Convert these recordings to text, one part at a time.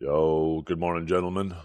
Yo, good morning, gentlemen.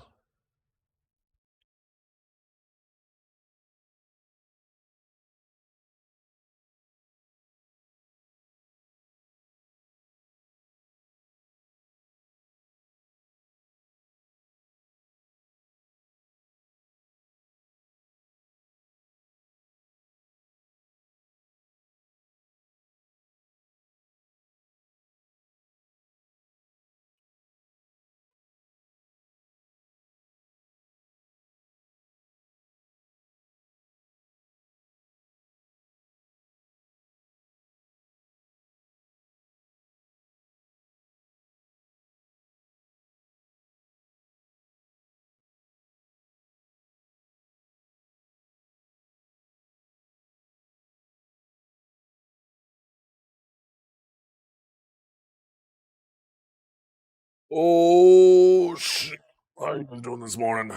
Oh, shit. How are you guys doing this morning?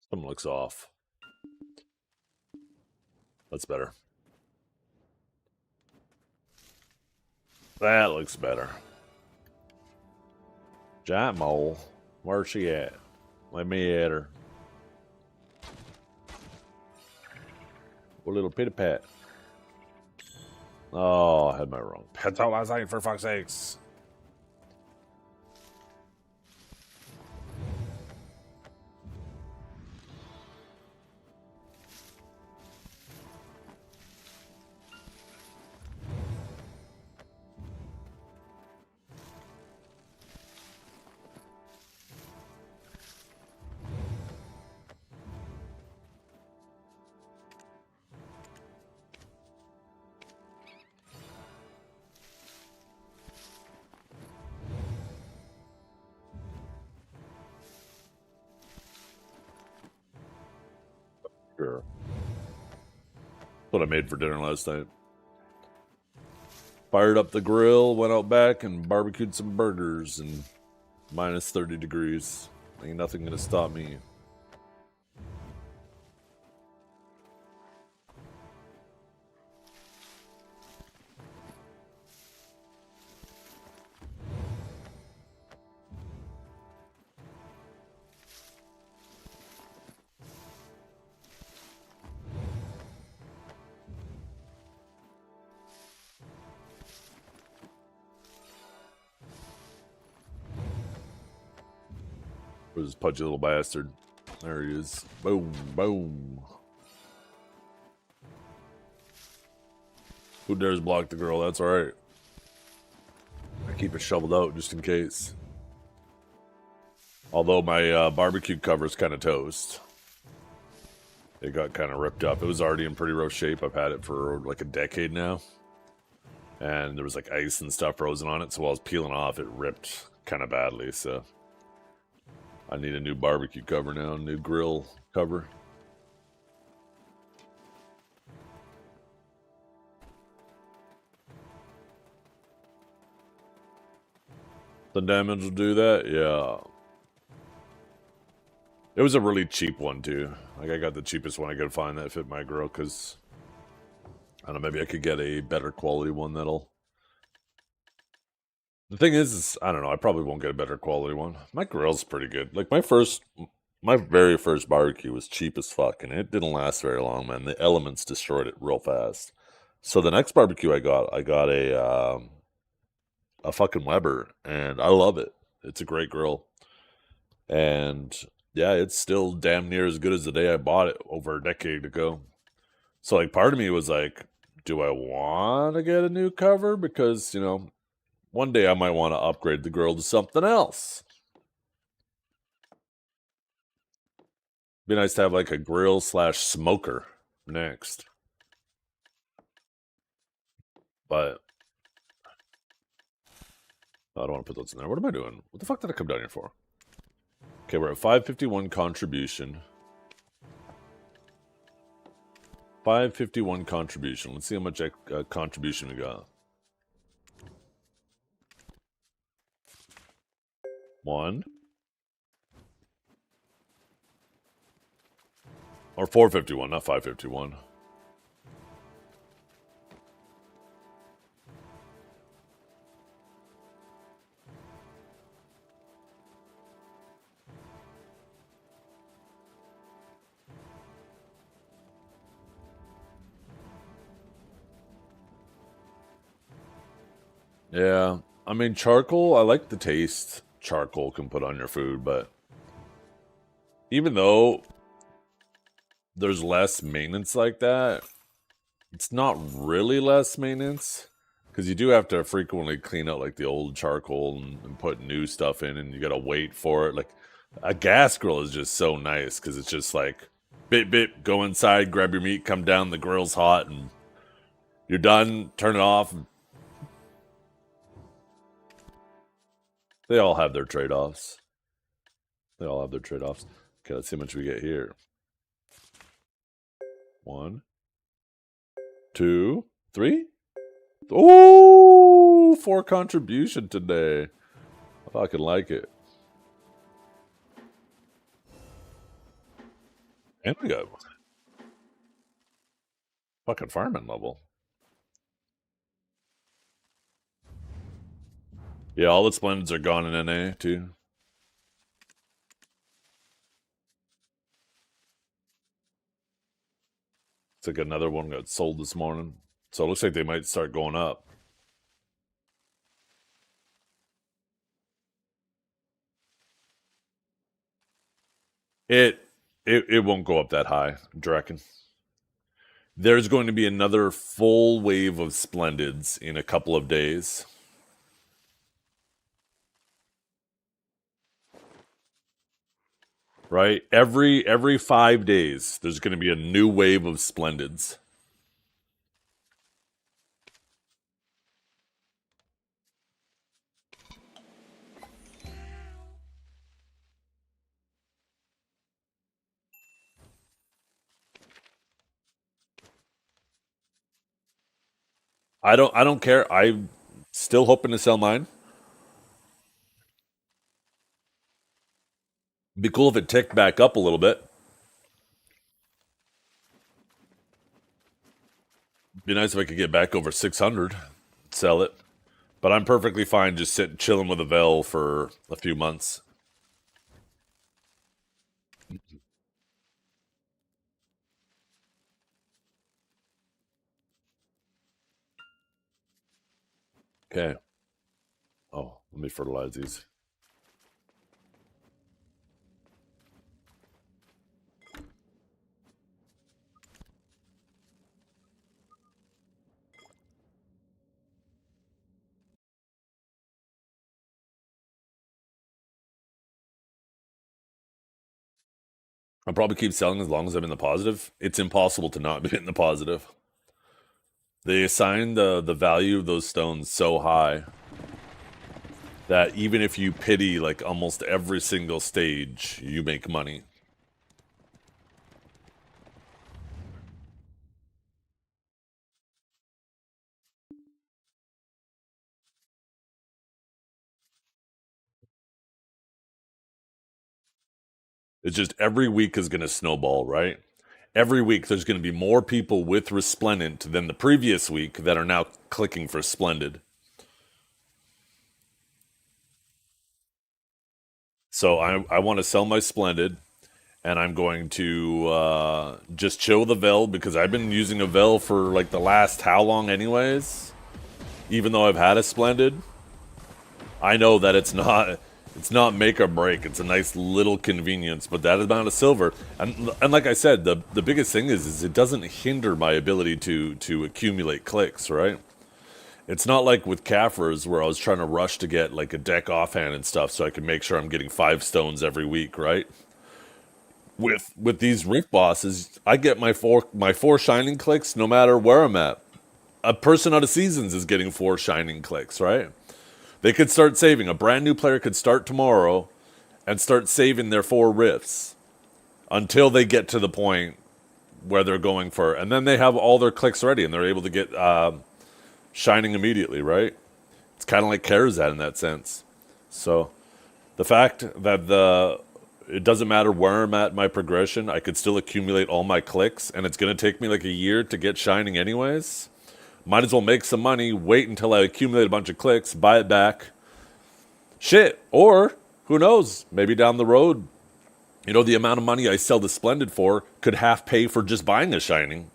Something looks off. That's better. That looks better. Giant mole. Where's she at? Let me at her. A little pitty pat. Oh, I had my wrong pet out last night, for fuck's sakes. Sure. That's what I made for dinner last night. Fired up the grill, went out back and barbecued some burgers and minus 30 degrees. Ain't nothing gonna stop me. Where's this pudgy little bastard? There he is. Boom, boom. Who dares block the girl? That's alright. I keep it shoveled out just in case. Although my barbecue cover's kind of toast. It got kind of ripped up. It was already in pretty rough shape. I've had it for like a decade now. And there was like ice and stuff frozen on it. So while I was peeling off, it ripped kind of badly. So I need a new barbecue cover now, new grill cover. The damage will do that? Yeah. It was a really cheap one, too. Like, I got the cheapest one I could find that fit my grill, because, I don't know, maybe I could get a better quality one that'll... The thing is, I don't know, I probably won't get a better quality one. My grill's pretty good. Like, my very first barbecue was cheap as fuck, and it didn't last very long, man. The elements destroyed it real fast. So the next barbecue I got a fucking Weber, and I love it. It's a great grill. And yeah, it's still damn near as good as the day I bought it over a decade ago. So like part of me was like, do I want to get a new cover? Because, one day I might want to upgrade the grill to something else. Be nice to have like a grill / smoker next. But I don't want to put those in there. What am I doing? What the fuck did I come down here for? Okay, we're at 551 contribution. 551 contribution. Let's see how much contribution we got. 1. Or 451, not 551. Yeah. I mean, charcoal, I like the taste charcoal can put on your food, but even though there's less maintenance like that, it's not really less maintenance because you do have to frequently clean out like the old charcoal and put new stuff in, and you gotta wait for it. Like a gas grill is just so nice because it's just like bit bit, go inside, grab your meat, come down, the grill's hot, and you're done. Turn it off. They all have their trade offs. They all have their trade offs. Okay, let's see how much we get here. 1, 2, 3. Oh, 4 contribution today. I fucking like it. And we got fucking farming level. Yeah, all the splendids are gone in NA too. It's like another one got sold this morning. So it looks like they might start going up. It it won't go up that high, I reckon. There's going to be another full wave of splendids in a couple of days. Right? Every 5 days there's going to be a new wave of splendids. I don't care. I'm still hoping to sell mine. It'd be cool if it ticked back up a little bit. Be nice if I could get back over 600, sell it. But I'm perfectly fine just sitting chilling with a Vel for a few months. Okay. Oh, let me fertilize these. I'll probably keep selling as long as I'm in the positive. It's impossible to not be in the positive. They assign the value of those stones so high that even if you pity like almost every single stage, you make money. It's just every week is going to snowball, right? Every week there's going to be more people with Resplendent than the previous week that are now clicking for Splendid. So I want to sell my Splendid, and I'm going to just chill the Vel because I've been using a Vel for like the last how long, anyways. Even though I've had a Splendid, I know that it's not make or break. It's a nice little convenience, but that amount of silver, and like I said, the biggest thing is it doesn't hinder my ability to accumulate clicks, right? It's not like with Kaffers where I was trying to rush to get like a deck offhand and stuff so I can make sure I'm getting 5 stones every week, right? With these Rift bosses, I get my four shining clicks no matter where I'm at. A person out of seasons is getting 4 shining clicks, right? They could start saving. A brand new player could start tomorrow and start saving their 4 rifts until they get to the point where they're going for, and then they have all their clicks ready and they're able to get shining immediately, right? It's kind of like Karazad in that sense. So the fact that it doesn't matter where I'm at in my progression, I could still accumulate all my clicks, and it's going to take me like a year to get shining anyways. Might as well make some money, wait until I accumulate a bunch of clicks, buy it back. Shit. Or, who knows, maybe down the road, the amount of money I sell the Splendid for could half pay for just buying a shining.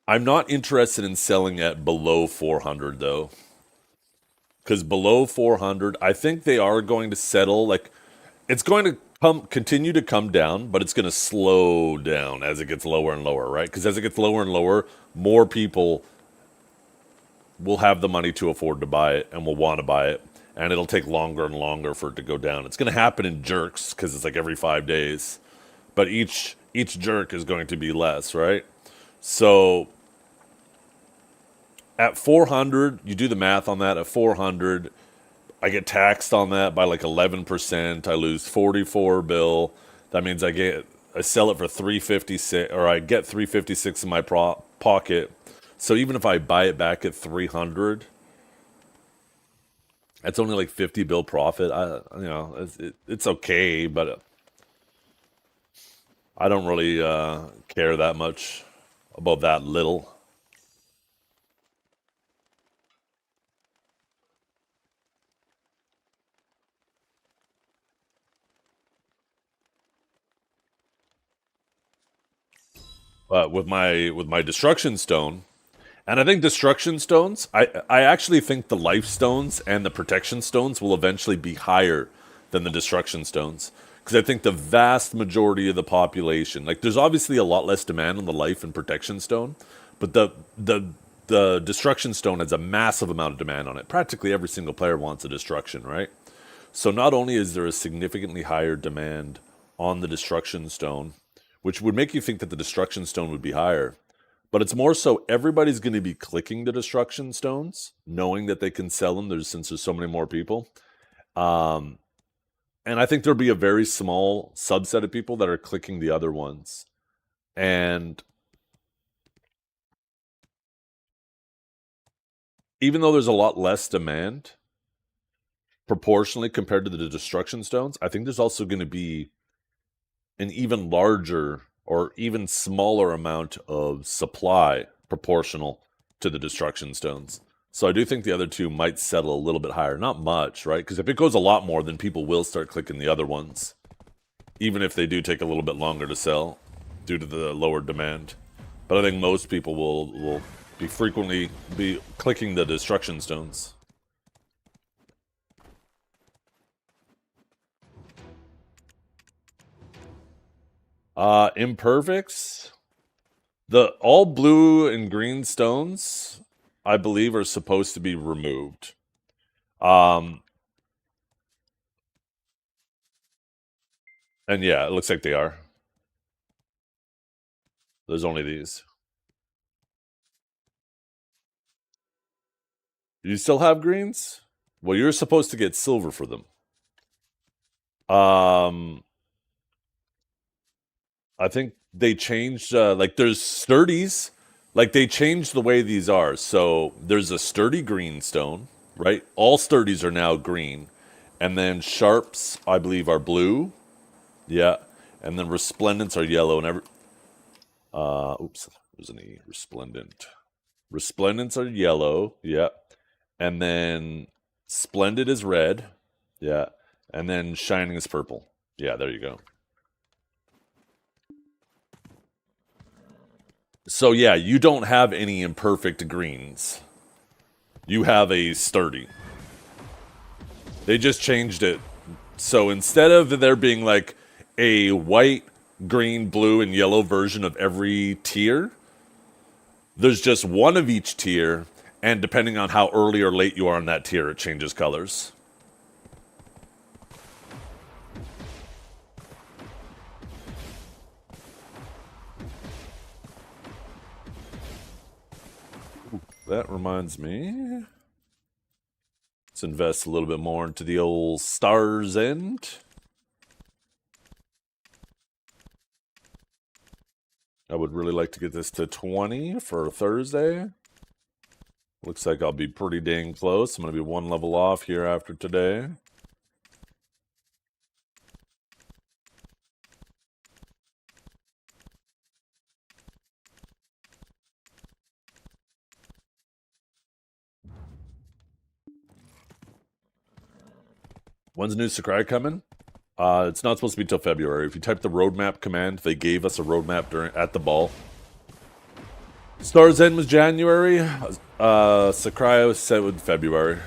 I'm not interested in selling at below 400 though. Because below 400, I think they are going to settle. Like, it's going to continue to come down, but it's going to slow down as it gets lower and lower, right? Because as it gets lower and lower, more people will have the money to afford to buy it and will want to buy it, and it'll take longer and longer for it to go down. It's going to happen in jerks because it's like every 5 days, but each jerk is going to be less, right? So at 400, you do the math on that. At 400, I get taxed on that by like 11%. I lose 44 bill. That means I sell it for 356, or I get 356 in my pocket. So even if I buy it back at 300, that's only like 50 bill profit. It's okay, but I don't really care that much about that little. With my destruction stone, and I think destruction stones, I actually think the life stones and the protection stones will eventually be higher than the destruction stones. Because I think the vast majority of the population, like there's obviously a lot less demand on the life and protection stone, but the destruction stone has a massive amount of demand on it. Practically every single player wants a destruction, right? So not only is there a significantly higher demand on the destruction stone, which would make you think that the destruction stone would be higher, but it's more so everybody's going to be clicking the destruction stones, knowing that they can sell them. Since there's so many more people, and I think there'll be a very small subset of people that are clicking the other ones, and even though there's a lot less demand proportionally compared to the destruction stones, I think there's also going to be an even larger or even smaller amount of supply proportional to the destruction stones. So I do think the other two might settle a little bit higher. Not much, right? Because if it goes a lot more, then people will start clicking the other ones, even if they do take a little bit longer to sell due to the lower demand. But I think most people will frequently be clicking the destruction stones. Imperfects. The all blue and green stones, I believe, are supposed to be removed. And yeah, it looks like they are. There's only these. You still have greens? Well, you're supposed to get silver for them. I think they changed, like, there's sturdies. Like, they changed the way these are. So there's a sturdy green stone, right? All sturdies are now green. And then sharps, I believe, are blue. Yeah. And then resplendents are yellow. And oops, there's an E. Resplendent. Resplendents are yellow. Yeah. And then splendid is red. Yeah. And then shining is purple. Yeah, there you go. So yeah, you don't have any imperfect greens. You have a sturdy. They just changed it. So instead of there being like a white, green, blue, and yellow version of every tier, there's just one of each tier, and depending on how early or late you are in that tier, it changes colors. That reminds me. Let's invest a little bit more into the old Stars End. I would really like to get this to 20 for Thursday. Looks like I'll be pretty dang close. I'm going to be one level off here after today. When's new Sakurai coming? It's not supposed to be till February. If you type the roadmap command, they gave us a roadmap at the ball. Star's End was January. Sakurai said with February.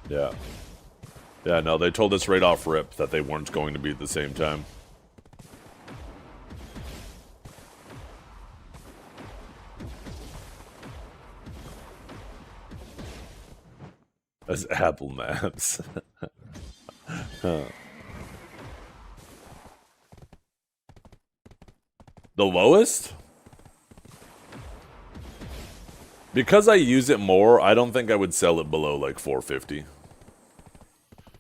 Yeah. Yeah, no, they told us right off rip that they weren't going to be at the same time. As Apple Maps. Huh. The lowest? Because I use it more, I don't think I would sell it below like 450.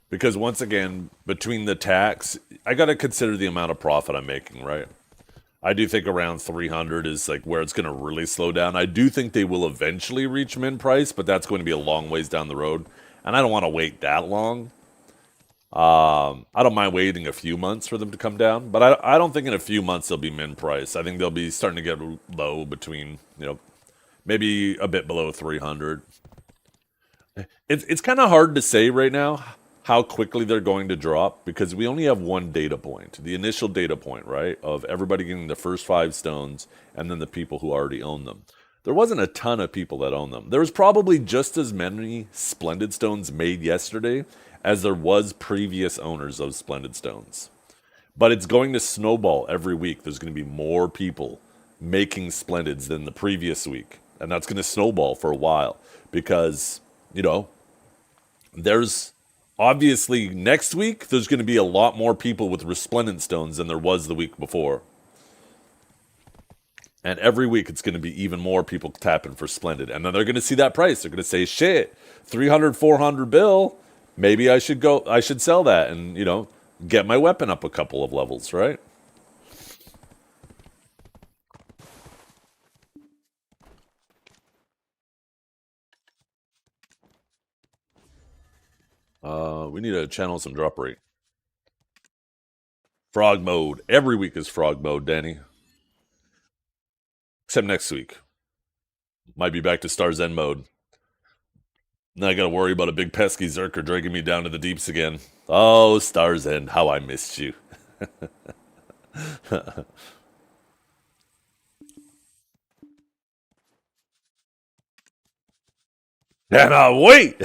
Because once again, between the tax, I got to consider the amount of profit I'm making, right? I do think around 300 is like where it's going to really slow down. I do think they will eventually reach min price, but that's going to be a long ways down the road. And I don't want to wait that long. I don't mind waiting a few months for them to come down, but I don't think in a few months they'll be min price. I think they'll be starting to get low between, maybe a bit below 300. It's kind of hard to say right now how quickly they're going to drop because we only have one data point, the initial data point, right, of everybody getting the first 5 stones and then the people who already own them. There wasn't a ton of people that own them. There was probably just as many Splendid Stones made yesterday as there was previous owners of Splendid Stones. But it's going to snowball every week. There's going to be more people making Splendids than the previous week. And that's going to snowball for a while because, there's obviously next week, there's going to be a lot more people with Resplendent Stones than there was the week before. And every week it's going to be even more people tapping for Splendid. And then they're going to see that price. They're going to say, shit, 300, 400 bill. Maybe I should sell that and, get my weapon up a couple of levels, right? We need to channel some drop rate. Frog mode. Every week is frog mode, Danny. Except next week. Might be back to Star's End mode. Now I gotta worry about a big pesky Zerker dragging me down to the deeps again. Oh, Star's End, how I missed you. Cannot wait!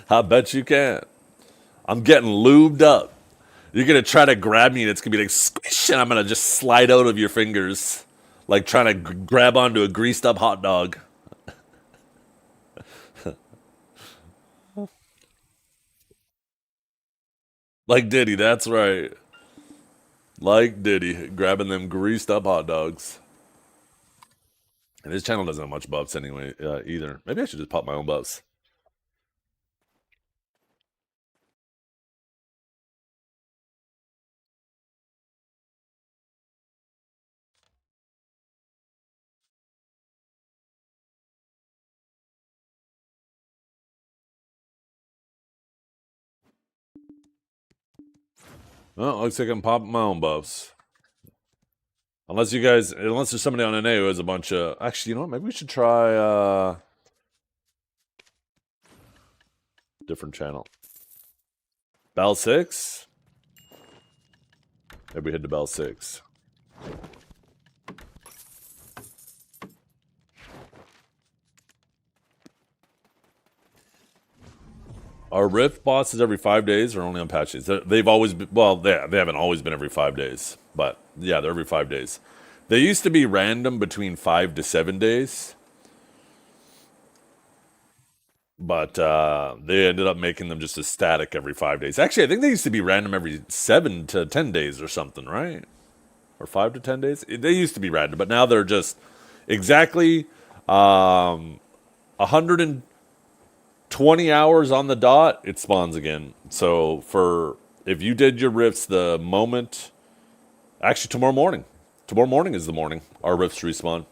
I bet you can. I'm getting lubed up. You're gonna try to grab me and it's gonna be like squish and I'm gonna just slide out of your fingers. Like trying to grab onto a greased up hot dog. Like Diddy, that's right. Like Diddy, grabbing them greased up hot dogs. And his channel doesn't have much buffs anyway, either. Maybe I should just pop my own buffs. Well, looks like I'm popping my own buffs. Unless there's somebody on NA who has a bunch of. Actually, you know what? Maybe we should try different channel. Bell 6? Maybe we head to Bell 6. Are Rift bosses every 5 days or only on patches? They've always been, well, they haven't always been every 5 days, but yeah, they're every 5 days. They used to be random between 5 to 7 days, but they ended up making them just a static every 5 days. Actually, I think they used to be random every 7 to 10 days or something, right? Or 5 to 10 days? They used to be random, but now they're just exactly 120 hours on the dot, it spawns again. So if you did your rifts the moment, actually tomorrow morning is the morning our rifts respawn.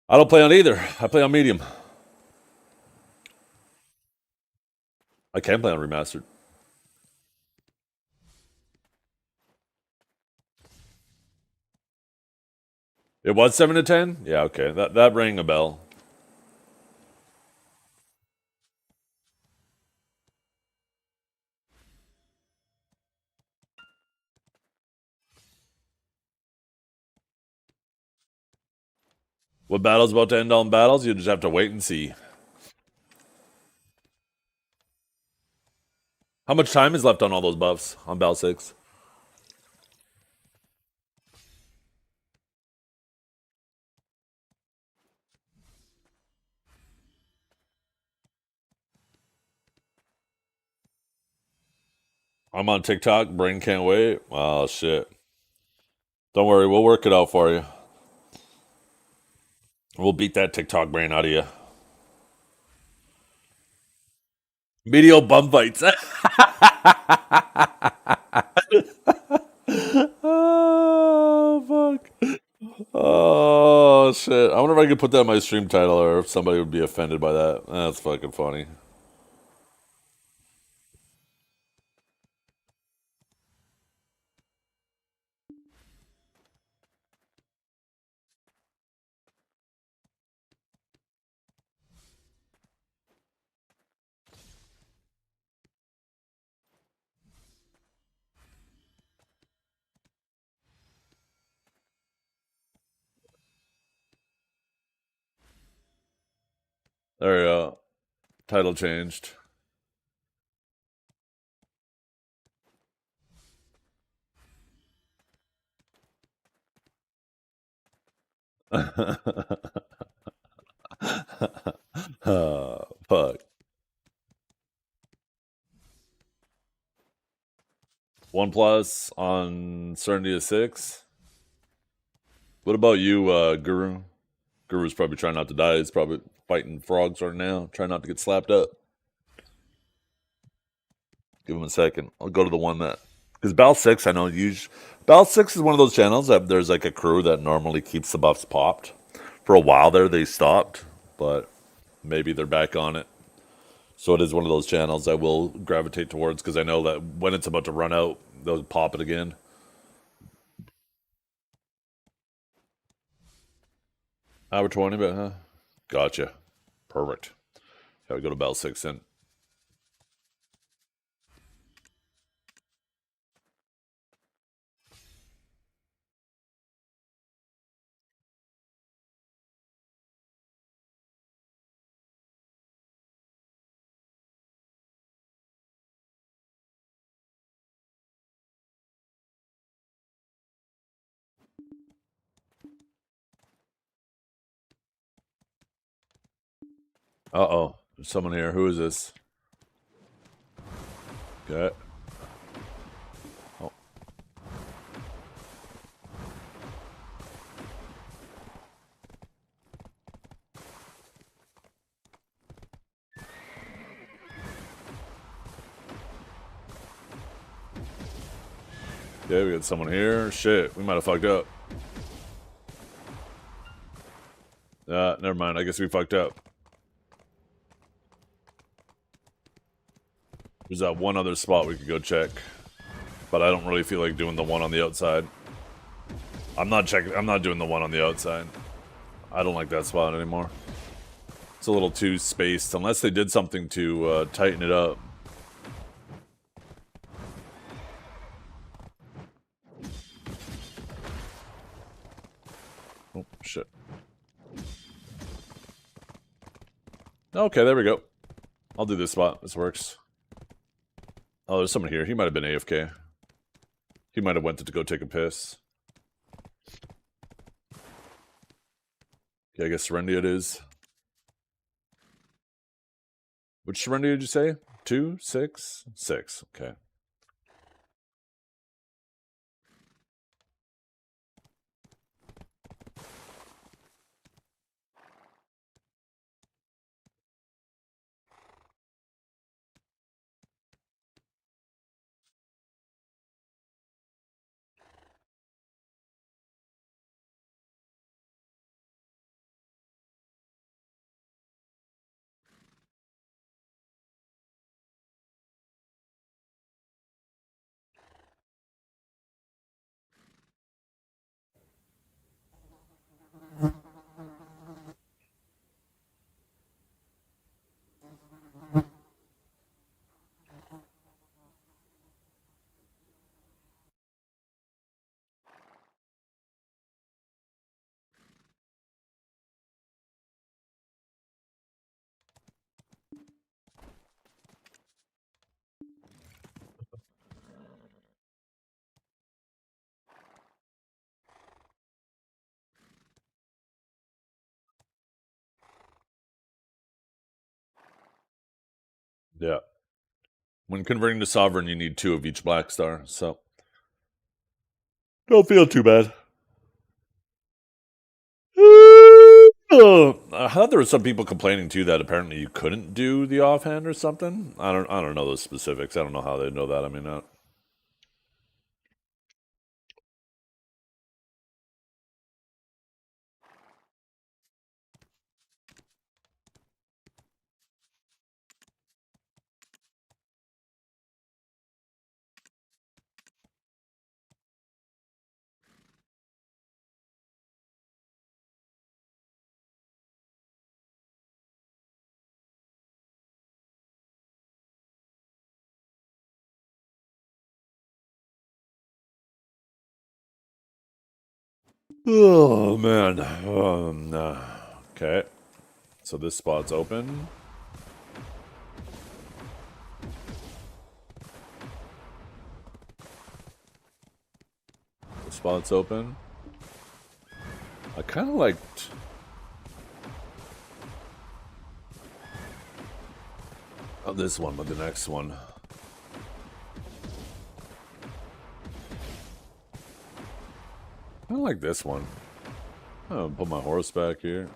I don't play on either. I play on medium. I can play on remastered. It was 7 to 10. Yeah, okay. That rang a bell. What battle's about to end on battles? You just have to wait and see. How much time is left on all those buffs on Battle 6? I'm on TikTok. Brain can't wait. Oh, shit. Don't worry. We'll work it out for you. We'll beat that TikTok brain out of you. Medial bum fights. Oh, fuck. Oh, shit. I wonder if I could put that in my stream title or if somebody would be offended by that. That's fucking funny. There we go. Title changed. Oh, fuck. OnePlus on Serenity of 6. What about you, Guru? Guru's probably trying not to die. He's probably fighting frogs right now, trying not to get slapped up. Give him a second. I'll go to the one that because Bal 6, I know Bal 6 is one of those channels that there's like a crew that normally keeps the buffs popped. For a while there, they stopped, but maybe they're back on it. So it is one of those channels I will gravitate towards because I know that when it's about to run out, they'll pop it again. Hour 20, but huh? Gotcha. Perfect. Gotta go to Bell 6 then. Uh oh. There's someone here. Who is this? Okay. Oh. Yeah, we got someone here. Shit, we might have fucked up. Never mind. I guess we fucked up. There's that one other spot we could go check. But I don't really feel like doing the one on the outside. I'm not doing the one on the outside. I don't like that spot anymore. It's a little too spaced, unless they did something to tighten it up. Oh, shit. Okay, there we go. I'll do this spot. This works. Oh, there's someone here. He might have been AFK. He might have went to go take a piss. Okay, I guess Serendia it is. Which Serendia did you say? 2? 6? 6. Okay. Yeah. When converting to sovereign, you need 2 of each black star, so don't feel too bad. I thought there were some people complaining too that apparently you couldn't do the offhand or something. I don't know those specifics. I don't know how they know that. I mean, oh man. Okay, so this spot's open. The spot's open. I kind of liked. Not this one, but the next one. I like this one. I'll put my horse back here.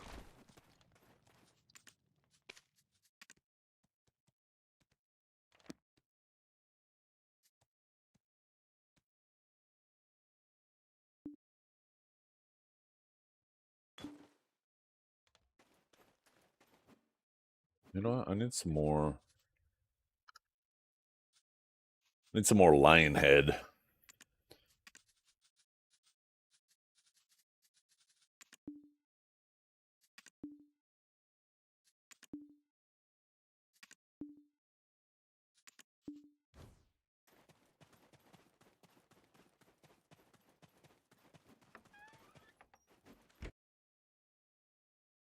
You know what? I need some more. Need some more lion head.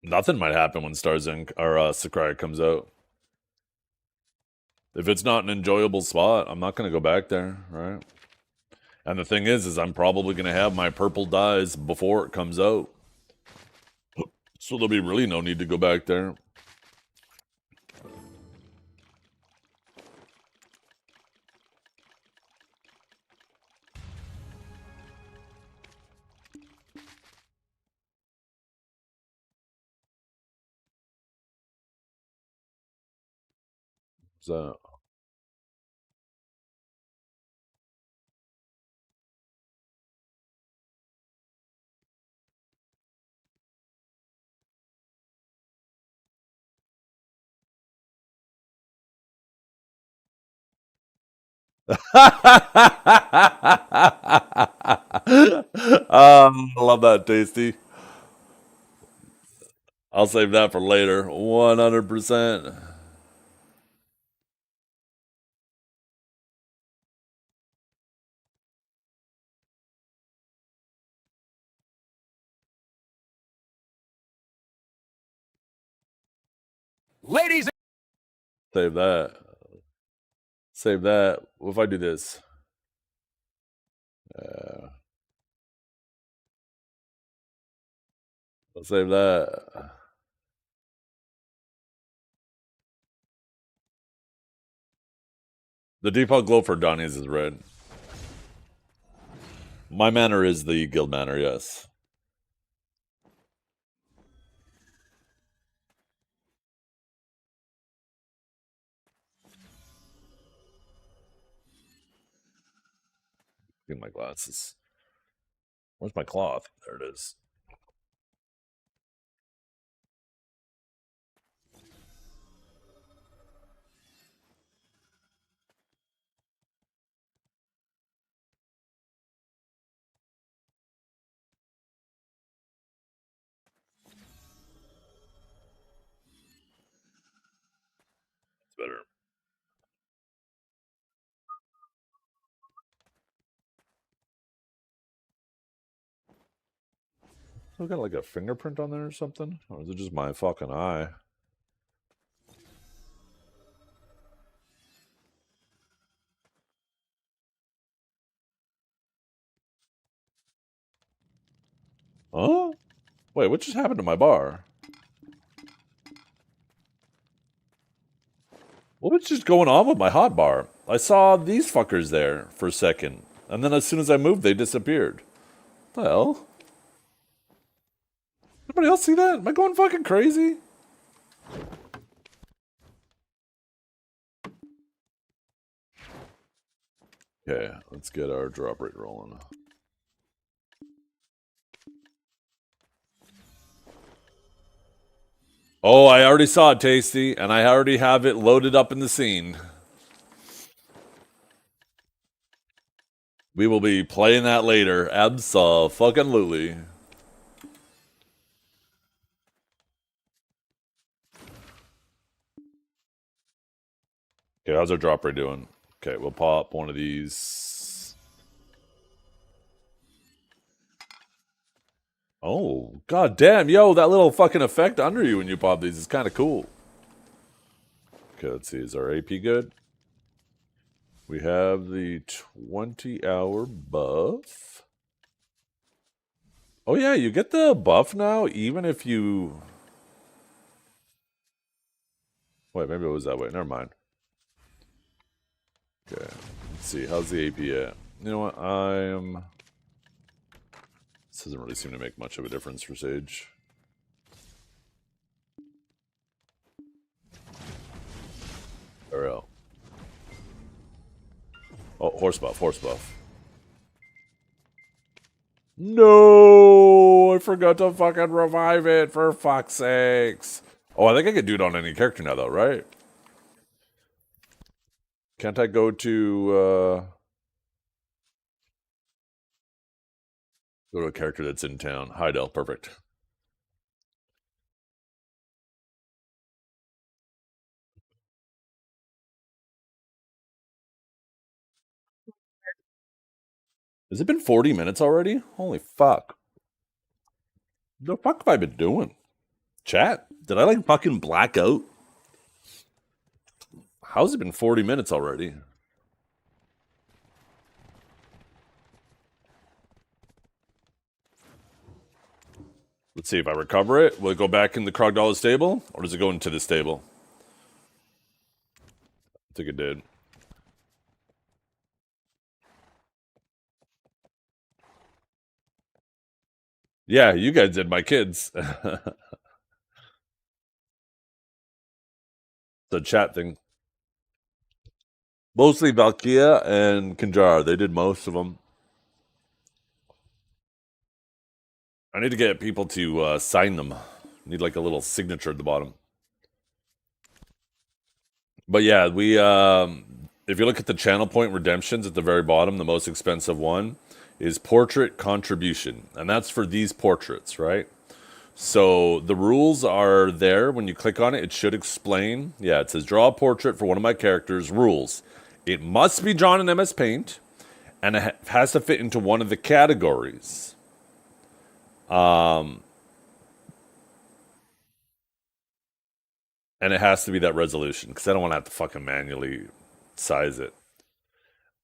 Nothing might happen when Stars Inc. or Sakurai comes out. If it's not an enjoyable spot, I'm not going to go back there, right? And the thing is I'm probably going to have my purple dyes before it comes out. So there'll be really no need to go back there. So I love that, Tasty. I'll save that for later. 100%. Ladies, Save that. Save that. What if I do this? I'll save that. The default glow for Donnie's is red. My manor is the guild manor, yes. Get my glasses. Where's my cloth? There it is. It's better. Still got like a fingerprint on there or something? Or is it just my fucking eye? Huh? Wait, what just happened to my bar? What was just going on with my hotbar? I saw these fuckers there for a second, and then as soon as I moved, they disappeared. What the hell? Anybody else see that? Am I going fucking crazy? Okay, let's get our drop rate rolling. Oh, I already saw it, Tasty, and I already have it loaded up in the scene. We will be playing that later. Abso-fucking-lutely. Okay, how's our drop rate doing? Okay, we'll pop one of these. Oh, god damn, yo, that little fucking effect under you when you pop these is kind of cool. Okay, let's see, is our AP good? We have the 20-hour buff. Oh yeah, you get the buff now, even if you... Wait, maybe it was that way. Never mind. Okay, let's see. How's the AP at? You know what? This doesn't really seem to make much of a difference for Sage. Ariel. Oh, horse buff, horse buff. No! I forgot to fucking revive it, for fuck's sakes. Oh, I think I could do it on any character now, though, right? Can't I go to a character that's in town? Heidel, perfect. Has it been 40 minutes already? Holy fuck. The fuck have I been doing? Chat? Did I like fucking black out? How's it been 40 minutes already? Let's see if I recover it. Will it go back in the Krogdala stable? Or does it go into the stable? I think it did. Yeah, you guys did, my kids. The chat thing. Mostly Valkia and Kanjar. They did most of them. I need to get people to sign them. Need like a little signature at the bottom. But yeah, we if you look at the channel point redemptions at the very bottom, the most expensive one is portrait contribution, and that's for these portraits, right? So the rules are there. When you click on it, it should explain. Yeah, it says draw a portrait for one of my characters. Rules. It must be drawn in MS Paint, and it has to fit into one of the categories. And it has to be that resolution, because I don't want to have to fucking manually size it.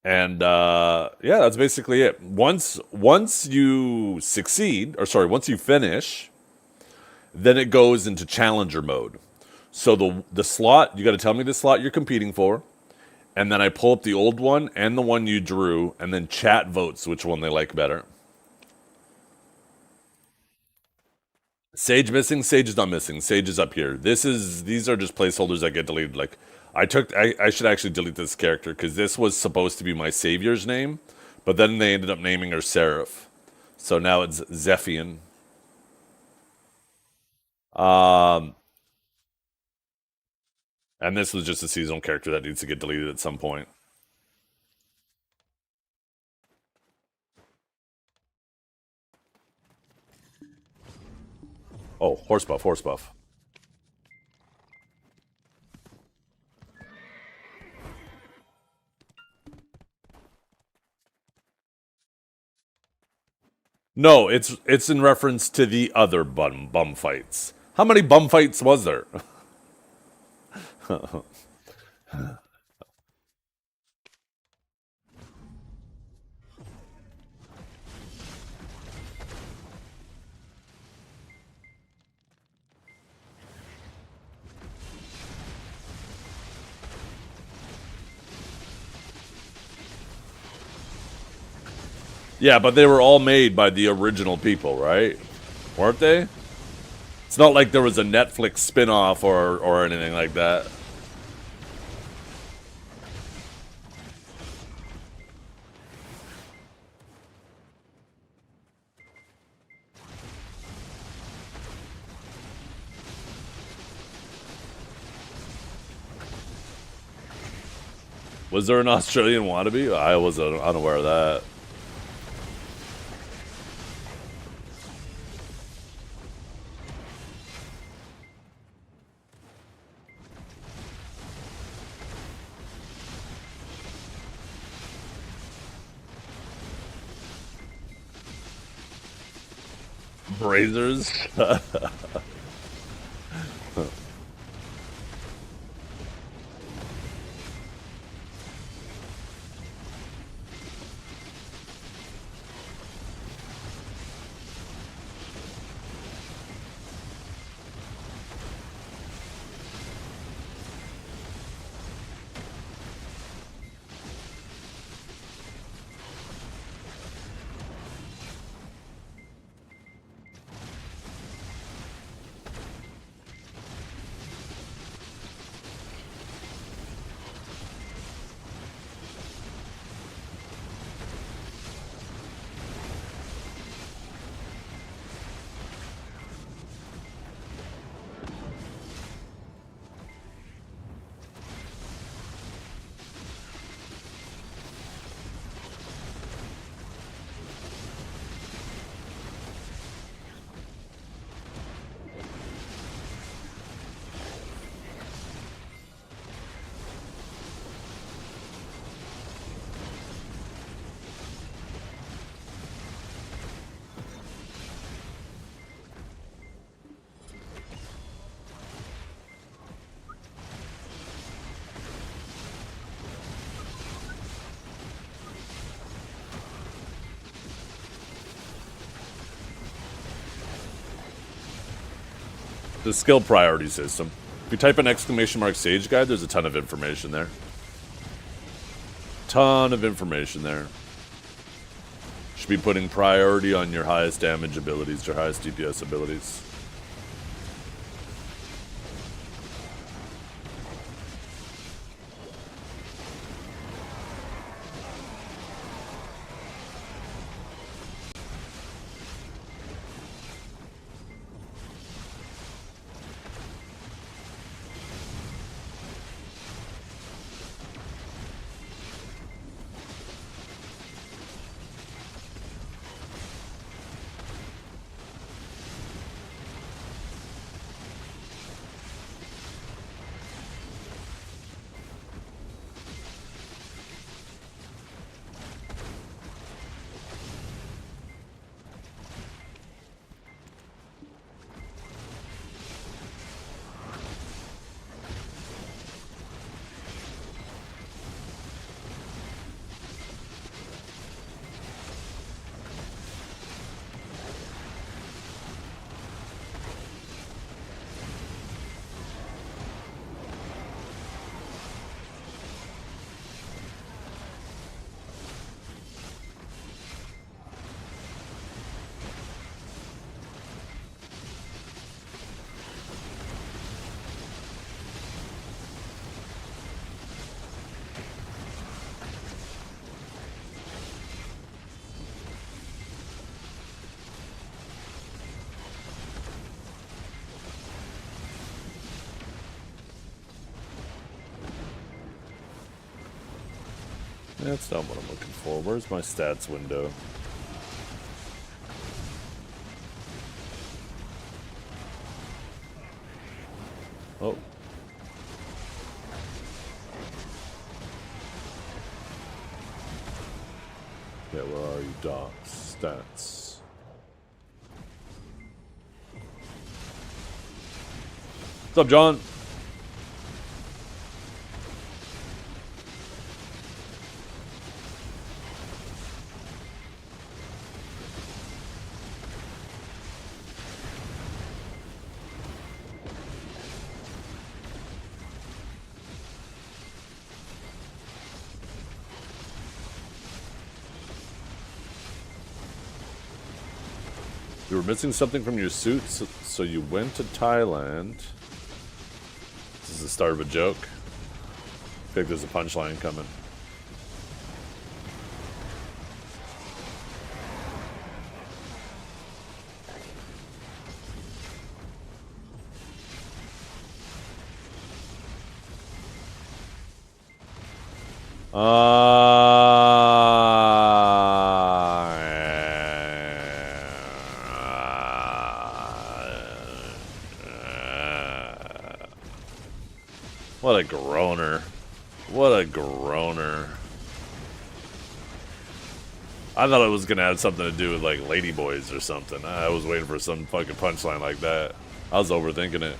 And yeah, that's basically it. Once you succeed, or sorry, once you finish, then it goes into challenger mode. So the slot, you got to tell me the slot you're competing for, and then I pull up the old one and the one you drew, and then chat votes which one they like better. Sage missing? Sage is not missing. Sage is up here. These are just placeholders that get deleted. Like I should actually delete this character because this was supposed to be my savior's name, but then they ended up naming her Seraph. So now it's Zethiann. And this was just a seasonal character that needs to get deleted at some point. Oh, horse buff, horse buff. No, it's in reference to the other bum fights. How many bum fights was there? Yeah, but they were all made by the original people, right? Weren't they? It's not like there was a Netflix spin-off or anything like that. Was there an Australian wannabe? I was unaware of that. Brazers? The skill priority system. If you type in ! Sage Guide, there's a ton of information there. Ton of information there. Should be putting priority on your highest damage abilities, your highest DPS abilities. That's not what I'm looking for. Where's my stats window? Oh. Yeah, where are you, docs? Stats. What's up, John? You were missing something from your suit, so you went to Thailand. This is the start of a joke. I think there's a punchline coming. What a groaner. What a groaner. I thought it was gonna have something to do with like ladyboys or something. I was waiting for some fucking punchline like that. I was overthinking it.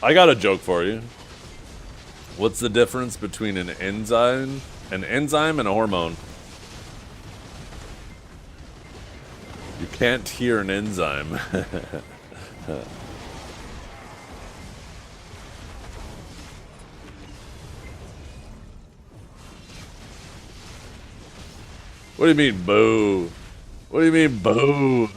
I got a joke for you. What's the difference between an enzyme and a hormone? You can't hear an enzyme. What do you mean, boo? What do you mean, boo?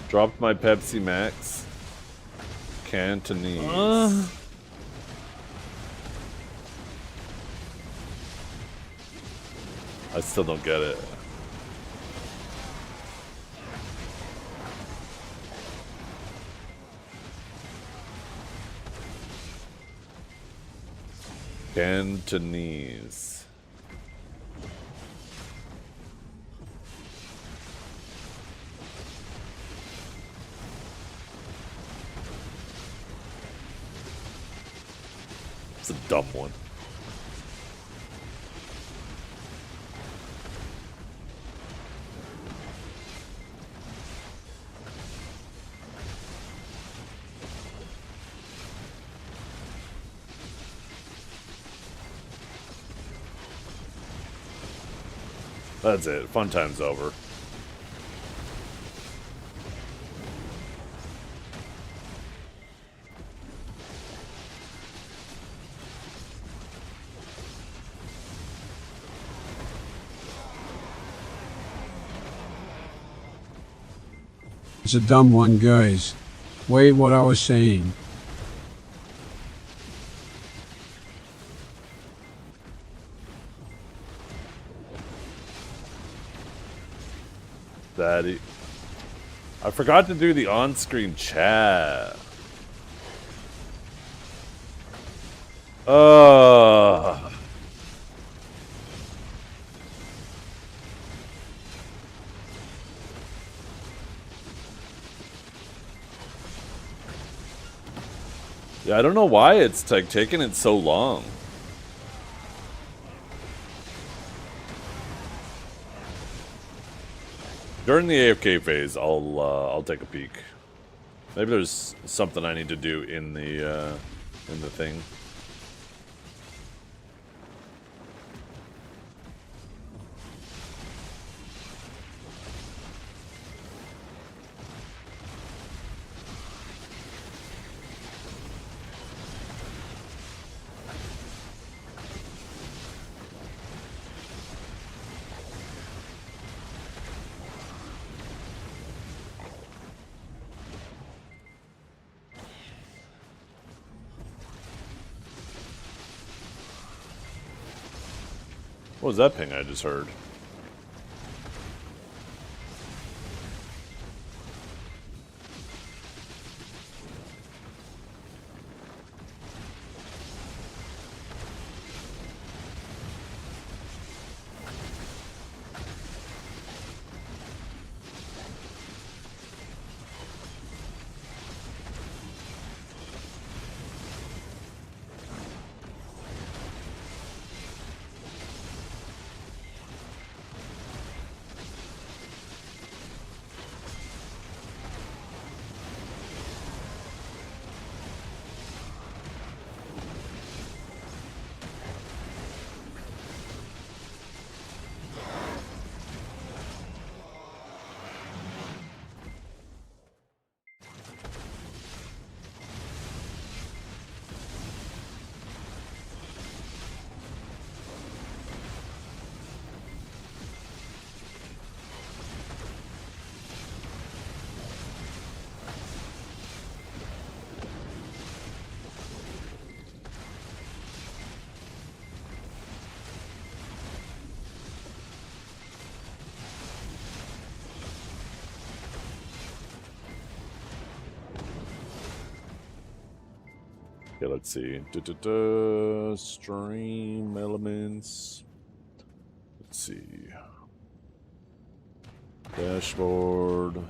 Dropped my Pepsi Max. Cantonese. I still don't get it. Cantonese. It's a dumb one. That's it. Fun time's over. It's a dumb one, guys. Wait, what I was saying. Daddy. I forgot to do the on-screen chat. Yeah, I don't know why it's like taking it so long. During the AFK phase, I'll take a peek. Maybe there's something I need to do in the thing. What was that ping I just heard? let's see. Stream elements. Let's see. Dashboard.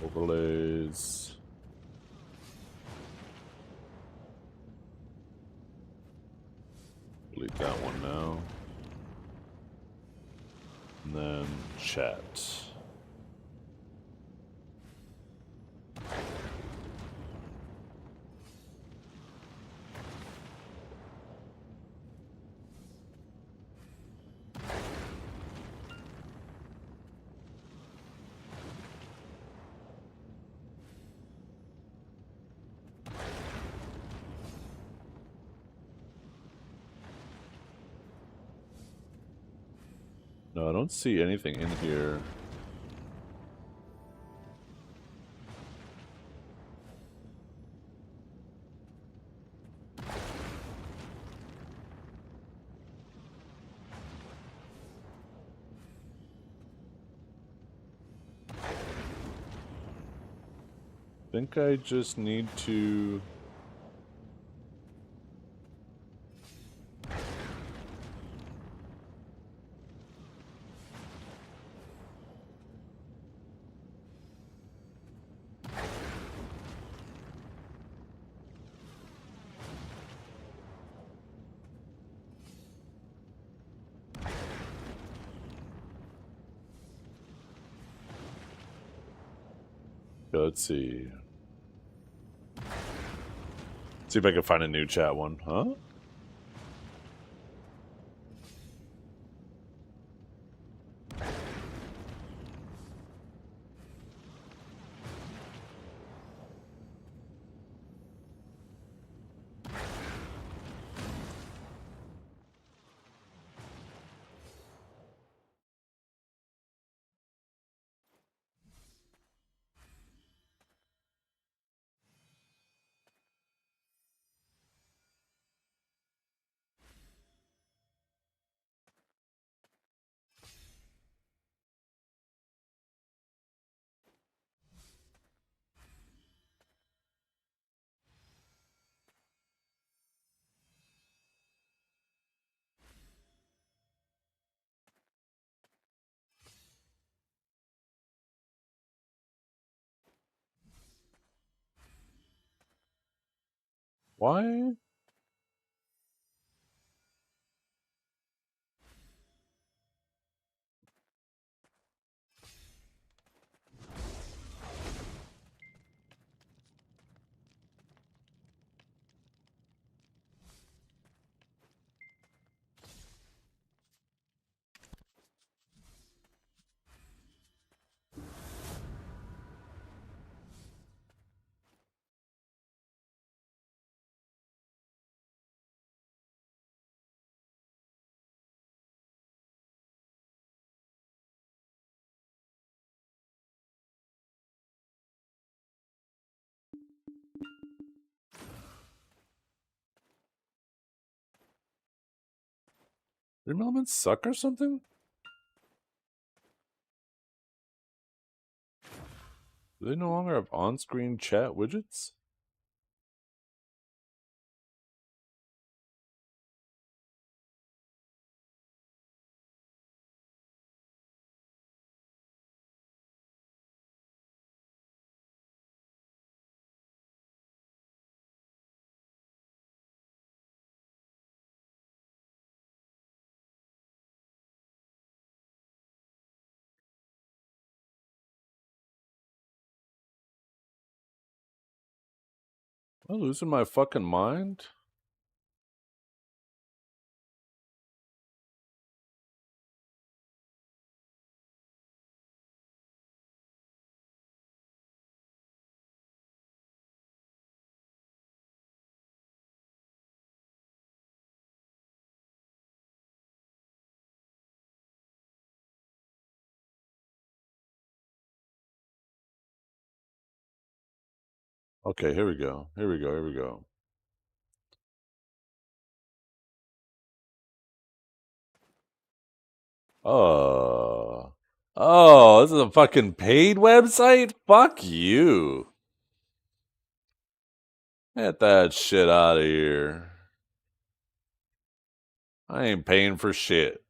Overlays. Delete that one now. And then chat. No, I don't see anything in here. I think I just need to... Let's see. See if I can find a new chat one, huh? Why? Dream elements suck or something? Do they no longer have on-screen chat widgets? Am I losing my fucking mind? Okay, here we go. Here we go. Here we go. Uh, Oh, this is a fucking paid website? Fuck you. Get that shit out of here. I ain't paying for shit.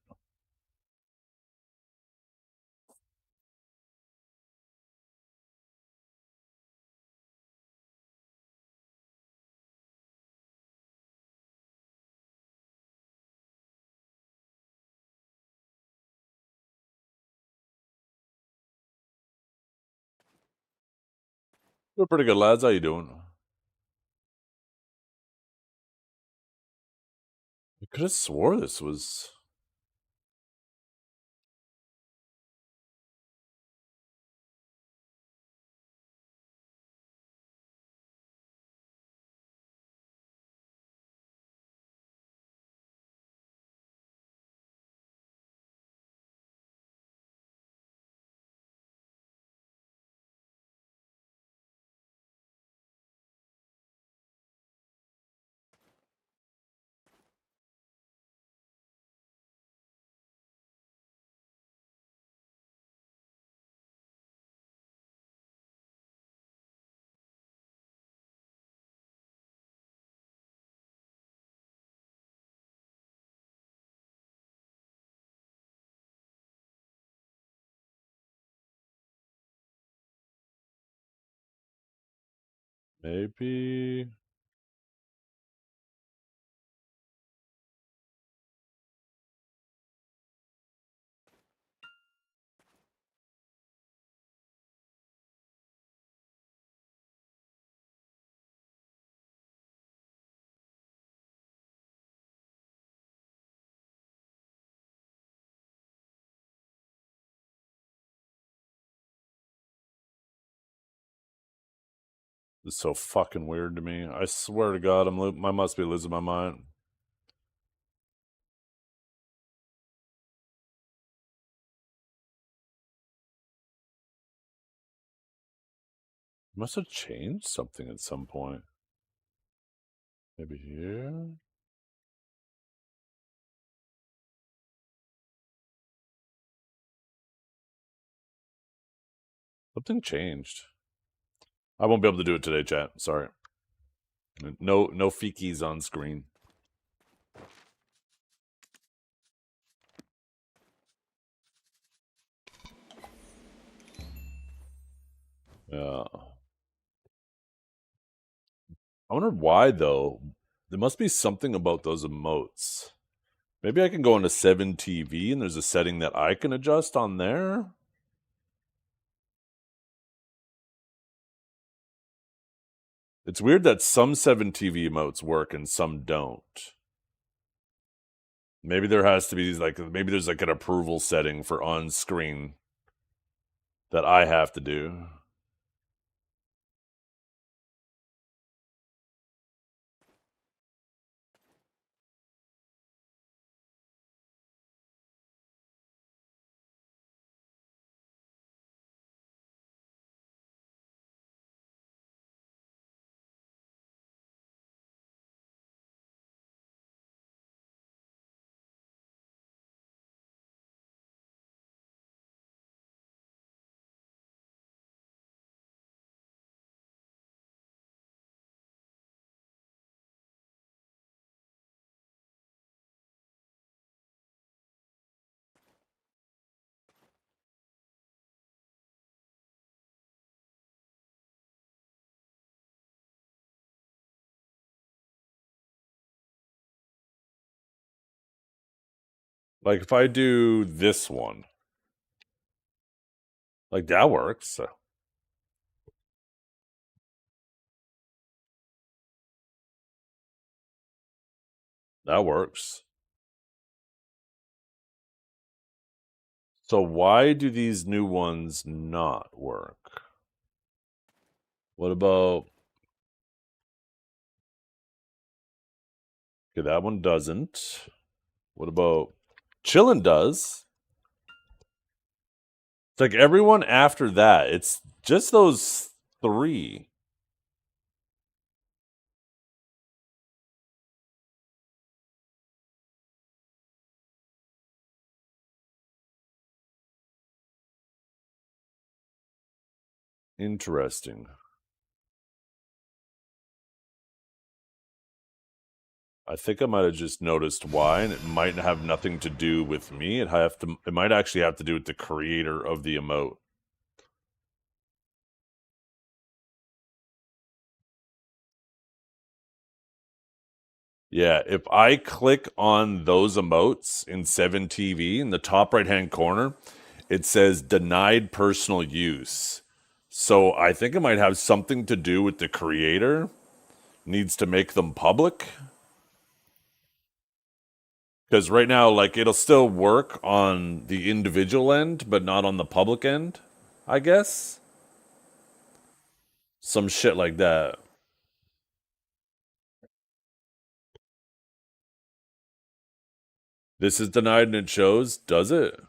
We're pretty good, lads. How you doing? I could have swore this was... Maybe... It's so fucking weird to me. I swear to God, I must be losing my mind. Must have changed something at some point. Maybe here? Something changed. I won't be able to do it today, chat. Sorry. No fikies on screen. Yeah. I wonder why, though. There must be something about those emotes. Maybe I can go into 7TV and there's a setting that I can adjust on there? It's weird that some 7TV emotes work and some don't. Maybe there has to be maybe there's like an approval setting for on screen that I have to do. Like if I do this one, like that works. That works. So why do these new ones not work? What about... Okay, that one doesn't. What about... Chillin' does. It's like everyone after that. It's just those three. Interesting. I think I might have just noticed why, and it might have nothing to do with me. It might actually have to do with the creator of the emote. Yeah, if I click on those emotes in 7TV in the top right hand corner, it says denied personal use. So I think it might have something to do with the creator needs to make them public. Because right now, like, it'll still work on the individual end, but not on the public end, I guess. Some shit like that. This is denied and it shows, does it?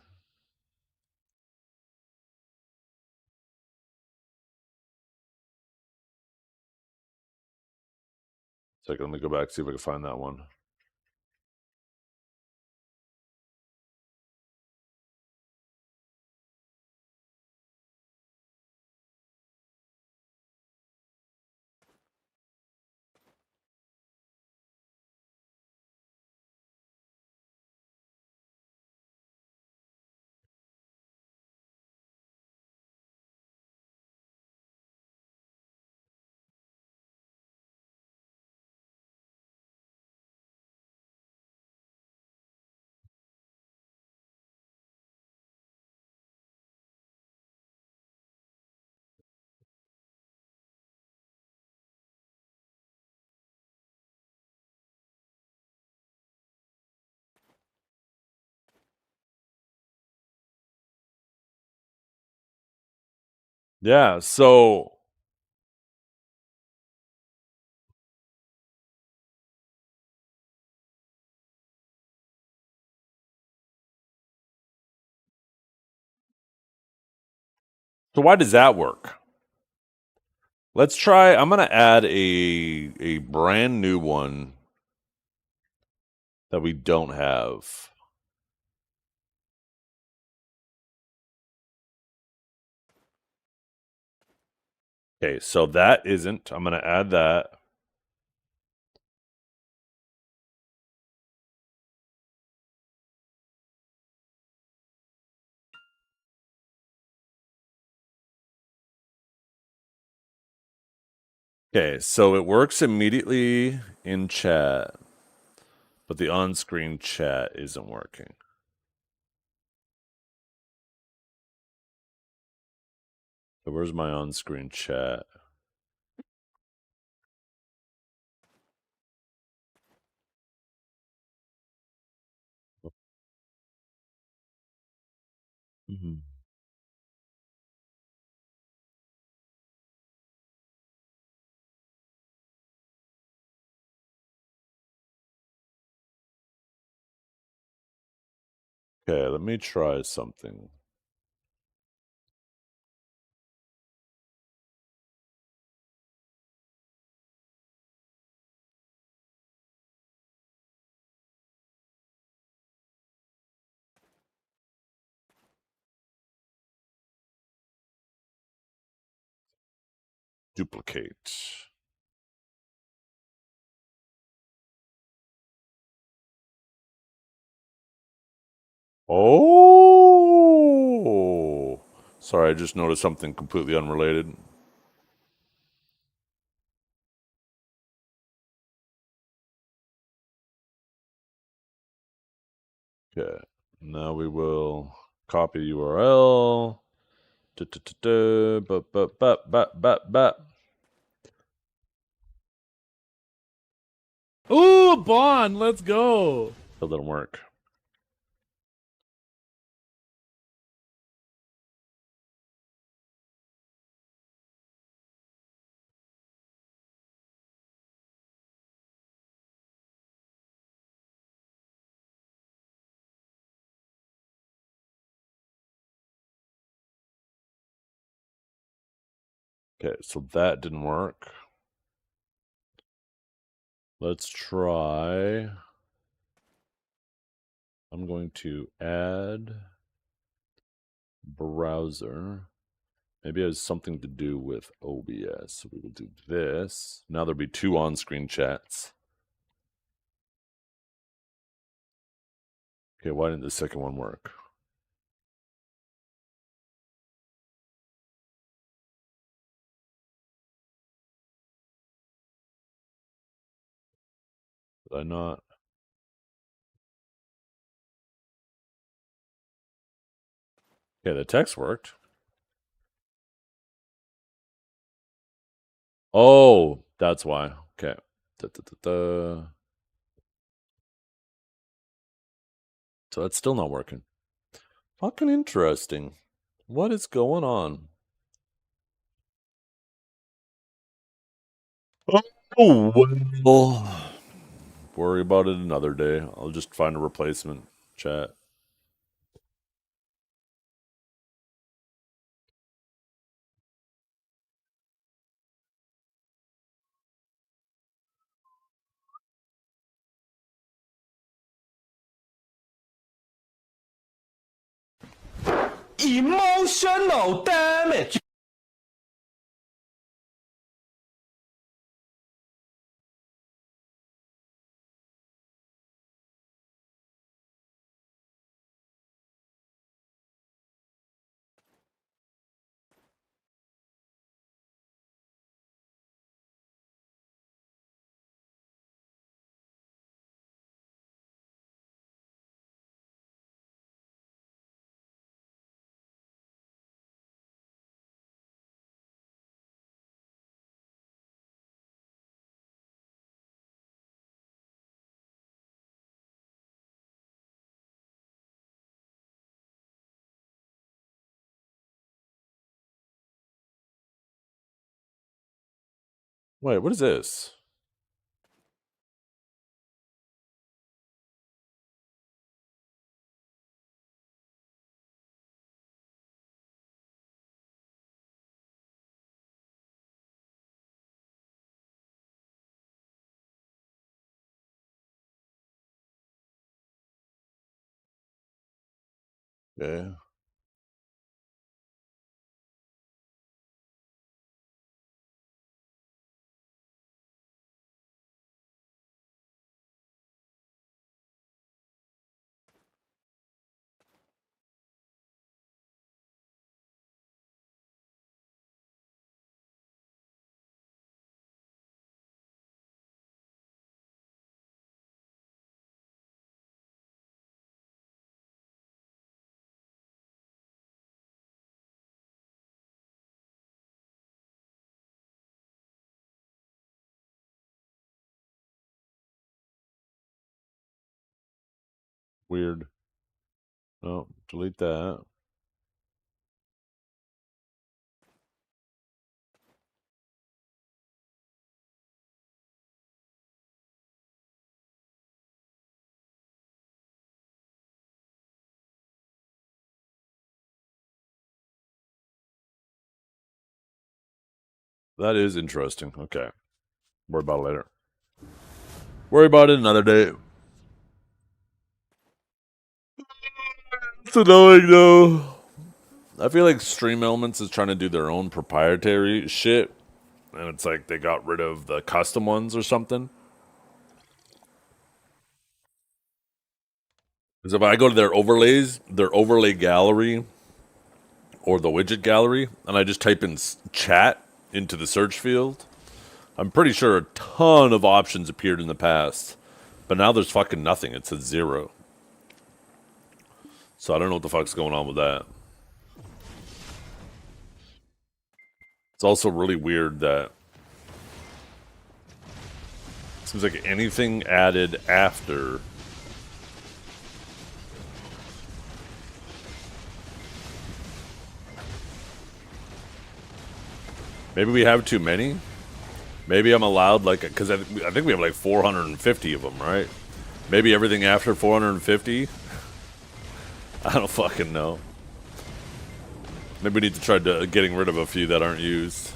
So let me go back, see if I can find that one. Yeah, so why does that work? Let's try. I'm gonna add a brand new one that we don't have. Okay, so that isn't. I'm gonna add that. Okay, so it works immediately in chat, but the on-screen chat isn't working. So where's my on-screen chat? Mm-hmm. Okay, let me try something. Duplicate. Oh, sorry, I just noticed something completely unrelated. Okay, now we will copy URL. Ooh, Bond, let's go. That didn't work. Okay, so that didn't work. Let's try. I'm going to add browser. Maybe it has something to do with OBS. So we will do this. Now there'll be 2 on-screen chats. Okay, why didn't the second one work? Did I not? Okay, the text worked. Oh, that's why. Okay. So that's still not working. Fucking interesting. What is going on? Oh, well. Worry about it another day. I'll just find a replacement chat. Emotional damage. Wait, what is this? Yeah. Weird. Oh, delete that. That is interesting. Okay. Worry about it later. Worry about it another day. It's annoying though. I feel like Stream Elements is trying to do their own proprietary shit. And it's like they got rid of the custom ones or something. Because if I go to their overlays, their overlay gallery, or the widget gallery, and I just type in chat into the search field, I'm pretty sure a ton of options appeared in the past. But now there's fucking nothing. It says 0. So I don't know what the fuck's going on with that. It's also really weird that it seems like anything added after maybe we have too many. Maybe I'm allowed like because I think we have like 450 of them, right? Maybe everything after 450. I don't fucking know. Maybe we need to try getting rid of a few that aren't used.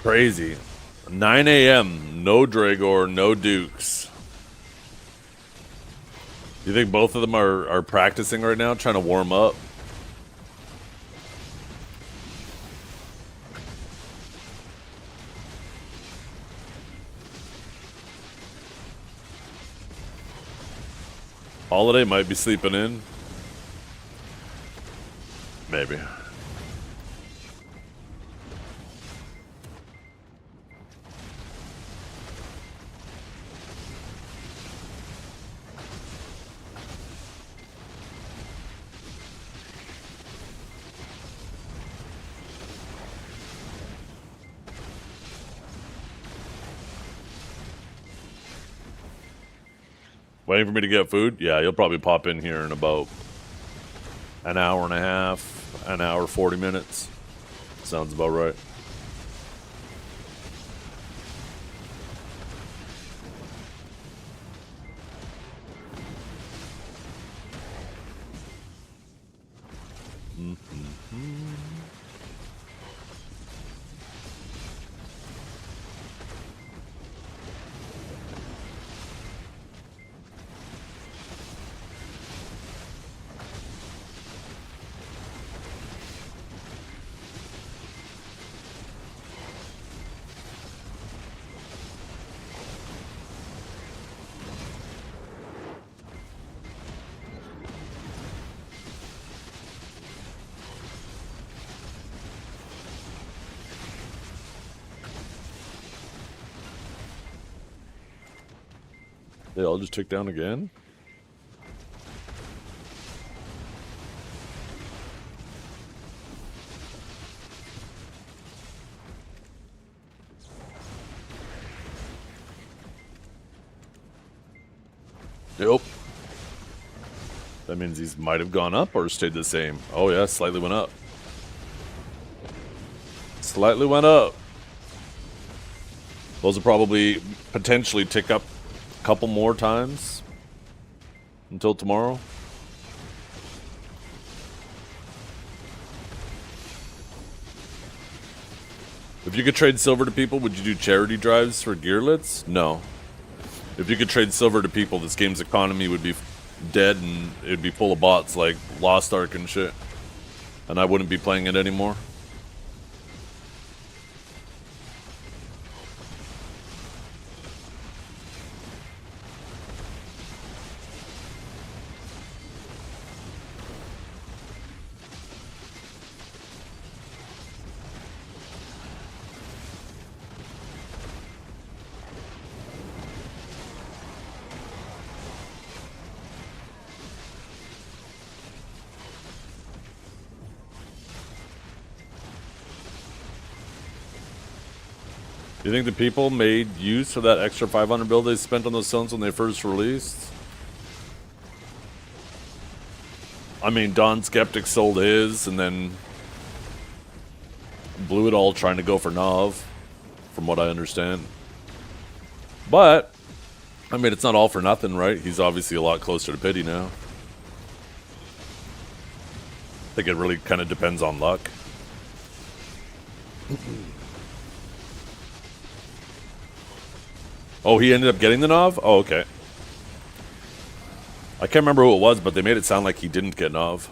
Crazy. 9 a.m. No Dragor, no Dukes. You think both of them are practicing right now, trying to warm up? Holiday might be sleeping in. Maybe. Waiting for me to get food? Yeah, you'll probably pop in here in about an hour and a half, an hour, 40 minutes. Sounds about right. They all just took down again? Yep. That means these might have gone up or stayed the same. Oh yeah, slightly went up. Slightly went up. Those will probably potentially tick up a couple more times until tomorrow. If you could trade silver to people, would you do charity drives for gearlets? No. If you could trade silver to people, this game's economy would be dead and it'd be full of bots like Lost Ark and shit. And I wouldn't be playing it anymore. Do you think the people made use of that extra 500 bill they spent on those stones when they first released? I mean, Don Skeptic sold his and then blew it all trying to go for Nav, from what I understand. But, I mean, it's not all for nothing, right? He's obviously a lot closer to Pity now. I think it really kind of depends on luck. Oh, he ended up getting the Nav? Oh, okay. I can't remember who it was, but they made it sound like he didn't get Nav.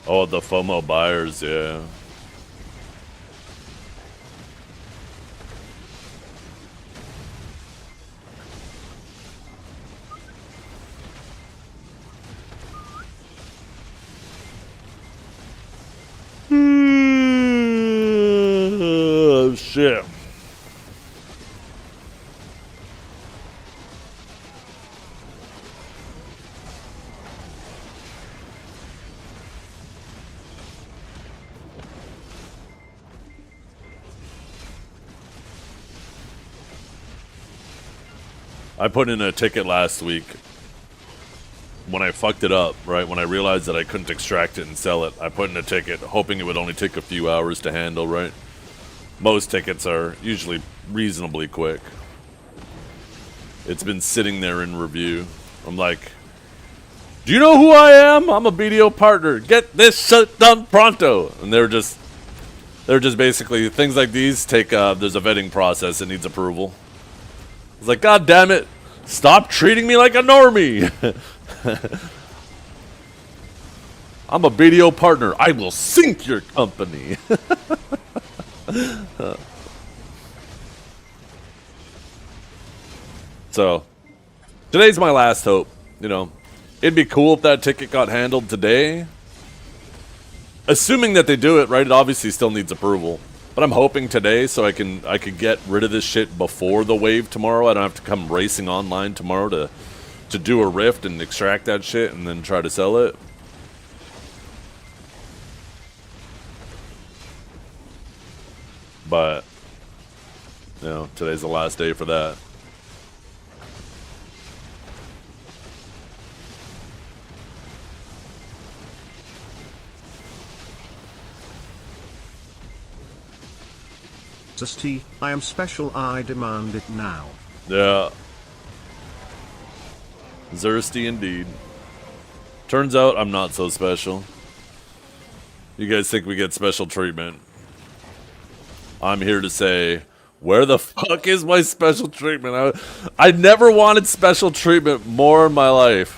Oh, the FOMO buyers, yeah. Oh, shit. I put in a ticket last week when I fucked it up, right? When I realized that I couldn't extract it and sell it, I put in a ticket hoping it would only take a few hours to handle, right? Most tickets are usually reasonably quick. It's been sitting there in review. I'm like, do you know who I am? I'm a BDO partner. Get this shit done pronto. And they're just basically, things like these take, there's a vetting process that needs approval. It's like, God damn it. Stop treating me like a normie. I'm a BDO partner. I will sink your company. So, today's my last hope. You know, it'd be cool if that ticket got handled today. Assuming that they do it, right? It obviously still needs approval. But I'm hoping today so I could get rid of this shit before the wave tomorrow. I don't have to come racing online tomorrow to do a rift and extract that shit and then try to sell it. But, you know, today's the last day for that. Zethiann, I am special, I demand it now. Yeah. Thirsty indeed. Turns out I'm not so special. You guys think we get special treatment. I'm here to say, where the fuck is my special treatment? I never wanted special treatment more in my life.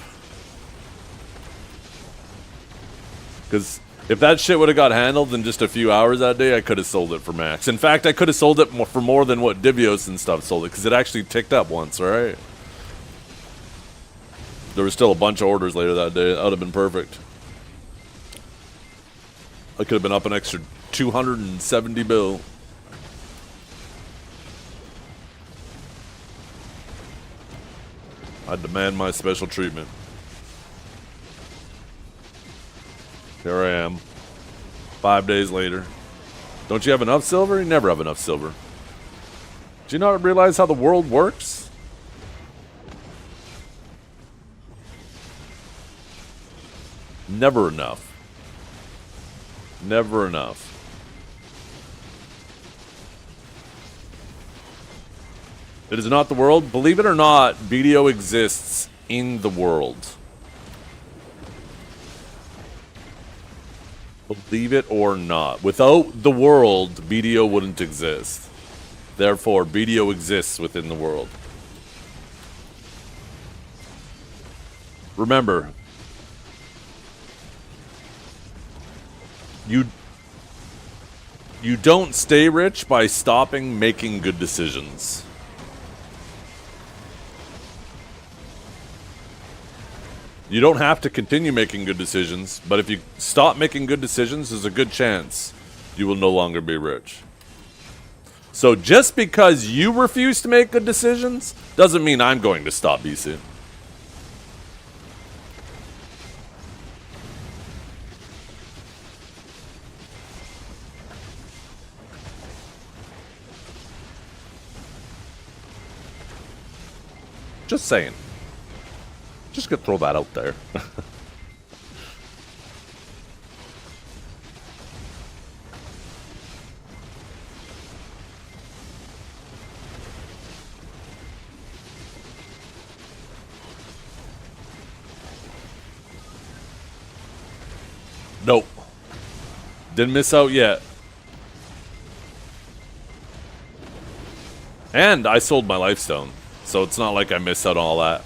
Because if that shit would have got handled in just a few hours that day, I could have sold it for max. In fact, I could have sold it for more than what Divios and stuff sold it, because it actually ticked up once, right? There was still a bunch of orders later that day. That would have been perfect. I could have been up an extra 270 bill. I demand my special treatment. Here I am. 5 days later. Don't you have enough silver? You never have enough silver. Do you not realize how the world works? Never enough. Never enough. It is not the world. Believe it or not, BDO exists in the world. Believe it or not. Without the world, BDO wouldn't exist. Therefore, BDO exists within the world. Remember, you don't stay rich by stopping making good decisions. You don't have to continue making good decisions, but if you stop making good decisions, there's a good chance you will no longer be rich. So just because you refuse to make good decisions doesn't mean I'm going to stop BC. Just saying. Just gonna throw that out there. Nope. Didn't miss out yet. And I sold my lifestone, so it's not like I missed out on all that.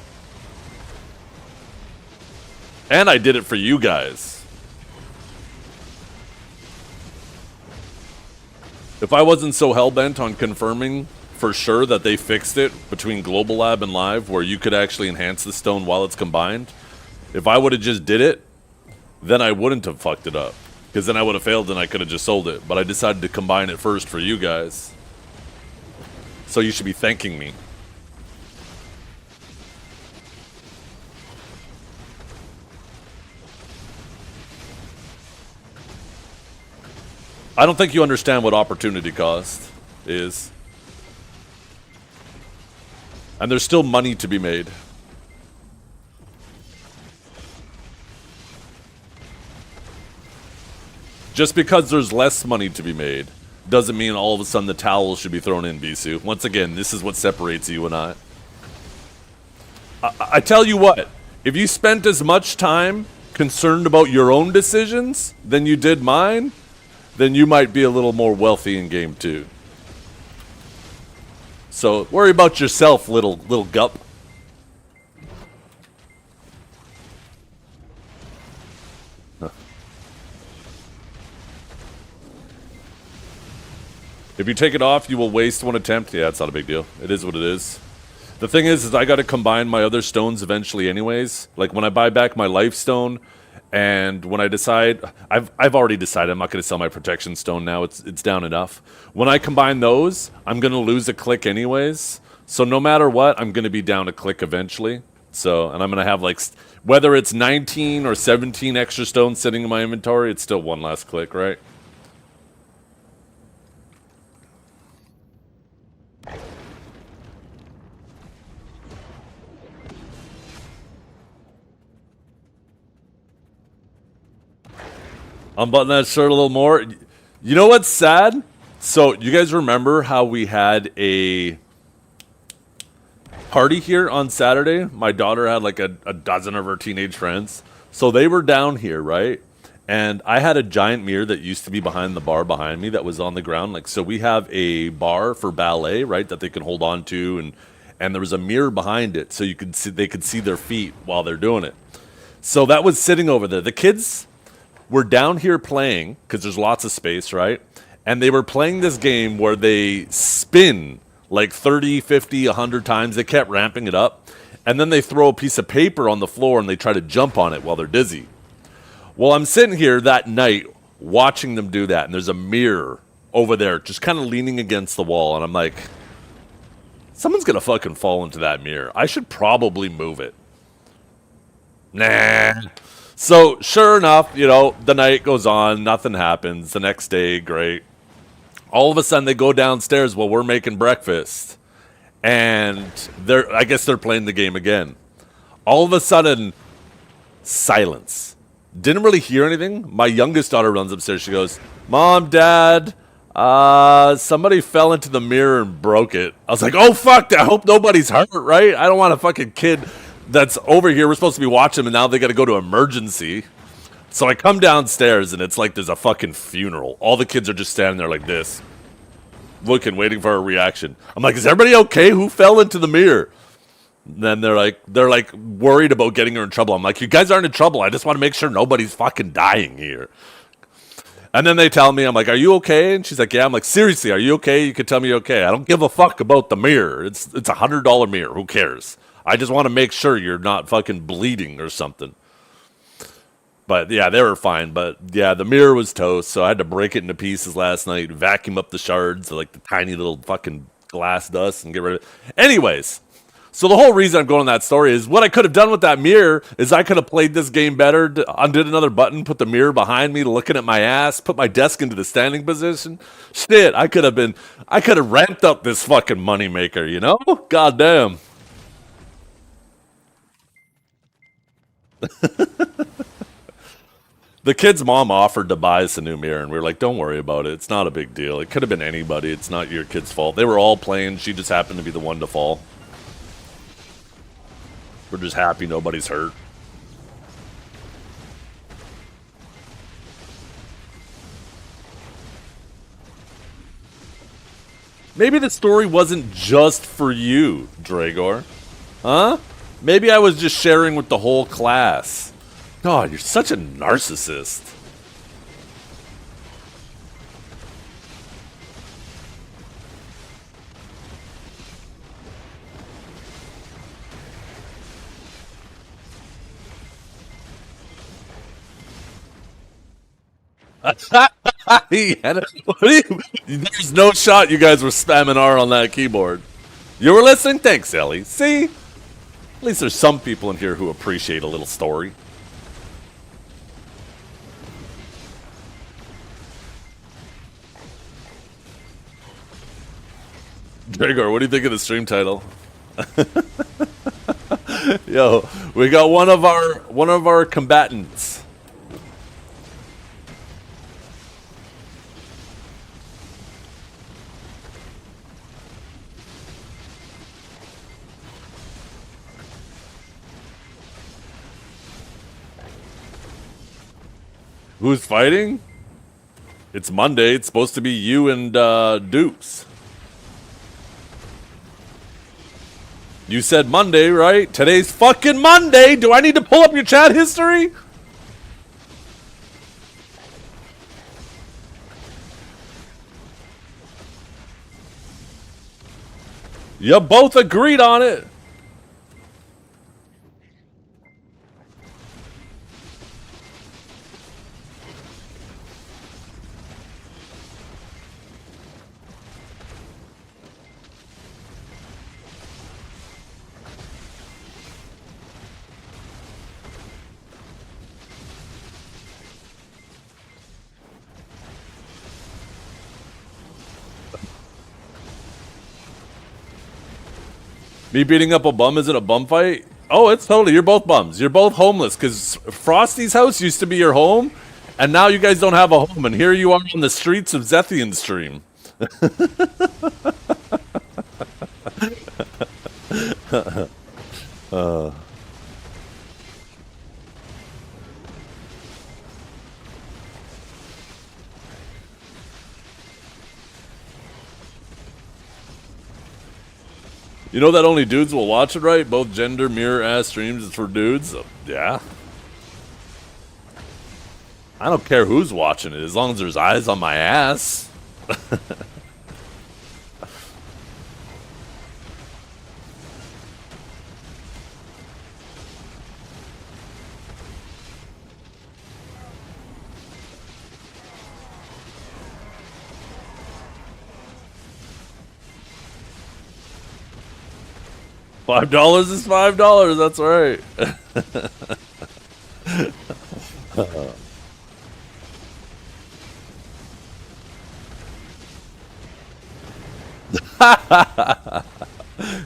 And I did it for you guys. If I wasn't so hell-bent on confirming for sure that they fixed it between Global Lab and Live, where you could actually enhance the stone while it's combined, if I would have just did it, then I wouldn't have fucked it up. Because then I would have failed and I could have just sold it. But I decided to combine it first for you guys. So you should be thanking me. I don't think you understand what opportunity cost is. And there's still money to be made. Just because there's less money to be made doesn't mean all of a sudden the towel should be thrown in, Bisu. Once again, this is what separates you and I tell you what, if you spent as much time concerned about your own decisions than you did mine, then you might be a little more wealthy in game 2. So worry about yourself, little gup. Huh. If you take it off, you will waste one attempt. Yeah, it's not a big deal. It is what it is. The thing is I got to combine my other stones eventually anyways. Like when I buy back my life stone, and when I decide, I've already decided I'm not going to sell my protection stone now. It's down enough. When I combine those, I'm going to lose a click anyways. So no matter what, I'm going to be down a click eventually. So, and I'm going to have like, whether it's 19 or 17 extra stones sitting in my inventory, it's still one last click, right? Unbutton that shirt a little more. You know what's sad? So, you guys remember how we had a party here on Saturday? My daughter had like a dozen of her teenage friends. So they were down here, right? And I had a giant mirror that used to be behind the bar behind me that was on the ground. Like, so we have a bar for ballet, right, that they can hold on to, and there was a mirror behind it so they could see their feet while they're doing it. So that was sitting over there. The kids were down here playing because there's lots of space, right? And they were playing this game where they spin like 30, 50, 100 times. They kept ramping it up. And then they throw a piece of paper on the floor and they try to jump on it while they're dizzy. Well, I'm sitting here that night watching them do that. And there's a mirror over there just kind of leaning against the wall. And I'm like, someone's going to fucking fall into that mirror. I should probably move it. Nah. So, sure enough, you know, the night goes on, nothing happens. The next day, great. All of a sudden, they go downstairs while we're making breakfast. And I guess they're playing the game again. All of a sudden, silence. Didn't really hear anything. My youngest daughter runs upstairs. She goes, Mom, Dad, somebody fell into the mirror and broke it. I was like, oh, fuck, I hope nobody's hurt, right? I don't want a fucking kid that's over here. We're supposed to be watching, and now they got to go to emergency. So I come downstairs, and it's like there's a fucking funeral. All the kids are just standing there like this, looking, waiting for a reaction. I'm like, is everybody okay? Who fell into the mirror? And then they're like worried about getting her in trouble. I'm like, you guys aren't in trouble. I just want to make sure nobody's fucking dying here. And then they tell me, I'm like, are you okay? And she's like, yeah. I'm like, seriously, are you okay? You can tell me you're okay. I don't give a fuck about the mirror. It's $100 mirror. Who cares? I just want to make sure you're not fucking bleeding or something. But yeah, they were fine. But yeah, the mirror was toast, so I had to break it into pieces last night, vacuum up the shards, like the tiny little fucking glass dust, and get rid of it. Anyways, so the whole reason I'm going on that story is what I could have done with that mirror is I could have played this game better, undid another button, put the mirror behind me, looking at my ass, put my desk into the standing position. Shit, I could have ramped up this fucking moneymaker, you know? Goddamn. The kid's mom offered to buy us a new mirror, and we were like, don't worry about it. It's not a big deal. It could have been anybody. It's not your kid's fault. They were all playing. She just happened to be the one to fall. We're just happy nobody's hurt. Maybe the story wasn't just for you, Dragor. Huh? Maybe I was just sharing with the whole class. God, you're such a narcissist. There's no shot you guys were spamming R on that keyboard. You were listening? Thanks, Ellie. See? At least there's some people in here who appreciate a little story. Dragor, what do you think of the stream title? Yo, we got one of our combatants. Who's fighting? It's Monday. It's supposed to be you and Dukes. You said Monday, right? Today's fucking Monday. Do I need to pull up your chat history? You both agreed on it. Me beating up a bum isn't a bum fight? Oh, it's totally. You're both bums. You're both homeless because Frosty's house used to be your home, and now you guys don't have a home, and here you are on the streets of Zethiann stream. You know that only dudes will watch it, right? Both gender mirror ass streams is for dudes. Yeah. I don't care who's watching it as long as there's eyes on my ass. $5 is $5. That's right.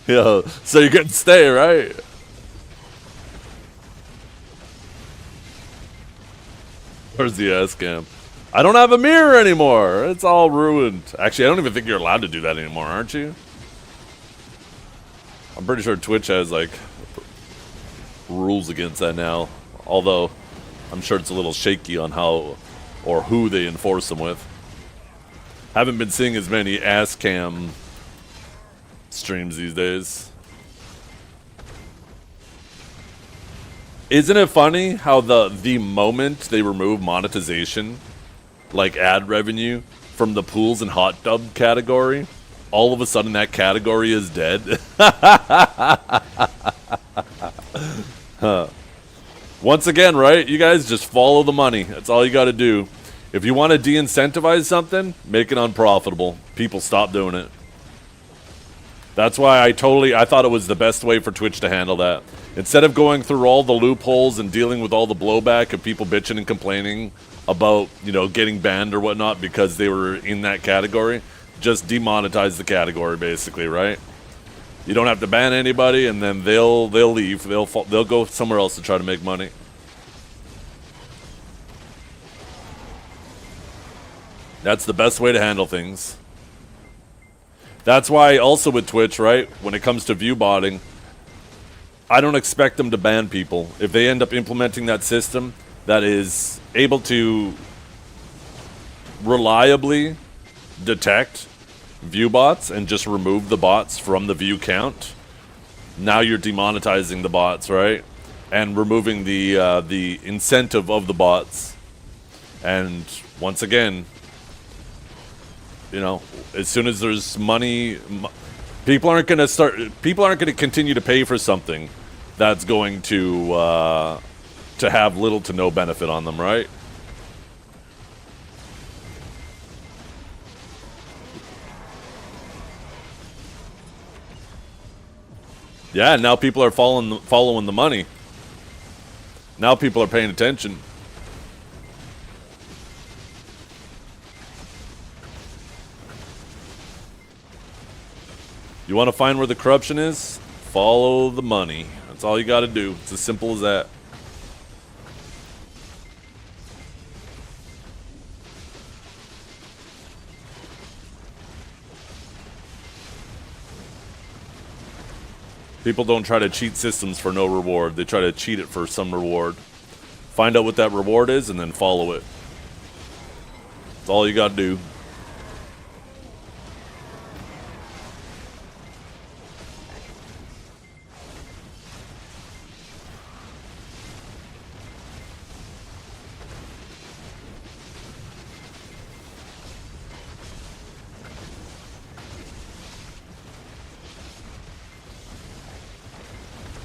Yo, so you can stay, right? Where's the ass cam? I don't have a mirror anymore. It's all ruined. Actually, I don't even think you're allowed to do that anymore, aren't you? I'm pretty sure Twitch has, like, rules against that now. Although, I'm sure it's a little shaky on how or who they enforce them with. Haven't been seeing as many ass cam streams these days. Isn't it funny how the moment they remove monetization, like ad revenue, from the pools and hot tub category, all of a sudden that category is dead? Once again, right? You guys just follow the money. That's all you got to do. If you want to de-incentivize something, make it unprofitable. People stop doing it. That's why I thought it was the best way for Twitch to handle that. Instead of going through all the loopholes and dealing with all the blowback of people bitching and complaining about, you know, getting banned or whatnot because they were in that category, just demonetize the category, basically, right? You don't have to ban anybody, and then they'll leave. They'll go somewhere else to try to make money. That's the best way to handle things. That's why also with Twitch, right, when it comes to view botting, I don't expect them to ban people. If they end up implementing that system that is able to reliably detect view bots and just remove the bots from the view count, now you're demonetizing the bots, right? And removing the incentive of the bots. And once again, you know, as soon as there's money, people aren't going to continue to pay for something that's going to have little to no benefit on them, right? Yeah, now people are following the money. Now people are paying attention. You want to find where the corruption is? Follow the money. That's all you got to do. It's as simple as that. People don't try to cheat systems for no reward. They try to cheat it for some reward. Find out what that reward is and then follow it. That's all you gotta do.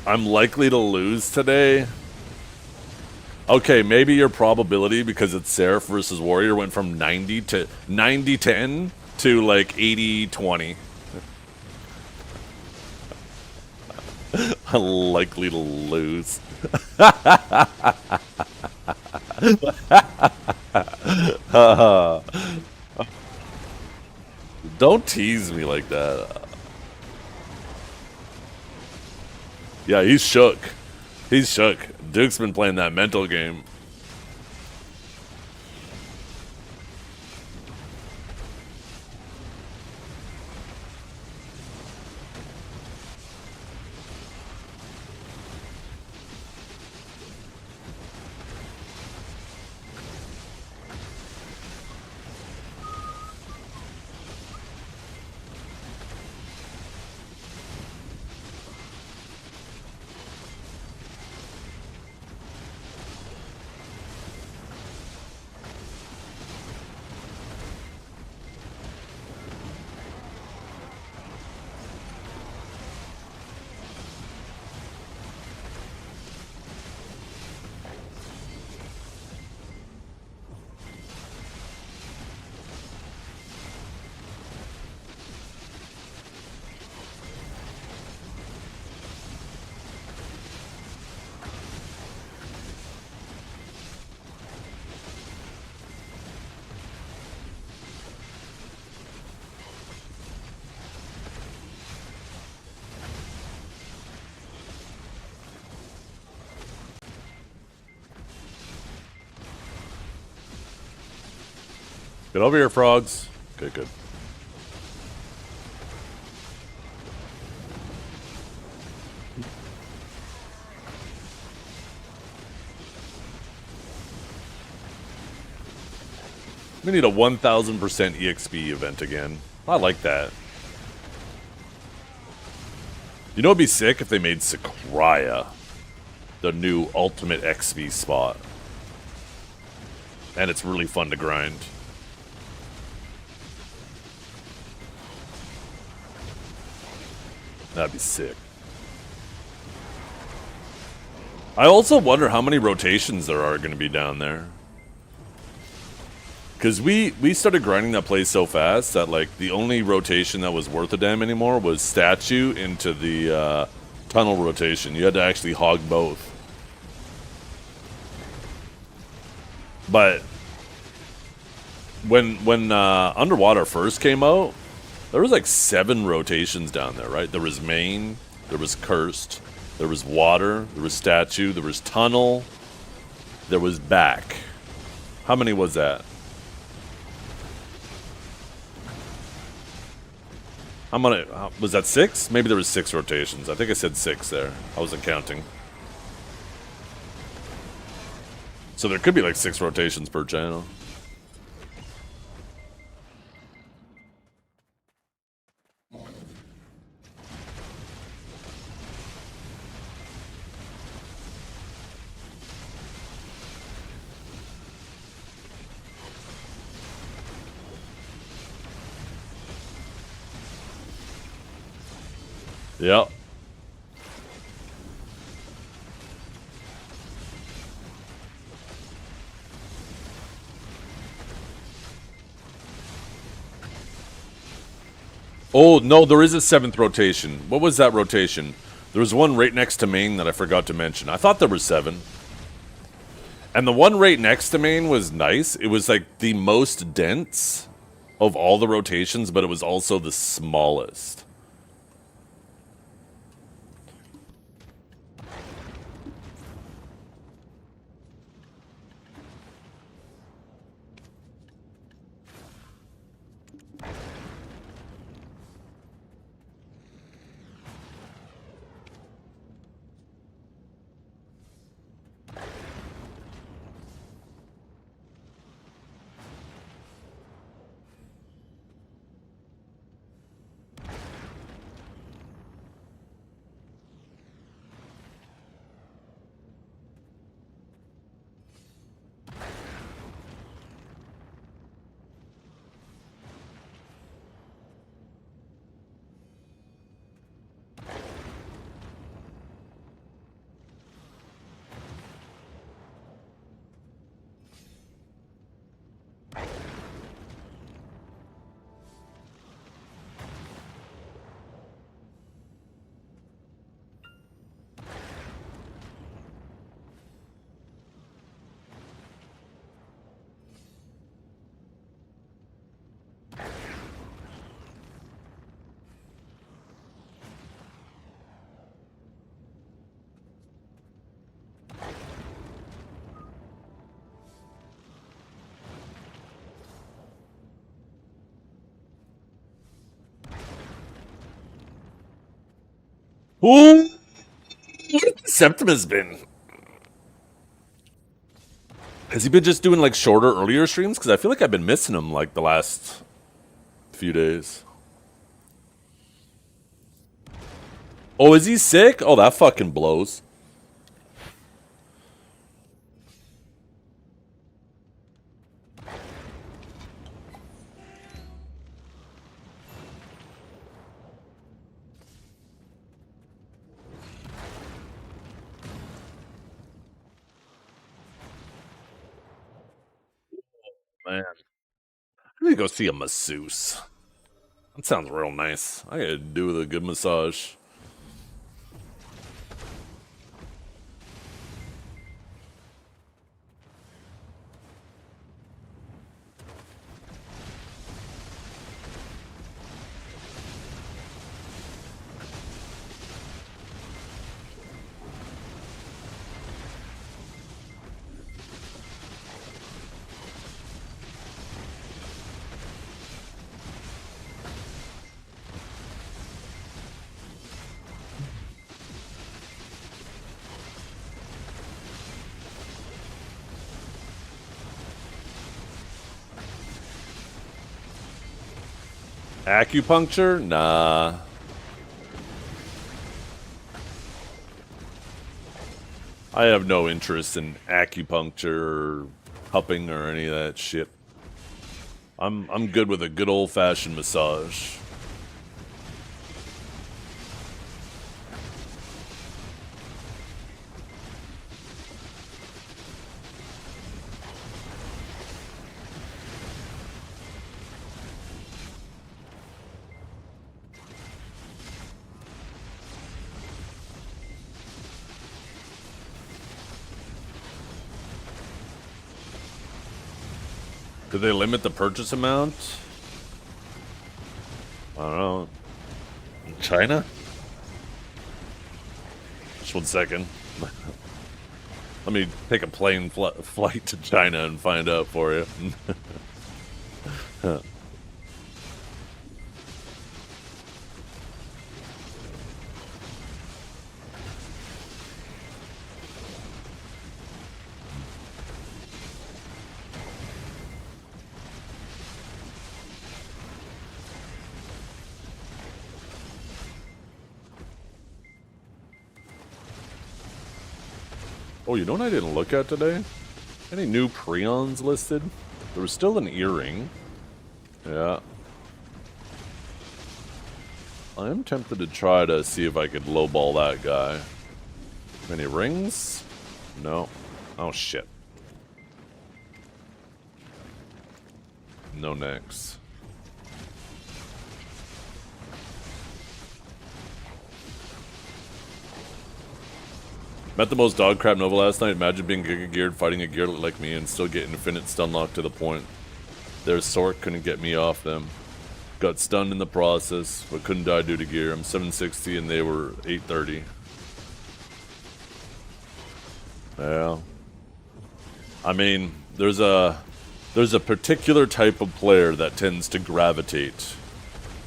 I'm likely to lose today. Okay, maybe your probability, because it's Seraph versus Warrior, went from 90-10 to like 80-20. I'm likely to lose. Don't tease me like that. Yeah, he's shook. He's shook. Duke's been playing that mental game. Get over here, frogs. Okay, good. We need a 1000% EXP event again. I like that. You know, it'd be sick if they made Sakraya the new ultimate XP spot. And it's really fun to grind. That'd be sick. I also wonder how many rotations there are going to be down there. Because we started grinding that place so fast that, like, the only rotation that was worth a damn anymore was statue into the tunnel rotation. You had to actually hog both. But when Underwater first came out, there was like 7 rotations down there, right? There was main, there was cursed, there was water, there was statue, there was tunnel, there was back. How many was that? Was that 6? Maybe there was 6 rotations. I think I said 6 there. I wasn't counting. So there could be like 6 rotations per channel. Yep. Oh, no, there is a 7th rotation. What was that rotation? There was one right next to main that I forgot to mention. I thought there was 7. And the one right next to main was nice. It was like the most dense of all the rotations, but it was also the smallest. Ooh, Septimus been? Has he been just doing like shorter, earlier streams? Because I feel like I've been missing him like the last few days. Oh, is he sick? Oh, that fucking blows. Man. I need to go see a masseuse. That sounds real nice. I gotta do with a good massage. Acupuncture? Nah. I have no interest in acupuncture or cupping or any of that shit. I'm good with a good old-fashioned massage. Do they limit the purchase amount? I don't know. In China? Just 1 second. Let me take a plane flight to China and find out for you. Oh, you know what I didn't look at today? Any new Prions listed? There was still an earring. Yeah. I am tempted to try to see if I could lowball that guy. Any rings? No. Oh, shit. No necks. Met the most dog crap Nova last night. Imagine being Giga Geared, fighting a Gearlet like me, and still get infinite stun lock to the point. Their Sork couldn't get me off them. Got stunned in the process, but couldn't die due to gear. I'm 760 and they were 830. Yeah. I mean, there's a particular type of player that tends to gravitate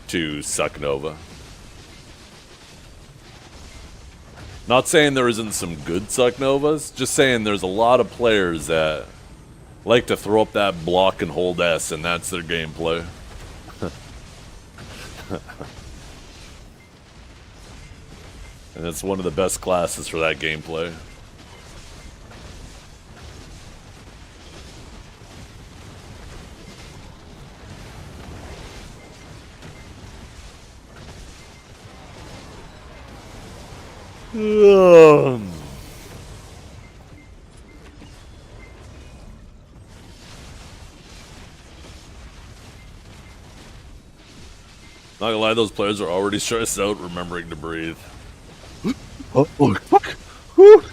to Suck Nova. Not saying there isn't some good Suck Novas, just saying there's a lot of players that like to throw up that block and hold S, and that's their gameplay. And it's one of the best classes for that gameplay. Not gonna lie, those players are already stressed out remembering to breathe. Oh, fuck! Whew.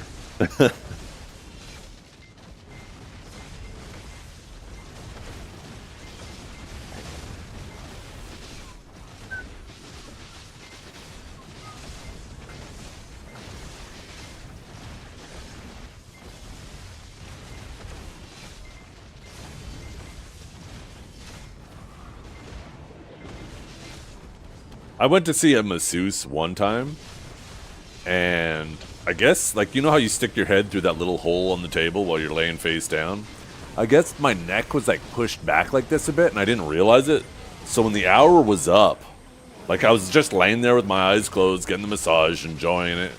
I went to see a masseuse one time, and I guess, like, you know how you stick your head through that little hole on the table while you're laying face down? I guess my neck was, like, pushed back like this a bit, and I didn't realize it. So when the hour was up, like, I was just laying there with my eyes closed, getting the massage, enjoying it.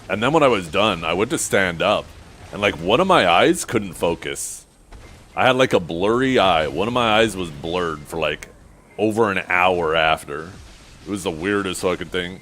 And then when I was done, I went to stand up, and, like, one of my eyes couldn't focus. I had, like, a blurry eye. One of my eyes was blurred for, like, over an hour after. It was the weirdest fucking thing.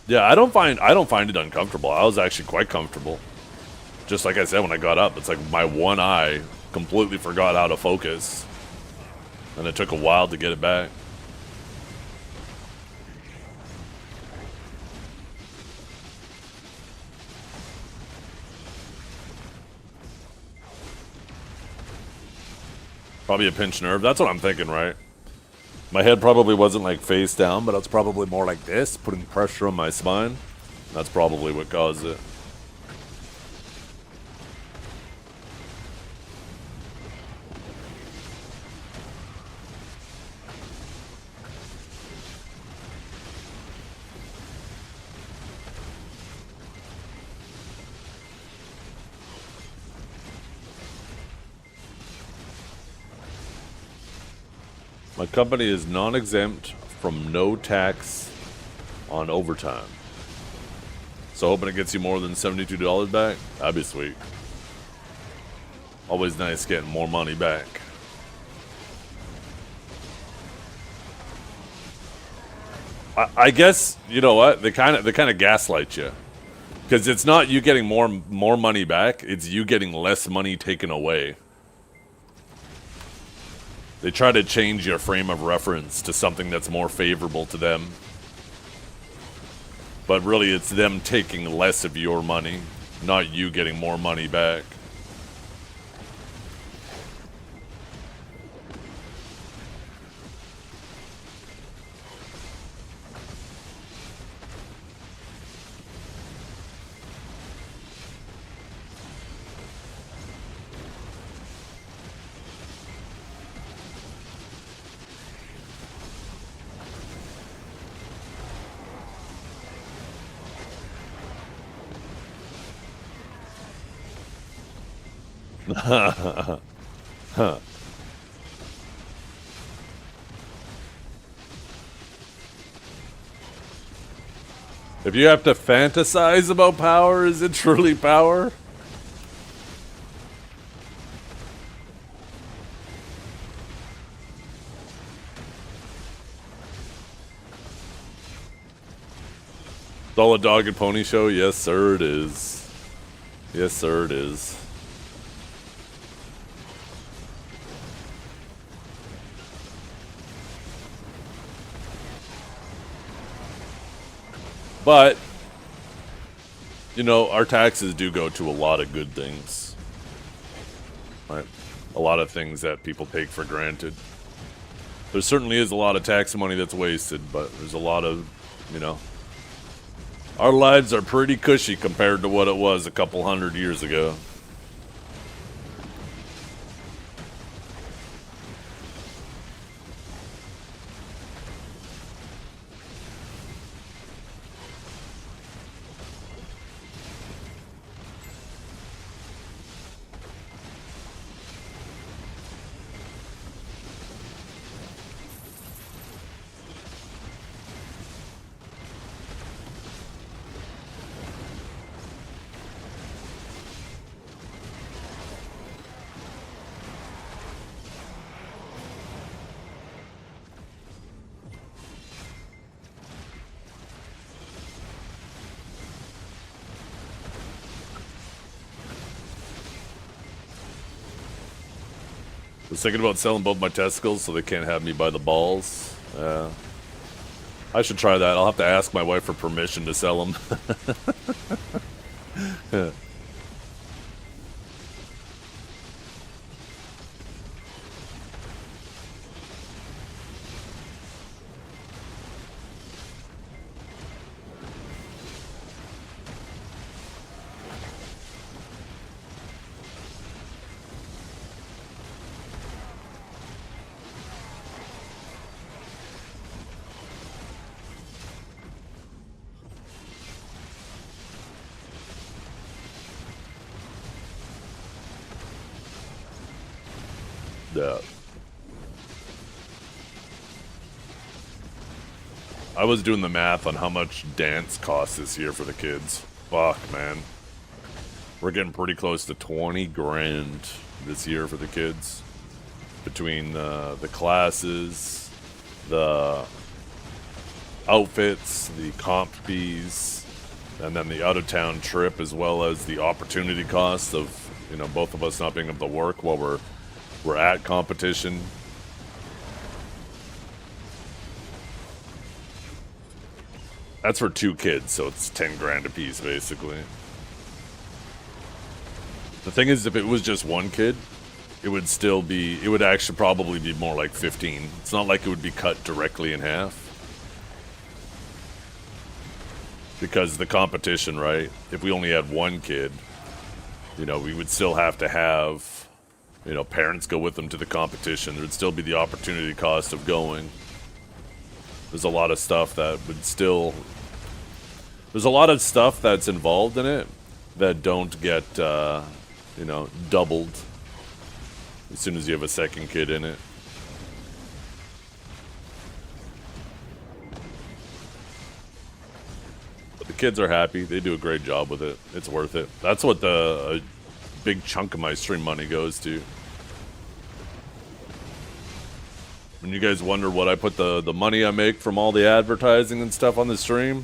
Yeah, I don't find it uncomfortable. I was actually quite comfortable. Just like I said when I got up, it's like my one eye completely forgot how to focus. And it took a while to get it back. Probably a pinched nerve. That's what I'm thinking, right? My head probably wasn't like face down, but it's probably more like this, putting pressure on my spine. That's probably what caused it. My company is non-exempt from no tax on overtime. So hoping it gets you more than $72 back? That'd be sweet. Always nice getting more money back. I guess, you know what? They kind of gaslight you. Because it's not you getting more money back, it's you getting less money taken away. They try to change your frame of reference to something that's more favorable to them. But really, it's them taking less of your money, not you getting more money back. Huh. If you have to fantasize about power, is it truly power? It's all a dog and pony show? Yes, sir, it is. Yes, sir, it is. But, you know, our taxes do go to a lot of good things. Right? A lot of things that people take for granted. There certainly is a lot of tax money that's wasted, but there's a lot of, you know, our lives are pretty cushy compared to what it was a couple hundred years ago. I was thinking about selling both my testicles so they can't have me by the balls. I should try that. I'll have to ask my wife for permission to sell them. Yeah. I was doing the math on how much dance costs this year for the kids. Fuck, man. We're getting pretty close to 20 grand this year for the kids. Between the classes, the outfits, the comp fees, and then the out-of-town trip, as well as the opportunity cost of, you know, both of us not being able to work while we're at competition. That's for 2 kids, so it's 10 grand a piece, basically. The thing is, if it was just 1 kid, it would still be, it would actually probably be more like 15. It's not like it would be cut directly in half. Because the competition, right? If we only had 1 kid, you know, we would still have to have, you know, parents go with them to the competition. There'd still be the opportunity cost of going. There's a lot of stuff that would still... There's a lot of stuff that's involved in it that don't get, you know, doubled as soon as you have a second kid in it. But the kids are happy. They do a great job with it. It's worth it. That's what a big chunk of my stream money goes to. When you guys wonder what I put the money I make from all the advertising and stuff on the stream,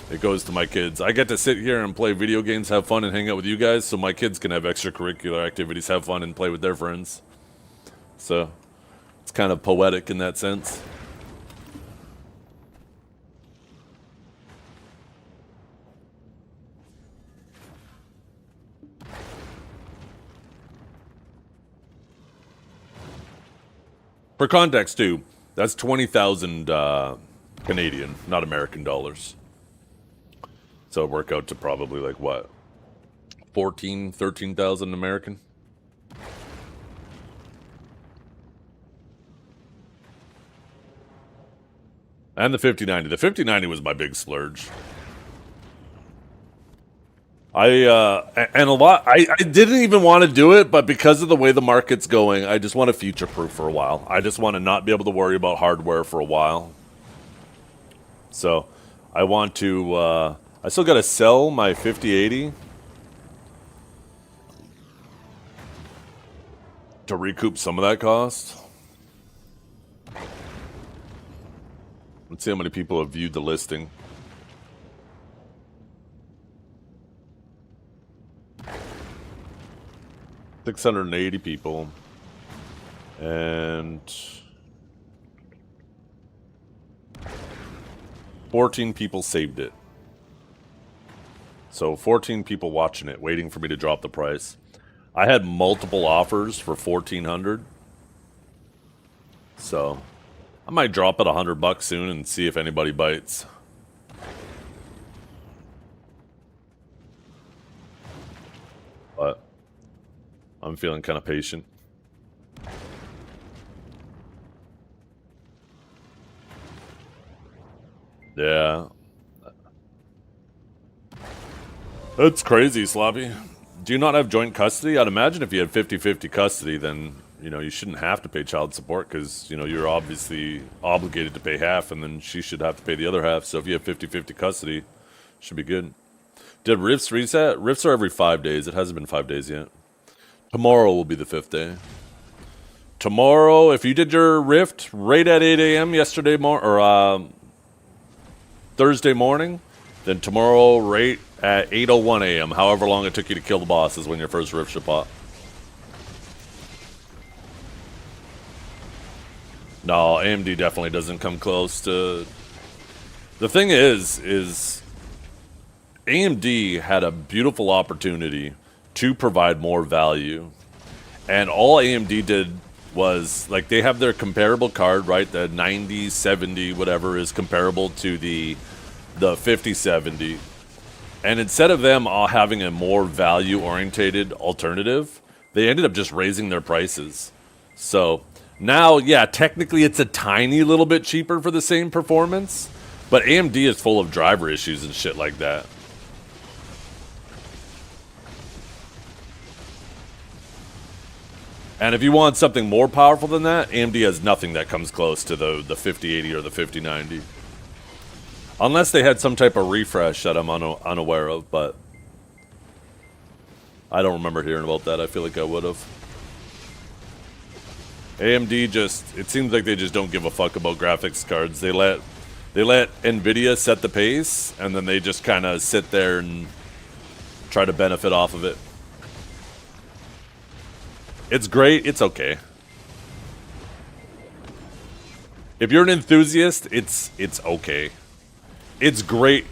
it goes to my kids. I get to sit here and play video games, have fun, and hang out with you guys, so my kids can have extracurricular activities, have fun, and play with their friends. So, it's kind of poetic in that sense. For context, too, that's 20,000 Canadian, not American dollars. So it work out to probably like what? 13,000 American? And the 5090. The 5090 was my big splurge. I didn't even want to do it, but because of the way the market's going, I just want to future-proof for a while. I just want to not be able to worry about hardware for a while. So, I want to, I still gotta sell my 5080 to recoup some of that cost. Let's see how many people have viewed the listing. $680 people, and 14 people saved it. So 14 people watching it, waiting for me to drop the price. I had multiple offers for $1,400. So I might drop it $100 soon and see if anybody bites. But I'm feeling kind of patient. Yeah. That's crazy, Sloppy. Do you not have joint custody? I'd imagine if you had 50-50 custody, then, you know, you shouldn't have to pay child support because, you know, you're obviously obligated to pay half and then she should have to pay the other half. So if you have 50-50 custody, should be good. Did Rifts reset? Rifts are every 5 days. It hasn't been 5 days yet. Tomorrow will be the 5th day. Tomorrow, if you did your Rift right at 8 a.m. yesterday Thursday morning, then tomorrow right at 8:01 a.m. However long it took you to kill the boss is when your first Rift should pop. No, AMD definitely doesn't come close to... The thing is AMD had a beautiful opportunity to provide more value. And all AMD did was, like, they have their comparable card, right? The 9070, whatever, is comparable to the 5070. And instead of them all having a more value-orientated alternative, they ended up just raising their prices. So now, yeah, technically it's a tiny little bit cheaper for the same performance, but AMD is full of driver issues and shit like that. And if you want something more powerful than that, AMD has nothing that comes close to the 5080 or the 5090. Unless they had some type of refresh that I'm unaware of, but I don't remember hearing about that. I feel like I would have. AMD just, it seems like they just don't give a fuck about graphics cards. They let Nvidia set the pace, and then they just kind of sit there and try to benefit off of it. It's great, it's okay. If you're an enthusiast, it's okay. It's great.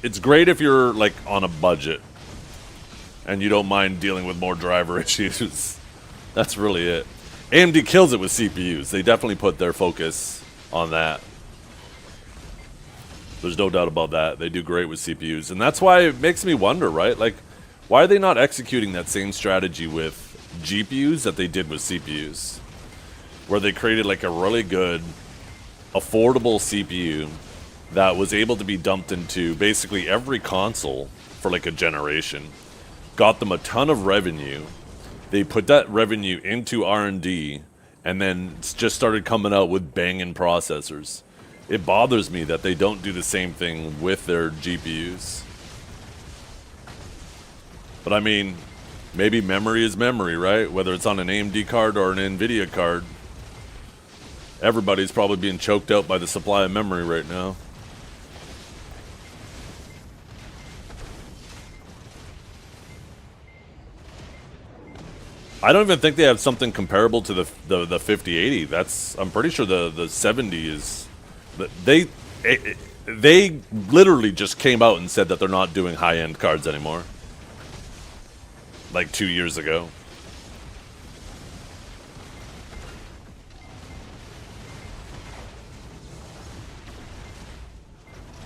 It's great if you're like on a budget and you don't mind dealing with more driver issues. That's really it. AMD kills it with CPUs. They definitely put their focus on that. There's no doubt about that. They do great with CPUs. And that's why it makes me wonder, right? Like, why are they not executing that same strategy with GPUs that they did with CPUs? Where they created like a really good, affordable CPU that was able to be dumped into basically every console for like a generation. Got them a ton of revenue. They put that revenue into R&D and then just started coming out with banging processors. It bothers me that they don't do the same thing with their GPUs. But I mean, maybe memory is memory, right? Whether it's on an AMD card or an NVIDIA card. Everybody's probably being choked out by the supply of memory right now. I don't even think they have something comparable to the 5080. That's, I'm pretty sure the 70 is. They literally just came out and said that they're not doing high-end cards anymore. Like 2 years ago.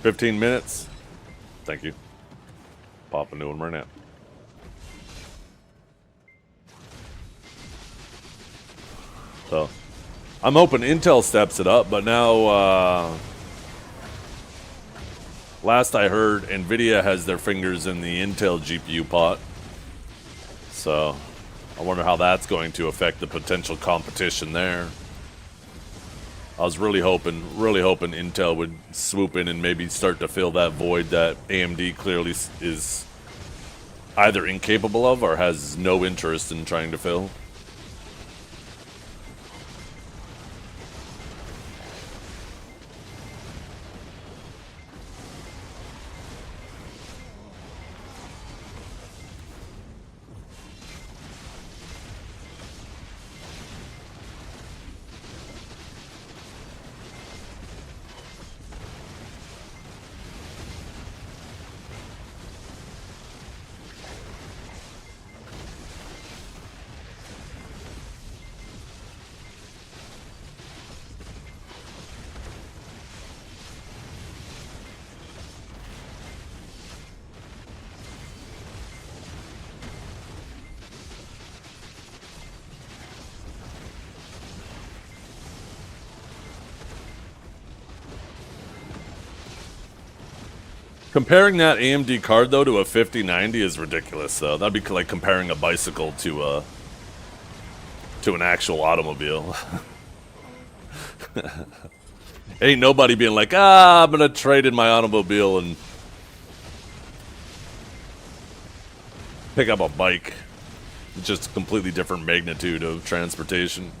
"15 minutes. Thank you. Pop a new one right now. So, I'm hoping Intel steps it up, but now, last I heard, Nvidia has their fingers in the Intel GPU pot. So, I wonder how that's going to affect the potential competition there. I was really hoping Intel would swoop in and maybe start to fill that void that AMD clearly is either incapable of or has no interest in trying to fill. Comparing that AMD card, though, to a 5090 is ridiculous, though. That'd be like comparing a bicycle to an actual automobile. Ain't nobody being like, I'm gonna trade in my automobile and pick up a bike. It's just a completely different magnitude of transportation.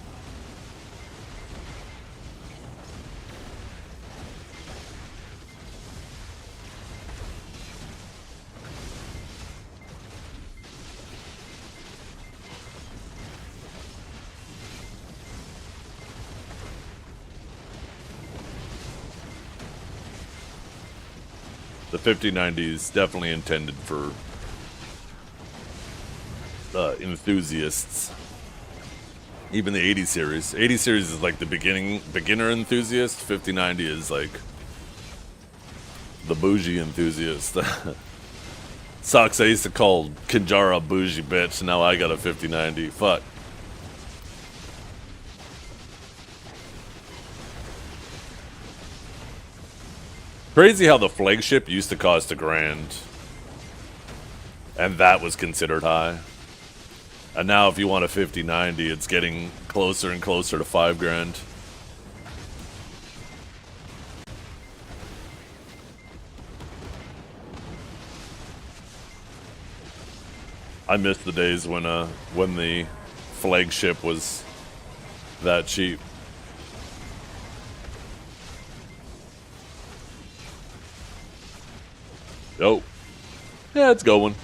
The 5090 is definitely intended for enthusiasts. Even the 80 series. 80 series is like the beginner enthusiast. 5090 is like the bougie enthusiast. Sucks, I used to call Kinjara a bougie bitch, now I got a 5090. Fuck. Crazy how the flagship used to cost $1,000. And that was considered high. And now if you want a 5090, it's getting closer and closer to $5,000. I miss the days when the flagship was that cheap. Oh. Yeah, it's going.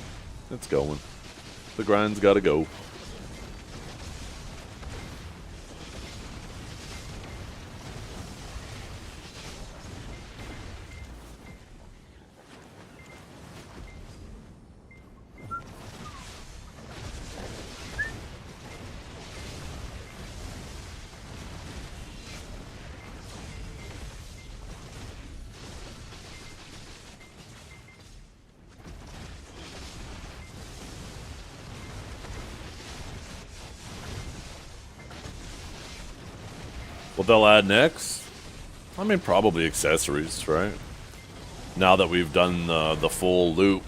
It's going. The grind's gotta go. What they'll add next? I mean, probably accessories, right? Now that we've done the full loop.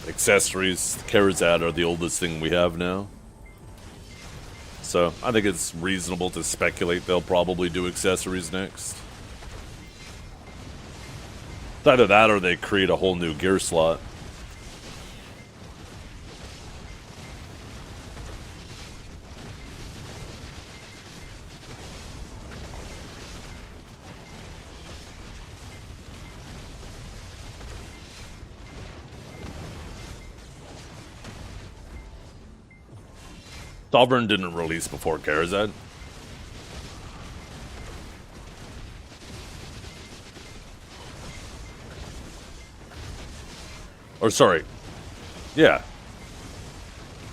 Accessories, Karazad are the oldest thing we have now. So, I think it's reasonable to speculate they'll probably do accessories next. It's either that or they create a whole new gear slot. Sovereign didn't release before Karazad. Or sorry. Yeah.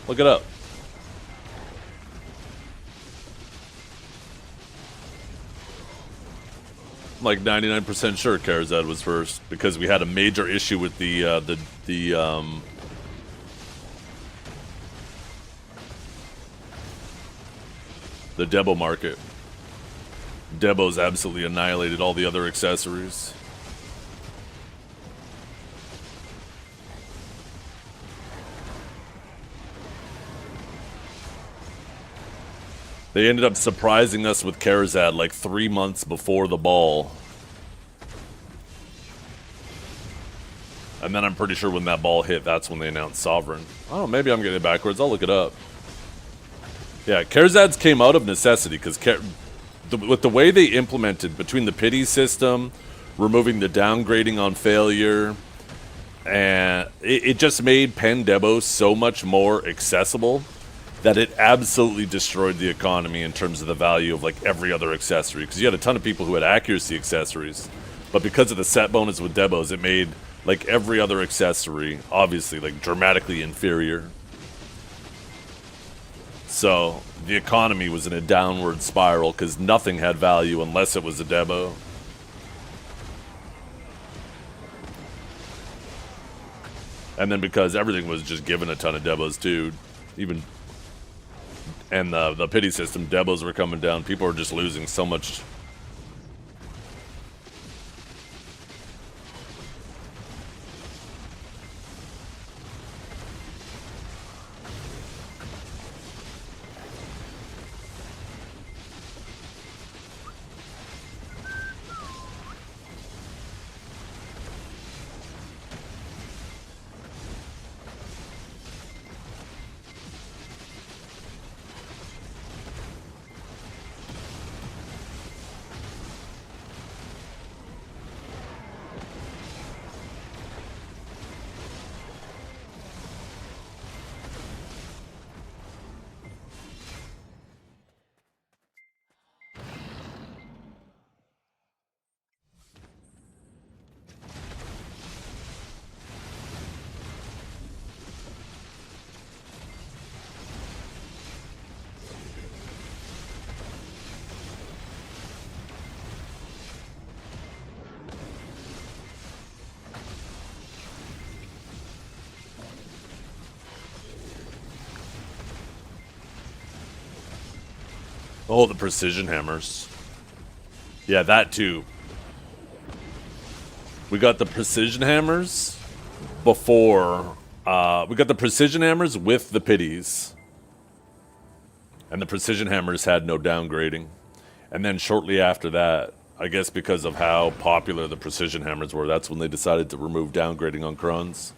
Look it up. I'm like 99% sure Karazad was first because we had a major issue with the Debo market. Debo's absolutely annihilated all the other accessories. They ended up surprising us with Karazad like 3 months before the ball. And then I'm pretty sure when that ball hit, that's when they announced Sovereign. Oh, maybe I'm getting it backwards. I'll look it up. Yeah, Karazad's came out of necessity because with the way they implemented between the pity system, removing the downgrading on failure, and it just made Pen Debo so much more accessible that it absolutely destroyed the economy in terms of the value of like every other accessory. Because you had a ton of people who had accuracy accessories, but because of the set bonus with Debos, it made like every other accessory obviously like dramatically inferior. So the economy was in a downward spiral because nothing had value unless it was a Debo. And then because everything was just given a ton of Debos too, even and the pity system, Debos were coming down. People were just losing so much. Oh, the precision hammers. Yeah, that too. We got the precision hammers before We got the precision hammers with the pitties. And the precision hammers had no downgrading. And then shortly after that, I guess because of how popular the precision hammers were, that's when they decided to remove downgrading on Krons.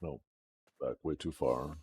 No, back way too far.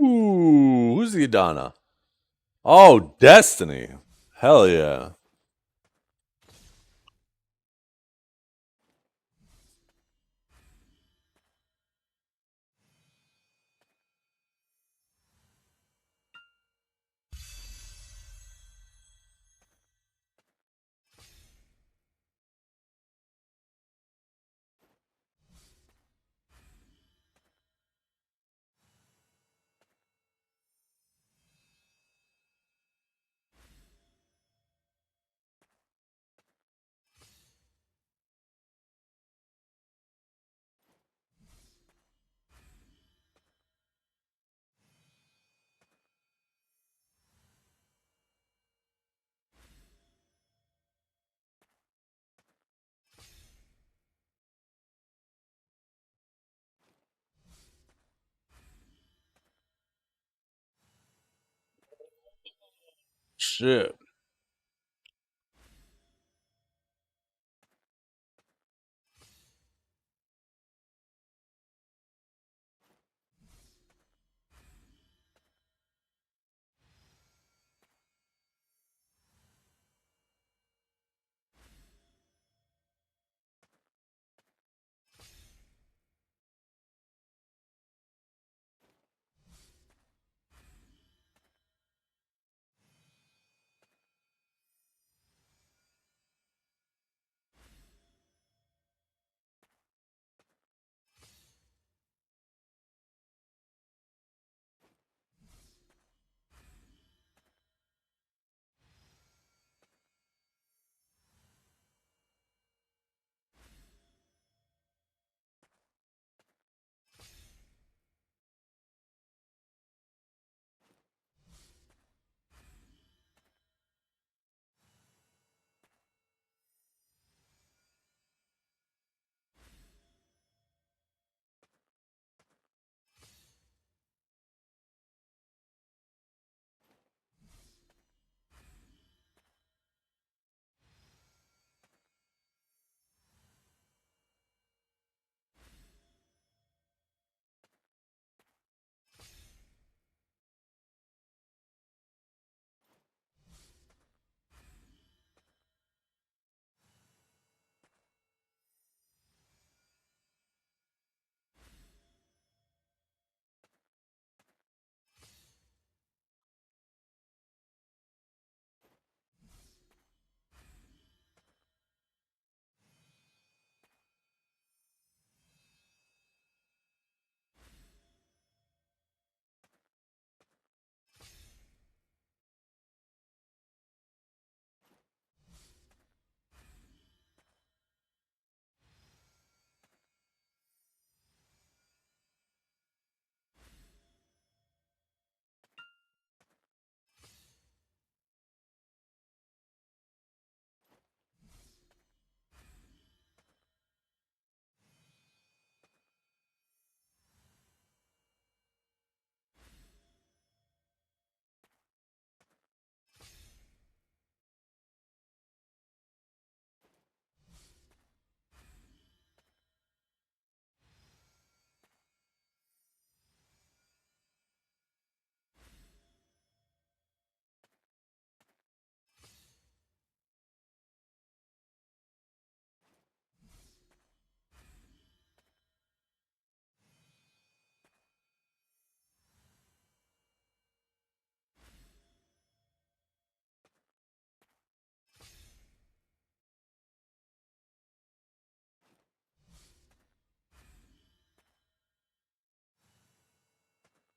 Ooh, who's the Adana? Oh, Destiny. Hell yeah. Shit.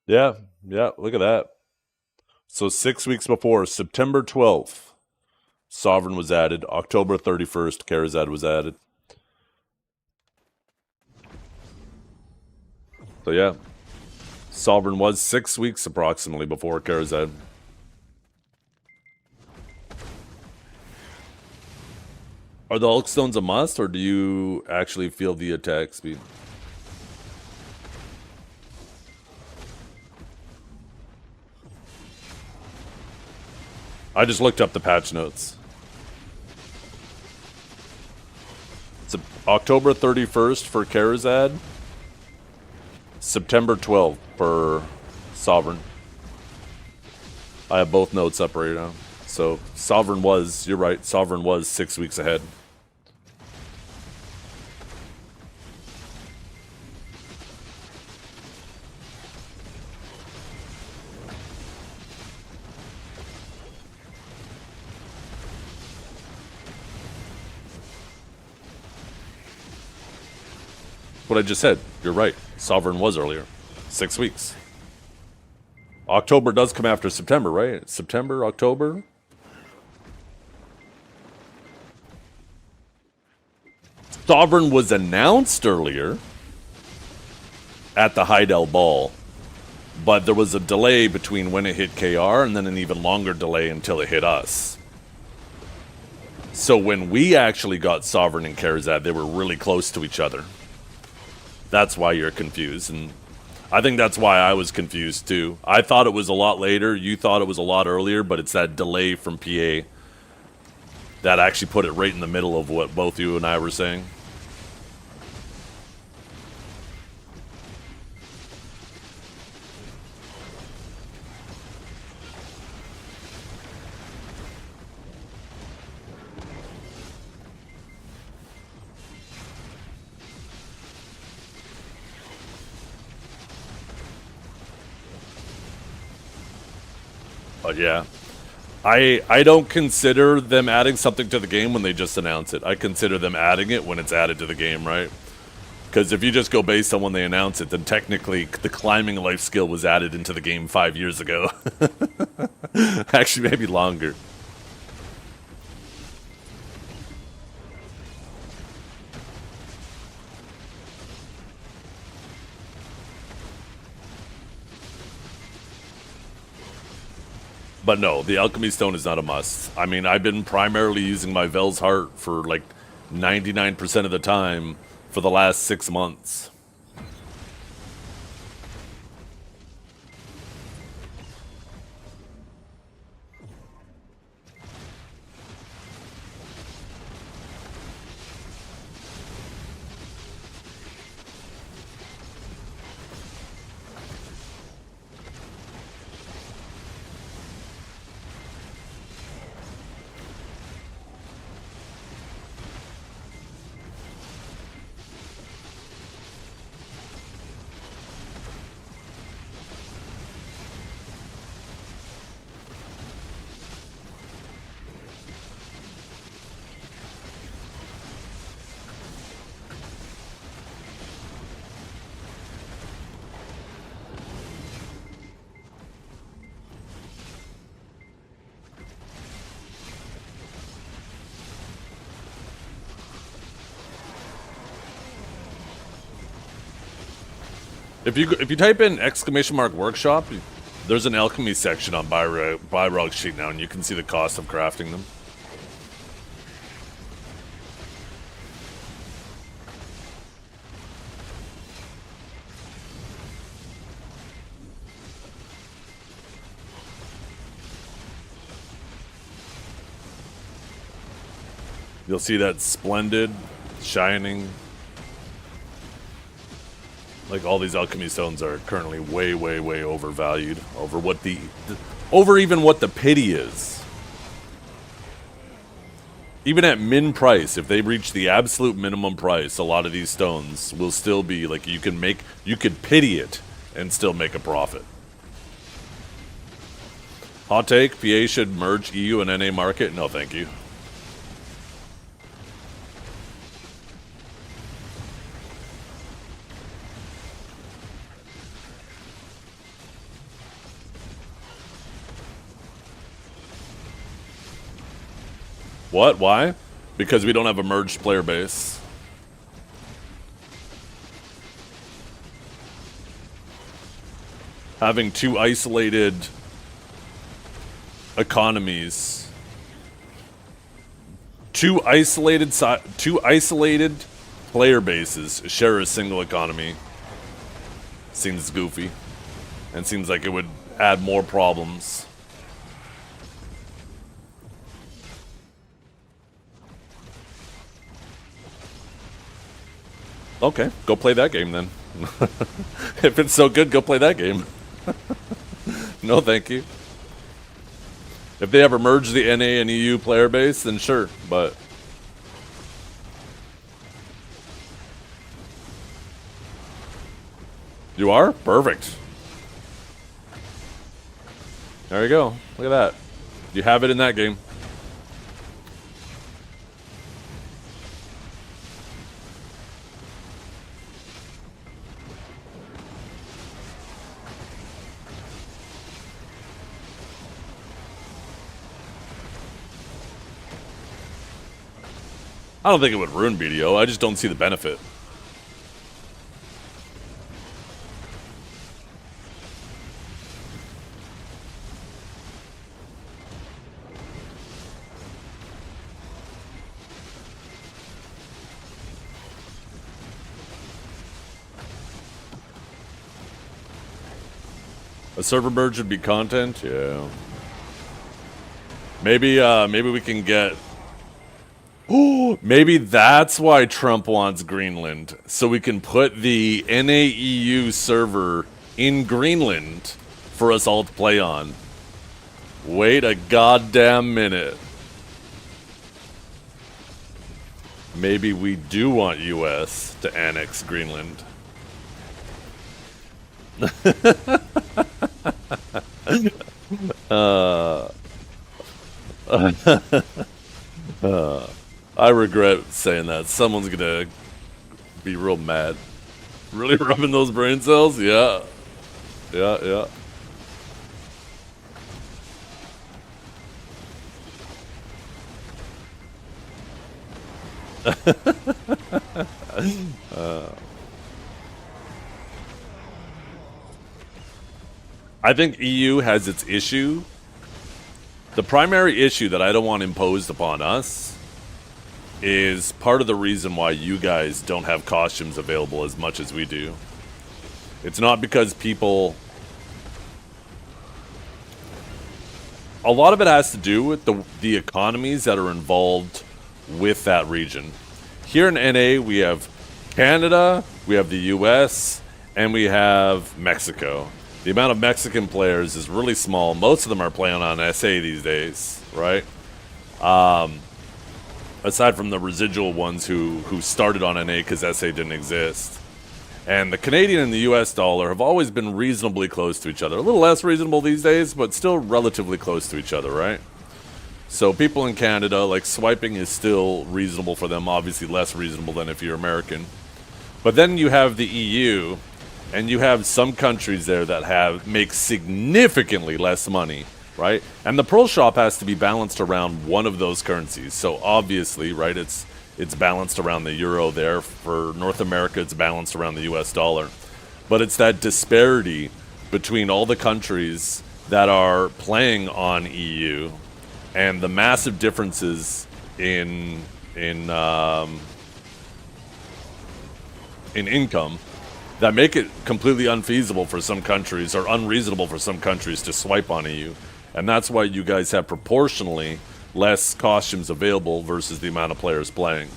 Yeah, yeah, look at that. So 6 weeks before, September 12th, Sovereign was added. October 31st, Karazad was added. So yeah, Sovereign was 6 weeks approximately before Karazad. Are the Hulk Stones a must, or do you actually feel the attack speed? I just looked up the patch notes. It's October 31st for Karazad, September 12th for Sovereign. I have both notes up right now. So Sovereign was, you're right, Sovereign was 6 weeks ahead. What I just said, you're right. Sovereign was earlier. 6 weeks. October does come after September, right? September, October? Sovereign was announced earlier at the Heidel Ball, but there was a delay between when it hit KR and then an even longer delay until it hit us. So when we actually got Sovereign and Karazad, they were really close to each other. That's why you're confused, and I think that's why I was confused too. I thought it was a lot later, you thought it was a lot earlier, but it's that delay from PA that actually put it right in the middle of what both you and I were saying. But yeah, I don't consider them adding something to the game when they just announce it. I consider them adding it when it's added to the game, right? Because if you just go based on when they announce it, then technically the climbing life skill was added into the game 5 years ago. Actually, maybe longer. But no, the Alchemy Stone is not a must. I mean, I've been primarily using my Vel's Heart for like 99% of the time for the last 6 months. If you type in !workshop, there's an alchemy section on buy rug sheet now, and you can see the cost of crafting them. You'll see that splendid, shining. Like, all these alchemy stones are currently way, way, way overvalued over what over even what the pity is. Even at min price, if they reach the absolute minimum price, a lot of these stones will still be like, you could pity it and still make a profit. Hot take, PA should merge EU and NA market? No, thank you. What? Why? Because we don't have a merged player base. Having two isolated economies, two isolated player bases share a single economy seems goofy, and seems like it would add more problems. Okay, go play that game then. If it's so good, go play that game. No, thank you. If they ever merge the NA and EU player base, then sure, but... You are? Perfect. There you go. Look at that. You have it in that game. I don't think it would ruin BDO. I just don't see the benefit. A server merge would be content, yeah. Maybe we can get. Oh, maybe that's why Trump wants Greenland, so we can put the NAEU server in Greenland for us all to play on. Wait a goddamn minute. Maybe we do want US to annex Greenland. I regret saying that. Someone's gonna be real mad. Really rubbing those brain cells? Yeah. Yeah. I think EU has its issue. The primary issue that I don't want imposed upon us is part of the reason why you guys don't have costumes available as much as we do. It's not because people... A lot of it has to do with the economies that are involved with that region. Here in NA, we have Canada, we have the US, and we have Mexico. The amount of Mexican players is really small. Most of them are playing on SA these days, right? Aside from the residual ones who started on NA because SA didn't exist. And the Canadian and the US dollar have always been reasonably close to each other. A little less reasonable these days, but still relatively close to each other, right? So people in Canada, like, swiping is still reasonable for them. Obviously less reasonable than if you're American. But then you have the EU... And you have some countries there that make significantly less money, right? And the Pearl Shop has to be balanced around one of those currencies. So obviously, right, it's balanced around the euro there. For North America, it's balanced around the US dollar. But it's that disparity between all the countries that are playing on EU and the massive differences in income that make it completely unfeasible for some countries, or unreasonable for some countries, to swipe on EU. And that's why you guys have proportionally less costumes available versus the amount of players playing.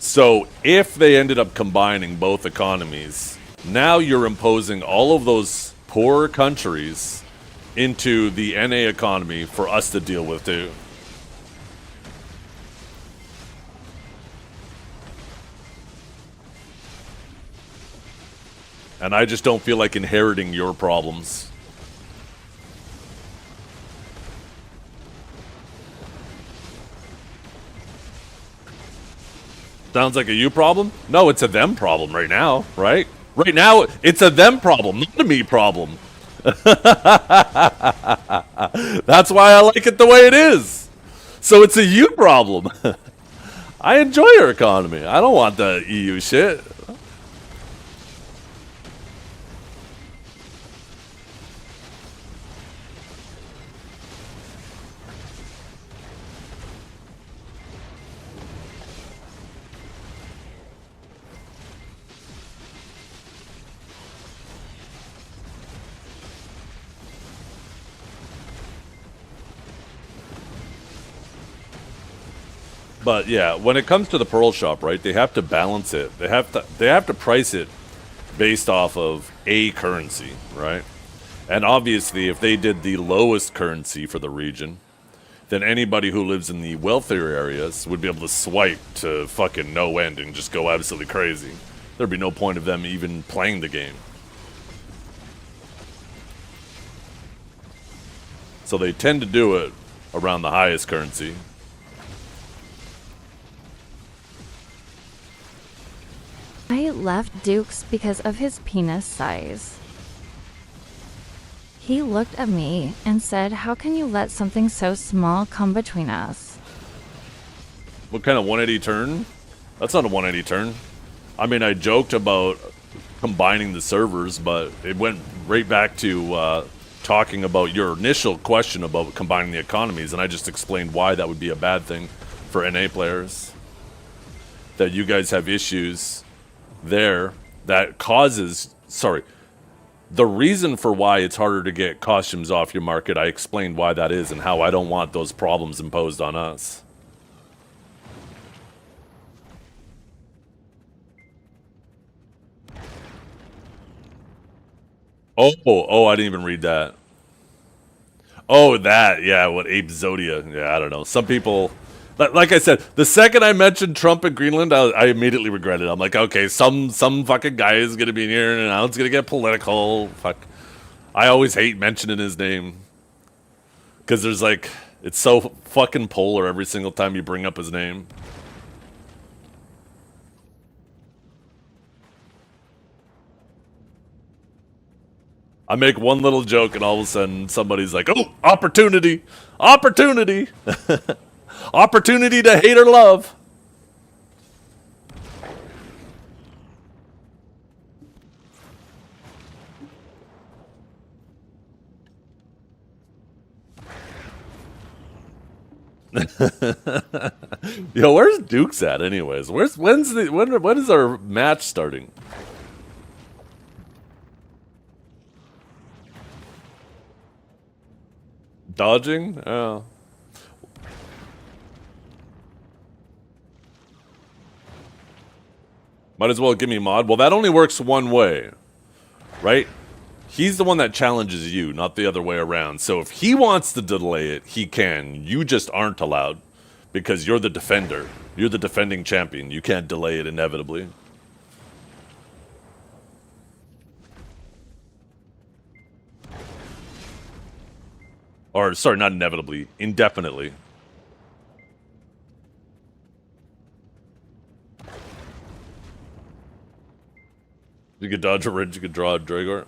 So if they ended up combining both economies, now you're imposing all of those poor countries into the NA economy for us to deal with too. And I just don't feel like inheriting your problems. Sounds like a you problem? No, it's a them problem right now, right? Right now, it's a them problem, not a me problem. That's why I like it the way it is. So it's a you problem. I enjoy your economy. I don't want the EU shit. But yeah, when it comes to the Pearl Shop, right, they have to balance it. They have to price it based off of a currency, right? And obviously, if they did the lowest currency for the region, then anybody who lives in the wealthier areas would be able to swipe to fucking no end and just go absolutely crazy. There'd be no point of them even playing the game. So they tend to do it around the highest currency. I left Dukes because of his penis size. He looked at me and said, "How can you let something so small come between us?" What kind of 180 turn? That's not a 180 turn. I mean, I joked about combining the servers, but it went right back to talking about your initial question about combining the economies, and I just explained why that would be a bad thing for NA players. That you guys have issues there that causes... Sorry. The reason for why it's harder to get costumes off your market, I explained why that is and how I don't want those problems imposed on us. Oh, I didn't even read that. Oh, that, yeah, what, Ape Zodia. Yeah, I don't know. Some people... Like I said, the second I mentioned Trump in Greenland, I immediately regretted it. I'm like, okay, some fucking guy is going to be in here, and now it's going to get political. Fuck. I always hate mentioning his name. Because there's like, it's so fucking polar every single time you bring up his name. I make one little joke, and all of a sudden, somebody's like, oh, opportunity! Opportunity! Opportunity to hate or love. Yo, where's Dukes at anyways? When is our match starting? Dodging? Oh. Might as well give me mod. Well, that only works one way, right? He's the one that challenges you, not the other way around. So if he wants to delay it, he can. You just aren't allowed because you're the defender. You're the defending champion. You can't delay it inevitably. Or, sorry, not inevitably. Indefinitely. You could dodge a ridge, you could draw a Dragor.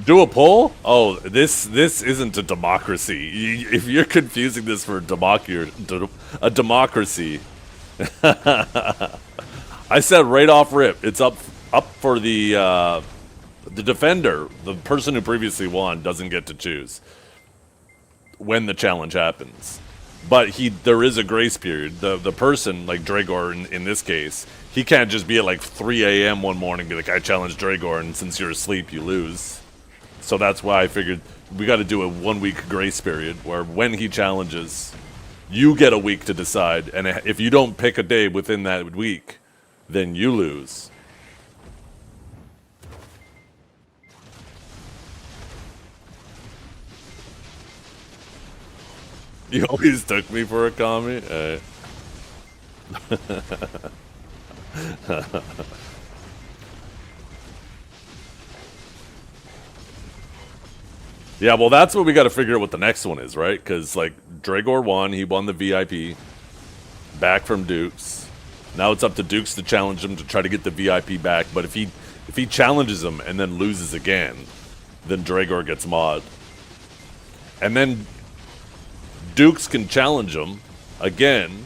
Do a poll? Oh, this isn't a democracy. If you're confusing this for a democracy, I said right off rip, it's up for the defender. The person who previously won doesn't get to choose when the challenge happens. But there is a grace period. The person, like Dragor in this case, he can't just be at like 3 a.m. one morning and be like, I challenged Dragor, and since you're asleep, you lose. So that's why I figured we got to do a 1 week grace period where when he challenges, you get a week to decide. And if you don't pick a day within that week, then you lose. You always took me for a commie? Yeah, well, that's what we got to figure out what the next one is, right? Because, like, Dragor won. He won the VIP. Back from Dukes. Now it's up to Dukes to challenge him to try to get the VIP back. But if he challenges him and then loses again, then Dragor gets mod. And then Dukes can challenge him again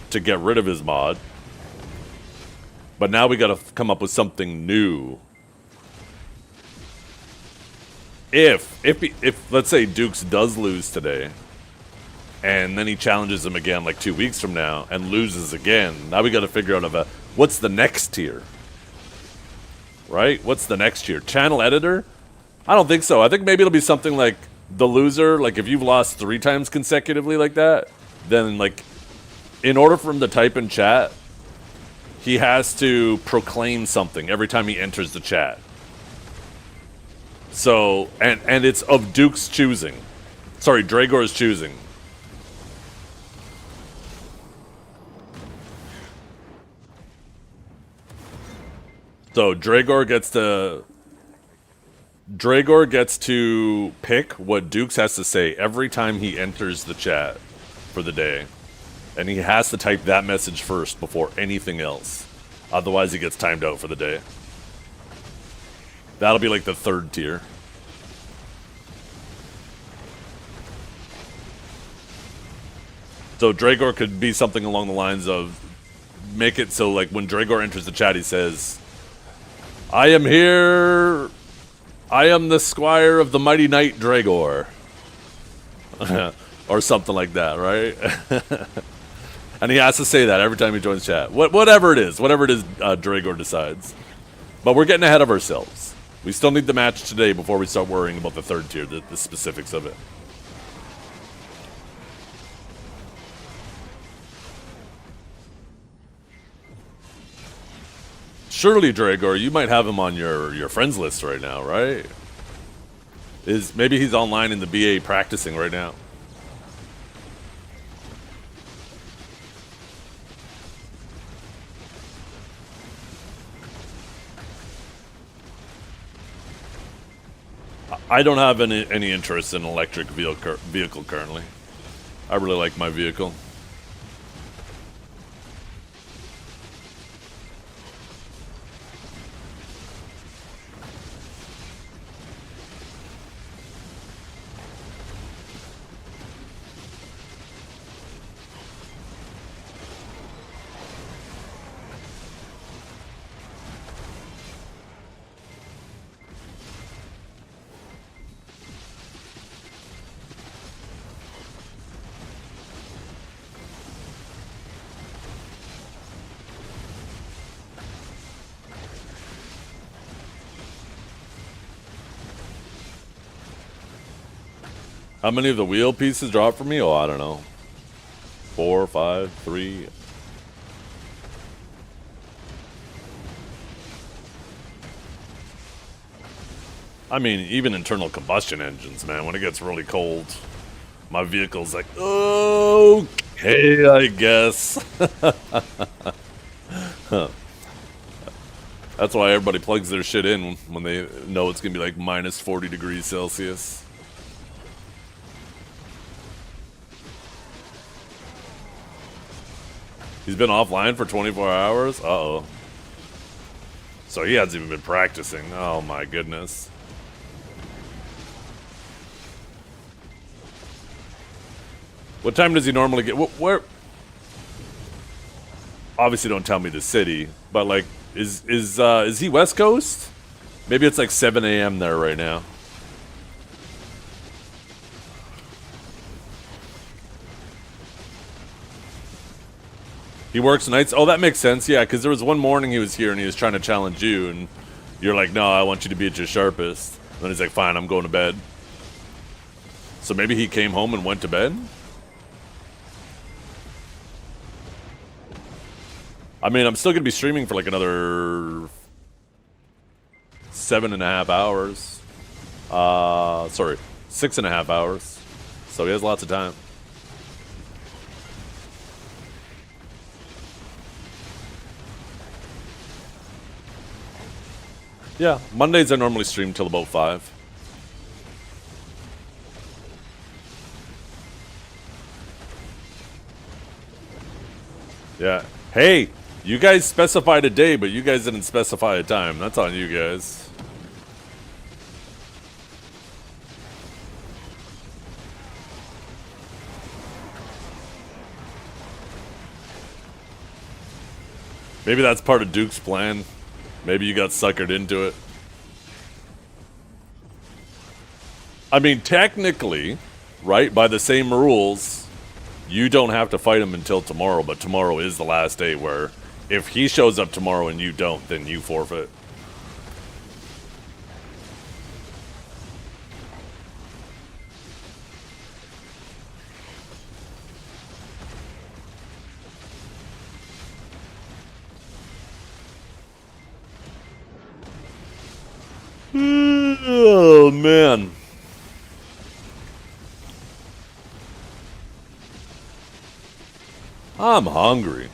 to get rid of his mod. But now we got to come up with something new. If let's say Dukes does lose today, and then he challenges him again like 2 weeks from now and loses again, now we got to figure out what's the next tier, right? What's the next tier? Channel editor? I don't think so. I think maybe it'll be something like the loser. Like if you've lost 3 times consecutively like that, then like in order for him to type in chat, he has to proclaim something every time he enters the chat. So, and it's of Duke's choosing. Sorry, Dragor's choosing. So, Dragor gets to pick what Dukes has to say every time he enters the chat for the day. And he has to type that message first before anything else. Otherwise, he gets timed out for the day. That'll be like the 3rd tier. So Dragor could be something along the lines of make it so like when Dragor enters the chat, he says, I am here. I am the squire of the mighty knight Dragor. Or something like that, right? And he has to say that every time he joins chat. Whatever it is, Dragor decides. But we're getting ahead of ourselves. We still need the match today before we start worrying about the 3rd tier, the specifics of it. Surely, Dragor, you might have him on your friends list right now, right? Maybe he's online in the BA practicing right now. I don't have any interest in electric vehicle currently. I really like my vehicle. How many of the wheel pieces dropped for me? Oh, I don't know. 4, 5, 3. I mean, even internal combustion engines, man, when it gets really cold, my vehicle's like, okay, I guess. That's why everybody plugs their shit in when they know it's going to be like minus 40 degrees Celsius. He's been offline for 24 hours? Uh-oh. So he hasn't even been practicing. Oh my goodness. What time does he normally get? Where? Obviously don't tell me the city, but like, is he West Coast? Maybe it's like 7 a.m. there right now. He works nights? Oh, that makes sense, yeah, because there was one morning he was here and he was trying to challenge you, and you're like, no, I want you to be at your sharpest. And then he's like, fine, I'm going to bed. So maybe he came home and went to bed? I mean, I'm still going to be streaming for like another 7.5 hours. Sorry, 6.5 hours. So he has lots of time. Yeah, Mondays I normally stream till about 5. Yeah. Hey, you guys specified a day, but you guys didn't specify a time. That's on you guys. Maybe that's part of Duke's plan. Maybe you got suckered into it. I mean, technically, right, by the same rules, you don't have to fight him until tomorrow, but tomorrow is the last day where if he shows up tomorrow and you don't, then you forfeit. Oh, man. I'm hungry.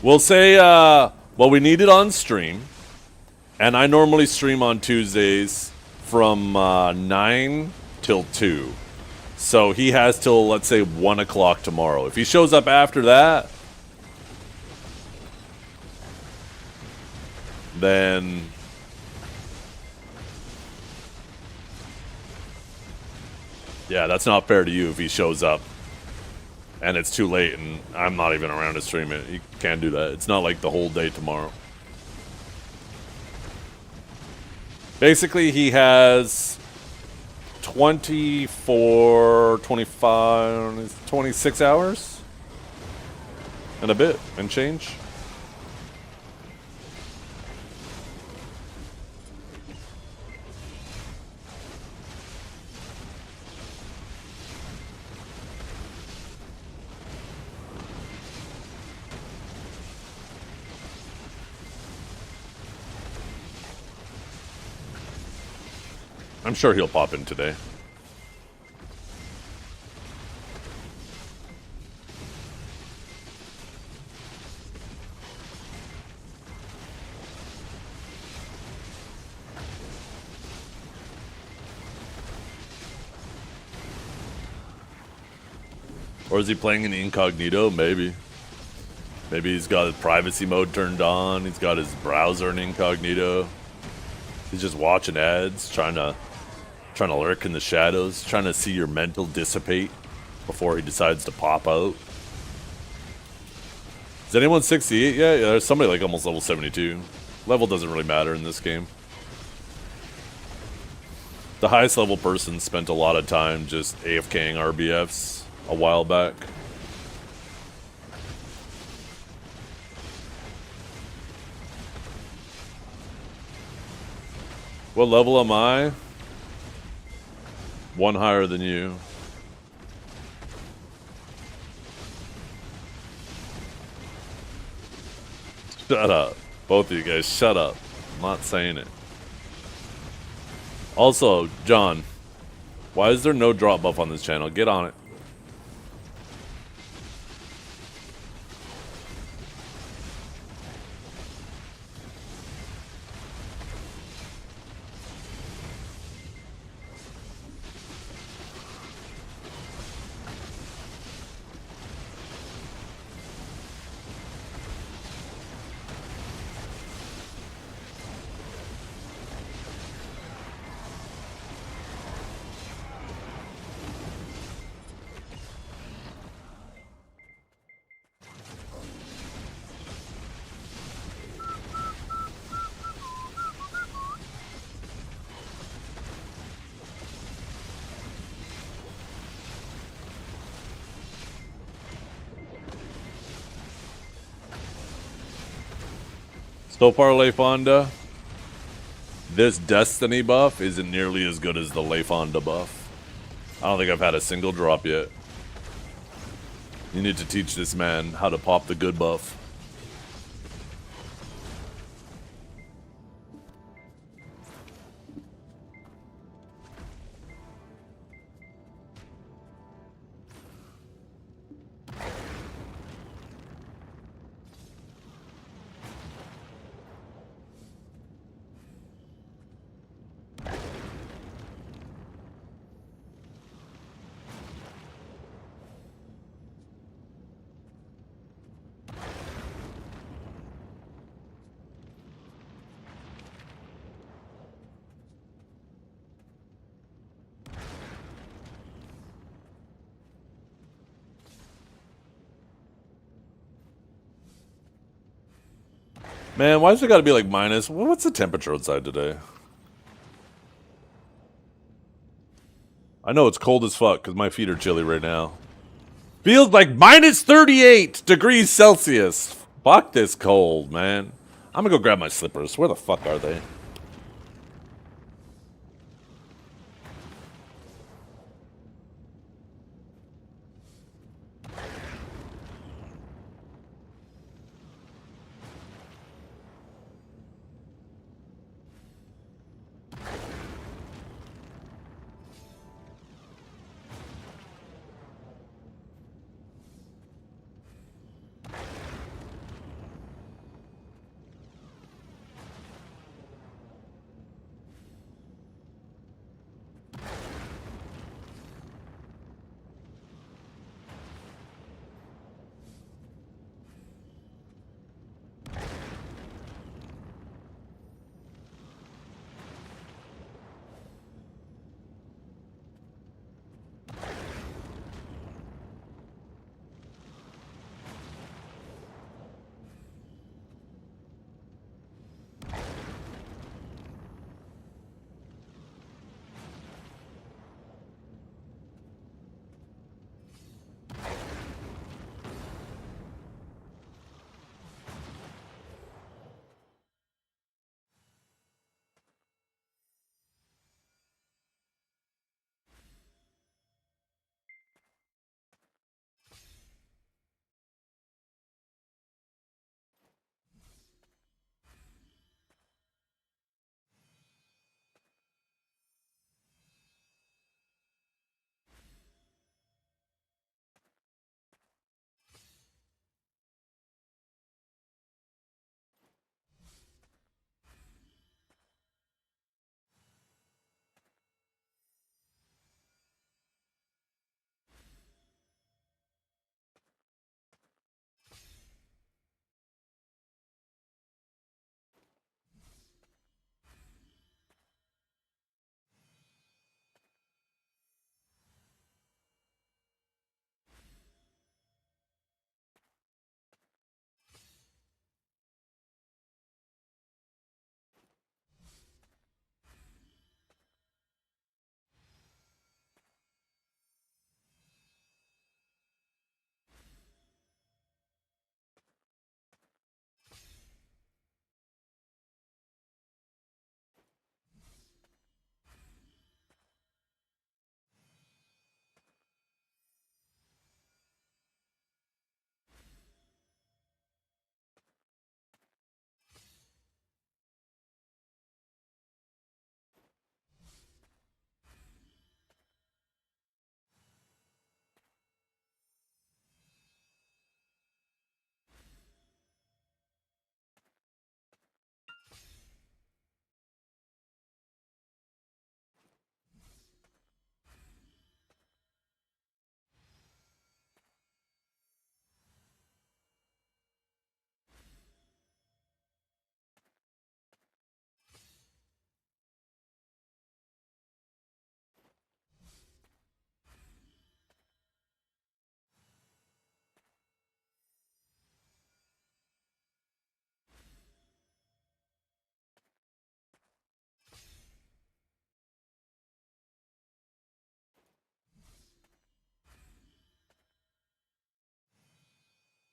We'll say, well, we need it on stream. And I normally stream on Tuesdays from 9 till 2. So he has till, let's say, 1 o'clock tomorrow. If he shows up after that, then yeah, that's not fair to you if he shows up and it's too late and I'm not even around to stream it. You can't do that. It's not like the whole day tomorrow. Basically, he has 24, 25, 26 hours and a bit and change. I'm sure he'll pop in today. Or is he playing in incognito? Maybe. Maybe he's got his privacy mode turned on. He's got his browser in incognito. He's just watching ads, trying to lurk in the shadows, trying to see your mental dissipate before he decides to pop out. Is anyone 68 yet? Yeah, there's somebody like almost level 72. Level doesn't really matter in this game. The highest level person spent a lot of time just AFKing RBFs a while back. What level am I? 1 higher than you. Shut up. Both of you guys, shut up. I'm not saying it. Also, John, why is there no drop buff on this channel? Get on it. So far, Leifonda, this Destiny buff isn't nearly as good as the Leifonda buff. I don't think I've had a single drop yet. You need to teach this man how to pop the good buff. Man, why's it gotta be like minus? What's the temperature outside today? I know it's cold as fuck because my feet are chilly right now. Feels like minus 38 degrees Celsius. Fuck this cold, man. I'm gonna go grab my slippers. Where the fuck are they?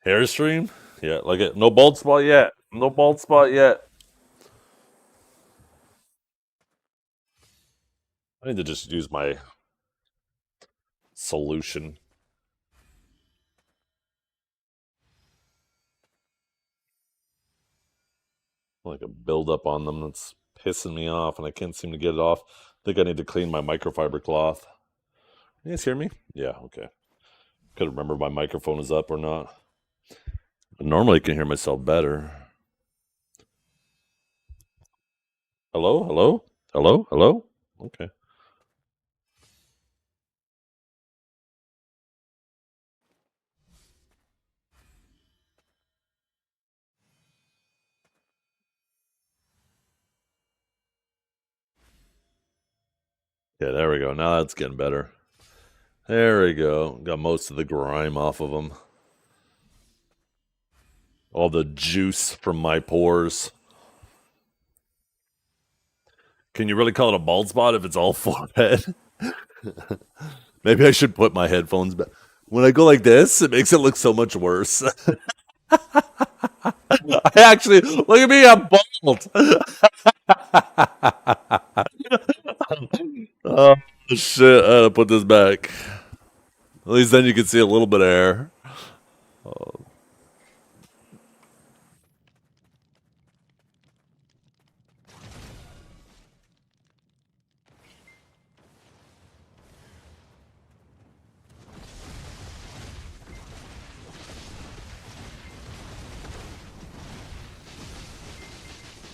Hair stream? Yeah, like it. No bald spot yet. No bald spot yet. I need to just use my solution. Like a buildup on them that's pissing me off, and I can't seem to get it off. I think I need to clean my microfiber cloth. You guys hear me? Yeah, okay. Couldn't remember if my microphone is up or not. I normally can hear myself better. Hello? Hello? Hello? Hello? Okay. Yeah, there we go. Now that's getting better. There we go. Got most of the grime off of them. All the juice from my pores. Can you really call it a bald spot if it's all forehead? Maybe I should put my headphones back. When I go like this, it makes it look so much worse. I actually, look at me, I'm bald. Oh, shit, I gotta put this back. At least then you can see a little bit of hair.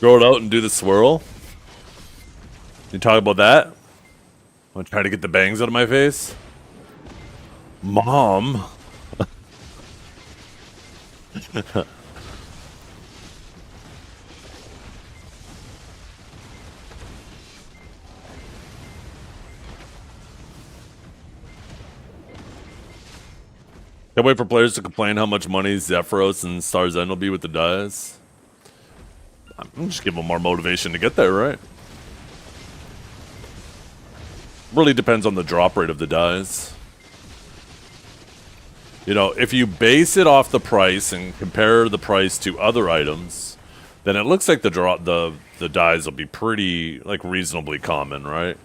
Throw it out and do the swirl. You talk about that? Want to try to get the bangs out of my face? Mom. Can't wait for players to complain how much money Zephyros and Star's End will be with the dyes. I'm just giving them more motivation to get there, right? Really depends on the drop rate of the dyes. You know, if you base it off the price and compare the price to other items, then it looks like the dyes will be pretty, like, reasonably common, right?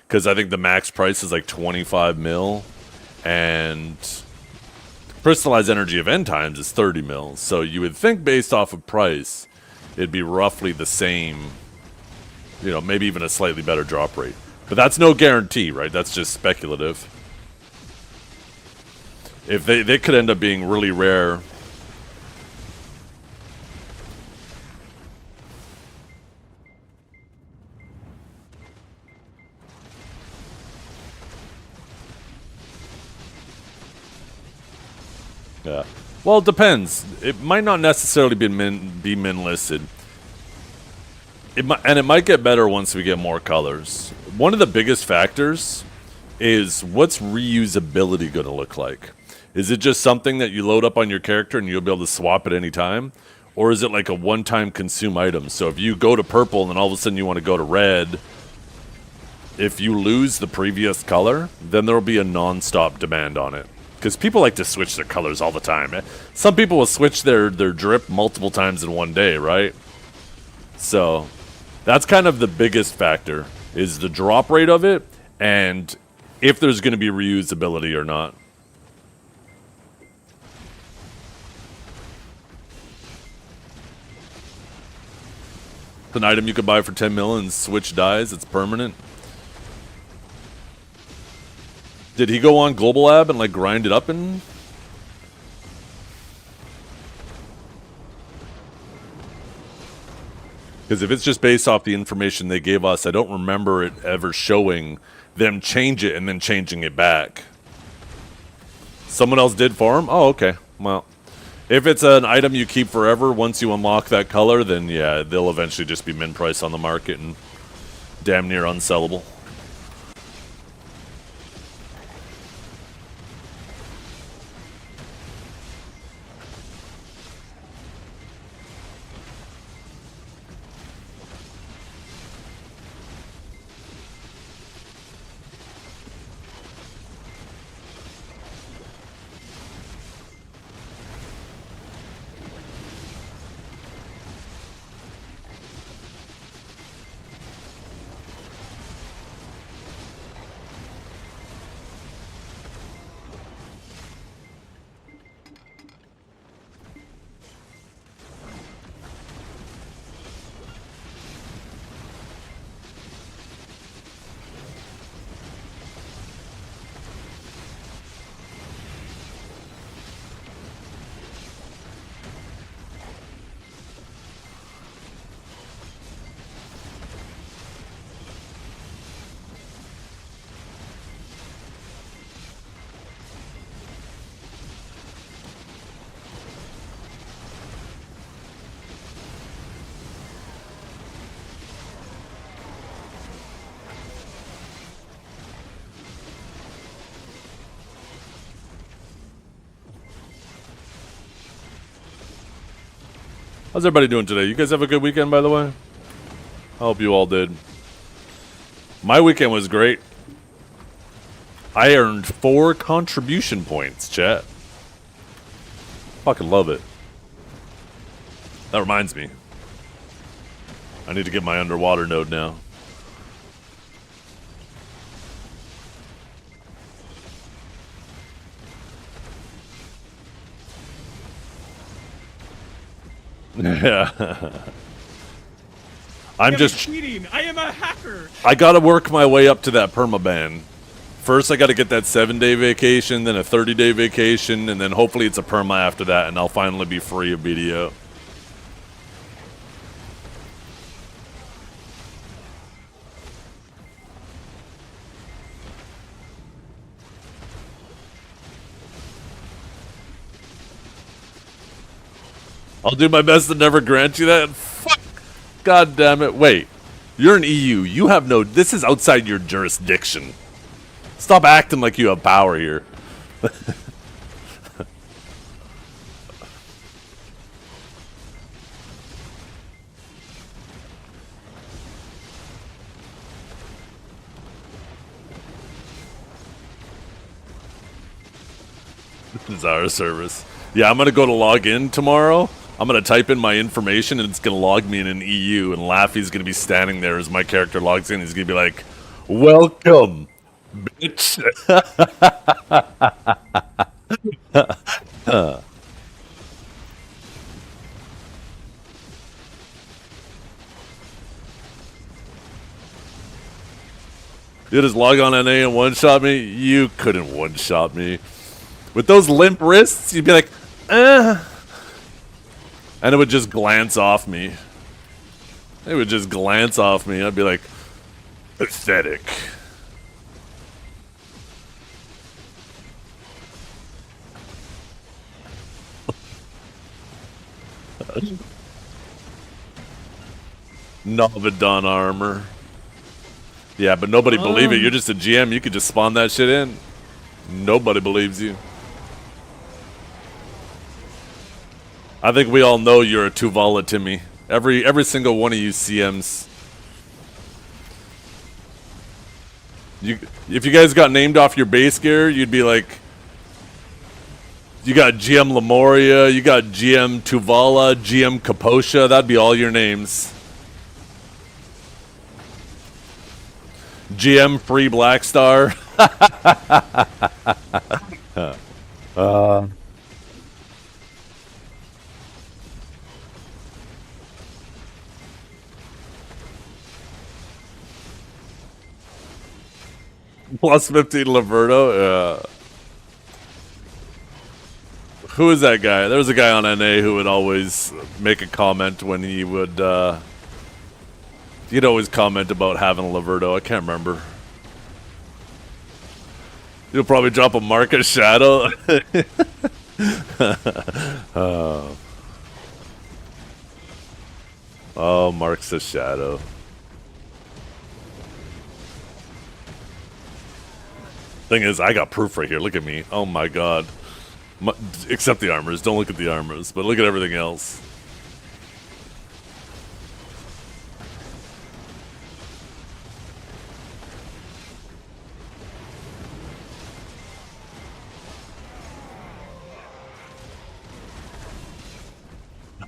Because I think the max price is like 25 mil, and crystallized energy of end times is 30 mil. So you would think based off of price, it'd be roughly the same, you know, maybe even a slightly better drop rate. But that's no guarantee, right? That's just speculative. If they could end up being really rare. Yeah. Well, it depends. It might not necessarily be min listed. It might get better once we get more colors. One of the biggest factors is what's reusability going to look like. Is it just something that you load up on your character and you'll be able to swap at any time? Or is it like a one-time consume item? So if you go to purple and then all of a sudden you want to go to red, if you lose the previous color, then there will be a non-stop demand on it. Because people like to switch their colors all the time. Some people will switch their drip multiple times in one day, right? So that's kind of the biggest factor, is the drop rate of it and if there's going to be reusability or not. It's an item you could buy for 10 mil and switch dyes. It's permanent. Did he go on Global Lab and like grind it up and... Because if it's just based off the information they gave us, I don't remember it ever showing them change it and then changing it back. Someone else did for him? Oh, okay. Well, if it's an item you keep forever, once you unlock that color, then yeah, they'll eventually just be min price on the market and damn near unsellable. How's everybody doing today? You guys have a good weekend, by the way? I hope you all did. My weekend was great. I earned 4 contribution points, chat. Fucking love it. That reminds me. I need to get my underwater node now. Yeah. I'm just cheating. I am a hacker. I gotta work my way up to that permaban. First, I gotta get that 7-day vacation, then a 30-day vacation, and then hopefully it's a perma after that, and I'll finally be free of BDO. I'll do my best to never grant you that. Fuck. God damn it. Wait. You're an EU. You have no... This is outside your jurisdiction. Stop acting like you have power here. This is our service. Yeah, I'm going to go to log in tomorrow. I'm going to type in my information and it's going to log me in an EU, and Laffy's going to be standing there as my character logs in. He's going to be like, welcome, bitch. You just log on NA and one-shot me? You couldn't one-shot me. With those limp wrists, you'd be like, and it would just glance off me. It would just glance off me. I'd be like, pathetic. Novidon armor. Yeah, but nobody believe it. You're just a GM. You could just spawn that shit in. Nobody believes you. I think we all know you're a Tuvala, Timmy. Every single one of you CMs. If you guys got named off your base gear, you'd be like, you got GM Lemuria, you got GM Tuvala, GM Kaposha. That'd be all your names. GM Free Black Star. Plus 15 Liberto. Who is that guy? There was a guy on NA who would always make a comment when he would, he'd always comment about having a Liberto. I can't remember. You'll probably drop a Marcus Shadow. Oh, Mark's a Shadow. Thing is, I got proof right here. Look at me. Oh my god. Except the armors. Don't look at the armors, but look at everything else.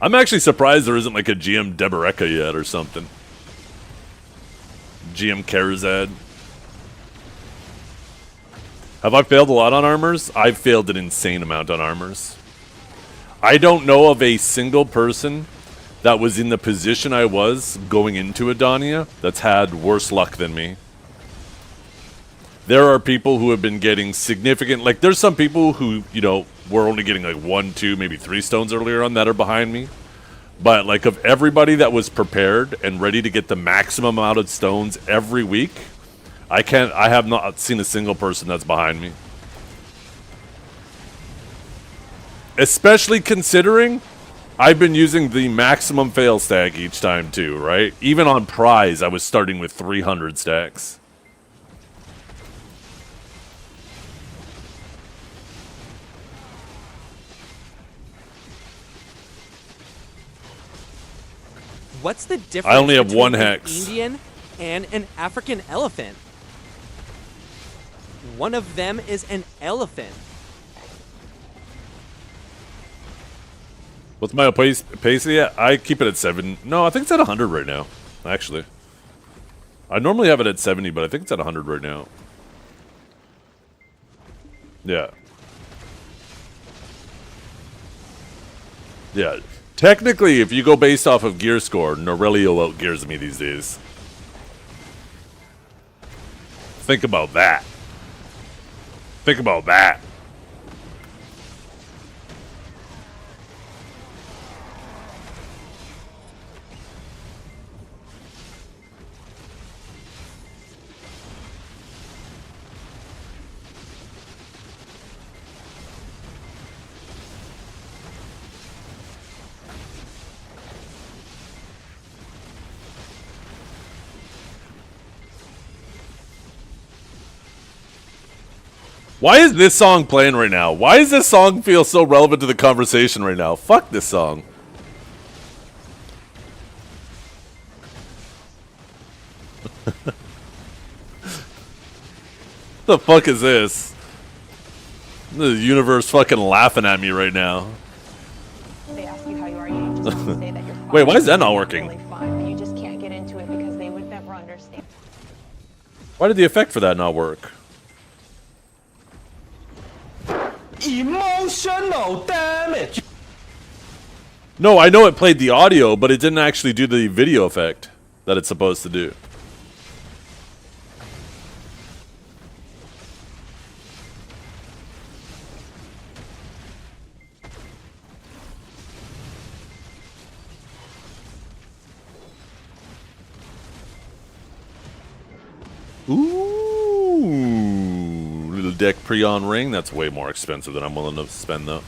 I'm actually surprised there isn't like a GM Deboreka yet or something. GM Karazad. Have I failed a lot on armors? I've failed an insane amount on armors. I don't know of a single person that was in the position I was going into Adonia that's had worse luck than me. There are people who have been getting significant... Like, there's some people who, you know, were only getting like 1, 2, maybe 3 stones earlier on that are behind me. But, like, of everybody that was prepared and ready to get the maximum amount of stones every week... I have not seen a single person that's behind me. Especially considering I've been using the maximum fail stack each time too, right? Even on prize, I was starting with 300 stacks. What's the difference I only have between one an hex. Indian and an African elephant? One of them is an elephant. What's my pace? Yeah, I keep it at 7. No, I think it's at 100 right now, actually. I normally have it at 70, but I think it's at 100 right now. Yeah. Yeah. Technically, if you go based off of gear score, Norelio outgears me these days. Think about that. Think about that. Why is this song playing right now? Why does this song feel so relevant to the conversation right now? Fuck this song. The fuck is this? The universe fucking laughing at me right now. They ask you how you are, you just have to say that you're fine. Wait, why is that not working? Really fine. You just can't get into it because they would never understand. Why did the effect for that not work? Emotional damage. No, I know it played the audio, but it didn't actually do the video effect that it's supposed to do. Ooh, little deck pre-on ring. That's way more expensive than I'm willing to spend, though.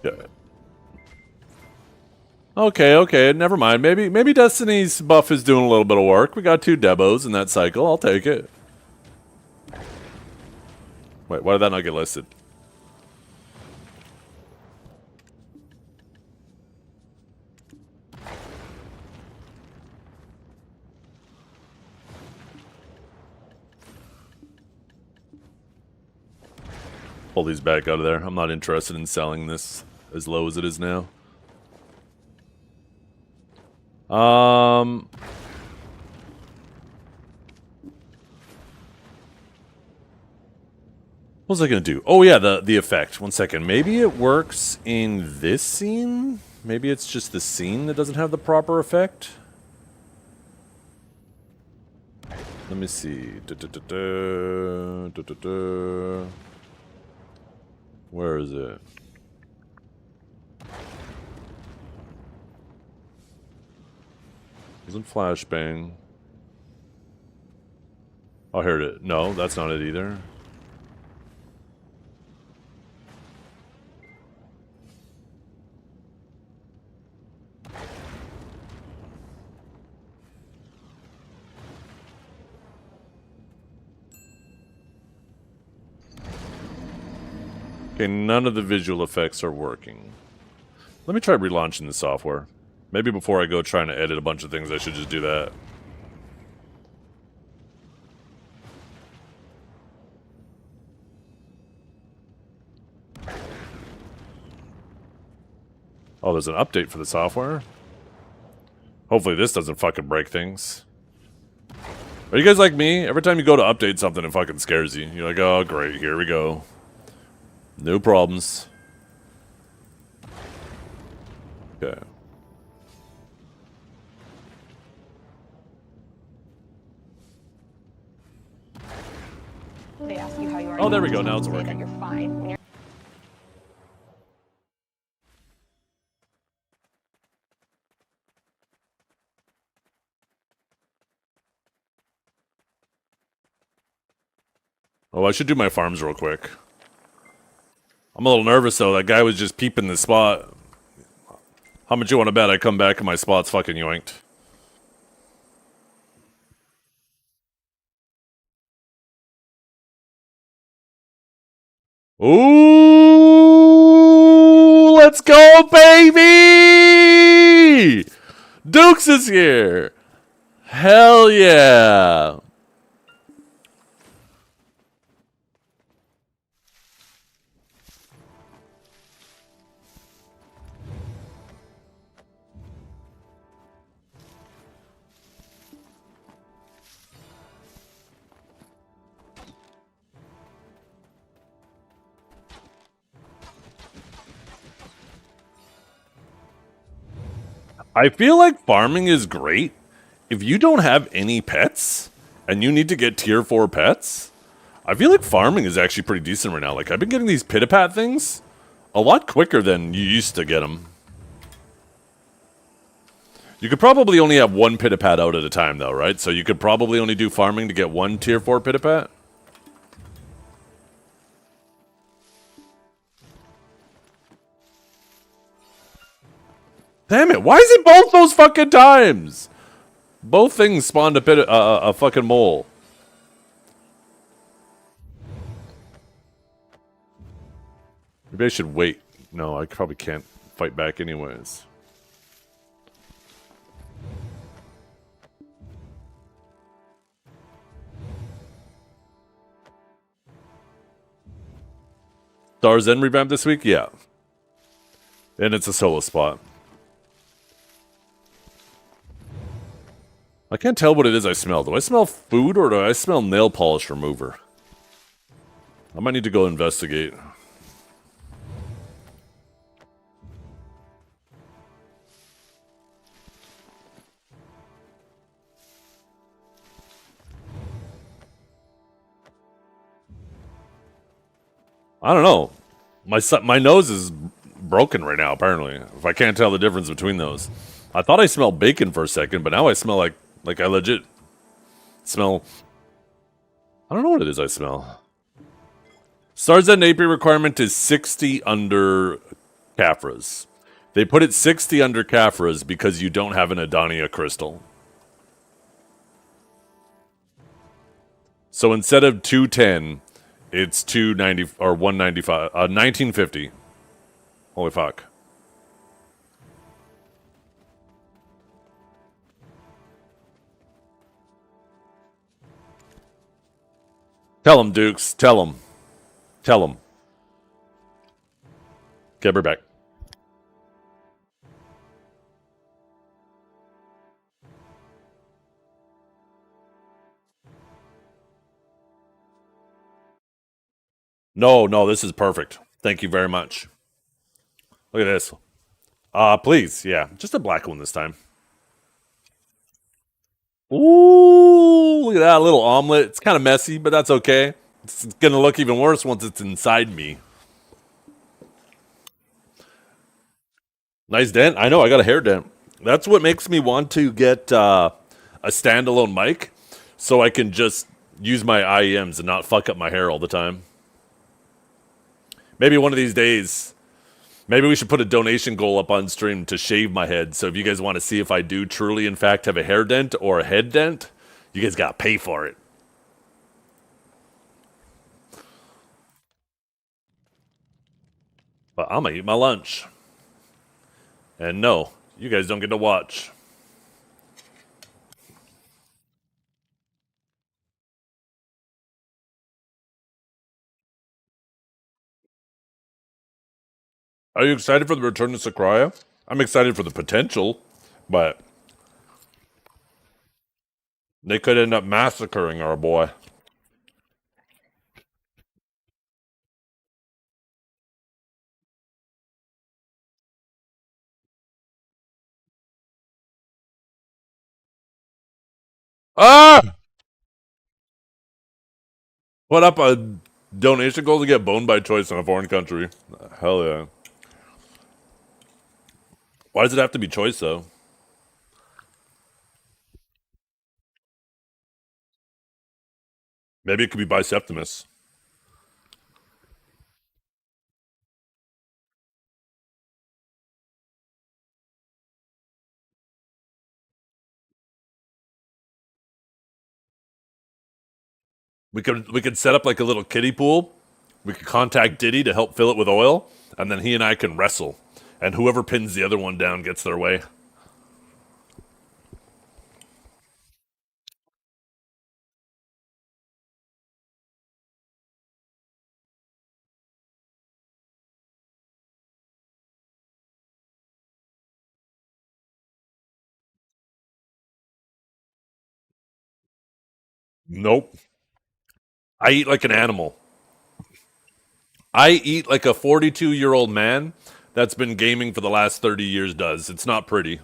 Yeah. Okay, never mind. Maybe Destiny's buff is doing a little bit of work. We got 2 Debos in that cycle. I'll take it. Wait, why did that not get listed? Pull these back out of there. I'm not interested in selling this as low as it is now. What was I gonna do? Oh yeah, the effect. 1 second. Maybe it works in this scene? Maybe it's just the scene that doesn't have the proper effect? Let me see. Where is it? Isn't flashbang? Oh, here it is. No, that's not it either. Okay, none of the visual effects are working. Let me try relaunching the software. Maybe before I go trying to edit a bunch of things, I should just do that. Oh, there's an update for the software? Hopefully this doesn't fucking break things. Are you guys like me? Every time you go to update something, it fucking scares you. You're like, oh great, here we go. No problems. Okay. They ask you how you are. Oh, there we you go. just Now have it's to say working. that you're fine. When you're Oh, I should do my farms real quick. I'm a little nervous though. That guy was just peeping the spot. How much you want to bet I come back and my spot's fucking yoinked? Ooh, let's go, baby! Dukes is here. Hell yeah. I feel like farming is great if you don't have any pets and you need to get tier 4 pets. I feel like farming is actually pretty decent right now. Like, I've been getting these pitapat things a lot quicker than you used to get them. You could probably only have one pitapat out at a time, though, right? So you could probably only do farming to get one tier 4 pitapat. Damn it, why is it both those fucking times? Both things spawned a fucking mole. Maybe I should wait. No, I probably can't fight back anyways. Zen revamped this week? Yeah. And it's a solo spot. I can't tell what it is I smell. Do I smell food or do I smell nail polish remover? I might need to go investigate. I don't know. My nose is broken right now, apparently. If I can't tell the difference between those. I thought I smelled bacon for a second, but now I smell like I legit smell... I don't know what it is I smell. Starzen Napier requirement is 60 under Caphras. They put it 60 under Caphras because you don't have an Adania crystal. So instead of 210, it's 290 or 195, 1950. Holy fuck. Tell him, Dukes. Tell him. Tell him. Get her back. No, this is perfect. Thank you very much. Look at this. Please, yeah. Just a black one this time. Ooh, look at that little omelet. It's kind of messy, but that's okay. It's gonna look even worse once it's inside me. Nice dent. I know, I got a hair dent. That's what makes me want to get a standalone mic so I can just use my IEMs and not fuck up my hair all the time. Maybe one of these days, maybe we should put a donation goal up on stream to shave my head. So if you guys want to see if I do truly, in fact, have a hair dent or a head dent, you guys got to pay for it. But I'm going to eat my lunch. And no, you guys don't get to watch. Are you excited for the return to Sakurai? I'm excited for the potential, but they could end up massacring our boy. Ah! Put up a donation goal to get boned by choice in a foreign country. Hell yeah. Why does it have to be choice, though? Maybe it could be Biseptimus. We could set up like a little kiddie pool. We could contact Diddy to help fill it with oil, and then he and I can wrestle. And whoever pins the other one down gets their way. Nope. I eat like an animal. I eat like a 42-year-old man that's been gaming for the last 30 years does. It's not pretty.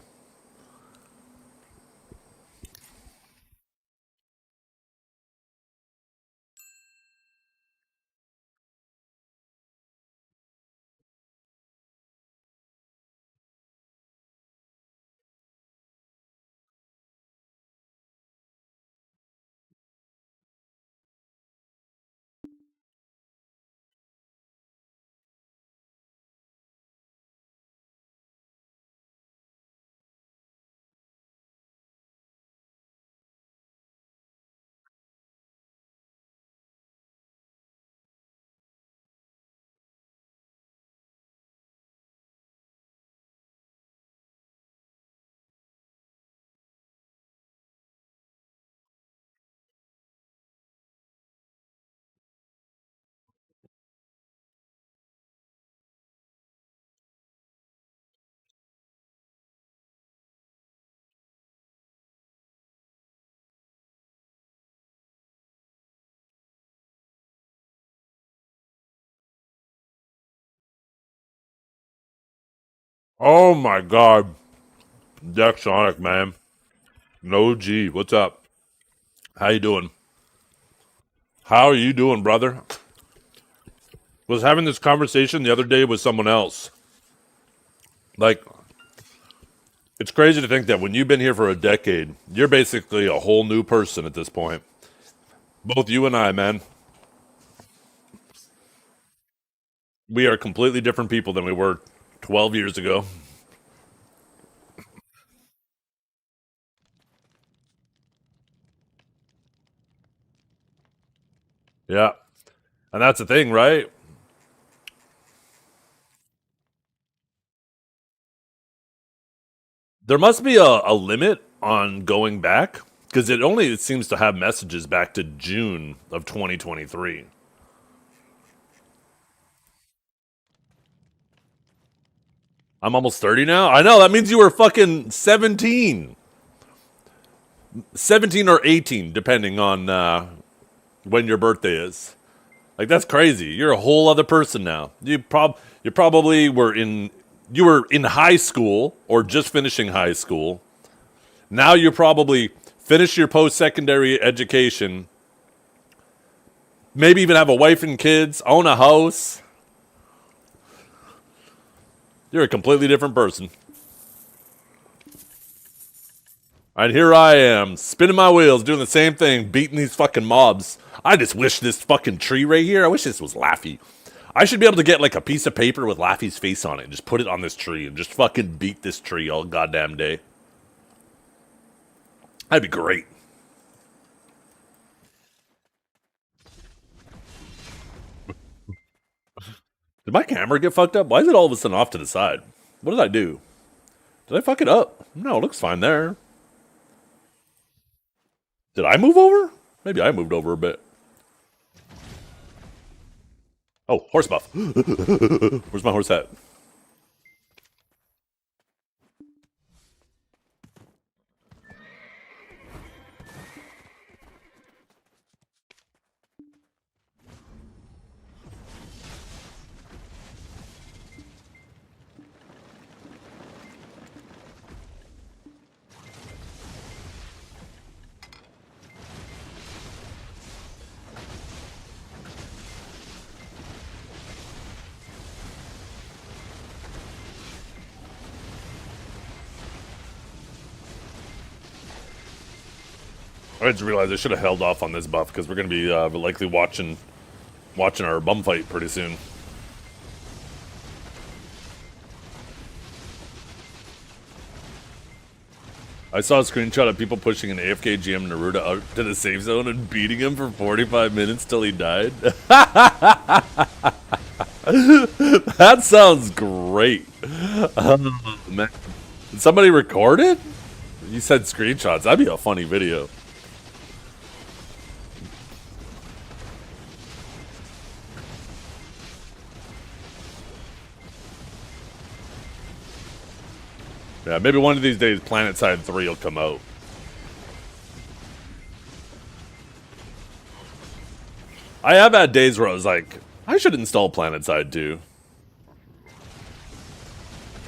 Oh my god. Deck Sonic, man. No G. What's up? How you doing? How are you doing, brother? Was having this conversation the other day with someone else. Like, it's crazy to think that when you've been here for a decade, you're basically a whole new person at this point. Both you and I, man. We are completely different people than we were 12 years ago. Yeah. And that's the thing, right? There must be a limit on going back because it seems to have messages back to June of 2023. I'm almost 30 now. I know that means you were fucking 17. 17 or 18 depending on when your birthday is. Like that's crazy. You're a whole other person now. You probably were in high school or just finishing high school. Now you probably finish your post-secondary education. Maybe even have a wife and kids, own a house. You're a completely different person. And here I am, spinning my wheels, doing the same thing, beating these fucking mobs. I just wish this fucking tree right here, I wish this was Laffy. I should be able to get like a piece of paper with Laffy's face on it and just put it on this tree and just fucking beat this tree all goddamn day. That'd be great. Did my camera get fucked up? Why is it all of a sudden off to the side? What did I do? Did I fuck it up? No, it looks fine there. Did I move over? Maybe I moved over a bit. Oh, horse buff. Where's my horse hat? I just realized I should have held off on this buff because we're going to be likely watching our bum fight pretty soon. I saw a screenshot of people pushing an AFK GM Naruto out to the safe zone and beating him for 45 minutes till he died. That sounds great. Oh, man. Did somebody record it? You said screenshots. That'd be a funny video. Yeah, maybe one of these days Planet Side 3 will come out. I have had days where I was like, I should install Planet Side 2.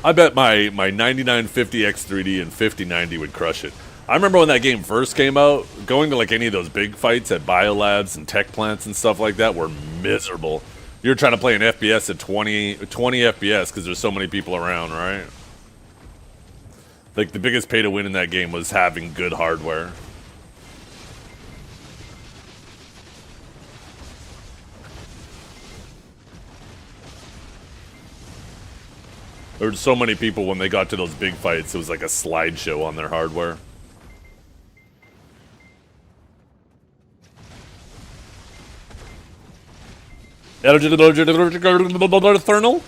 I bet my 9950 X3D and 5090 would crush it. I remember when that game first came out, going to like any of those big fights at biolabs and tech plants and stuff like that were miserable. You're trying to play an FPS at 20 FPS because there's so many people around, right? Like, the biggest pay to win in that game was having good hardware. There were so many people when they got to those big fights, it was like a slideshow on their hardware. Thermal?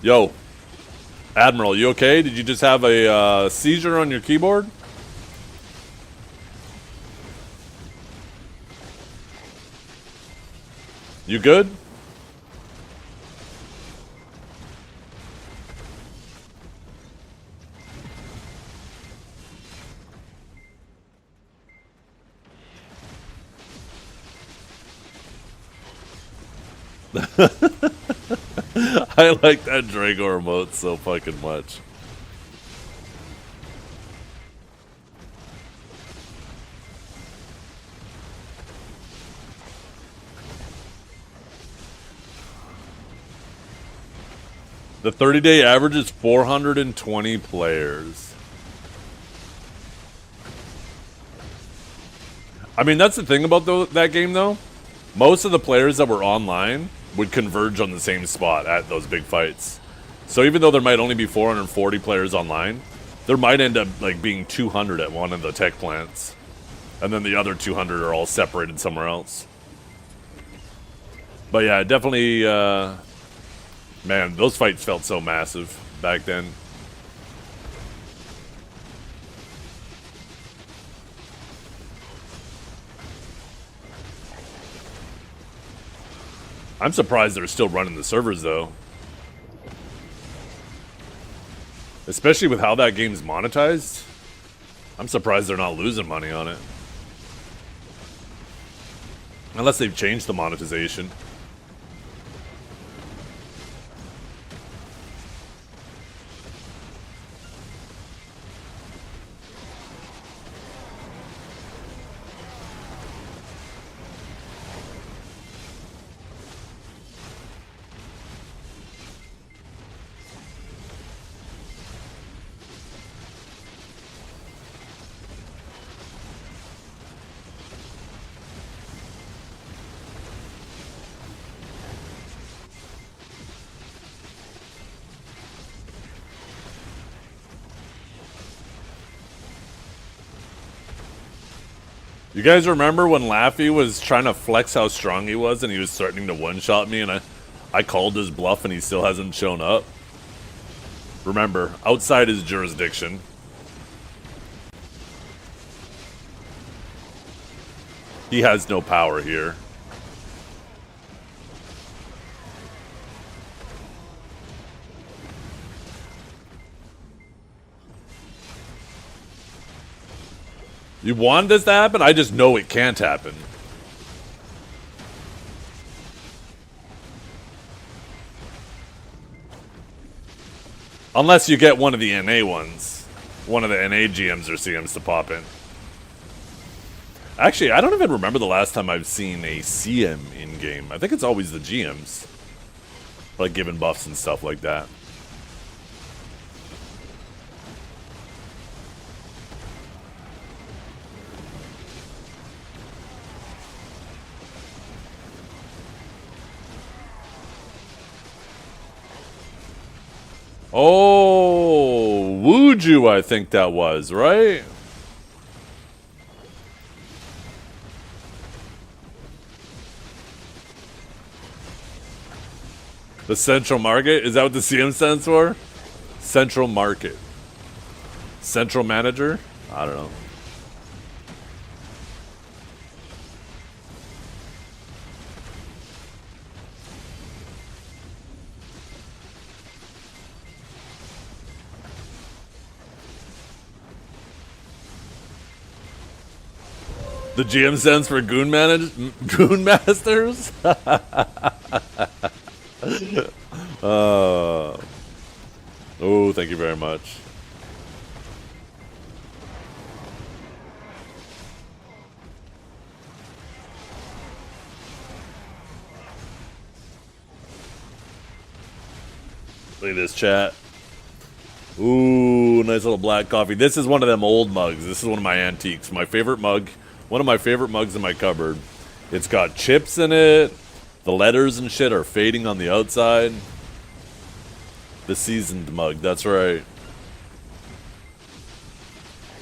Yo. Admiral, you okay? Did you just have a seizure on your keyboard? You good? I like that Drago remote so fucking much. The 30-day average is 420 players. I mean, that's the thing about that game, though. Most of the players that were online would converge on the same spot at those big fights. So even though there might only be 440 players online, there might end up like being 200 at one of the tech plants. And then the other 200 are all separated somewhere else. But yeah, definitely, man, those fights felt so massive back then. I'm surprised they're still running the servers, though. Especially with how that game's monetized. I'm surprised they're not losing money on it. Unless they've changed the monetization. You guys remember when Laffy was trying to flex how strong he was and he was threatening to one-shot me and I called his bluff and he still hasn't shown up? Remember, outside his jurisdiction. He has no power here. You want this to happen? I just know it can't happen. Unless you get one of the NA ones. One of the NA GMs or CMs to pop in. Actually, I don't even remember the last time I've seen a CM in-game. I think it's always the GMs. Like giving buffs and stuff like that. Oh, Wooju, I think that was, right? The Central Market? Is that what the CM stands for? Central Market. Central Manager? I don't know. The GM stands for Goon Masters? Oh, thank you very much. Look at this chat. Ooh, nice little black coffee. This is one of them old mugs. This is one of my antiques. My favorite mug. One of my favorite mugs in my cupboard. It's got chips in it. The letters and shit are fading on the outside. The seasoned mug, that's right.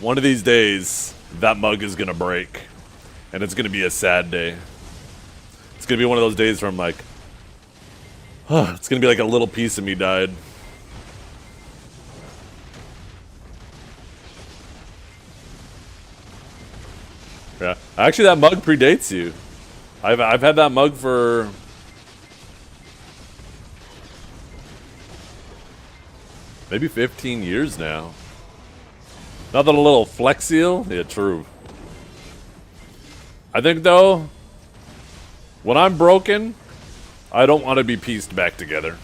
One of these days, that mug is gonna break. And it's gonna be a sad day. It's gonna be one of those days where I'm like, it's gonna be like a little piece of me died. Yeah, actually, that mug predates you. I've had that mug for maybe 15 years now. Nothing a little Flex Seal? Yeah, true. I think though, when I'm broken, I don't want to be pieced back together.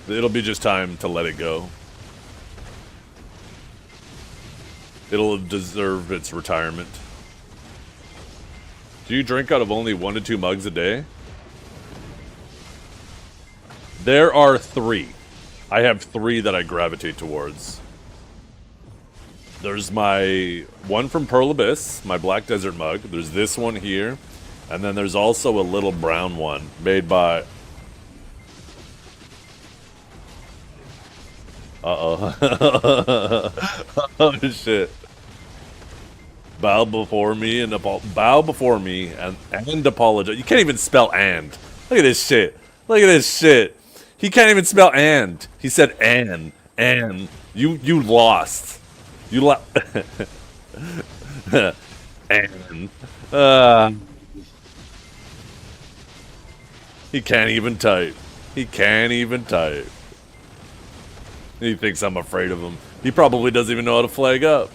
It'll be just time to let it go. It'll deserve its retirement. Do you drink out of only 1 to 2 mugs a day? There are 3. I have 3 that I gravitate towards. There's my one from Pearl Abyss, my Black Desert mug. There's this one here. And then there's also a little brown one made by... Uh-oh. Oh, shit. Bow before me and apologize. You can't even spell and. Look at this shit. Look at this shit. He can't even spell and. He said an. You lost. You lost. And. He can't even type. He can't even type. He thinks I'm afraid of him. He probably doesn't even know how to flag up.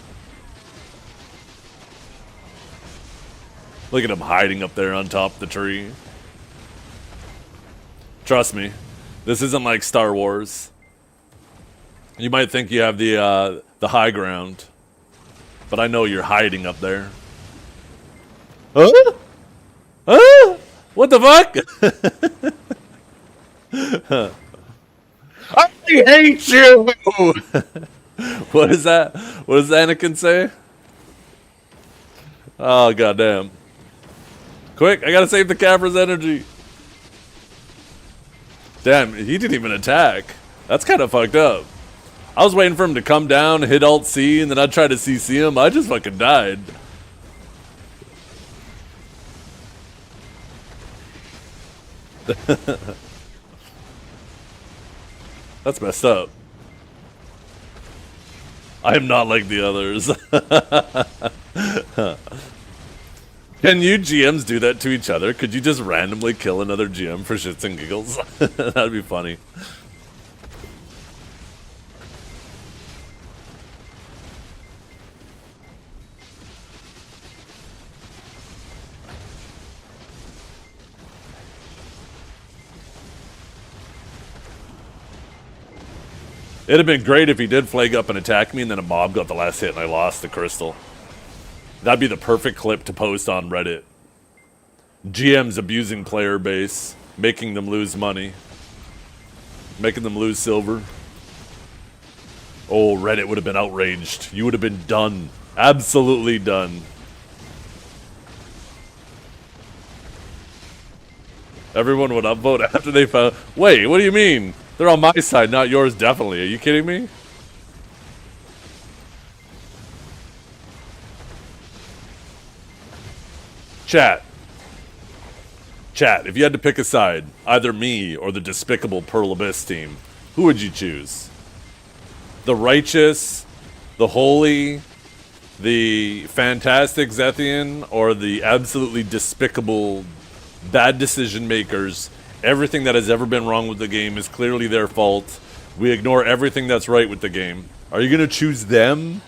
Look at him hiding up there on top of the tree. Trust me, this isn't like Star Wars. You might think you have the high ground, but I know you're hiding up there. Huh? Huh? What the fuck? I hate you! What is that? What does Anakin say? Oh, goddamn. Quick, I gotta save the Capra's energy. Damn, he didn't even attack. That's kind of fucked up. I was waiting for him to come down, hit Alt-C, and then I tried to CC him. I just fucking died. That's messed up. I am not like the others. Can you GMs do that to each other? Could you just randomly kill another GM for shits and giggles? That'd be funny. It'd have been great if he did flag up and attack me and then a mob got the last hit and I lost the crystal. That'd be the perfect clip to post on Reddit. GMs abusing player base, making them lose money, making them lose silver. Oh, Reddit would have been outraged. You would have been done. Absolutely done. Everyone would upvote after they found... Wait, what do you mean? They're on my side, not yours, definitely. Are you kidding me? Chat. Chat, if you had to pick a side, either me or the despicable Pearl Abyss team, who would you choose? The righteous, the holy, the fantastic Zethiann, or the absolutely despicable bad decision makers? Everything that has ever been wrong with the game is clearly their fault. We ignore everything that's right with the game. Are you going to choose them?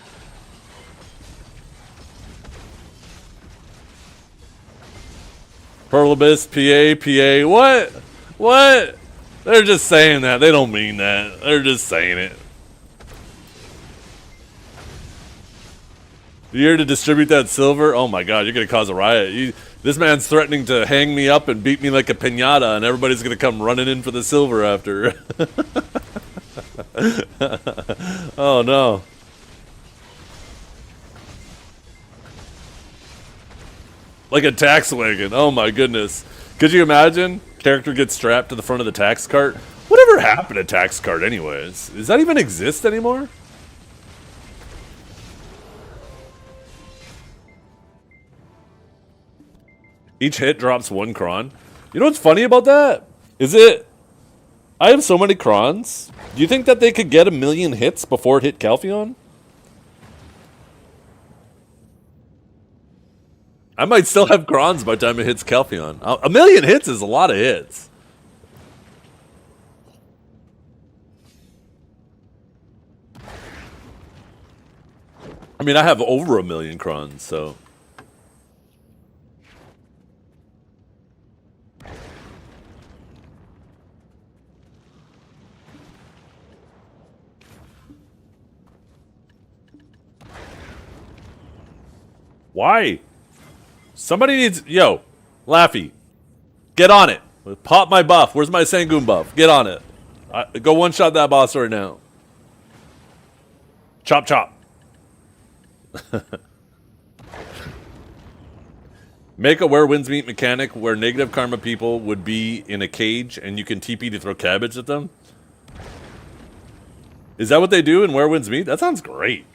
Pearl Abyss, PA, what? What? They're just saying that. They don't mean that. They're just saying it. You're here to distribute that silver? Oh my god, you're going to cause a riot. This man's threatening to hang me up and beat me like a piñata, and everybody's going to come running in for the silver after. Oh no. Like a tax wagon. Oh my goodness. Could you imagine? Character gets strapped to the front of the tax cart. Whatever happened to tax cart anyways? Does that even exist anymore? Each hit drops 1 cron. You know what's funny about that? I have so many crons. Do you think that they could get 1,000,000 hits before it hit Calpheon? I might still have crons by the time it hits Calpheon. 1,000,000 hits is a lot of hits. I mean, I have over 1,000,000 crons, so... Why? Somebody needs... Yo, Laffy. Get on it. Pop my buff. Where's my Sangoon buff? Get on it. Go one-shot that boss right now. Chop, chop. Make a where winds meet mechanic where negative karma people would be in a cage and you can TP to throw cabbage at them. Is that what they do in Where Winds Meet? That sounds great.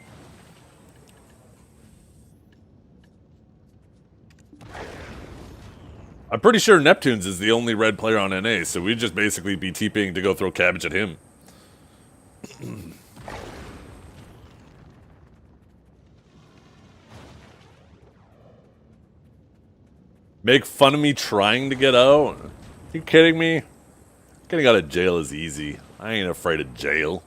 I'm pretty sure Neptunes is the only red player on NA, so we'd just basically be TPing to go throw cabbage at him. Make fun of me trying to get out? Are you kidding me? Getting out of jail is easy. I ain't afraid of jail.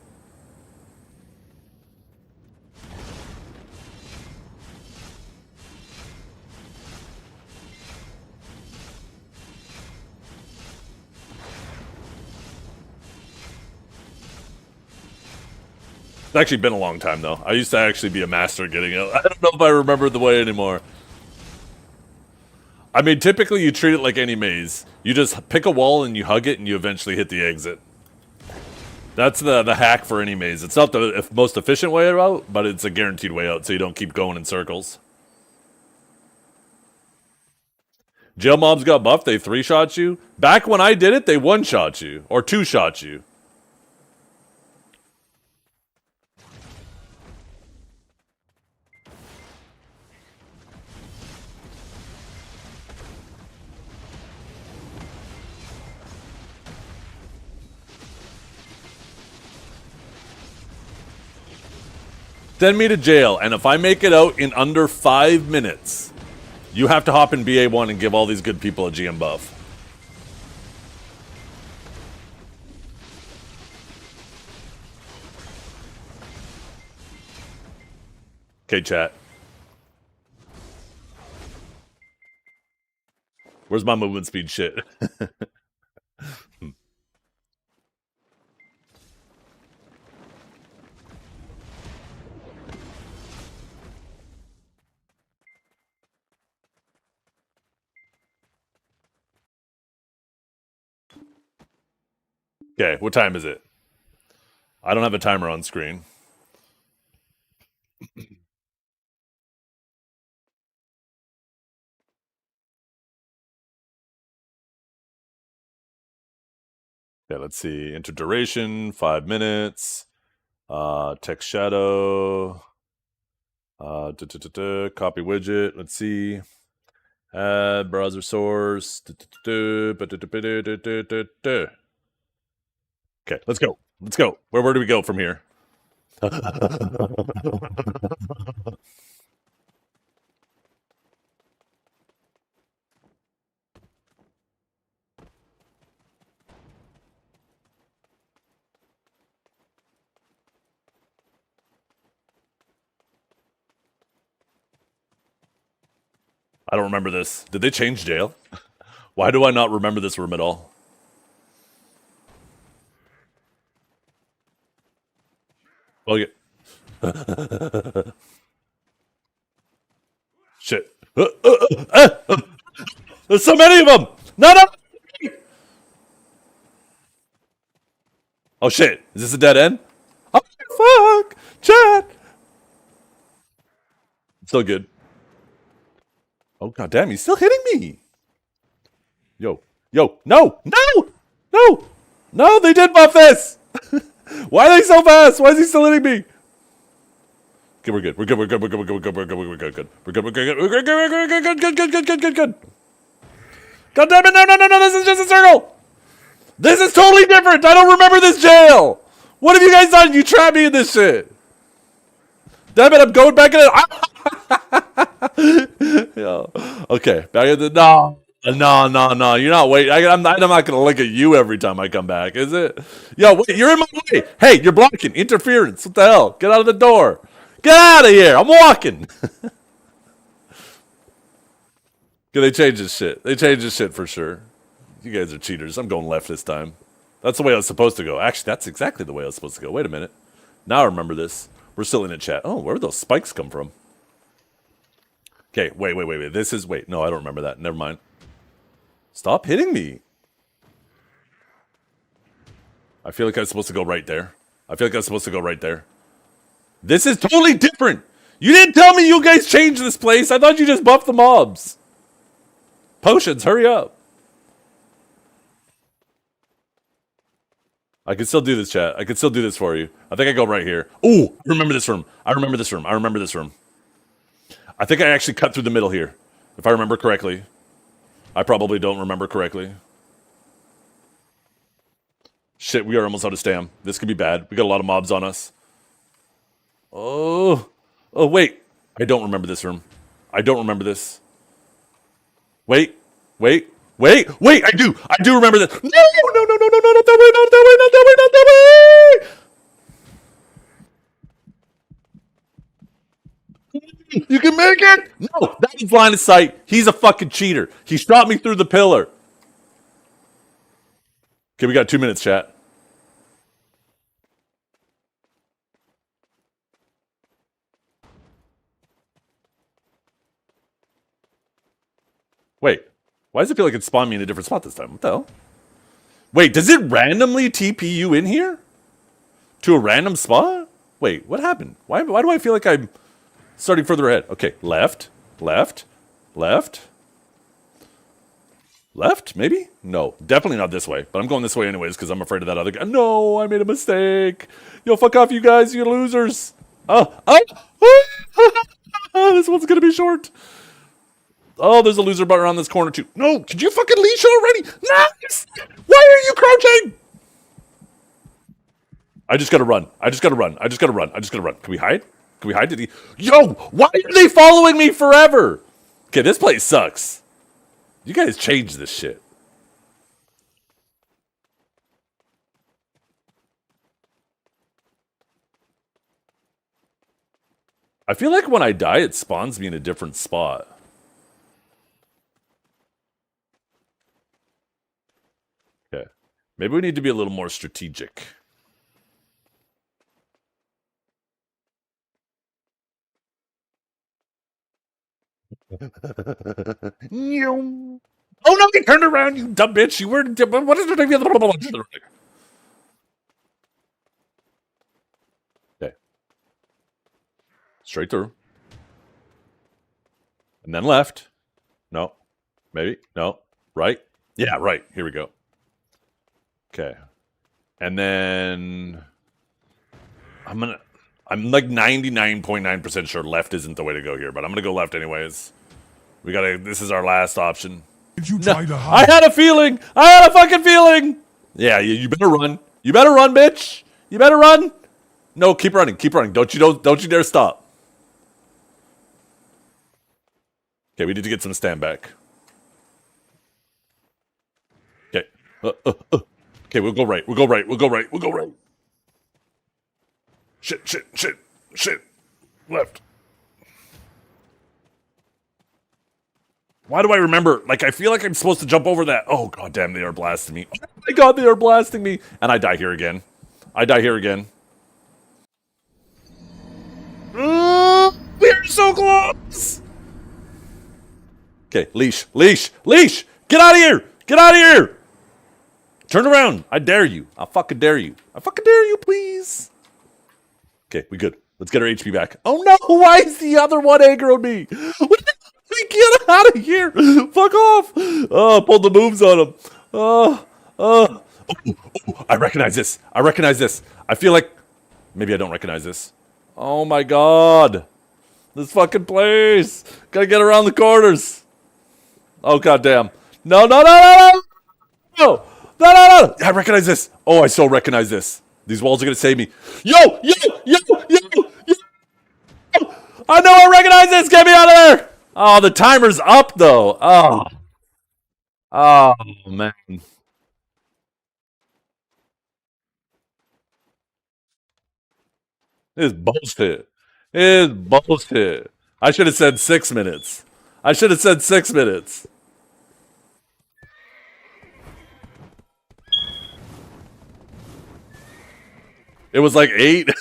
It's actually been a long time, though. I used to actually be a master at getting out. I don't know if I remember the way anymore. I mean, typically you treat it like any maze. You just pick a wall and you hug it and you eventually hit the exit. That's the hack for any maze. It's not the most efficient way out, but it's a guaranteed way out so you don't keep going in circles. Jail mobs got buffed, they 3-shot you. Back when I did it, they 1-shot you. Or 2-shot you. Send me to jail, and if I make it out in under 5 minutes, you have to hop in BA1 and give all these good people a GM buff. Okay, chat. Where's my movement speed shit? Okay, what time is it? I don't have a timer on screen. Yeah, let's see. Enter duration, 5 minutes. Text shadow. Copy widget. Let's see. Browser source. Okay, let's go. Let's go. Where do we go from here? I don't remember this. Did they change jail? Why do I not remember this room at all? Okay. Shit. There's so many of them! No! Oh shit. Is this a dead end? Oh fuck! Chat! Still good. Oh god damn, he's still hitting me! Yo. No! No, they did buff this! Why are they so fast? Why is he still hitting me? Okay, we're good. We're good. God damn it, no, this is just a circle! This is totally different! I don't remember this jail! What have you guys done? You trapped me in this shit! Damn it, I'm going back in it. Yo. Okay, back in the... No, you're not waiting. I'm not gonna look at you every time I come back, is it? Yo, wait, you're in my way! Hey, you're blocking! Interference! What the hell? Get out of the door! Get out of here! I'm walking! Okay, they changed this shit. They changed this shit for sure. You guys are cheaters. I'm going left this time. That's the way I was supposed to go. Actually, that's exactly the way I was supposed to go. Wait a minute. Now I remember this. We're still in a chat. Oh, where did those spikes come from? Okay, wait. This is... Wait, no, I don't remember that. Never mind. Stop hitting me. I feel like I was supposed to go right there. This is totally different. You didn't tell me you guys changed this place. I thought you just buffed the mobs. Potions, hurry up. I can still do this, chat. I can still do this for you. I think I go right here. Ooh, I remember this room. I think I actually cut through the middle here, if I remember correctly. I probably don't remember correctly. Shit, we are almost out of stam. This could be bad. We got a lot of mobs on us. Oh, wait. I don't remember this room. I don't remember this. Wait. I do remember this. No, not that way. You can make it. No, that was line of sight. He's a fucking cheater. He shot me through the pillar. Okay, we got 2 minutes, chat. Wait, why does it feel like it spawned me in a different spot this time? What the hell? Wait, does it randomly TP you in here? To a random spot? Wait, what happened? Why do I feel like I'm starting further ahead? Okay, left, maybe? No, definitely not this way. But I'm going this way anyways because I'm afraid of that other guy. No, I made a mistake. Yo, fuck off, you guys, you losers. Oh, this one's gonna be short. Oh, there's a loser bar around this corner too. No, could you fucking leash already? No! Why are you crouching? I just gotta run. Can we hide? Did he? Yo, why are they following me forever? Okay, this place sucks. You guys changed this shit. I feel like when I die, it spawns me in a different spot. Okay. Maybe we need to be a little more strategic. Oh no, he turned around, you dumb bitch. You were... What is it? Okay. Straight through. And then left. No. Maybe. No. Right. Yeah, right. Here we go. Okay. And then... I'm like 99.9% sure left isn't the way to go here, but I'm gonna go left anyways. We gotta. This is our last option. Did you No, try to I hide? had a feeling. I had a fucking feeling. Yeah, you better run. You better run, bitch. You better run. No, keep running. Keep running. Don't you dare stop. Okay, we need to get some stand back. Okay. Okay, we'll go right. We'll go right. We'll go right. We'll go right. Shit. Left. Why do I remember? Like, I feel like I'm supposed to jump over that. Oh, goddamn, they are blasting me. Oh, my God, they are blasting me. And I die here again. We're so close. Okay, leash. Get out of here. Turn around. I dare you. I fucking dare you. Please. Okay, we good. Let's get our HP back. Oh, no. Why is the other one aggroed me? Get out of here! Fuck off! Oh, pulled the moves on him. I recognize this. I feel like maybe I don't recognize this. Oh my god! This fucking place. Gotta get around the corners. Oh goddamn! No! I recognize this. Oh, I so recognize this. These walls are gonna save me. Yo! I know I recognize this. Get me out of there! Oh, the timer's up, though. Oh, man. This is bullshit. I should have said 6 minutes. It was like 8.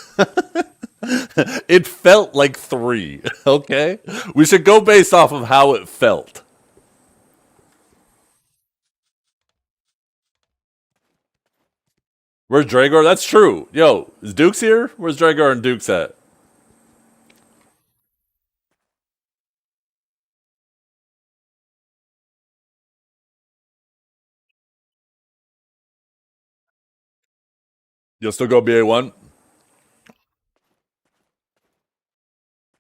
It felt like 3, okay? We should go based off of how it felt. Where's Dragor? That's true. Yo, is Dukes here? Where's Dragor and Dukes at? You'll still go BA1?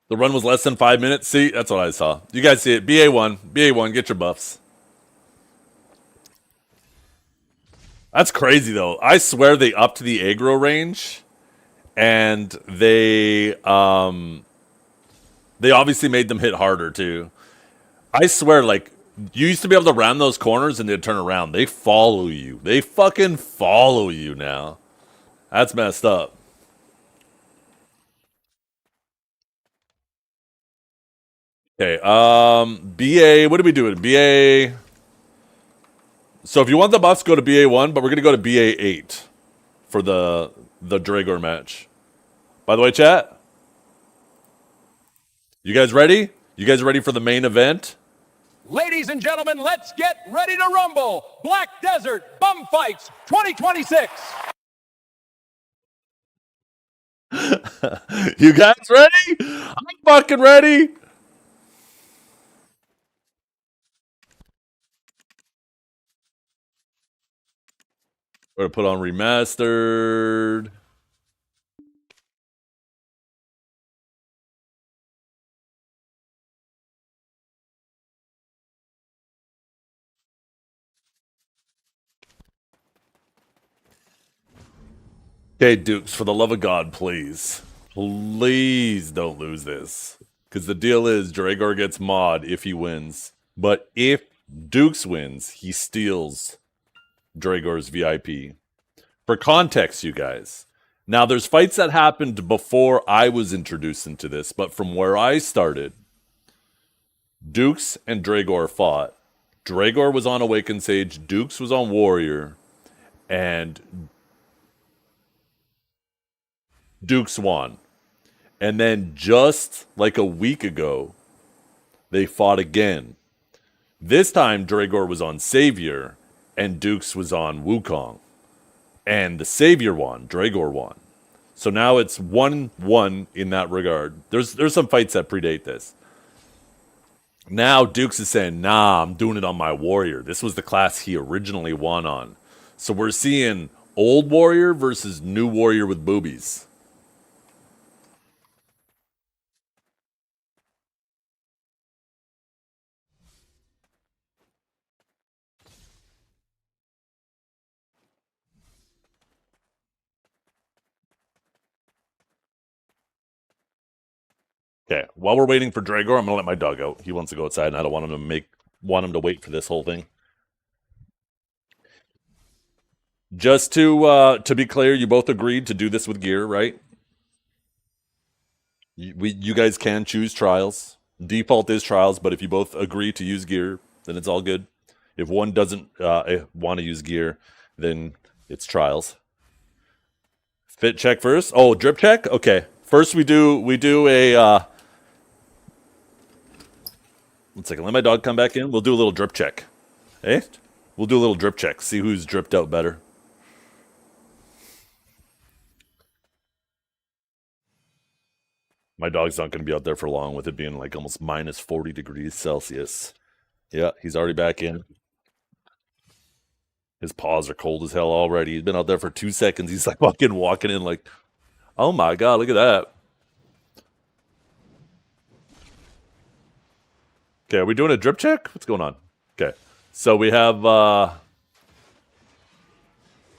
The run was less than 5 minutes? See, that's what I saw. You guys see it. BA1, get your buffs. That's crazy, though. I swear they upped the aggro range, and they obviously made them hit harder, too. I swear, like, you used to be able to round those corners and they'd turn around. They follow you. They fucking follow you now. That's messed up. Okay, BA, what are we doing? BA. So if you want the buffs, go to BA1, but we're gonna go to BA8 for the Dragor match. By the way, chat, you guys ready? You guys ready for the main event? Ladies and gentlemen, let's get ready to rumble. Black Desert Bum Fights 2026. You guys ready? I'm fucking ready. We're gonna put on remastered. Okay, Dukes, for the love of God, please. Please don't lose this. Because the deal is Dragor gets mod if he wins. But if Dukes wins, he steals Dragor's VIP. For context, you guys. Now, there's fights that happened before I was introduced into this, but from where I started, Dukes and Dragor fought. Dragor was on Awakened Sage, Dukes was on Warrior, and Dukes won. And then just like a week ago, they fought again. This time, Dragor was on Savior, and Dukes was on Wukong. And the Savior won, Dragor won. So now it's 1-1 in that regard. There's some fights that predate this. Now Dukes is saying, nah, I'm doing it on my Warrior. This was the class he originally won on. So we're seeing old Warrior versus new Warrior with boobies. Okay, while we're waiting for Dragor, I'm gonna let my dog out. He wants to go outside, and I don't want him to wait for this whole thing. Just to be clear, you both agreed to do this with gear, right? You guys can choose trials. Default is trials, but if you both agree to use gear, then it's all good. If one doesn't want to use gear, then it's trials. Fit check first. Oh, drip check. Okay. First, we do a. 1 second. Let my dog come back in. We'll do a little drip check. Eh? We'll do a little drip check. See who's dripped out better. My dog's not going to be out there for long with it being like almost minus 40 degrees Celsius. Yeah, he's already back in. His paws are cold as hell already. He's been out there for 2 seconds. He's like fucking walking in like, oh my God, look at that. Okay, are we doing a drip check? What's going on? Okay, so we have,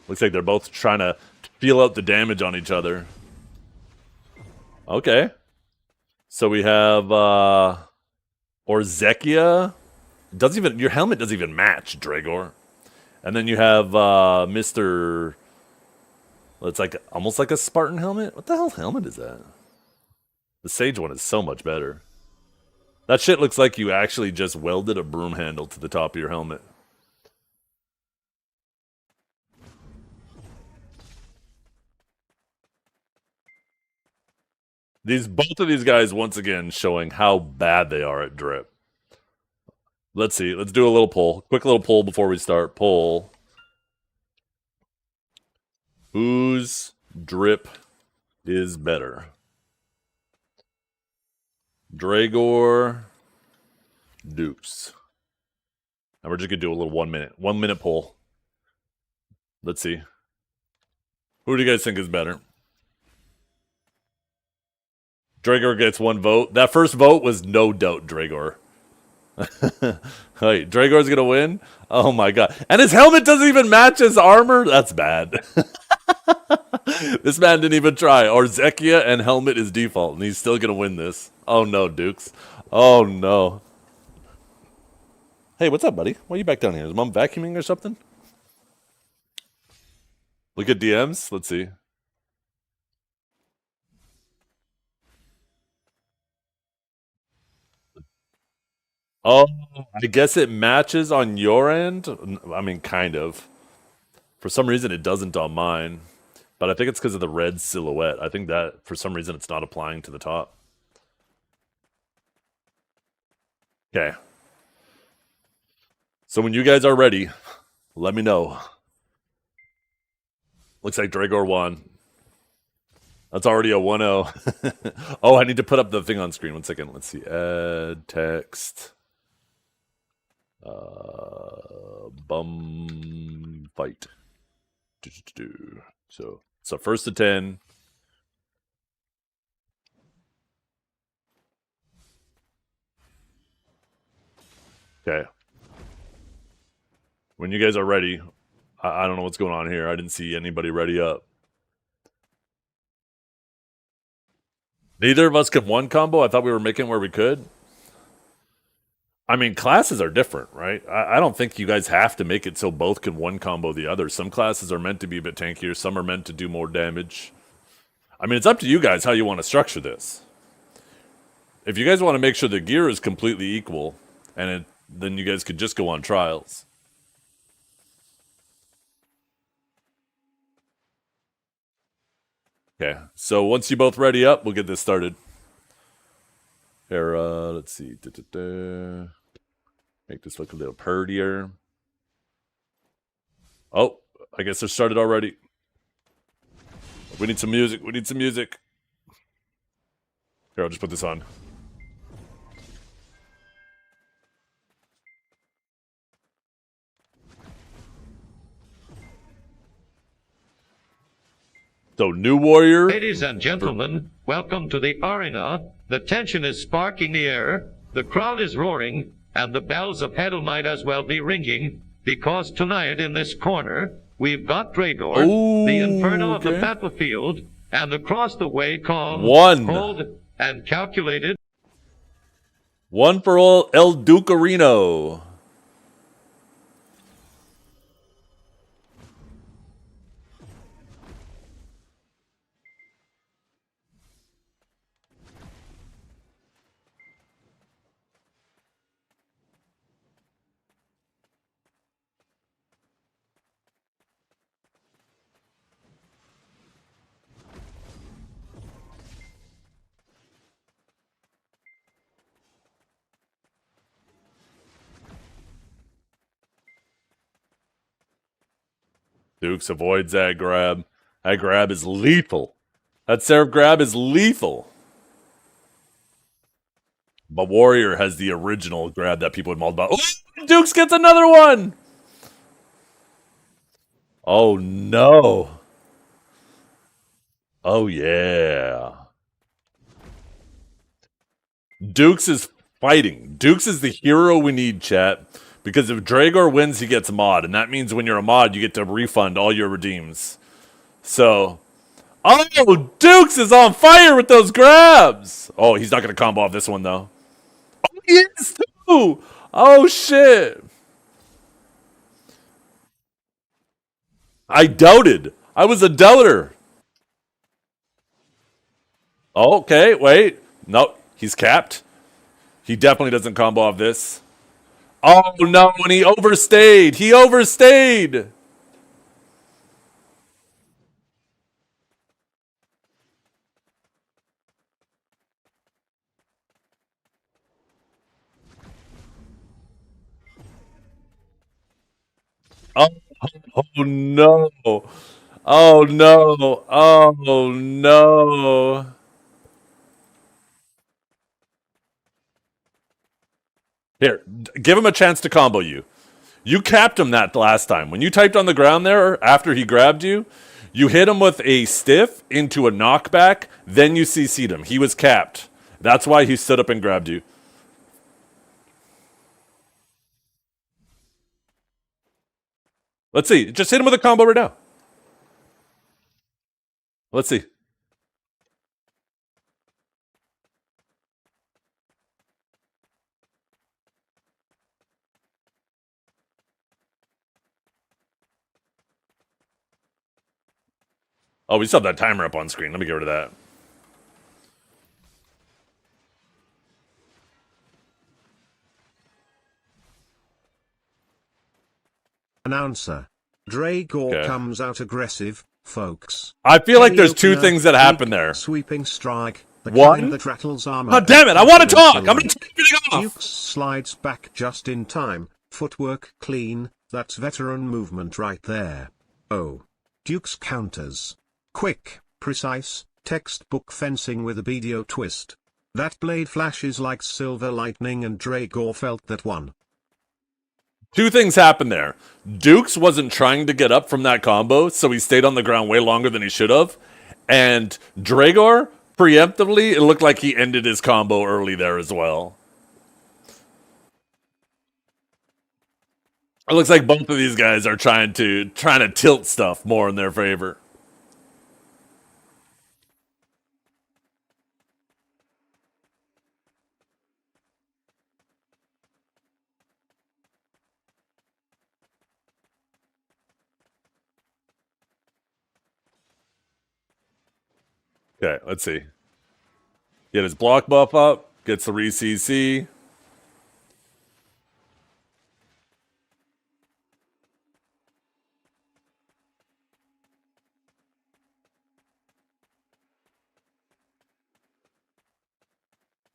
looks like they're both trying to feel out the damage on each other. Okay. So we have, or Zethiann. Your helmet doesn't even match, Dragor. And then you have, Mr. It's like, almost like a Spartan helmet. What the hell helmet is that? The Sage one is so much better. That shit looks like you actually just welded a broom handle to the top of your helmet. Both of these guys, once again, showing how bad they are at drip. Let's see. Let's do a little poll. Quick little poll before we start. Poll. Whose drip is better? Dragor, Dukes. And we're just going to do a little 1 minute. 1 minute poll. Let's see. Who do you guys think is better? Dragor gets 1 vote. That first vote was no doubt Dragor. Hey, Dragor's gonna win? Oh my God. And his helmet doesn't even match his armor? That's bad. This man didn't even try. Or Zethiann and helmet is default, and he's still gonna win this. Oh no, Dukes. Oh no. Hey, what's up, buddy? Why are you back down here? Is mom vacuuming or something? Look at DMs. Let's see. Oh, I guess it matches on your end. I mean, kind of. For some reason, it doesn't on mine. But I think it's because of the red silhouette. I think that, for some reason, it's not applying to the top. Okay. So when you guys are ready, let me know. Looks like Dragor won. That's already a 1-0. Oh, I need to put up the thing on screen. 1 second. Let's see. Add text. Bum fight. So first to 10. Okay. When you guys are ready, I don't know what's going on here. I didn't see anybody ready up. Neither of us could one combo. I thought we were making where we could. I mean, classes are different, right? I don't think you guys have to make it so both can one combo the other. Some classes are meant to be a bit tankier. Some are meant to do more damage. I mean, it's up to you guys how you want to structure this. If you guys want to make sure the gear is completely equal, and then you guys could just go on trials. Okay, so once you both ready up, we'll get this started. Here, let's see. Make this look a little purtier. Oh, I guess they're started already. We need some music. We need some music. Here, I'll just put this on. So, new warrior. Ladies and gentlemen, welcome to the arena. The tension is sparking the air, the crowd is roaring, and the bells of hell might as well be ringing, because tonight in this corner, we've got Dragor, the inferno of the battlefield, and across the way called, cold, and calculated. One for El Ducarino. Dukes avoids that grab. That grab is lethal. That Seraph grab is lethal. But Warrior has the original grab that people would maul about. Oh, Dukes gets another one! Oh no. Oh yeah. Dukes is fighting. Dukes is the hero we need, chat. Because if Dragor wins, he gets mod. And that means when you're a mod, you get to refund all your redeems. So... Oh, Dukes is on fire with those grabs! Oh, he's not going to combo off this one, though. Oh, he is, too! Oh, shit. I doubted. I was a doubter. Oh, okay, wait. No, he's capped. He definitely doesn't combo off this. Oh, no, and he overstayed. He overstayed. Oh, oh no. Oh no. Oh no. Here, give him a chance to combo you. You capped him that last time. When you typed on the ground there after he grabbed you, you hit him with a stiff into a knockback, then you CC'd him. He was capped. That's why he stood up and grabbed you. Let's see. Just hit him with a combo right now. Let's see. Oh, we still have that timer up on screen. Let me get rid of that. Announcer. Dragor Okay. comes out aggressive, folks. I feel like Heavy there's two opener, things that happen weak, there. Sweeping strike. The One? kind that rattles armor. God damn it! I want to talk. I'm gonna Dukes take everything off. slides back just in time. Footwork clean. That's veteran movement right there. Oh. Dukes counters. Quick, precise, textbook fencing with a BDO twist. That blade flashes like silver lightning and Dragor felt that one. Two things happened there. Dukes wasn't trying to get up from that combo, so he stayed on the ground way longer than he should have. And Dragor, preemptively, it looked like he ended his combo early there as well. It looks like both of these guys are trying to tilt stuff more in their favor. Okay, let's see. Get his block buff up, gets the re-CC.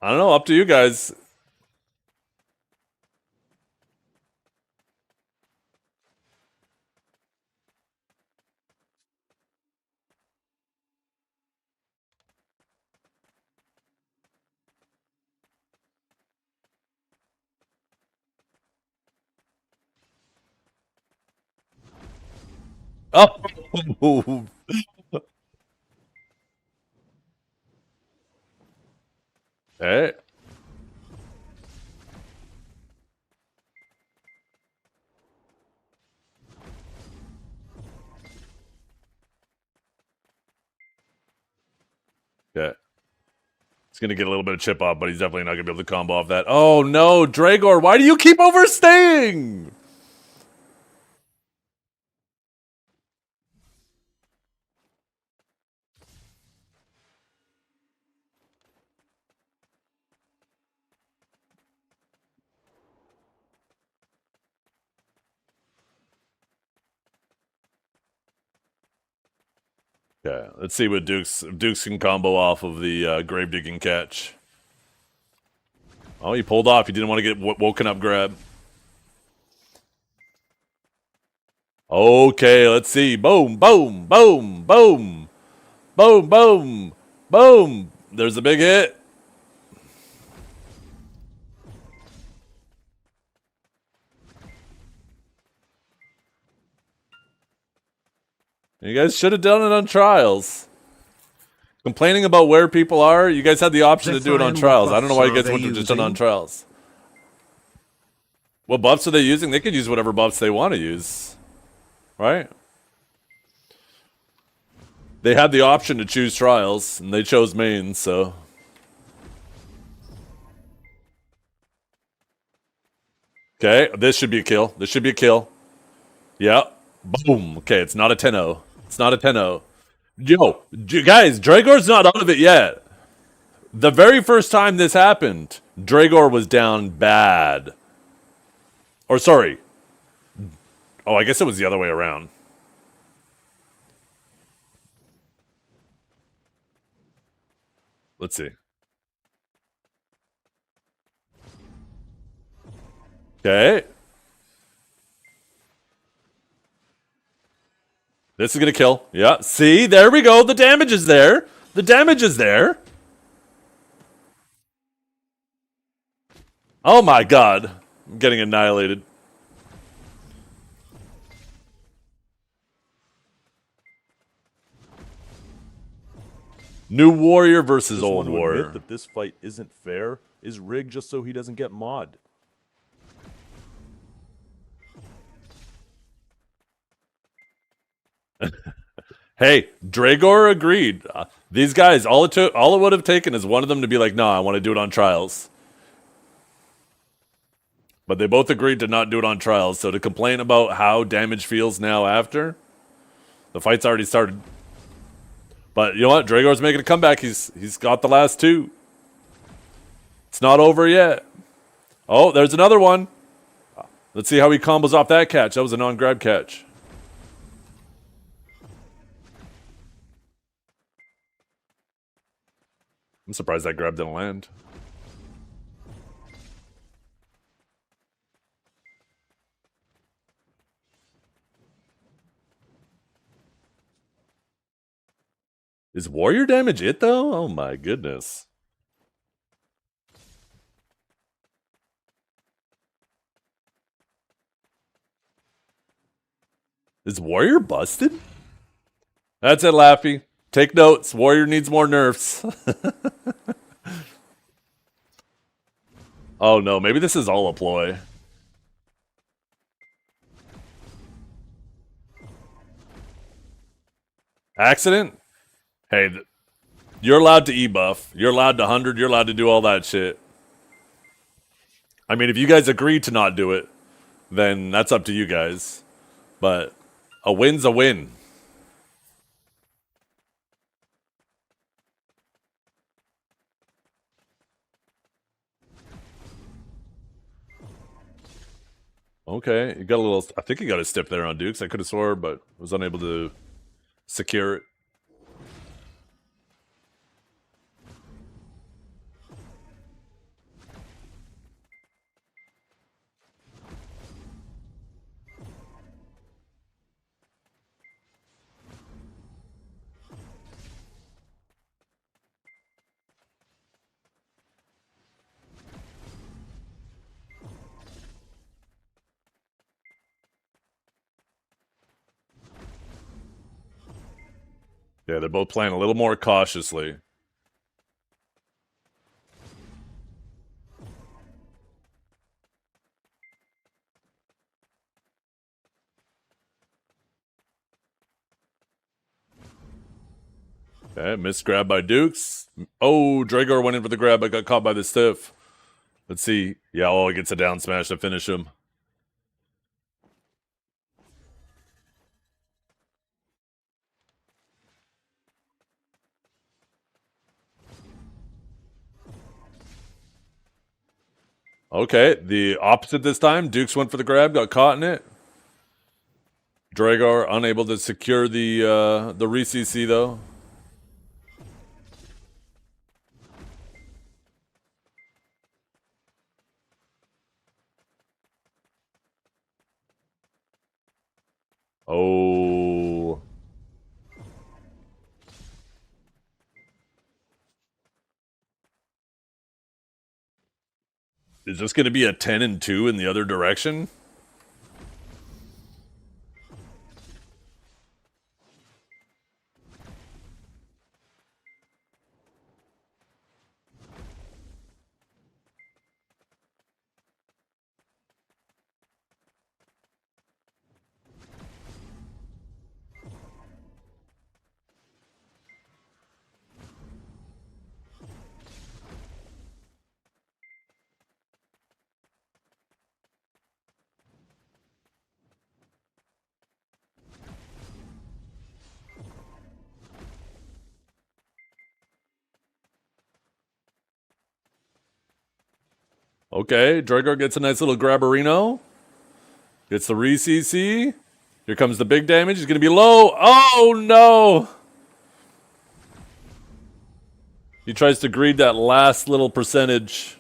I don't know, up to you guys. Oh, hey. Okay. He's gonna get a little bit of chip off, but he's definitely not gonna be able to combo off that. Oh no, Dragor, why do you keep overstaying? Okay, let's see what Dukes can combo off of the grave digging catch. Oh, he pulled off. He didn't want to get woken up grab. Okay, let's see. Boom, boom, boom, boom, boom, boom, boom. There's a big hit. You guys should have done it on trials. Complaining about where people are, you guys had the option to do it on trials. I don't know why you guys wouldn't have just done it on trials. What buffs are they using? They could use whatever buffs they want to use. Right? They had the option to choose trials, and they chose mains, so... Okay, this should be a kill. This should be a kill. Yeah. Boom. Okay, it's not a 10-0. It's not a 10-0. Yo, guys, Dragor's not out of it yet. The very first time this happened, Dragor was down bad. Or sorry. Oh, I guess it was the other way around. Let's see. Okay. This is gonna kill. Yeah. See, there we go. The damage is there. The damage is there. Oh my god. I'm getting annihilated. New warrior versus old warrior. Admit that this fight isn't fair is rigged just so he doesn't get mod. Hey, Dragor agreed. These guys, all it would have taken is one of them to be like, "No, I want to do it on trials." But they both agreed to not do it on trials. So to complain about how damage feels now after, the fight's already started. But you know what? Dragor's making a comeback. He's got the last two. It's not over yet. Oh, there's another one. Let's see how he combos off that catch. That was a non-grab catch. I'm surprised that grab didn't land. Is warrior damage it, though? Oh my goodness. Is warrior busted? That's it, Laffy. Take notes. Warrior needs more nerfs. Oh no, maybe this is all a ploy. Accident? Hey, you're allowed to E-buff. You're allowed to 100. You're allowed to do all that shit. I mean, if you guys agree to not do it, then that's up to you guys. But a win's a win. Okay, you got a little... I think he got a step there on Dukes. I could have swore, but was unable to secure it. Yeah, they're both playing a little more cautiously. Okay, missed grab by Dukes. Oh, Dragor went in for the grab, but got caught by the stiff. Let's see. Yeah, oh, he gets a down smash to finish him. Okay, the opposite this time. Dukes went for the grab, got caught in it. Dragor unable to secure the re-CC though. Oh. Is this going to be a 10-2 in the other direction? Okay, Dragor gets a nice little grabberino. Gets the re-CC. Here comes the big damage. He's going to be low. Oh, no. He tries to greed that last little percentage.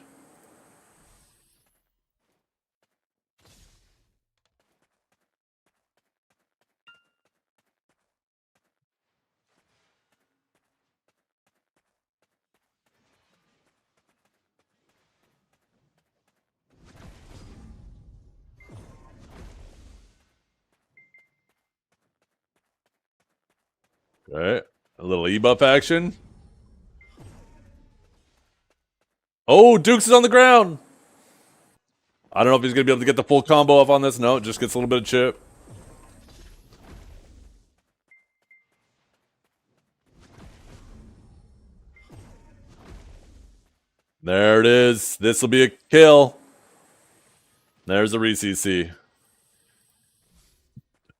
Okay, a little E-buff action. Oh, Dukes is on the ground. I don't know if he's going to be able to get the full combo off on this. No, just gets a little bit of chip. There it is. This will be a kill. There's a re-CC.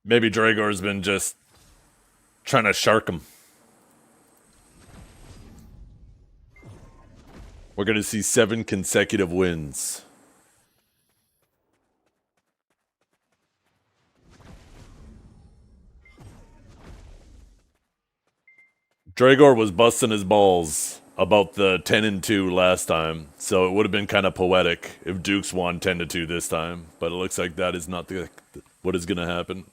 Maybe Dragor's been just trying to shark him. We're going to see 7 consecutive wins. Dragor was busting his balls about the 10-2 last time, so it would have been kind of poetic if Dukes won 10-2 this time, but it looks like that is not what is going to happen.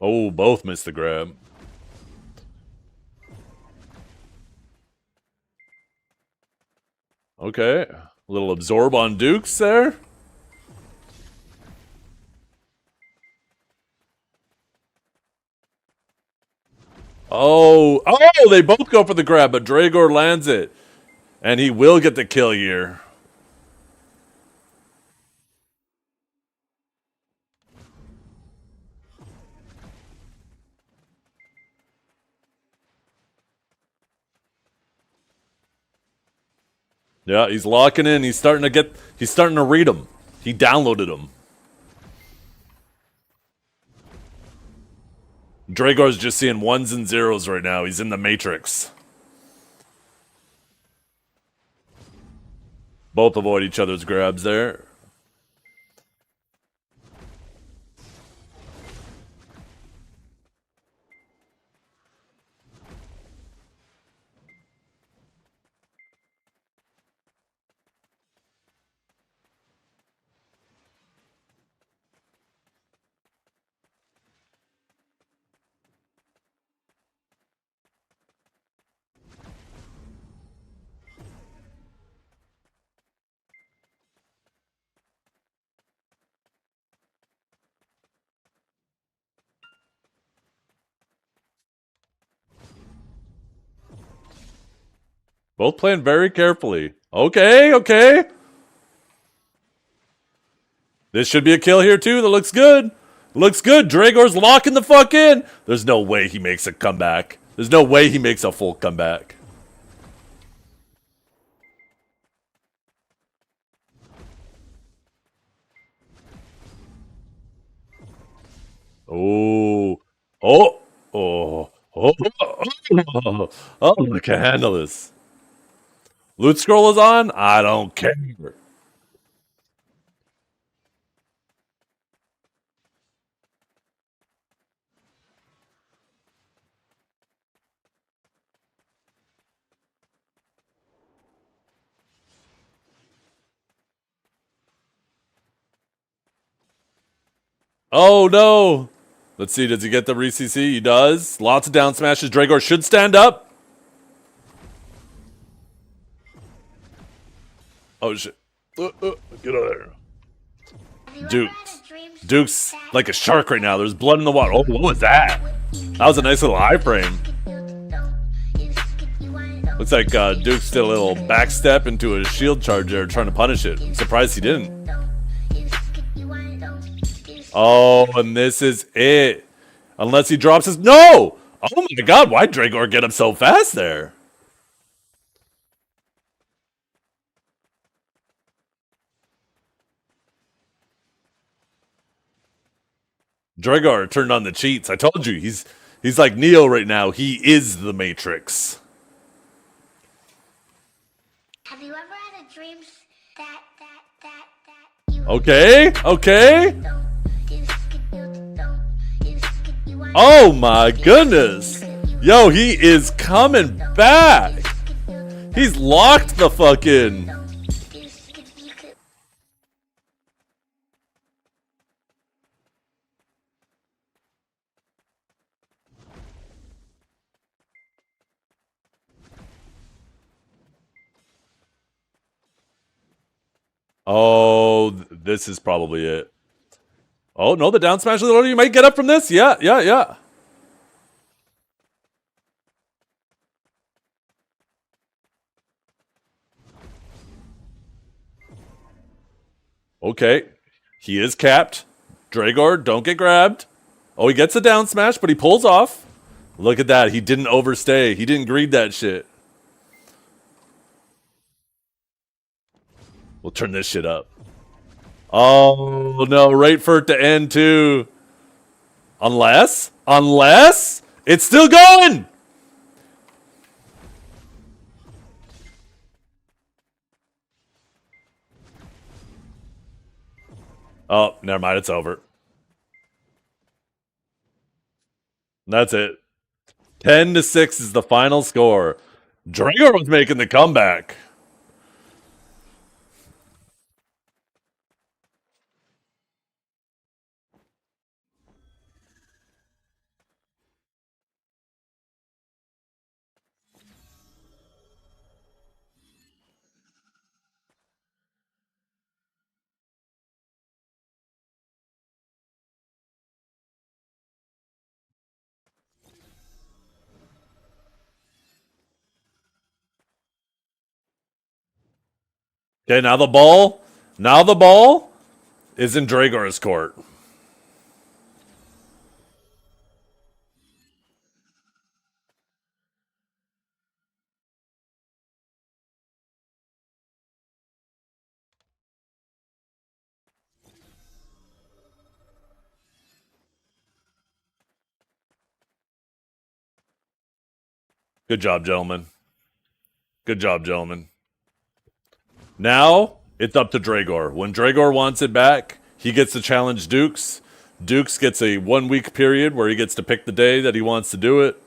Oh, both missed the grab. Okay, a little absorb on Dukes there. Oh, they both go for the grab, but Dragor lands it. And he will get the kill here. Yeah, he's locking in. He's starting to read them. He downloaded them. Dragor's just seeing ones and zeros right now. He's in the matrix. Both avoid each other's grabs there. Both playing very carefully. Okay, okay. This should be a kill here too. That looks good. Looks good. Dragor's locking the fuck in. There's no way he makes a comeback. There's no way he makes a full comeback. Oh. Oh. Oh. Oh. Oh. Oh, I can handle this. Loot scroll is on? I don't care. Oh no! Let's see, does he get the re-CC? He does. Lots of down smashes. Dragor should stand up. Oh shit. Get out of there. Duke's like a shark right now. There's blood in the water. Oh, what was that? That was a nice little iframe. Looks like Duke's did a little backstep into a shield charge there trying to punish it. I'm surprised he didn't. Oh, and this is it. Unless he drops his... No! Oh my god, why'd Dragor get him so fast there? Dragor turned on the cheats. I told you, he's like Neo right now. He is the Matrix. Have you ever had a dream that Okay, okay. Oh my goodness. Yo, he is coming back. He's locked the fuck in. Oh, this is probably it. Oh, no, the down smash of the order. You might get up from this. Yeah, yeah, yeah. Okay. He is capped. Dragor, don't get grabbed. Oh, he gets a down smash, but he pulls off. Look at that. He didn't overstay. He didn't greed that shit. We'll turn this shit up. Oh, no. Right for it to end, too. Unless it's still going. Oh, never mind. It's over. That's it. 10-6 is the final score. Dragor was making the comeback. Okay, now the ball is in Dragor's court. Good job, gentlemen. Good job, gentlemen. Now, it's up to Dragor. When Dragor wants it back, he gets to challenge Dukes. Dukes gets a 1 week period where he gets to pick the day that he wants to do it.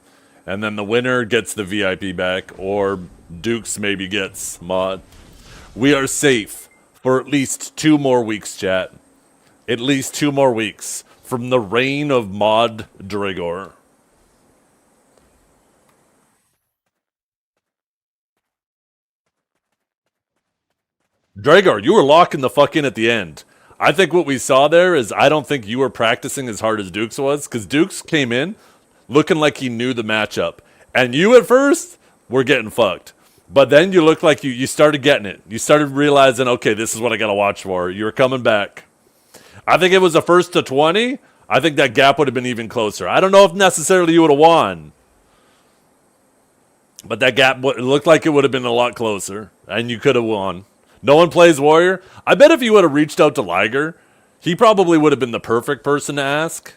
And then the winner gets the VIP back, or Dukes maybe gets Mod. We are safe for at least 2 more weeks, chat. At least 2 more weeks from the reign of Mod Dragor. Dragor, you were locking the fuck in at the end. I think what we saw there is I don't think you were practicing as hard as Dukes was, because Dukes came in looking like he knew the matchup. And you at first were getting fucked. But then you looked like you started getting it. You started realizing, okay, this is what I got to watch for. You were coming back. I think it was the first to 20. I think that gap would have been even closer. I don't know if necessarily you would have won. But that gap it looked like it would have been a lot closer. And you could have won. No one plays Warrior. I bet if you would have reached out to Liger, he probably would have been the perfect person to ask.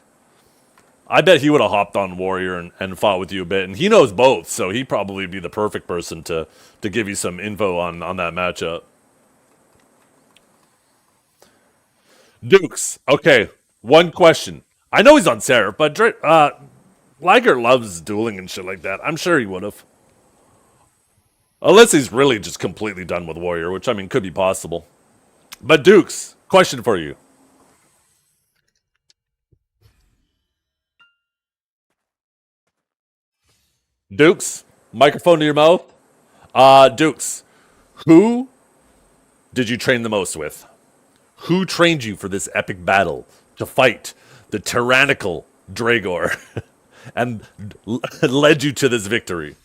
I bet he would have hopped on Warrior and fought with you a bit. And he knows both, so he'd probably be the perfect person to give you some info on that matchup. Dukes. Okay, one question. I know he's on Seraph, but Liger loves dueling and shit like that. I'm sure he would have. Unless he's really just completely done with Warrior, which, I mean, could be possible. But Dukes, question for you. Dukes, microphone to your mouth. Dukes, who did you train the most with? Who trained you for this epic battle to fight the tyrannical Dragor and led you to this victory?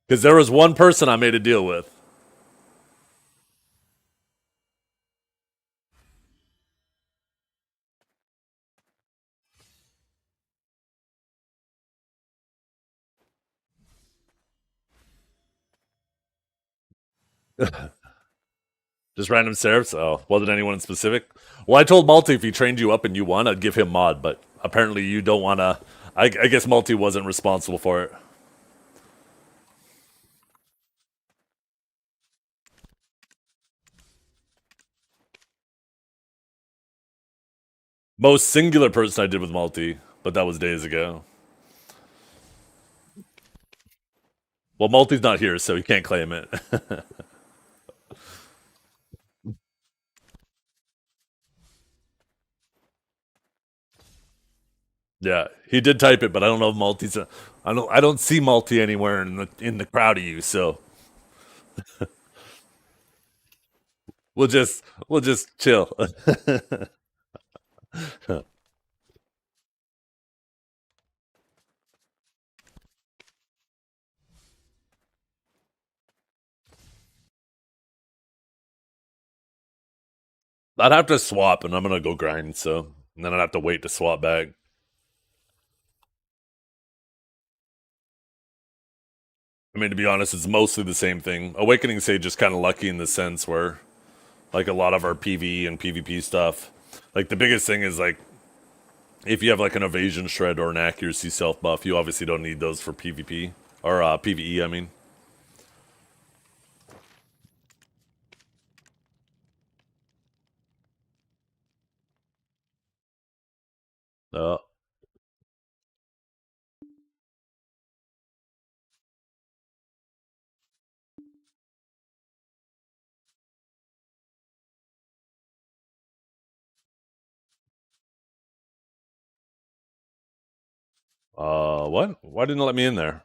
Because there was one person I made a deal with. Just random Seraphs? Oh, wasn't anyone in specific? Well, I told Multi if he trained you up and you won, I'd give him mod, but apparently you don't want to. I guess Multi wasn't responsible for it. Most singular person I did with Multi, but that was days ago. Well, Multi's not here, so he can't claim it. Yeah, he did type it, but I don't know if Multi's. I don't see Multi anywhere in the crowd of you. So we'll just chill. I'd have to swap, and I'm gonna go grind. So and then I'd have to wait to swap back. I mean, to be honest, it's mostly the same thing. Awakening Sage is kind of lucky in the sense where, like, a lot of our PvE and PvP stuff, like, the biggest thing is, like, if you have, like, an evasion shred or an accuracy self buff, you obviously don't need those for PvP. Or, PvE, I mean. What? Why didn't it let me in there?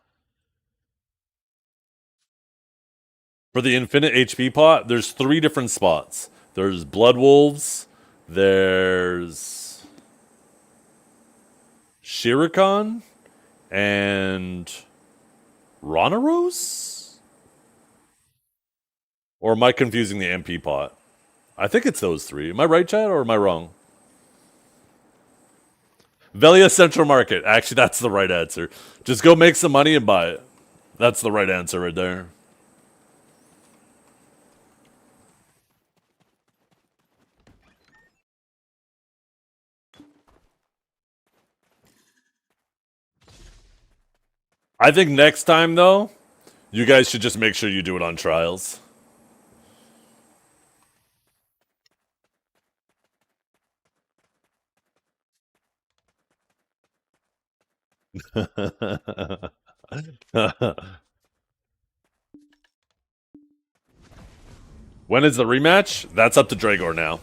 For the infinite HP pot, there's 3 different spots. There's Blood Wolves, there's Shirikon, and Ronaros? Or am I confusing the MP pot? I think it's those 3. Am I right, Chad, or am I wrong? Velia Central Market. Actually, that's the right answer. Just go make some money and buy it. That's the right answer right there. I think next time, though, you guys should just make sure you do it on trials. When is the rematch? That's up to Dragor now.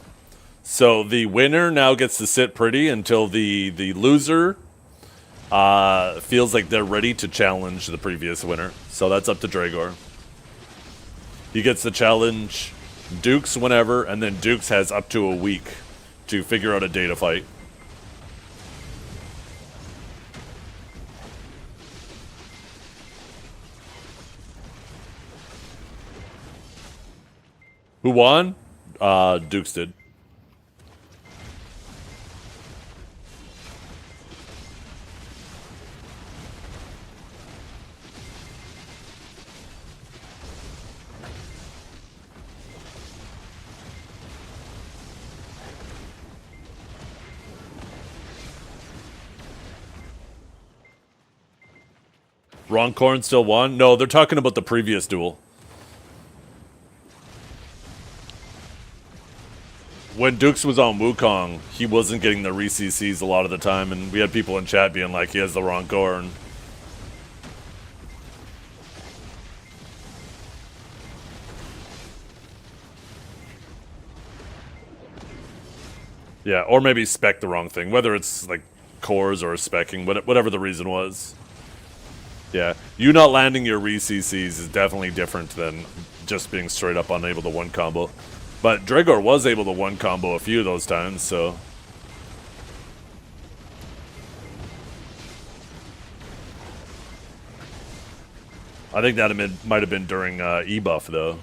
So the winner now gets to sit pretty until the loser feels like they're ready to challenge the previous winner. So that's up to Dragor. He gets to challenge Dukes whenever, and then Dukes has up to a week to figure out a day to fight. Who won? Dukes did. Roncorn still won? No, they're talking about the previous duel. When Dukes was on Wukong, he wasn't getting the re-CCs a lot of the time, and we had people in chat being like, he has the Roncorn. Yeah, or maybe spec the wrong thing, whether it's like cores or specking, whatever the reason was. Yeah, you not landing your re-CCs is definitely different than just being straight up unable to one combo. But Dregor was able to one combo a few of those times, so... I think that might have been during E-buff, though.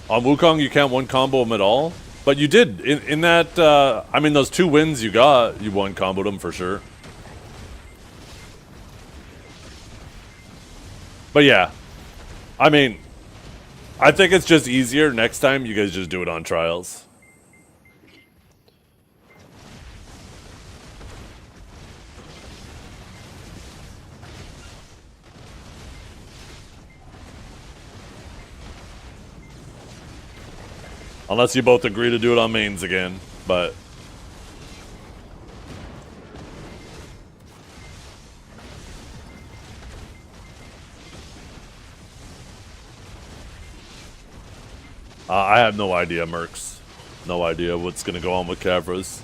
On Wukong, you can't one combo him at all? But you did. In that, I mean, those 2 wins you got, you one comboed them for sure. But yeah, I mean, I think it's just easier next time you guys just do it on trials. Unless you both agree to do it on mains again, but... I have no idea, Mercs. No idea what's going to go on with Cavras.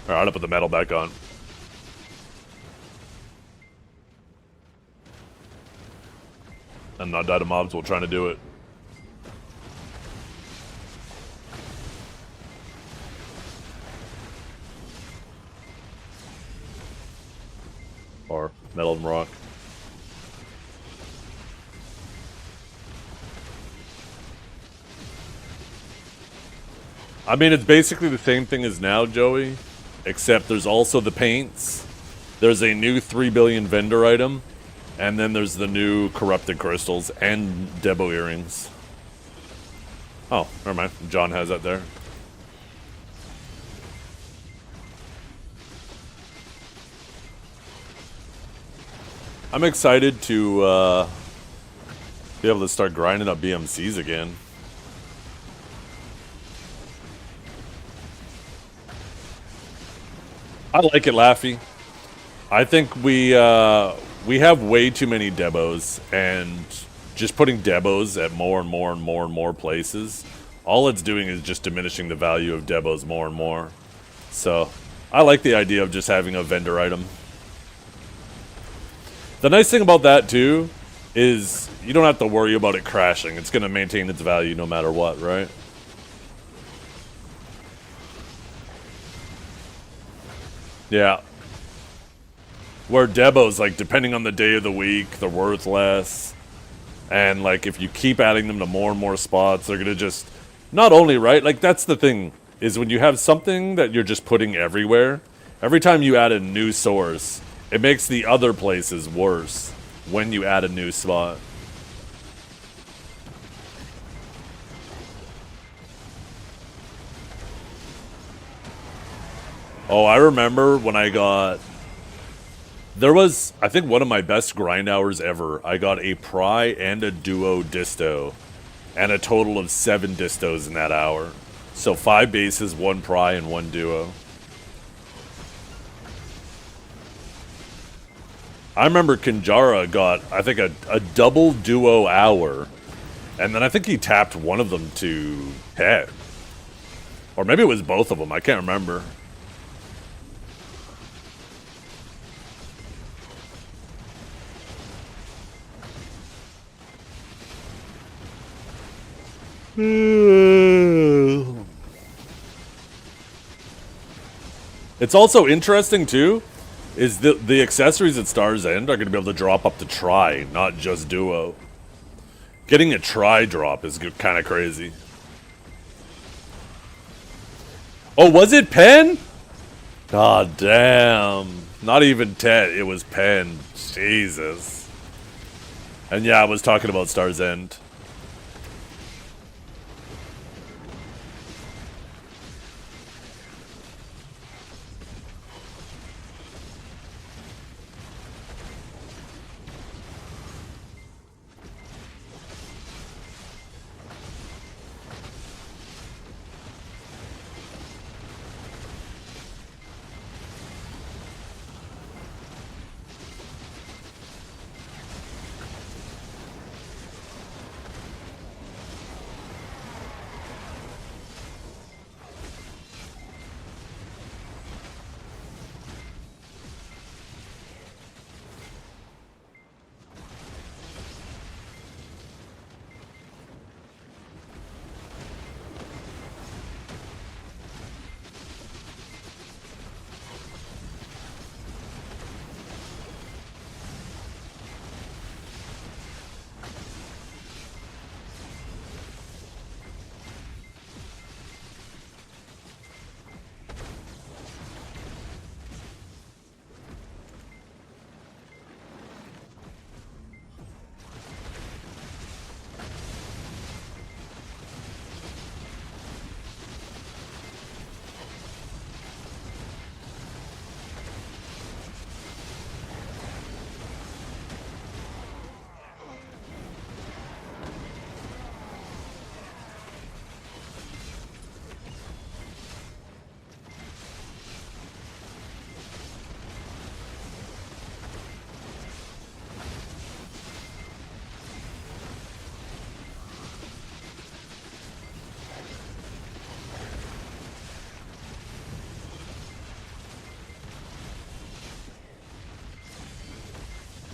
Alright, I'll put the metal back on. And not die to mobs while trying to do it. Or metal and rock. I mean, it's basically the same thing as now, Joey. Except there's also the paints. There's a new 3 billion vendor item. And then there's the new corrupted crystals and Debo earrings. Oh, never mind. John has that there. I'm excited to be able to start grinding up BMCs again. I like it, Laffy. I think we have way too many Debos, and just putting Debos at more and more and more and more places, all it's doing is just diminishing the value of Debos more and more. So, I like the idea of just having a vendor item. The nice thing about that, too, is you don't have to worry about it crashing. It's going to maintain its value no matter what, right? Yeah. Where Debos, like, depending on the day of the week, they're worth less. And, like, if you keep adding them to more and more spots, they're gonna just... Not only, right? Like, that's the thing, is when you have something that you're just putting everywhere, every time you add a new source, it makes the other places worse when you add a new spot. Oh, I remember when I got... There was, I think, one of my best grind hours ever. I got a pry and a duo disto. And a total of 7 distos in that hour. So 5 bases, 1 pry, and 1 duo. I remember Kinjara got, I think, a double duo hour. And then I think he tapped one of them to head. Or maybe it was both of them. I can't remember. It's also interesting too, is the accessories at Star's End are going to be able to drop up to Tri, not just Duo. Getting a Tri drop is kind of crazy. Oh, was it Pen? God damn. Not even Ted, it was Pen. Jesus. And yeah, I was talking about Star's End.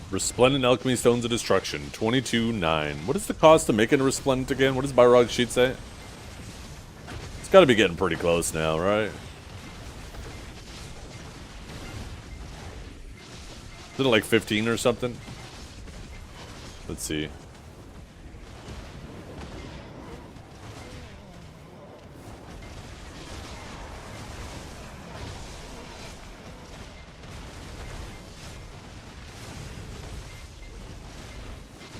Resplendent Alchemy Stones of Destruction, 22.9. What is the cost of making a Resplendent again? What does Byrog's sheet say? It's gotta be getting pretty close now, right? Isn't it like 15 or something? Let's see.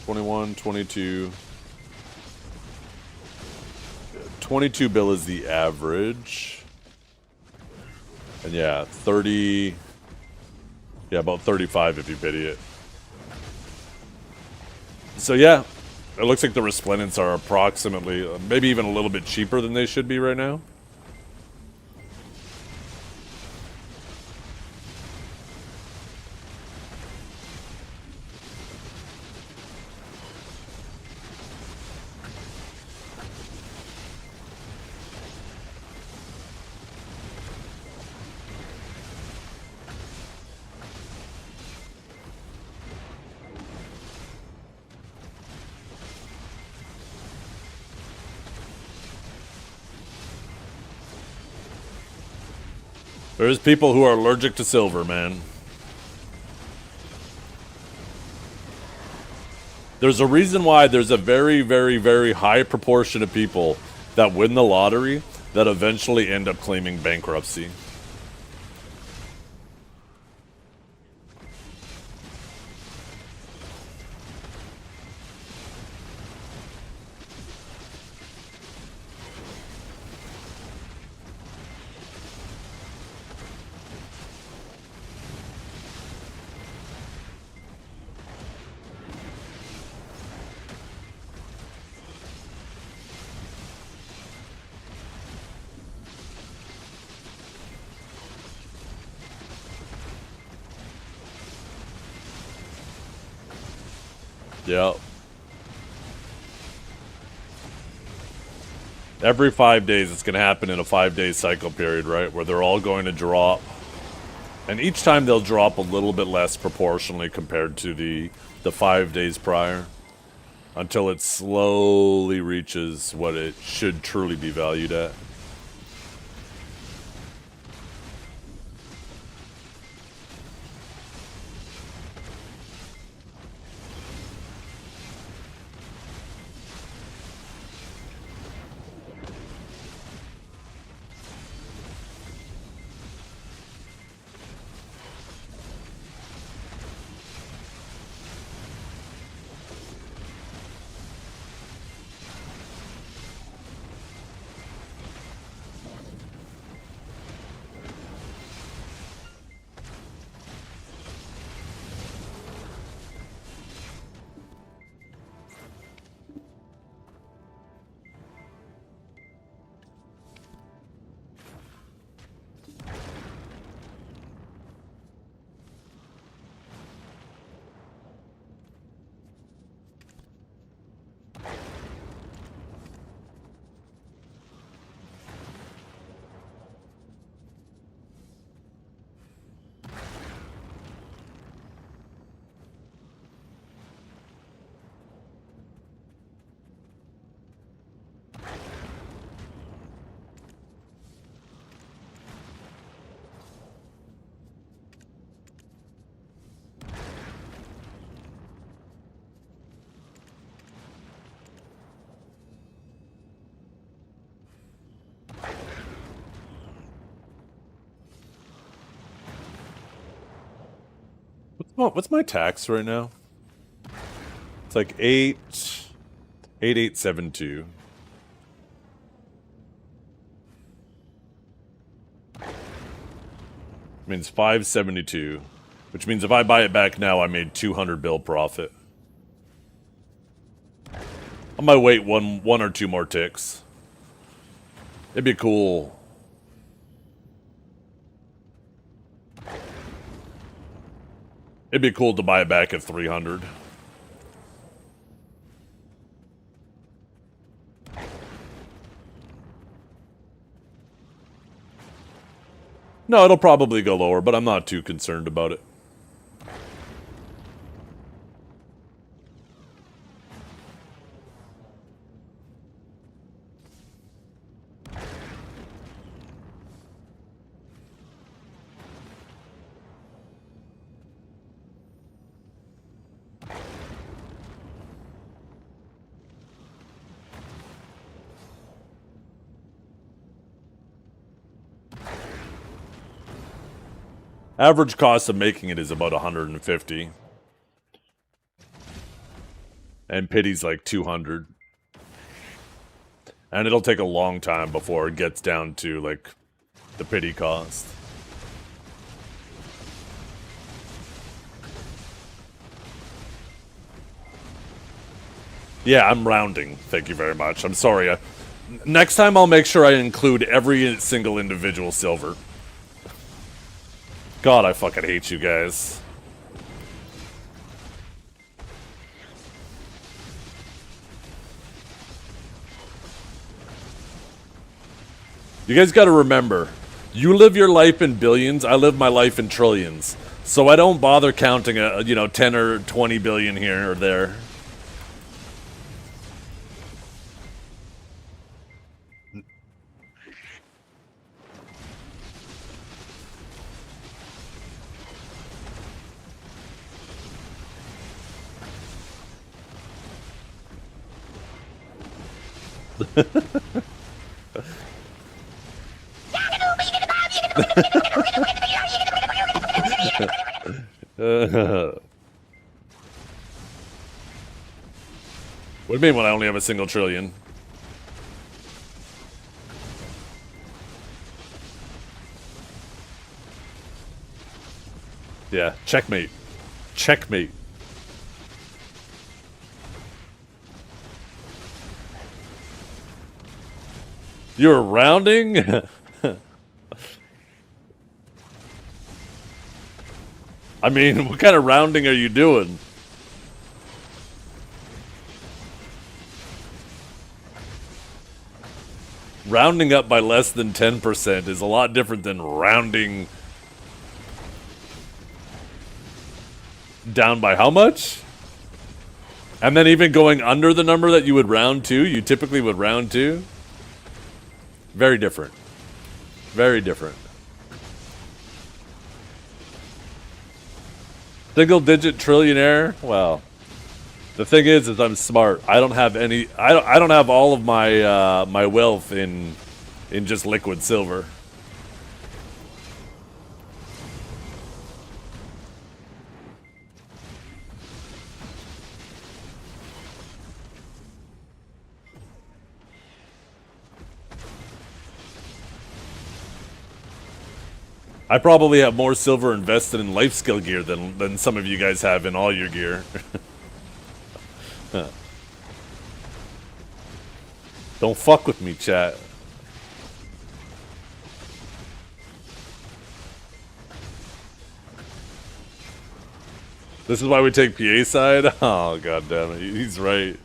$21, $22. 22 bill is the average. And yeah, 30. Yeah, about 35 if you pity it. So yeah, it looks like the Resplendents are approximately, maybe even a little bit cheaper than they should be right now. There's people who are allergic to silver, man. There's a reason why there's a very, very, very high proportion of people that win the lottery that eventually end up claiming bankruptcy. Yeah. Every 5 days, it's going to happen in a 5-day cycle period, right? Where they're all going to drop. And each time they'll drop a little bit less proportionally compared to the 5 days prior. Until it slowly reaches what it should truly be valued at. What's my tax right now? It's like 8872. Means 572, which means if I buy it back now, I made 200 bill profit. I might wait one or two more ticks. It'd be cool. It'd be cool to buy it back at 300. No, it'll probably go lower, but I'm not too concerned about it. Average cost of making it is about 150. And pity's like 200. And it'll take a long time before it gets down to, like, the pity cost. Yeah, I'm rounding. Thank you very much. I'm sorry. Next time I'll make sure I include every single individual silver. God, I fucking hate you guys. You guys gotta remember, you live your life in billions, I live my life in trillions. So I don't bother counting 10 or 20 billion here or there. What do you mean when I only have a single trillion? Yeah, checkmate. Checkmate. You're rounding? I mean, what kind of rounding are you doing? rounding up by less than 10% is a lot different than rounding down by how much? And then even going under the number that you would round to, you typically would round to. Very different. Very different. Single digit trillionaire? Well, the thing is I'm smart. I don't have any. I don't have all of my my wealth in just liquid silver. I probably have more silver invested in life skill gear than some of you guys have in all your gear. Don't fuck with me, chat. This is why we take PA side? Oh, god damn it. He's right.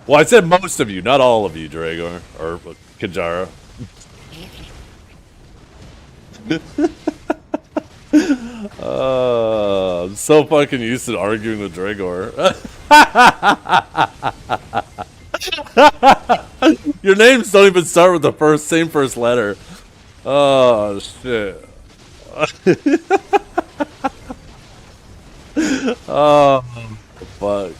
Well, I said most of you, not all of you, Dragor. Or Kajara. I'm so fucking used to arguing with Dragor. Your names don't even start with the same first letter. Oh shit. Oh fuck.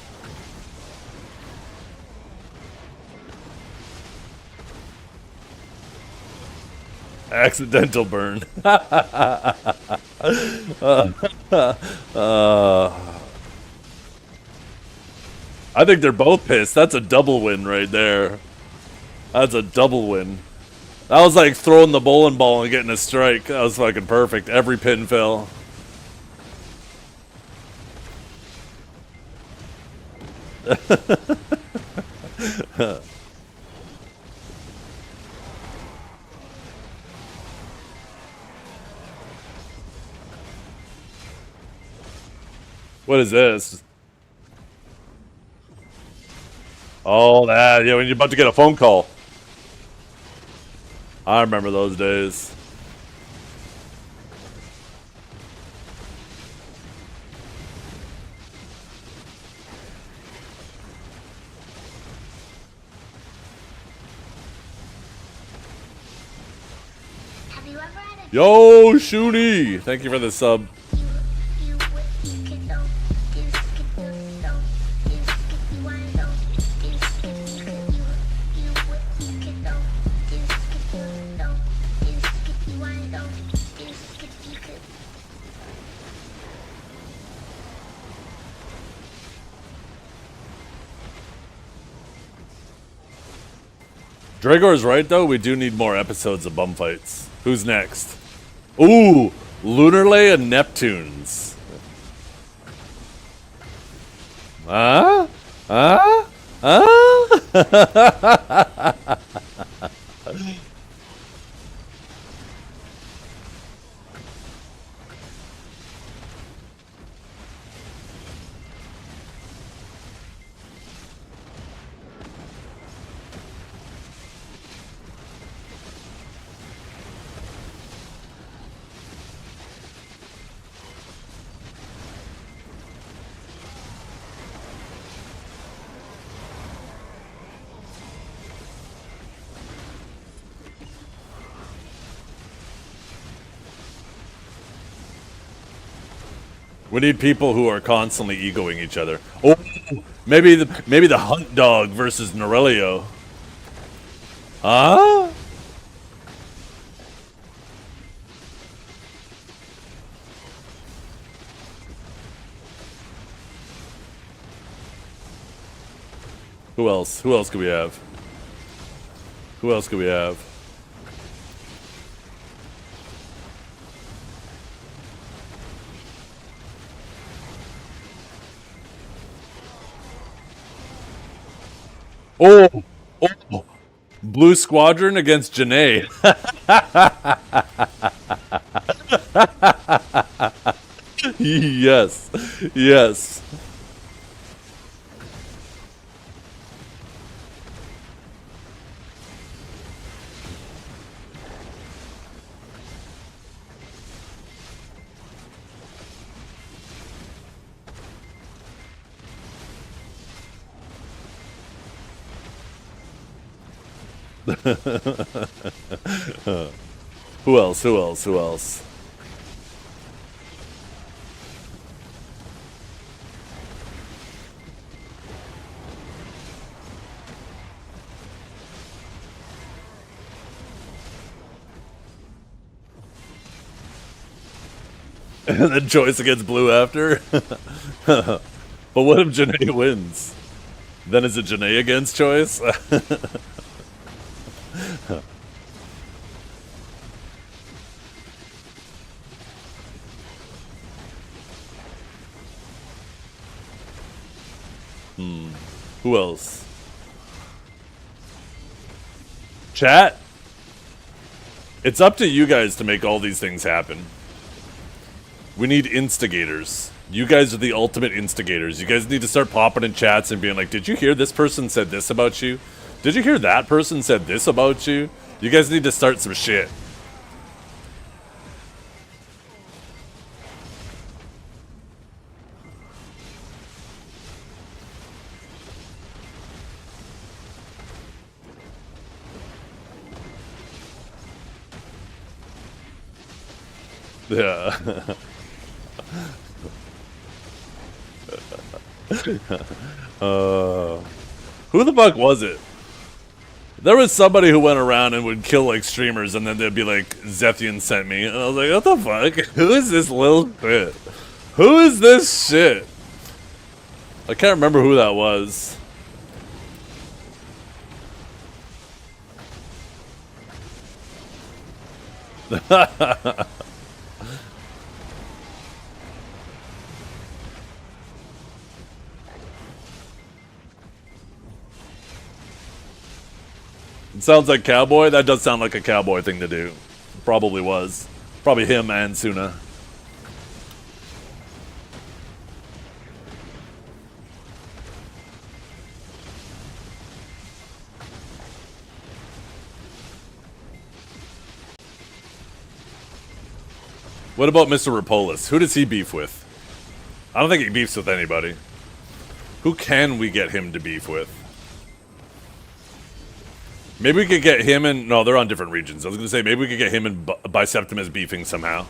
Accidental burn. I think they're both pissed. That's a double win right there. That's a double win. That was like throwing the bowling ball and getting a strike. That was fucking perfect. Every pin fell. What is this? Oh, that. Yeah, when you're about to get a phone call. I remember those days. Have you ever had a Yo, Shooty! Thank you for the sub. Dragor's right, though. We do need more episodes of bum fights. Who's next? Ooh! Lunarlay and Neptunes. Huh? Huh? Huh? We need people who are constantly egoing each other. Oh, maybe the Hunt Dog versus Norelio. Huh? Who else? Who else could we have? Who else could we have? Oh, oh, Blue Squadron against Janae. Yes, yes. Who else? Who else? Who else? And then Choice against Blue after. But what if Janae wins? Then is it Janae against Choice? Who else? Chat? It's up to you guys to make all these things happen. We need instigators. You guys are the ultimate instigators. You guys need to start popping in chats and being like, did you hear this person said this about you? Did you hear that person said this about you? You guys need to start some shit. Yeah. Who the fuck was it? There was somebody who went around and would kill like streamers, and then they'd be like, Zethiann sent me, and I was like, what the fuck? Who is this little shit? Who is this shit? I can't remember who that was. It sounds like cowboy. That does sound like a cowboy thing to do. Probably was. Probably him and Suna. What about Mr. Rapolis? Who does he beef with? I don't think he beefs with anybody. Who can we get him to beef with? Maybe we could get him and... No, they're on different regions. I was going to say, maybe we could get him and Biseptimus beefing somehow.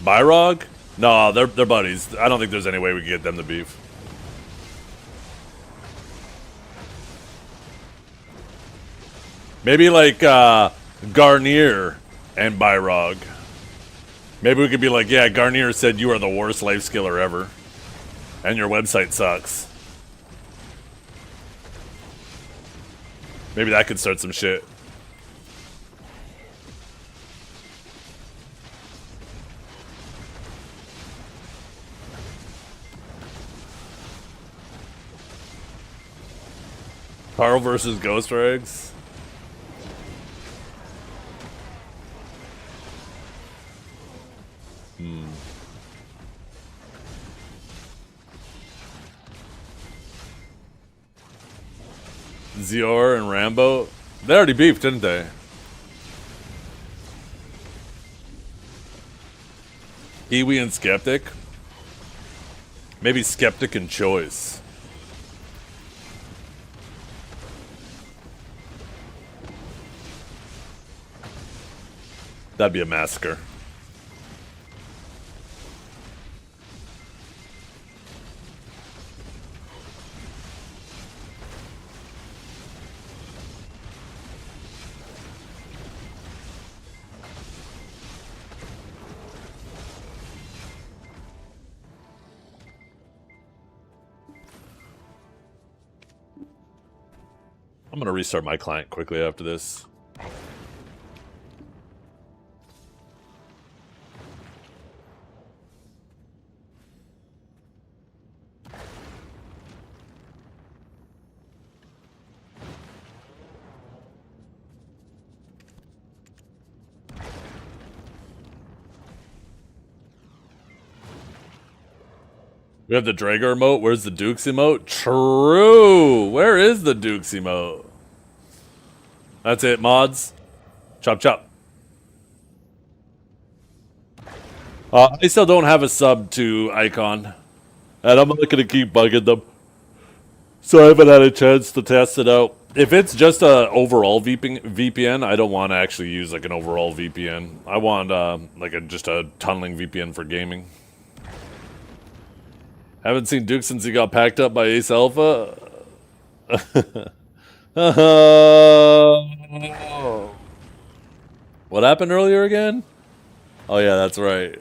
Byrog? No, they're buddies. I don't think there's any way we could get them to beef. Maybe like Garnier and Byrog. Maybe we could be like, yeah, Garnier said you are the worst life skiller ever. And your website sucks. Maybe that could start some shit. Carl versus Ghost Rags. Zior and Rambo. They already beefed, didn't they? Iwi and Skeptic. Maybe Skeptic and Choice. That'd be a massacre. I'm gonna restart my client quickly after this. We have the Drager emote. Where's the Dukes emote? True! Where is the Dukes emote? That's it, mods. Chop chop. I still don't have a sub to Icon. And I'm not going to keep bugging them. So I haven't had a chance to test it out. If it's just a overall VPN, I don't want to actually use like an overall VPN. I want just a tunneling VPN for gaming. Haven't seen Duke since he got packed up by Ace Alpha. What happened earlier again? Oh yeah, that's right.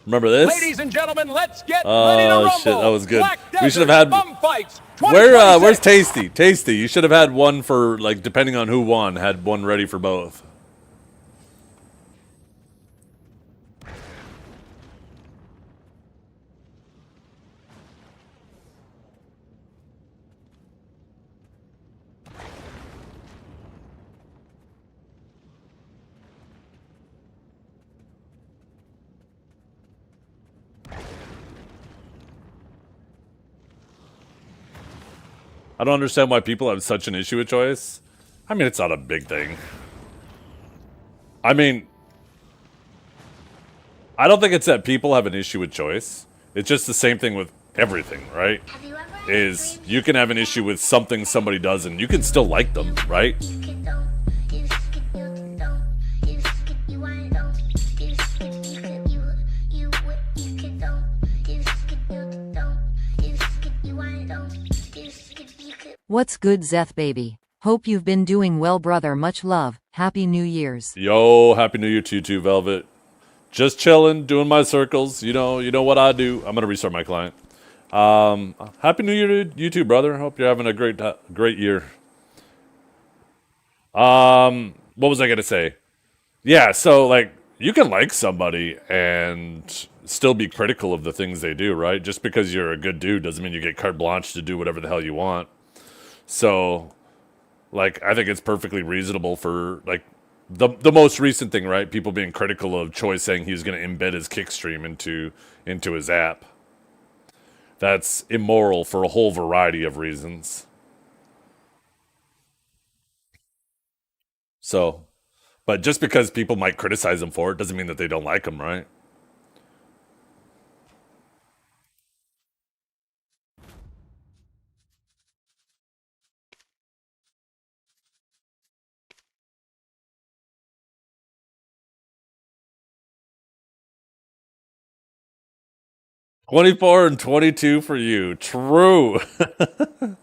Remember this? Ladies and gentlemen, let's get ready to rumble. Oh shit, that was good. Black We should have Desert had. Bum Fights Where's Tasty? Tasty, you should have had one for like depending on who won, had one ready for both. I don't understand why people have such an issue with choice. I mean, it's not a big thing. I mean, I don't think it's that people have an issue with choice. It's just the same thing with everything, right? Is you can have an issue with something somebody does and you can still like them, right? What's good, Zeth baby? Hope you've been doing well, brother. Much love. Happy New Year's. Yo, Happy New Year to you too, Velvet. Just chilling, doing my circles. You know what I do. I'm gonna restart my client. Happy New Year to you too, brother. Hope you're having a great year. What was I gonna say? Yeah, so like you can like somebody and still be critical of the things they do, right? Just because you're a good dude doesn't mean you get carte blanche to do whatever the hell you want. So, like, I think it's perfectly reasonable for, like, the most recent thing, right? People being critical of Choi saying he was going to embed his kick stream into his app. That's immoral for a whole variety of reasons. So, but just because people might criticize him for it doesn't mean that they don't like him, right? $24 and $22 for you. True. The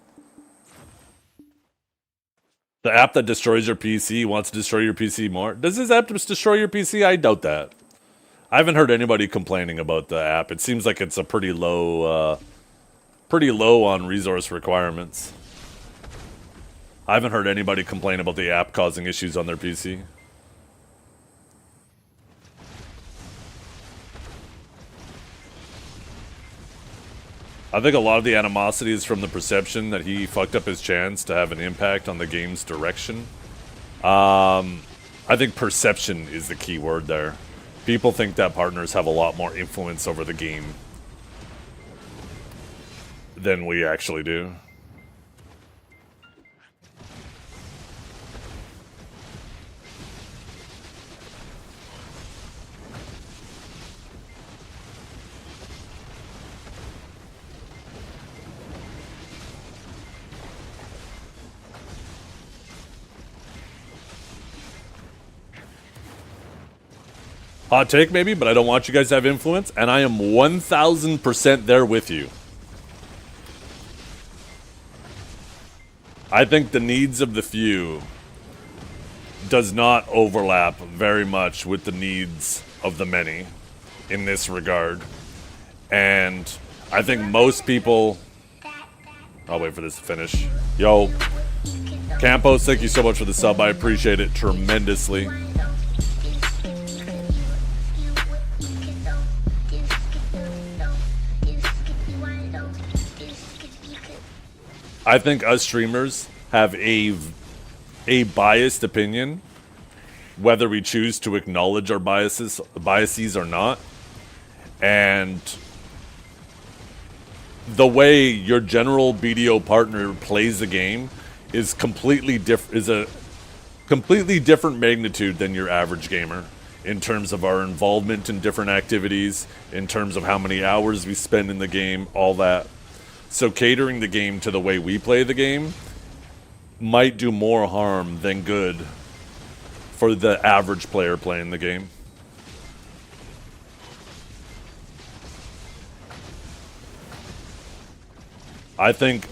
app that destroys your PC wants to destroy your PC more. Does this app just destroy your PC? I doubt that. I haven't heard anybody complaining about the app. It seems like it's a pretty low on resource requirements. I haven't heard anybody complain about the app causing issues on their PC. I think a lot of the animosity is from the perception that he fucked up his chance to have an impact on the game's direction. I think perception is the key word there. People think that partners have a lot more influence over the game than we actually do. Hot take maybe, but I don't want you guys to have influence, and I am 1000% there with you. I think the needs of the few does not overlap very much with the needs of the many in this regard. And I think most people... I'll wait for this to finish. Yo, Campos, thank you so much for the sub. I appreciate it tremendously. I think us streamers have a biased opinion, whether we choose to acknowledge our biases or not. And the way your general BDO partner plays the game is a completely different magnitude than your average gamer. in terms of our involvement in different activities, in terms of how many hours we spend in the game, all that. So catering the game to the way we play the game might do more harm than good for the average player playing the game. I think,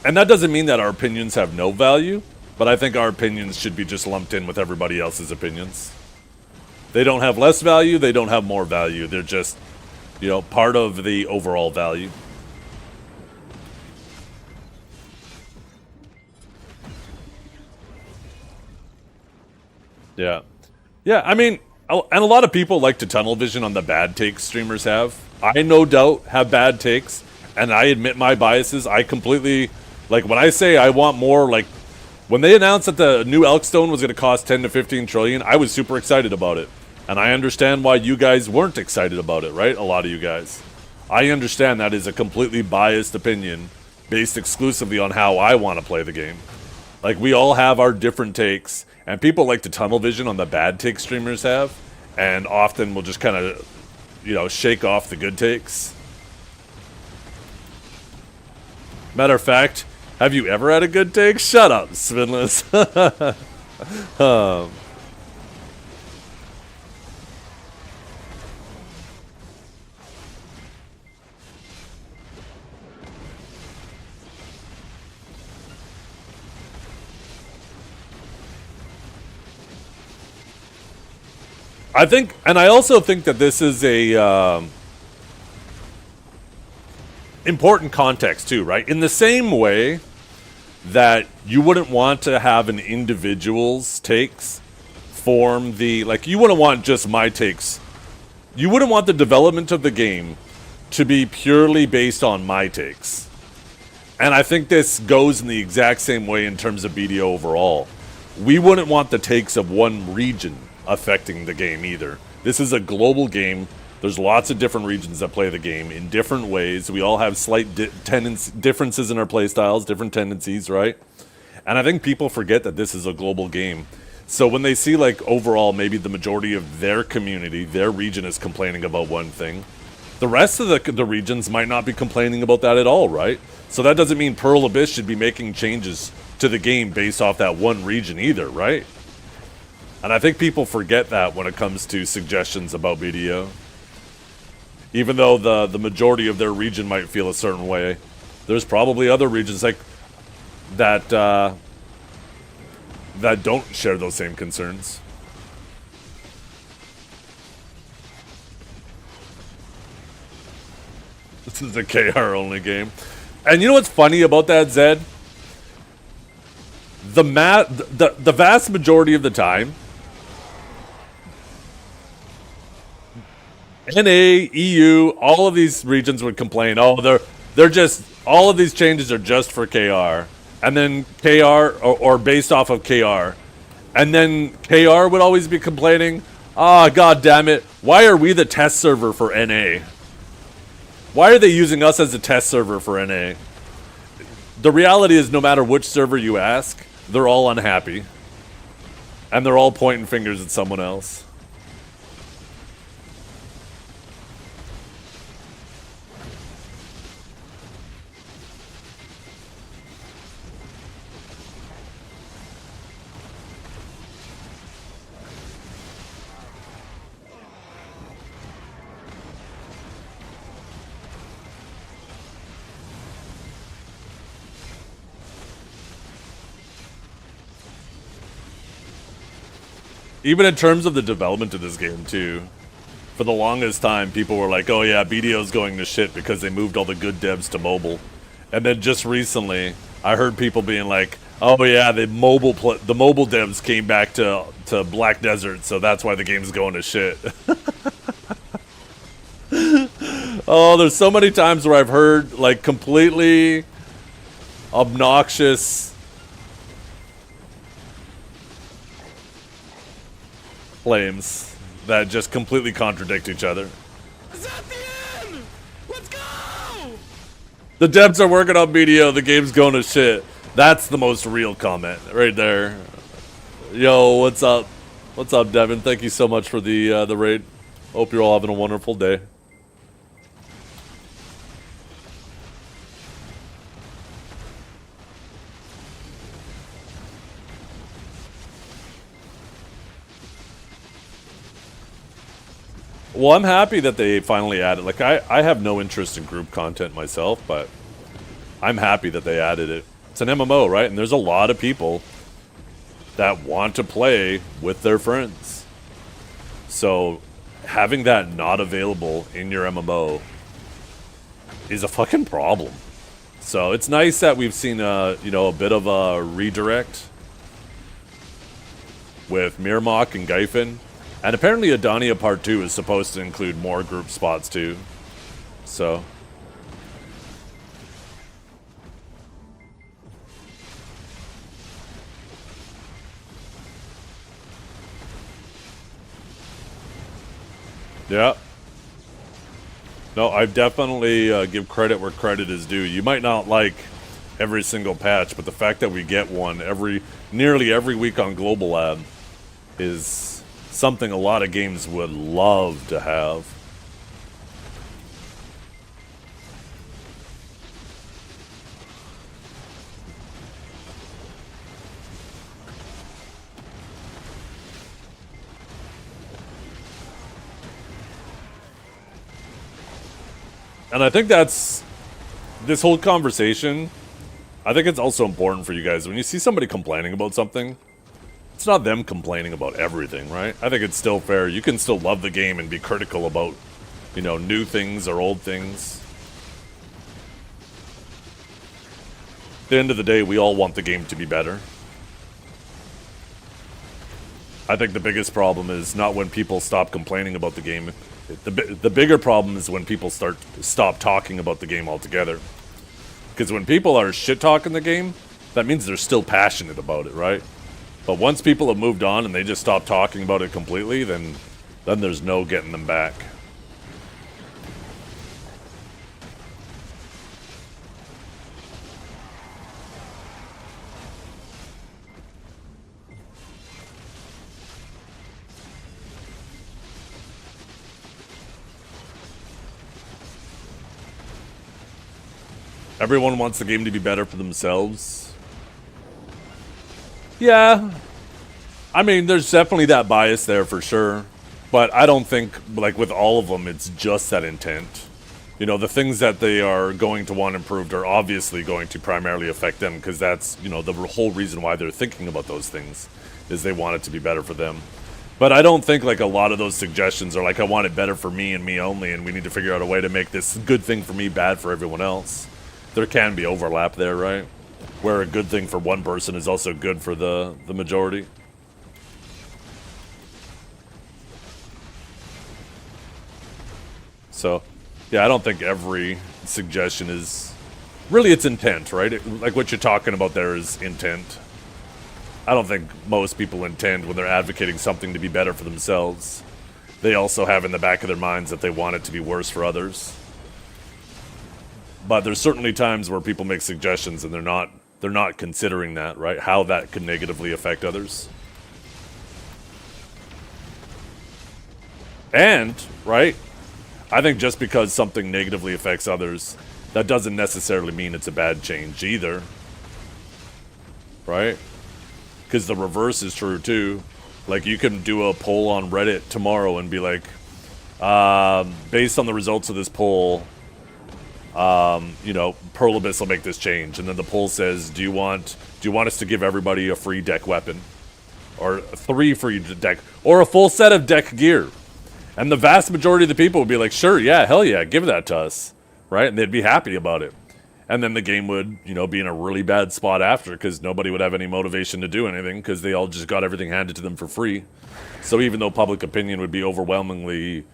and that doesn't mean that our opinions have no value, but I think our opinions should be just lumped in with everybody else's opinions. They don't have less value, they don't have more value. They're just, you know, part of the overall value. Yeah. Yeah, I mean, and a lot of people like to tunnel vision on the bad takes streamers have. I no doubt have bad takes, and I admit my biases. I completely, like, when I say I want more, like, when they announced that the new Elkstone was going to cost 10 to 15 trillion, I was super excited about it. And I understand why you guys weren't excited about it, right? A lot of you guys. I understand that is a completely biased opinion based exclusively on how I want to play the game. Like, we all have our different takes, and people like to tunnel vision on the bad take streamers have, and often will just kind of, you know, shake off the good takes. Matter of fact, have you ever had a good take? Shut up, Svinless. I think, and I also think that this is a important context too, right? In the same way that you wouldn't want to have an individual's takes form the, like, you wouldn't want just my takes. You wouldn't want the development of the game to be purely based on my takes. And I think this goes in the exact same way in terms of BDO overall. We wouldn't want the takes of one region affecting the game either. This is a global game. There's lots of different regions that play the game in different ways. We all have slight differences in our playstyles, different tendencies, right? And I think people forget that this is a global game. So when they see, like, overall maybe the majority of their community, their region is complaining about one thing, the rest of the regions might not be complaining about that at all, right? So that doesn't mean Pearl Abyss should be making changes to the game based off that one region either, right? And I think people forget that when it comes to suggestions about BDO. Even though the majority of their region might feel a certain way, there's probably other regions like that that don't share those same concerns. This is a KR only game. And you know what's funny about that, Zed? The vast majority of the time, NA, EU, all of these regions would complain, oh, they're just, all of these changes are just for KR. And then KR, or based off of KR. And then KR would always be complaining, ah, god damn it, why are we the test server for NA? Why are they using us as a test server for NA? The reality is, no matter which server you ask, they're all unhappy. And they're all pointing fingers at someone else. Even in terms of the development of this game, too. For the longest time, people were like, oh yeah, BDO's going to shit because they moved all the good devs to mobile. And then just recently, I heard people being like, oh yeah, the mobile devs came back to Black Desert, so that's why the game's going to shit. Oh, there's so many times where I've heard, like, completely obnoxious claims that just completely contradict each other. Zethiann! Let's go! The devs are working on BDO, the game's going to shit. That's the most real comment right there. Yo, what's up? What's up, Devin? Thank you so much for the raid. Hope you're all having a wonderful day. Well, I'm happy that they finally added. Like, I have no interest in group content myself, but I'm happy that they added it. It's an MMO, right? And there's a lot of people that want to play with their friends. So, having that not available in your MMO is a fucking problem. So, it's nice that we've seen a bit of a redirect with Mirmok and Gyfin. And apparently Adania Part 2 is supposed to include more group spots too. So. Yeah. No, I definitely give credit where credit is due. You might not like every single patch, but the fact that we get one nearly every week on Global Lab is something a lot of games would love to have. And I think that's this whole conversation. I think it's also important for you guys when you see somebody complaining about something. It's not them complaining about everything, right? I think it's still fair. You can still love the game and be critical about, new things or old things. At the end of the day, we all want the game to be better. I think the biggest problem is not when people stop complaining about the game. The bigger problem is when people stop talking about the game altogether. Because when people are shit-talking the game, that means they're still passionate about it, right? But once people have moved on and they just stop talking about it completely, then there's no getting them back. Everyone wants the game to be better for themselves. Yeah. I mean, there's definitely that bias there for sure. But I don't think, like, with all of them, it's just that intent. The things that they are going to want improved are obviously going to primarily affect them, because that's, the whole reason why they're thinking about those things, is they want it to be better for them. But I don't think, like, a lot of those suggestions are like, I want it better for me and me only, and we need to figure out a way to make this good thing for me bad for everyone else. There can be overlap there, right? Where a good thing for one person is also good for the majority. So, yeah, I don't think every suggestion is... Really, it's intent, right? Like what you're talking about there is intent. I don't think most people intend when they're advocating something to be better for themselves. They also have in the back of their minds that they want it to be worse for others. But there's certainly times where people make suggestions and they're not considering that, right? How that could negatively affect others. And, right, I think just because something negatively affects others, that doesn't necessarily mean it's a bad change either. Right? Because the reverse is true too. Like, you can do a poll on Reddit tomorrow and be like, based on the results of this poll, Pearl Abyss will make this change. And then the poll says, do you want us to give everybody a free deck weapon? Or 3 free deck, or a full set of deck gear? And the vast majority of the people would be like, sure, yeah, hell yeah, give that to us. Right? And they'd be happy about it. And then the game would, be in a really bad spot after, because nobody would have any motivation to do anything, because they all just got everything handed to them for free. So even though public opinion would be overwhelmingly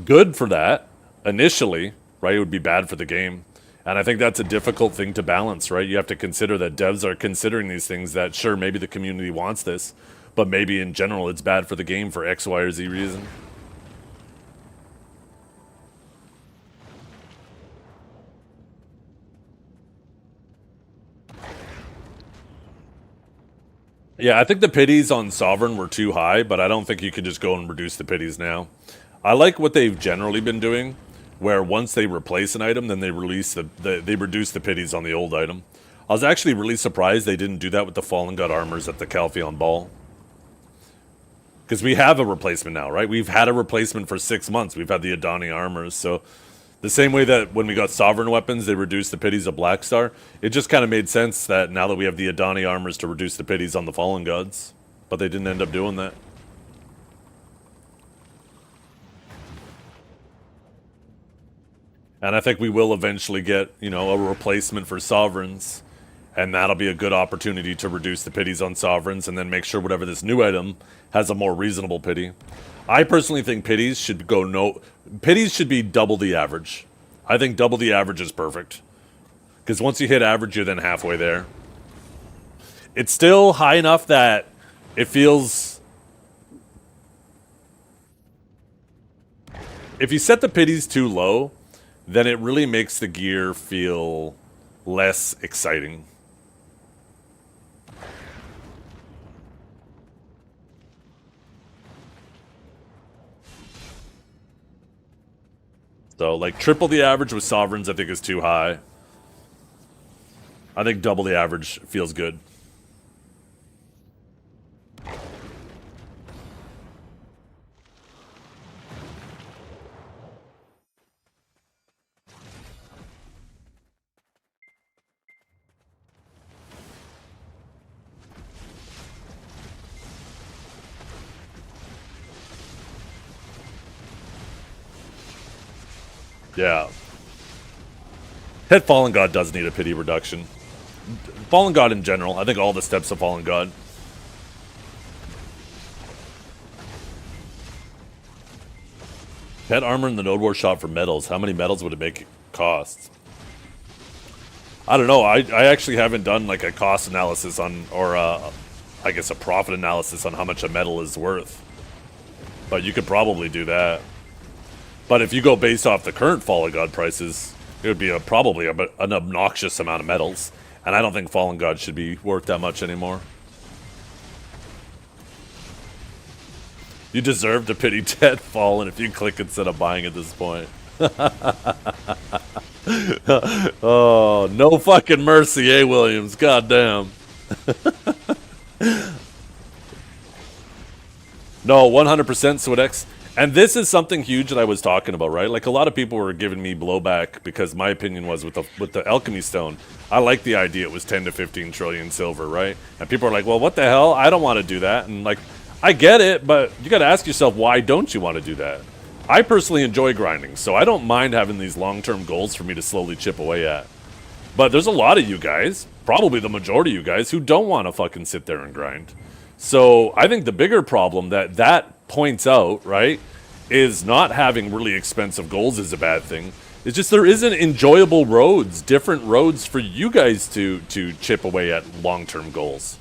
good for that, initially, right, it would be bad for the game. And I think that's a difficult thing to balance, right? You have to consider that devs are considering these things that, sure, maybe the community wants this, but maybe in general it's bad for the game for X, Y, or Z reason. Yeah, I think the pities on Sovereign were too high, but I don't think you can just go and reduce the pities now. I like what they've generally been doing, where once they replace an item, then they release they reduce the pities on the old item. I was actually really surprised they didn't do that with the Fallen God armors at the Calpheon Ball. Because we have a replacement now, right? We've had a replacement for 6 months. We've had the Adani armors, so the same way that when we got Sovereign weapons, they reduced the pities of Black Star, it just kind of made sense that now that we have the Adani armors to reduce the pities on the Fallen Gods. But they didn't end up doing that. And I think we will eventually get, you know, a replacement for Sovereigns. And that'll be a good opportunity to reduce the pities on Sovereigns and then make sure whatever this new item has a more reasonable pity. I personally think pities should pities should be double the average. I think double the average is perfect. Because once you hit average, you're then halfway there. It's still high enough that it feels... If you set the pities too low, then it really makes the gear feel less exciting. So, like, triple the average with Sovereigns I think is too high. I think double the average feels good. Yeah. Hit Fallen God does need a pity reduction. Fallen God in general. I think all the steps of Fallen God. Pet armor in the Node War shop for metals. How many metals would it make it cost? I don't know. I actually haven't done like a cost analysis on, or I guess a profit analysis on how much a metal is worth. But you could probably do that. But if you go based off the current Fallen God prices, it would be probably an obnoxious amount of metals. And I don't think Fallen God should be worth that much anymore. You deserve to pity Dead Fallen if you click instead of buying at this point. Oh, no fucking mercy, eh, Williams? Goddamn. No, 100% Swedex. And this is something huge that I was talking about, right? Like, a lot of people were giving me blowback because my opinion was with the Alchemy Stone, I like the idea it was 10 to 15 trillion silver, right? And people are like, well, what the hell? I don't want to do that. And, like, I get it, but you got to ask yourself, why don't you want to do that? I personally enjoy grinding, so I don't mind having these long-term goals for me to slowly chip away at. But there's a lot of you guys, probably the majority of you guys, who don't want to fucking sit there and grind. So I think the bigger problem that points out, right, is not having really expensive goals is a bad thing. It's just there isn't enjoyable roads, different roads for you guys to chip away at long-term goals.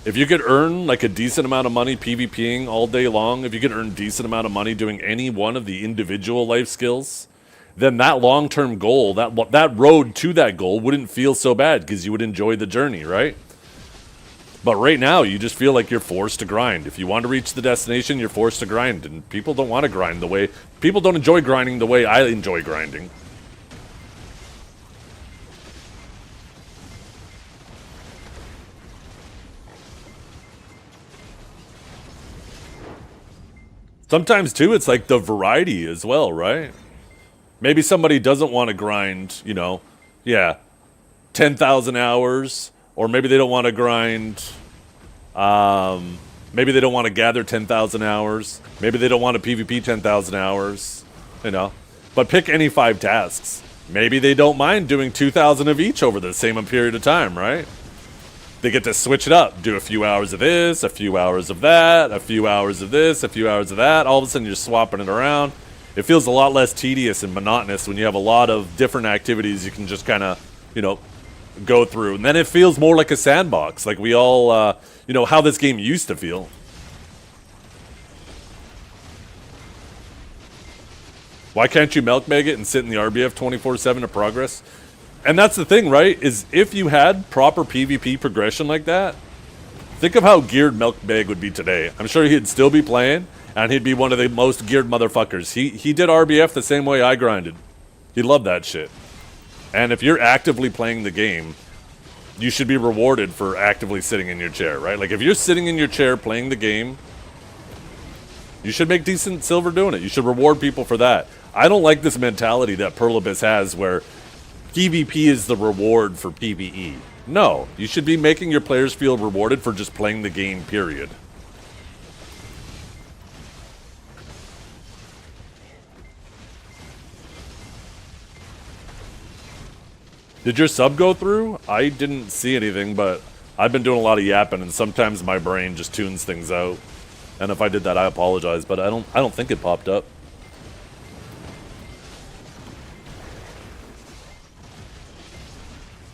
If you could earn like a decent amount of money PvPing all day long, if you could earn a decent amount of money doing any one of the individual life skills, then that long-term goal, that road to that goal wouldn't feel so bad because you would enjoy the journey, right? But right now, you just feel like you're forced to grind. If you want to reach the destination, you're forced to grind. And people don't want to grind the way... People don't enjoy grinding the way I enjoy grinding. Sometimes, too, it's like the variety as well, right? Maybe somebody doesn't want to grind, you know, 10,000 hours... Or maybe they don't want to grind, maybe they don't want to gather 10,000 hours. Maybe they don't want to PvP 10,000 hours, you know. But pick any 5 tasks. Maybe they don't mind doing 2,000 of each over the same period of time, right? They get to switch it up. Do a few hours of this, a few hours of that, a few hours of this, a few hours of that. All of a sudden you're swapping it around. It feels a lot less tedious and monotonous when you have a lot of different activities you can just kind of, you know, go through, and then it feels more like a sandbox, like we all, you know, how this game used to feel. Why can't you milk meg it and sit in the RBF 24/7 to progress? And that's the thing, right? Is if you had proper PvP progression like that, Think of how geared Milkbag would be today. I'm sure he'd still be playing, and he'd be one of the most geared motherfuckers. He did RBF the same way I grinded. He loved that shit. And if you're actively playing the game, you should be rewarded for actively sitting in your chair, right? Like, if you're sitting in your chair playing the game, you should make decent silver doing it. You should reward people for that. I don't like this mentality that Pearl Abyss has where PvP is the reward for PvE. No, you should be making your players feel rewarded for just playing the game, period. Did your sub go through? I didn't see anything, but I've been doing a lot of yapping, and sometimes my brain just tunes things out. And if I did that, I apologize, but I don't think it popped up.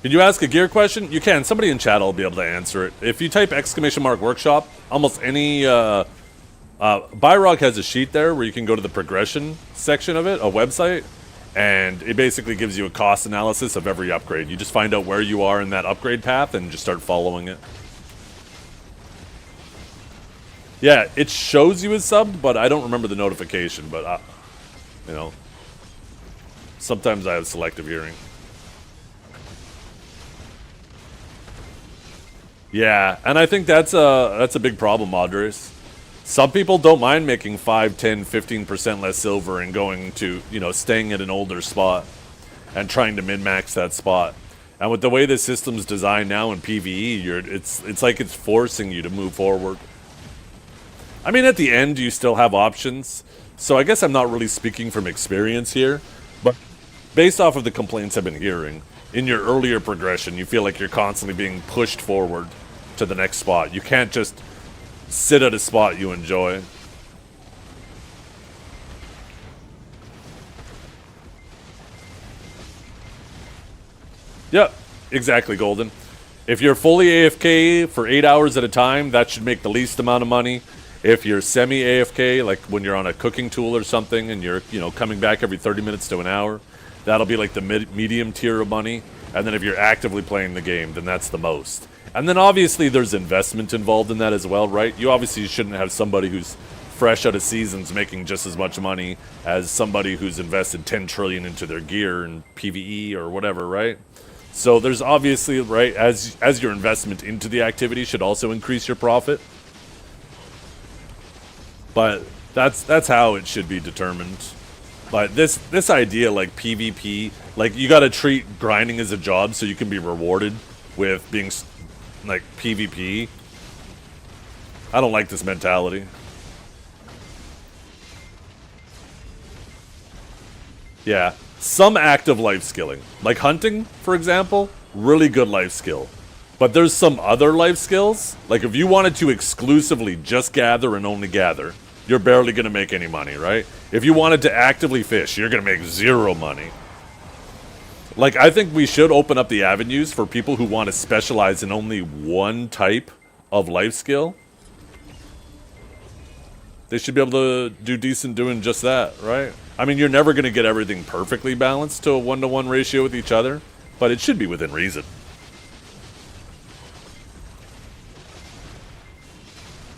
Can you ask a gear question? You can. Somebody in chat will be able to answer it. If you type !workshop, almost any Byrog has a sheet there where you can go to the progression section of it, a website, and it basically gives you a cost analysis of every upgrade. You just find out where you are in that upgrade path and just start following it. Yeah, it shows you as subbed, but I don't remember the notification, but you know, sometimes I have selective hearing. Yeah, and I think that's a big problem, Andres. Some people don't mind making 5, 10, 15% less silver and going to, you know, staying at an older spot and trying to min-max that spot. And with the way the system's designed now in PvE, it's like it's forcing you to move forward. I mean, at the end, you still have options. So I guess I'm not really speaking from experience here, but based off of the complaints I've been hearing, in your earlier progression, you feel like you're constantly being pushed forward to the next spot. You can't just sit at a spot you enjoy. Yep, exactly, Golden. If you're fully AFK for 8 hours at a time, that should make the least amount of money. If you're semi-AFK, like when you're on a cooking tool or something and you're, you know, coming back every 30 minutes to an hour, that'll be like the medium tier of money. And then if you're actively playing the game, then that's the most. And then obviously there's investment involved in that as well, right? You obviously shouldn't have somebody who's fresh out of seasons making just as much money as somebody who's invested 10 trillion into their gear and PvE or whatever, right? So there's obviously, right, as your investment into the activity should also increase your profit. But that's how it should be determined. But this idea, like PvP, like you gotta treat grinding as a job so you can be rewarded with being like PvP. I don't like this mentality. Yeah, some active life skilling, like hunting, for example, really good life skill. But there's some other life skills, like if you wanted to exclusively just gather and only gather, you're barely gonna make any money, right? If you wanted to actively fish, you're gonna make zero money. Like, I think we should open up the avenues for people who want to specialize in only one type of life skill. They should be able to do decent doing just that, right? I mean, you're never going to get everything perfectly balanced to a 1-to-1 ratio with each other, but it should be within reason.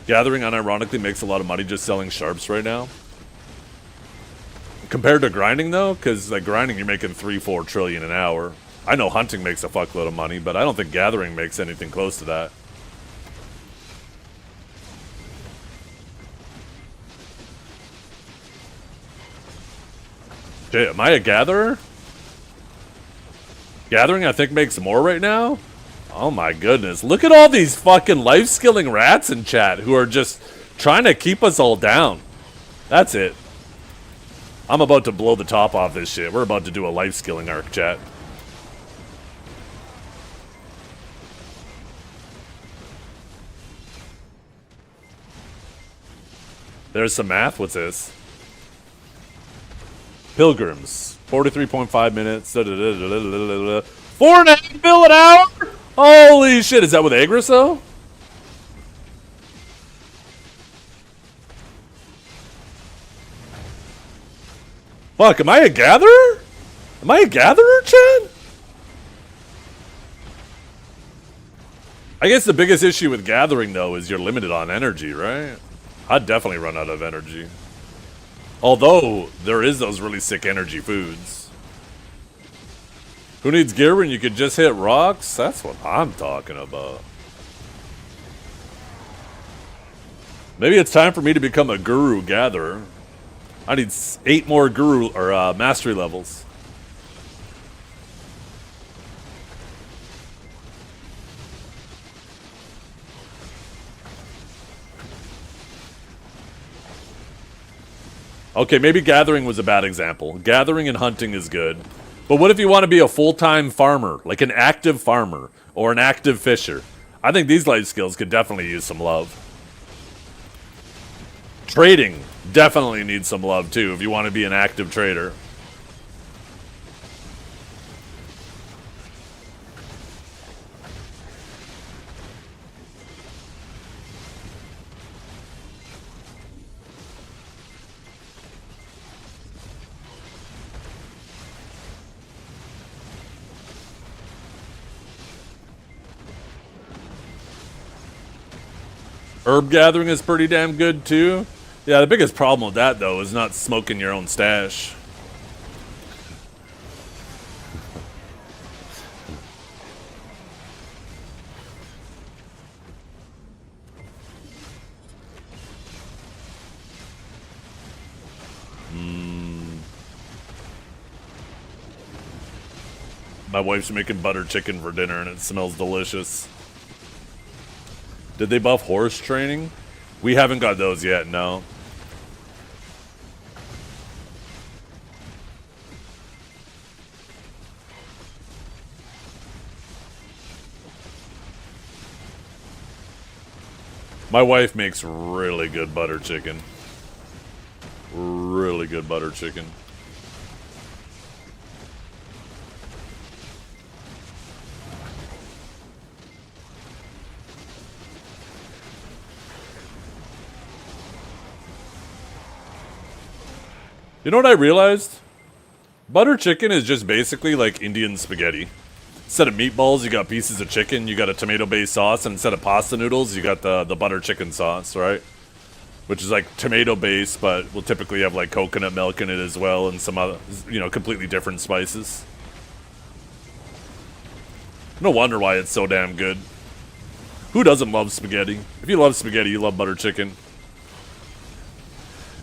Gathering unironically makes a lot of money just selling sharps right now. Compared to grinding, though, because like grinding, you're making 3-4 trillion an hour. I know hunting makes a fuckload of money, but I don't think gathering makes anything close to that. Shit, am I a gatherer? Gathering, I think, makes more right now? Oh my goodness. Look at all these fucking life-skilling rats in chat who are just trying to keep us all down. That's it. I'm about to blow the top off this shit. We're about to do a life-skilling arc, chat. There's some math. What's this? Pilgrims. 43.5 minutes. 4.5 mil an hour? Holy shit. Is that with Agriso? Fuck, am I a gatherer? Am I a gatherer, Chad? I guess the biggest issue with gathering, though, is you're limited on energy, right? I'd definitely run out of energy. Although, there is those really sick energy foods. Who needs gear when you could just hit rocks? That's what I'm talking about. Maybe it's time for me to become a guru gatherer. I need 8 more guru or mastery levels. Okay, maybe gathering was a bad example. Gathering and hunting is good. But what if you want to be a full-time farmer, like an active farmer or an active fisher? I think these life skills could definitely use some love. Trading definitely needs some love too if you want to be an active trader. Herb gathering is pretty damn good too. Yeah, the biggest problem with that though is not smoking your own stash. My wife's making butter chicken for dinner and it smells delicious. Did they buff horse training? We haven't got those yet, no. My wife makes really good butter chicken. Really good butter chicken. You know what I realized? Butter chicken is just basically like Indian spaghetti. Instead of meatballs, you got pieces of chicken, you got a tomato-based sauce, and instead of pasta noodles, you got the butter chicken sauce, right? Which is like tomato-based, but will typically have like coconut milk in it as well, and some other, you know, completely different spices. No wonder why it's so damn good. Who doesn't love spaghetti? If you love spaghetti, you love butter chicken.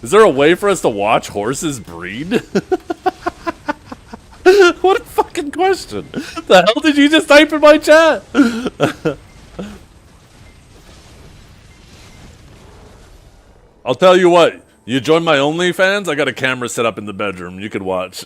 Is there a way for us to watch horses breed? What a fucking question. The hell did you just type in my chat? I'll tell you what. You join my OnlyFans? I got a camera set up in the bedroom. You could watch.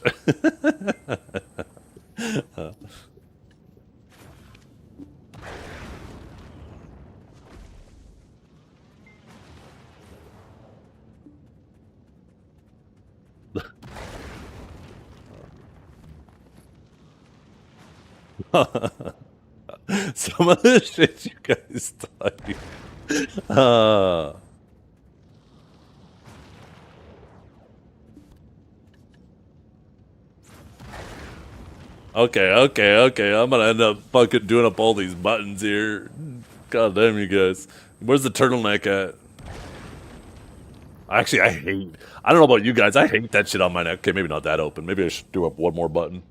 Some of the shit you guys type. Okay. I'm gonna end up fucking doing up all these buttons here. God damn you guys. Where's the turtleneck at? Actually, I don't know about you guys. I hate that shit on my neck. Okay, maybe not that open. Maybe I should do up one more button.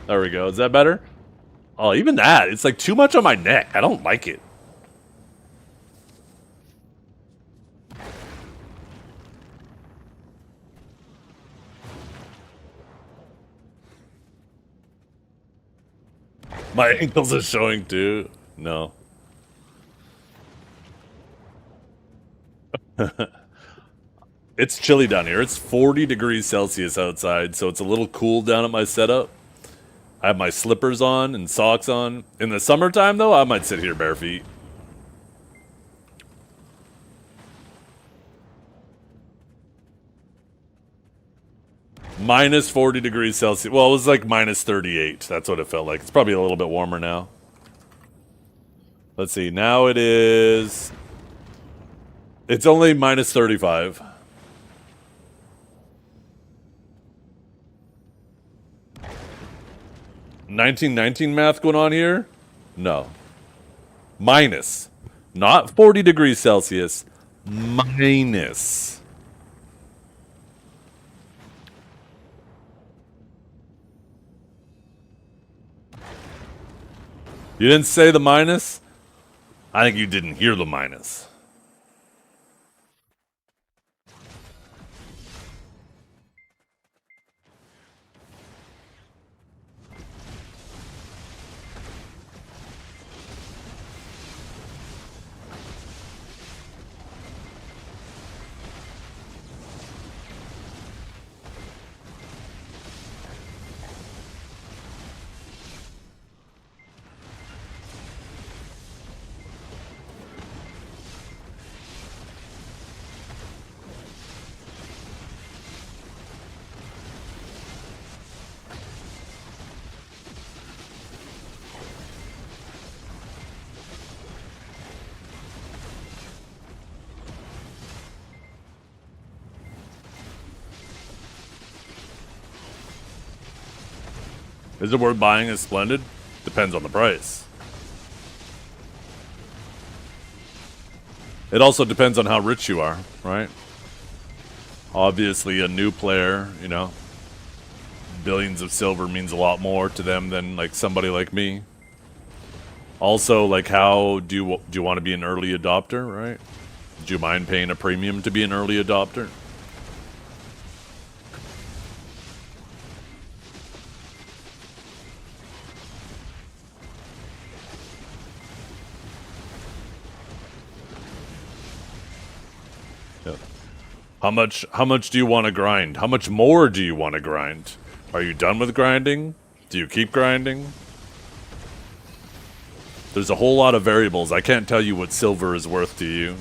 There we go. Is that better? Oh, even that. It's like too much on my neck. I don't like it. My ankles are showing too. No. It's chilly down here. It's 40 degrees Celsius outside, so it's a little cool down at my setup. I have my slippers on and socks on. In the summertime, though, I might sit here bare feet. Minus 40 degrees Celsius. Well, it was like minus 38. That's what it felt like. It's probably a little bit warmer now. Let's see. Now it is... It's only minus 35. $19.19 math going on here? No. Minus. Not 40 degrees Celsius. Minus. You didn't say the minus? I think you didn't hear the minus. Is it worth buying a Splendid? Depends on the price. It also depends on how rich you are, right? Obviously, a new player, you know, billions of silver means a lot more to them than like somebody like me. Also, like, how do you want to be an early adopter, right? Do you mind paying a premium to be an early adopter? How much do you want to grind? How much more do you want to grind? Are you done with grinding? Do you keep grinding? There's a whole lot of variables. I can't tell you what silver is worth to you.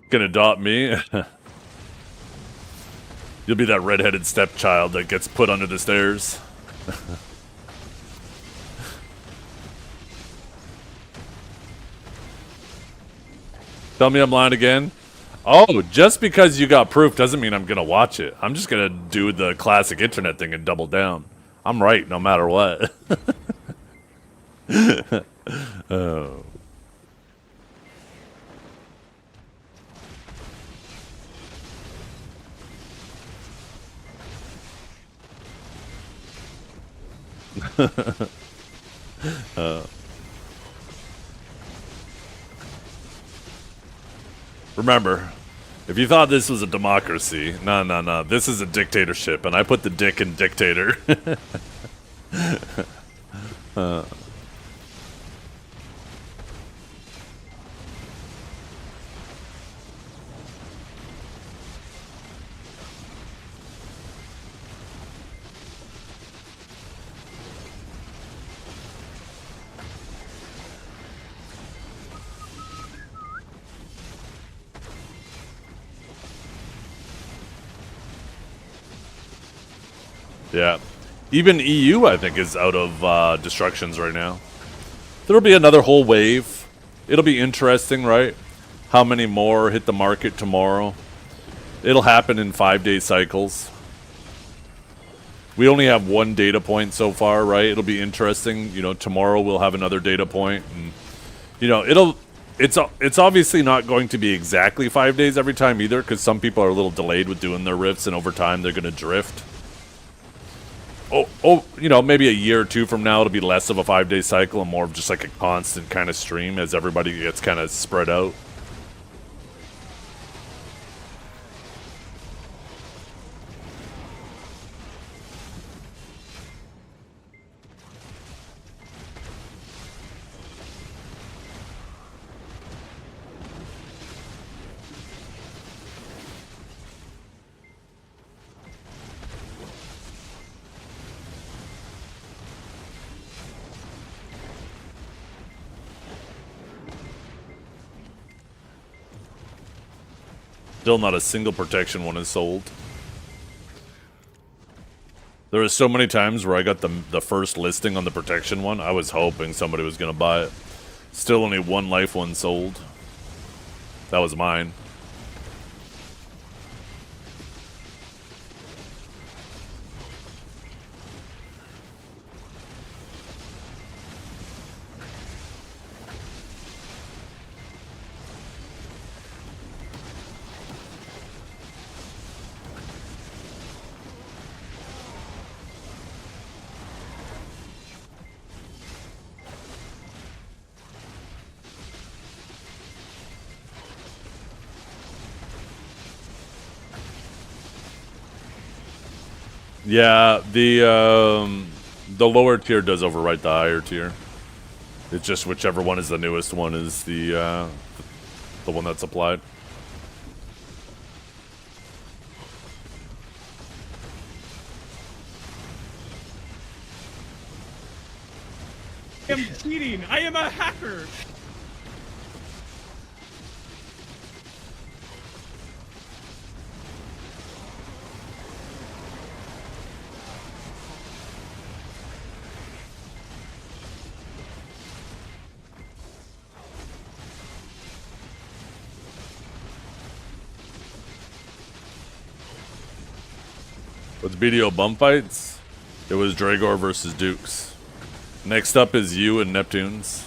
Gonna adopt me? You'll be that redheaded stepchild that gets put under the stairs. Tell me I'm lying again? Oh, just because you got proof doesn't mean I'm gonna watch it. I'm just gonna do the classic internet thing and double down. I'm right no matter what. Oh. Remember, if you thought this was a democracy, no, this is a dictatorship, and I put the dick in dictator. Yeah. Even EU, I think, is out of destructions right now. There'll be another whole wave. It'll be interesting, right? How many more hit the market tomorrow? It'll happen in 5-day cycles. We only have one data point so far, right? It'll be interesting. You know, tomorrow we'll have another data point, and you know, it's obviously not going to be exactly 5 days every time either, because some people are a little delayed with doing their rifts, and over time they're going to drift. Oh, you know, maybe a year or two from now it'll be less of a 5-day cycle and more of just like a constant kind of stream as everybody gets kind of spread out. Still not a single protection one is sold. There was so many times where I got the first listing on the protection one. I was hoping somebody was gonna buy it. Still only one life one sold. That was mine. Yeah, the lower tier does overwrite the higher tier. It's just whichever one is the newest one is the one that's applied. I am cheating. I am a hacker. With BDO bump fights, it was Dragor versus Dukes. Next up is you and Neptunes.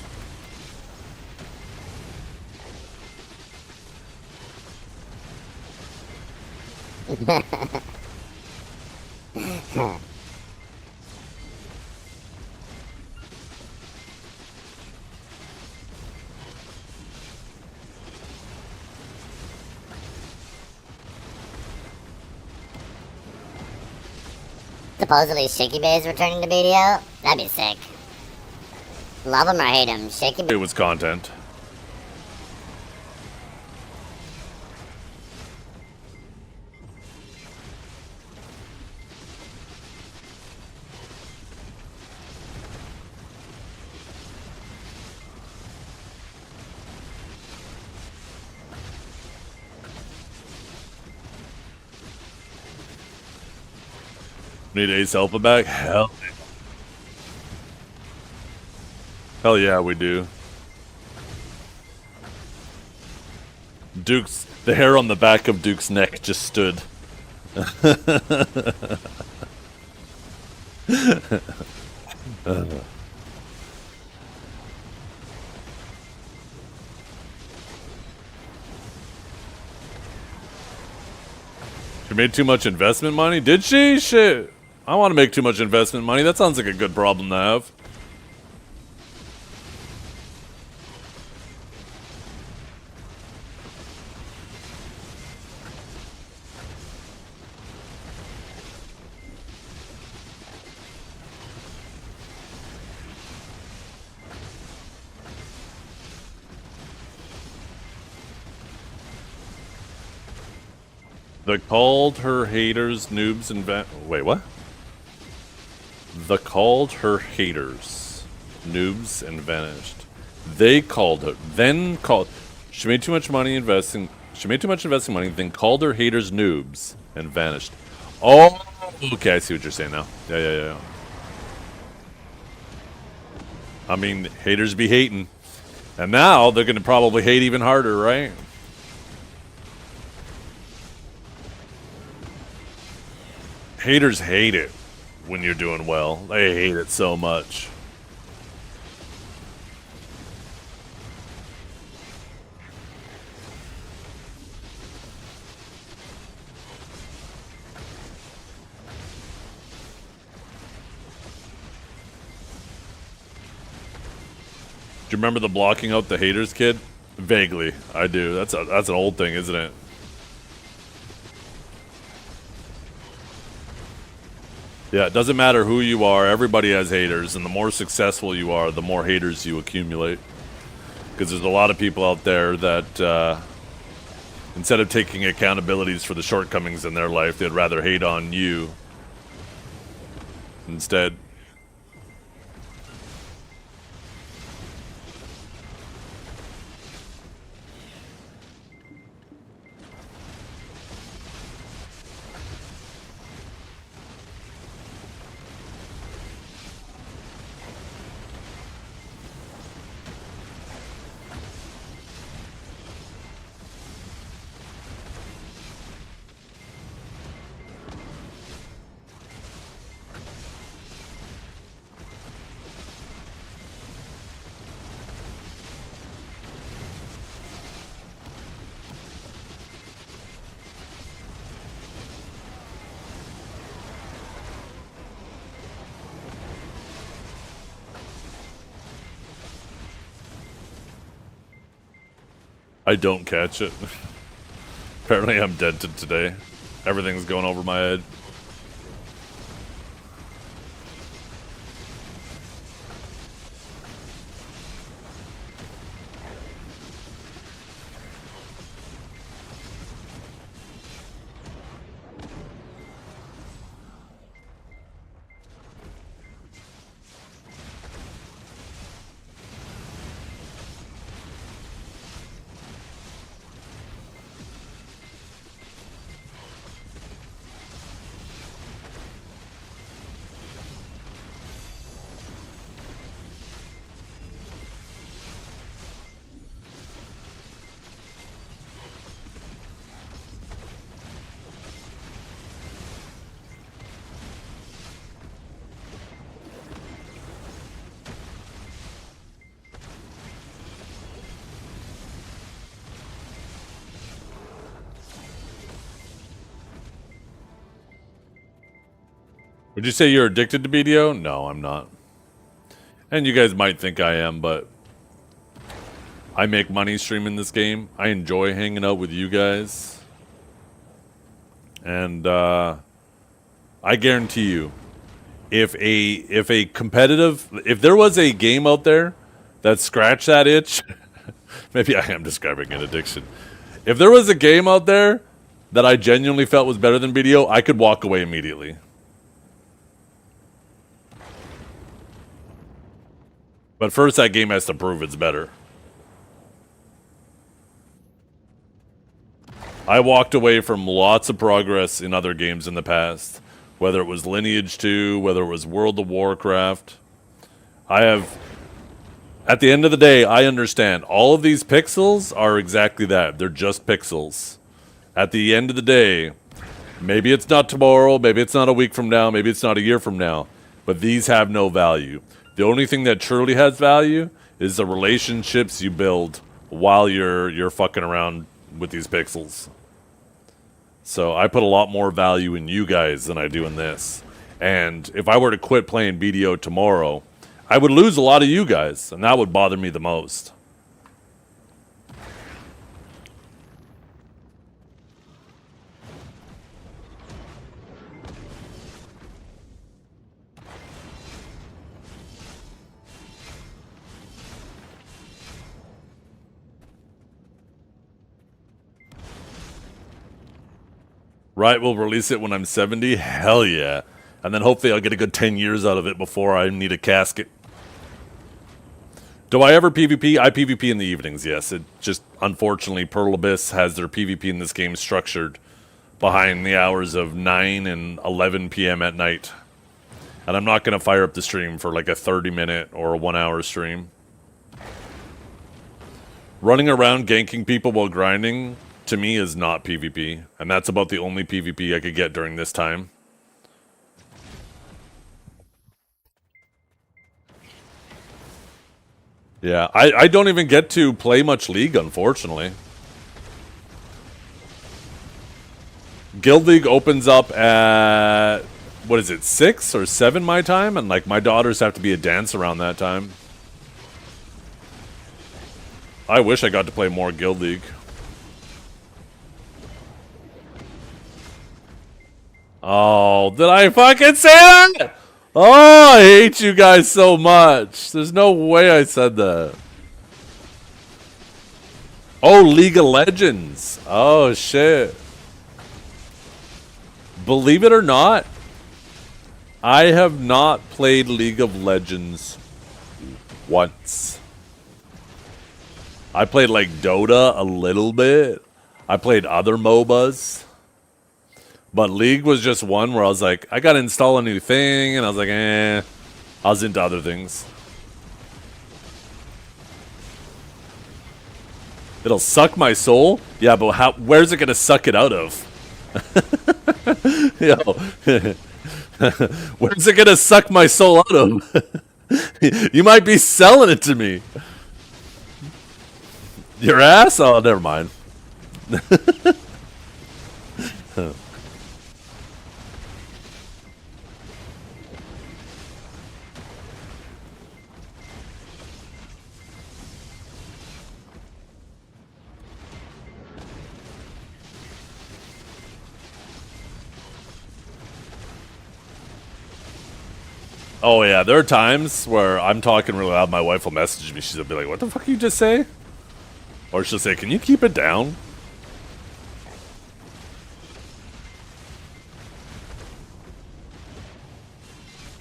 Supposedly Shaky Bay is returning to BDO? That'd be sick. Love him or hate him, Shaky Bay. It was content. Need Ace Alpha back? Hell yeah, we do. Duke's, the hair on the back of Duke's neck just stood. She made too much investment money? Did she? Shit. I want to make too much investment money. That sounds like a good problem to have. The called her haters, noobs, and wait, what? The called her haters, noobs, and vanished. They called her, then called. She made too much money investing. She made too much investing money, then called her haters noobs and vanished. Oh, okay, I see what you're saying now. Yeah. I mean, haters be hating, and now they're gonna probably hate even harder, right? Haters hate it when you're doing well. They hate it so much. Do you remember the blocking out the haters kid? Vaguely, I do. That's an old thing, isn't it? Yeah, it doesn't matter who you are, everybody has haters, and the more successful you are, the more haters you accumulate. Because there's a lot of people out there that, instead of taking accountabilities for the shortcomings in their life, they'd rather hate on you instead. I don't catch it. Apparently I'm dented today. Everything's going over my head. Would you say you're addicted to BDO? No, I'm not. And you guys might think I am, but I make money streaming this game. I enjoy hanging out with you guys. And I guarantee you, if there was a game out there that scratched that itch, maybe I am describing an addiction. If there was a game out there that I genuinely felt was better than BDO, I could walk away immediately. But first, that game has to prove it's better. I walked away from lots of progress in other games in the past. Whether it was Lineage 2, whether it was World of Warcraft. At the end of the day, I understand. All of these pixels are exactly that. They're just pixels. At the end of the day, maybe it's not tomorrow, maybe it's not a week from now, maybe it's not a year from now. But these have no value. The only thing that truly has value is the relationships you build while you're fucking around with these pixels. So I put a lot more value in you guys than I do in this. And if I were to quit playing BDO tomorrow, I would lose a lot of you guys, and that would bother me the most. Right, we'll release it when I'm 70? Hell yeah. And then hopefully I'll get a good 10 years out of it before I need a casket. Do I ever PvP? I PvP in the evenings, yes. It just, unfortunately, Pearl Abyss has their PvP in this game structured behind the hours of 9 and 11 p.m. at night. And I'm not going to fire up the stream for like a 30-minute or a 1-hour stream. Running around ganking people while grinding, to me, is not PvP. And that's about the only PvP I could get during this time. Yeah, I don't even get to play much League, unfortunately. Guild League opens up at, what is it, 6 or 7 my time? And like my daughters have to be a dance around that time. I wish I got to play more Guild League. Oh, did I fucking say that? Oh, I hate you guys so much. There's no way I said that. Oh, League of Legends. Oh, shit. Believe it or not, I have not played League of Legends once. I played like Dota a little bit. I played other MOBAs. But League was just one where I was like, I gotta install a new thing, and I was like, I was into other things. It'll suck my soul? Yeah, but where's it gonna suck it out of? Yo. Where's it gonna suck my soul out of? You might be selling it to me. Your ass? Oh, never mind. Oh yeah, there are times where I'm talking really loud, my wife will message me, she'll be like, what the fuck you just say? Or she'll say, can you keep it down?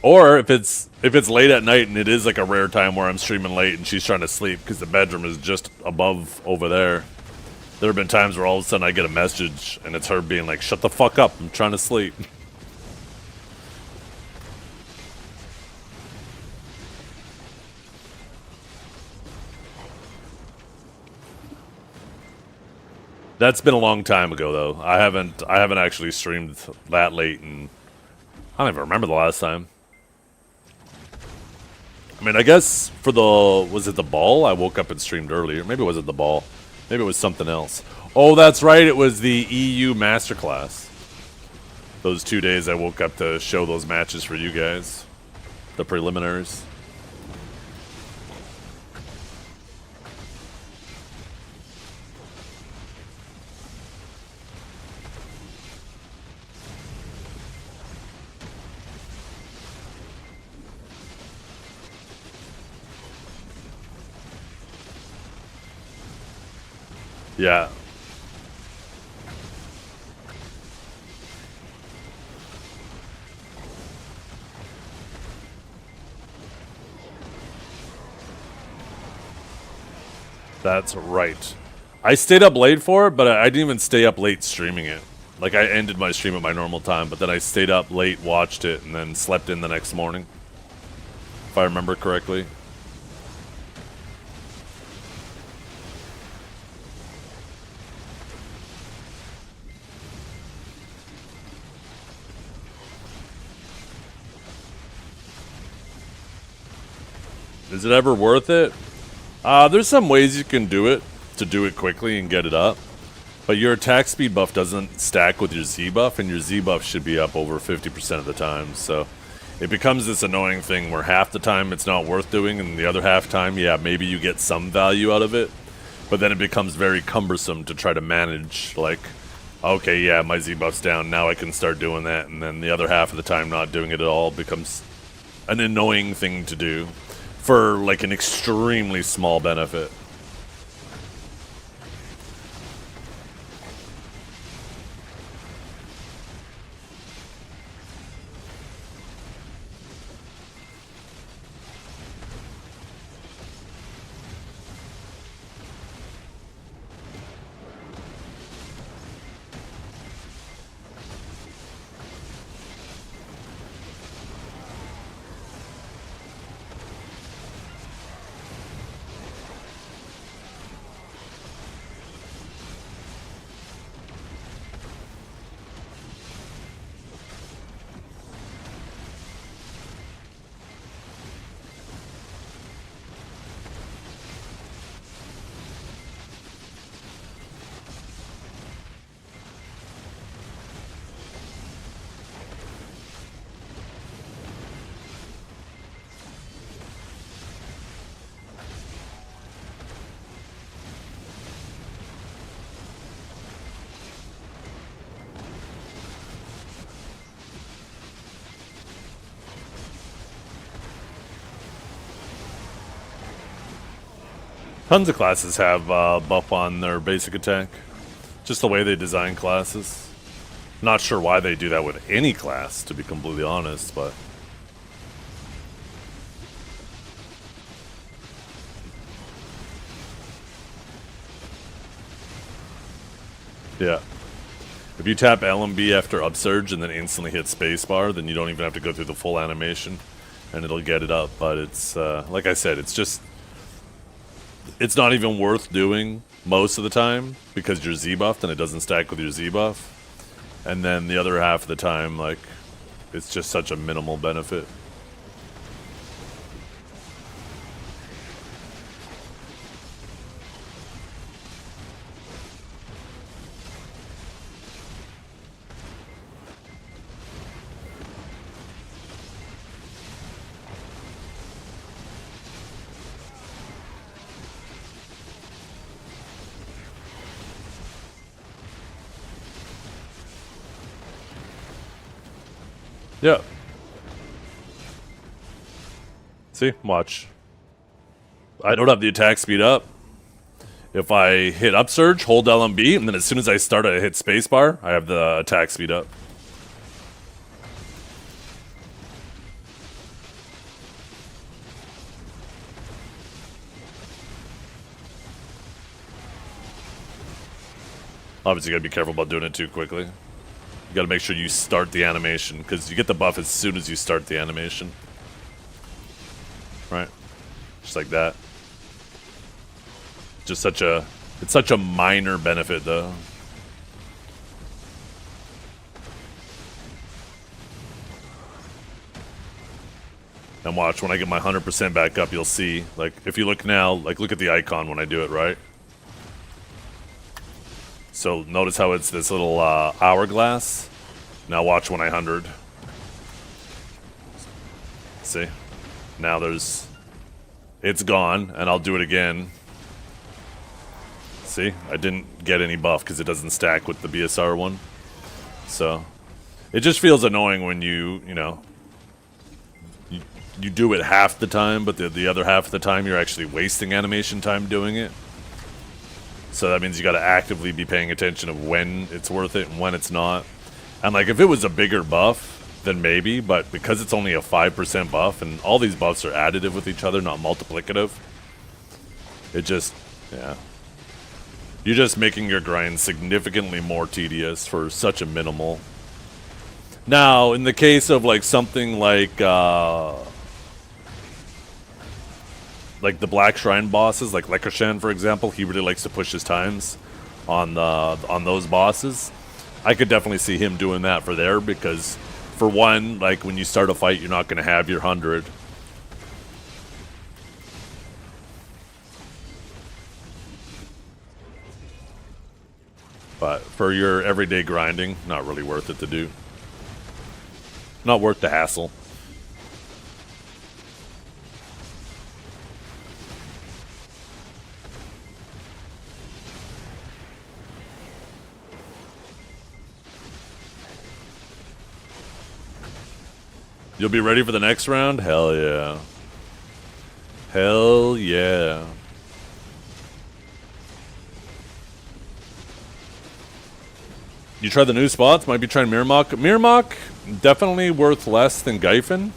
Or if it's late at night and it is like a rare time where I'm streaming late and she's trying to sleep because the bedroom is just above over there. There have been times where all of a sudden I get a message and it's her being like, shut the fuck up, I'm trying to sleep. That's been a long time ago though. I haven't actually streamed that late, and I don't even remember the last time. I mean, I guess for the, was it the ball? I woke up and streamed earlier. Maybe it wasn't the ball. Maybe it was something else. Oh, that's right. It was the EU Masterclass. Those 2 days I woke up to show those matches for you guys. The preliminaries. Yeah. That's right. I stayed up late for it, but I didn't even stay up late streaming it. Like, I ended my stream at my normal time, but then I stayed up late, watched it, and then slept in the next morning. If I remember correctly. Is it ever worth it? There's some ways you can do it to do it quickly and get it up. But your attack speed buff doesn't stack with your Z buff, and your Z buff should be up over 50% of the time. So it becomes this annoying thing where half the time it's not worth doing, and the other half time, yeah, maybe you get some value out of it. But then it becomes very cumbersome to try to manage, like, okay, yeah, my Z buff's down, now I can start doing that. And then the other half of the time not doing it at all becomes an annoying thing to do for, like, an extremely small benefit. Tons of classes have buff on their basic attack. Just the way they design classes. Not sure why they do that with any class, to be completely honest, but... yeah. If you tap L and B after upsurge and then instantly hit spacebar, then you don't even have to go through the full animation, and it'll get it up. But it's, like I said, it's just... it's not even worth doing most of the time because you're Z buffed and it doesn't stack with your Z buff. And then the other half of the time, like, it's just such a minimal benefit. Yeah. See? Watch. I don't have the attack speed up. If I hit upsurge, hold LMB, and then as soon as I start, I hit spacebar, I have the attack speed up. Obviously, you gotta be careful about doing it too quickly. You gotta make sure you start the animation, because you get the buff as soon as you start the animation. Right? Just like that. Just such a... It's such a minor benefit, though. And watch, when I get my 100% back up, you'll see. Like, if you look now, like, look at the icon when I do it, right? So notice how it's this little hourglass. Now watch when I 100. See? Now there's... It's gone, and I'll do it again. See? I didn't get any buff because it doesn't stack with the BSR one. So, it just feels annoying when you know... You do it half the time, but the other half of the time you're actually wasting animation time doing it. So that means you gotta actively be paying attention of when it's worth it and when it's not. And like, if it was a bigger buff, then maybe, but because it's only a 5% buff, and all these buffs are additive with each other, not multiplicative, it just, yeah. You're just making your grind significantly more tedious for such a minimal. Now, in the case of like something like the Black Shrine bosses, like Lekoshan, for example, he really likes to push his times on those bosses. I could definitely see him doing that for there, because for one, like when you start a fight, you're not going to have your 100. But for your everyday grinding, not really worth it to do. Not worth the hassle. You'll be ready for the next round? Hell yeah. Hell yeah. You try the new spots? Might be trying Mirmok. Mirmok, definitely worth less than Gyfin.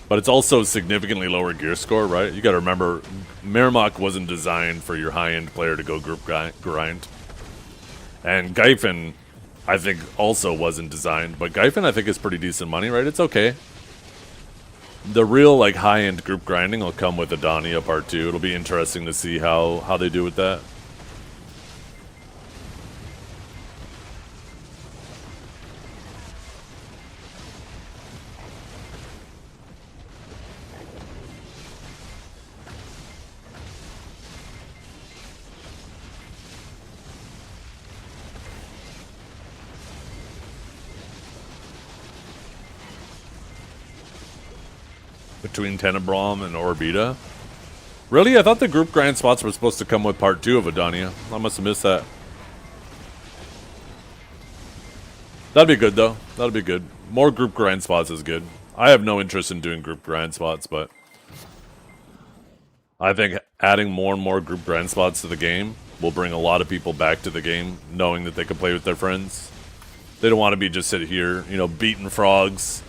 But it's also significantly lower gear score, right? You gotta remember, Mirmok wasn't designed for your high-end player to go group grind. And Gyfin, I think, also wasn't designed. But Gyfin, I think, is pretty decent money, right? It's okay. The real, like, high-end group grinding will come with Adania Part 2. It'll be interesting to see how they do with that. Between Tenebrom and Orbita. Really? I thought the group grind spots were supposed to come with part 2 of Adania. I must have missed that. That'd be good, though. That'd be good. More group grind spots is good. I have no interest in doing group grind spots, but I think adding more and more group grind spots to the game will bring a lot of people back to the game, knowing that they can play with their friends. They don't want to be just sit here, you know, beating frogs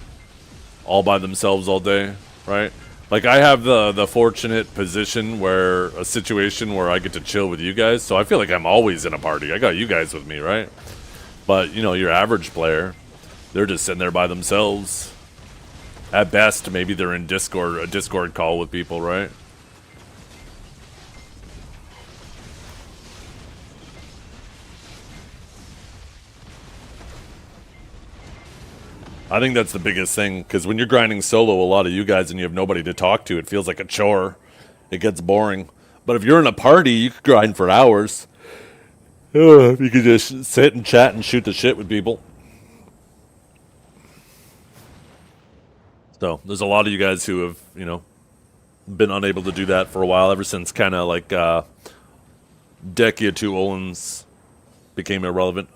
all by themselves all day. Right? Like, I have the fortunate position where a situation where I get to chill with you guys, so I feel like I'm always in a party. I got you guys with me, right? But, you know, your average player, they're just sitting there by themselves. At best, maybe they're in Discord, a Discord call with people, right? I think that's the biggest thing, because when you're grinding solo, a lot of you guys, and you have nobody to talk to, it feels like a chore. It gets boring. But if you're in a party, you could grind for hours. You could just sit and chat and shoot the shit with people. So, there's a lot of you guys who have, you know, been unable to do that for a while, ever since kind of like Dekia 2 Olins became irrelevant.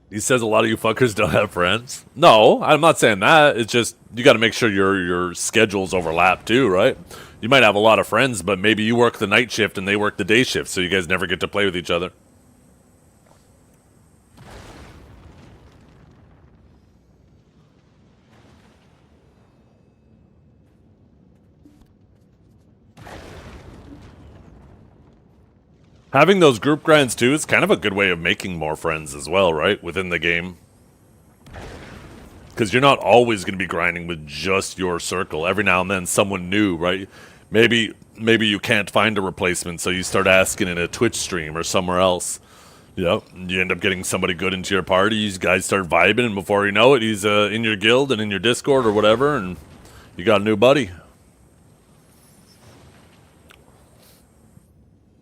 He says a lot of you fuckers don't have friends. No, I'm not saying that. It's just you got to make sure your schedules overlap too, right? You might have a lot of friends, but maybe you work the night shift and they work the day shift, so you guys never get to play with each other. Having those group grinds too is kind of a good way of making more friends as well, right? Within the game. Because you're not always going to be grinding with just your circle. Every now and then someone new, right? Maybe you can't find a replacement, so you start asking in a Twitch stream or somewhere else. You end up getting somebody good into your party. You guys start vibing, and before you know it, he's in your guild and in your Discord or whatever, and you got a new buddy.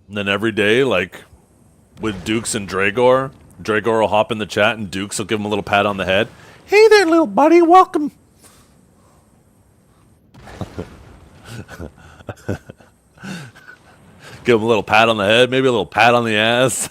And then every day, like with Dukes and Dragor will hop in the chat and Dukes will give him a little pat on the head. Hey there, little buddy, welcome. Give him a little pat on the head, maybe a little pat on the ass.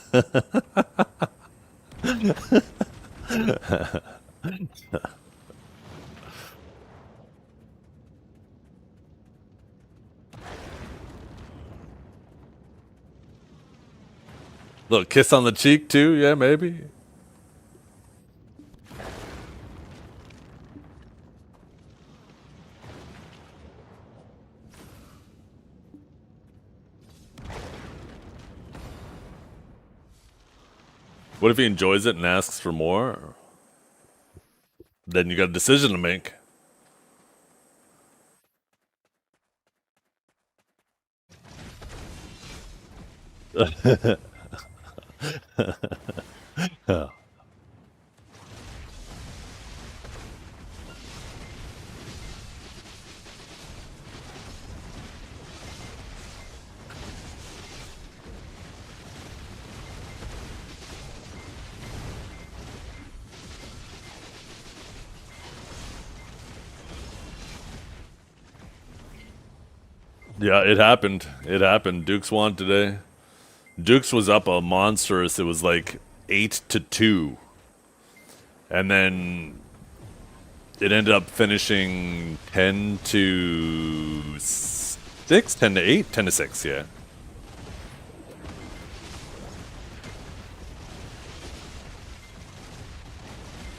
Little kiss on the cheek too, yeah, maybe. What if he enjoys it and asks for more? Then you got a decision to make. Yeah, it happened. It happened. Dukes won today. Dukes was up a monstrous. It was like 8-2. And then it ended up finishing 10-6, 10-8, 10-6, yeah.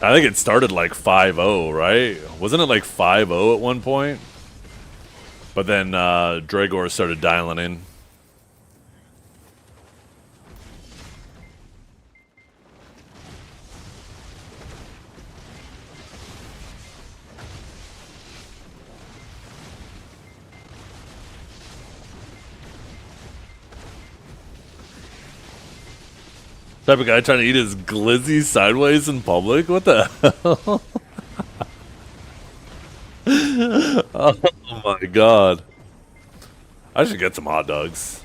I think it started like 5-0, right? Wasn't it like 5-0 at one point? But then Dragor started dialing in. Type of guy trying to eat his glizzy sideways in public? What the hell? Oh my god. I should get some hot dogs.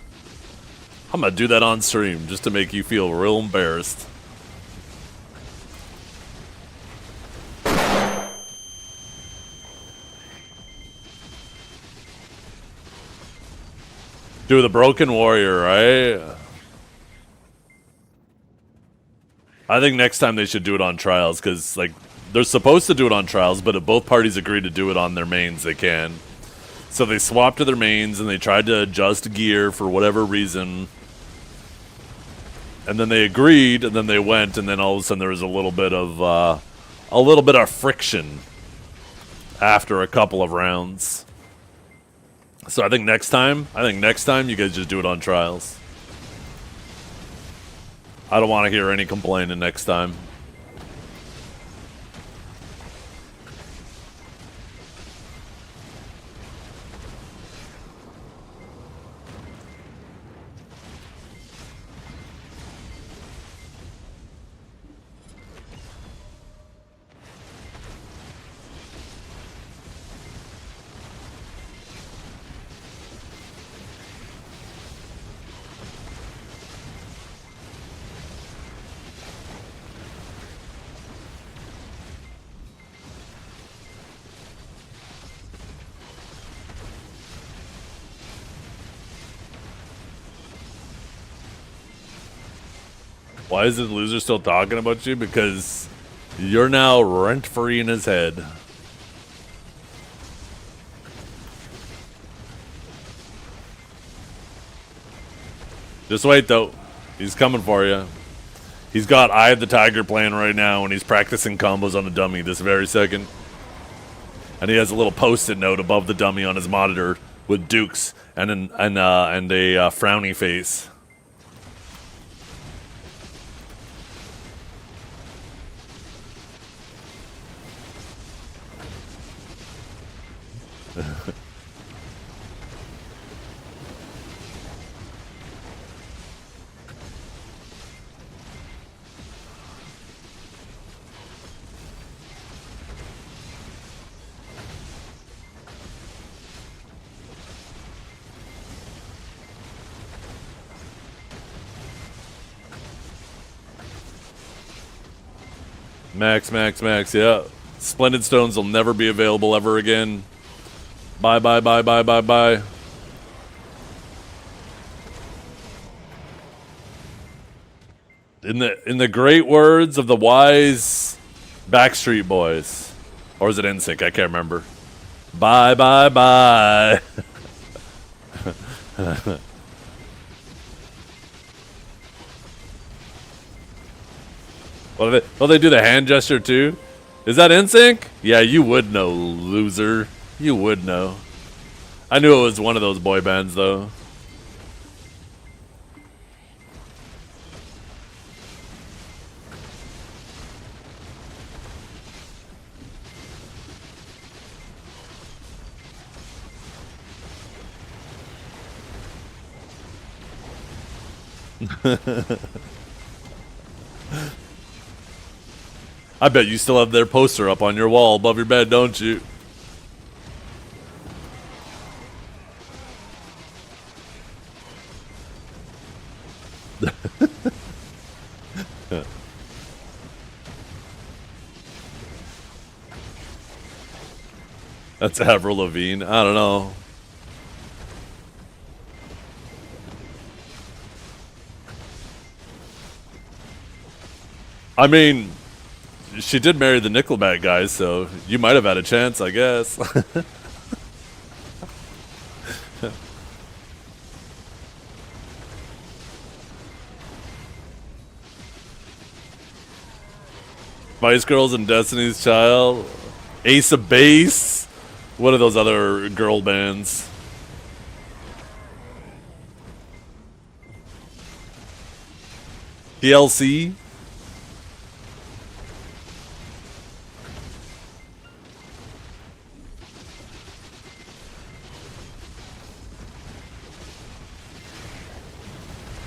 I'm gonna do that on stream just to make you feel real embarrassed. Do the Broken Warrior, right? I think next time they should do it on trials, because like they're supposed to do it on trials, but if both parties agree to do it on their mains, they can. So they swapped to their mains and they tried to adjust gear for whatever reason. And then they agreed, and then they went, and then all of a sudden there was a little bit of friction after a couple of rounds. So I think next time you guys just do it on trials. I don't want to hear any complaining next time. Why is this loser still talking about you? Because you're now rent-free in his head. Just wait, though. He's coming for you. He's got Eye of the Tiger playing right now, and he's practicing combos on the dummy this very second. And he has a little post-it note above the dummy on his monitor with Dukes and a frowny face. Max, yeah. Splendid Stones will never be available ever again. Bye. In the great words of the wise Backstreet Boys. Or is it NSYNC? I can't remember. Bye. Well, they do the hand gesture too? Is that NSYNC? Yeah, you would know, loser. You would know. I knew it was one of those boy bands, though. I bet you still have their poster up on your wall above your bed, don't you? That's Avril Lavigne. I don't know. I mean, she did marry the Nickelback guys, so you might have had a chance, I guess. Spice Girls and Destiny's Child. Ace of Base. What are those other girl bands? TLC.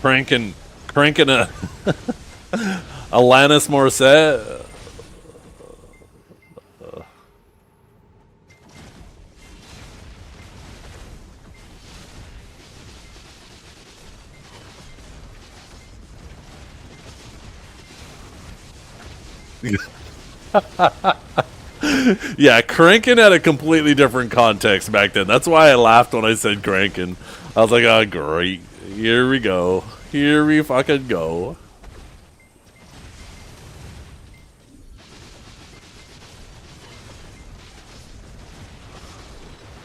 Cranking a Alanis Morissette. Yeah, cranking had a completely different context back then. That's why I laughed when I said cranking. I was like, oh, great. Here we go. Here we fucking go.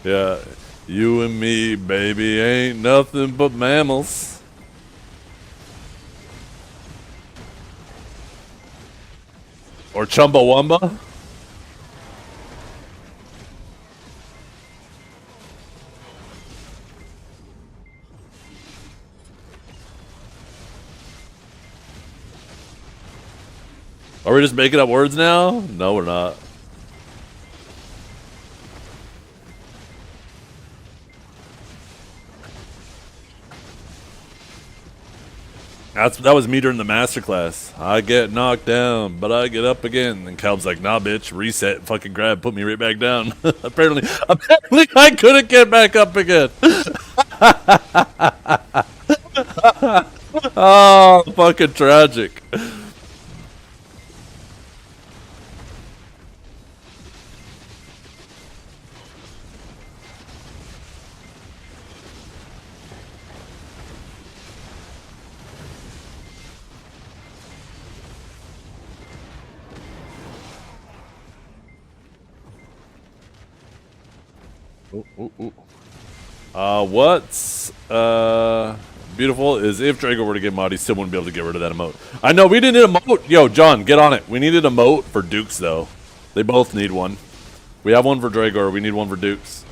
Yeah, you and me, baby, ain't nothing but mammals. Or Chumbawamba? Are we just making up words now? No, we're not. That was me during the masterclass. I get knocked down, but I get up again. And Calb's like, nah, bitch, reset, fucking grab, put me right back down. apparently, I couldn't get back up again. Oh, fucking tragic. Ooh, ooh, ooh. What's beautiful is if Drago were to get mod, he still wouldn't be able to get rid of that emote. I know, we didn't need a emote. Yo, John, get on it. We needed a emote for Dukes, though. They both need one. We have one for Drago, we need one for Dukes.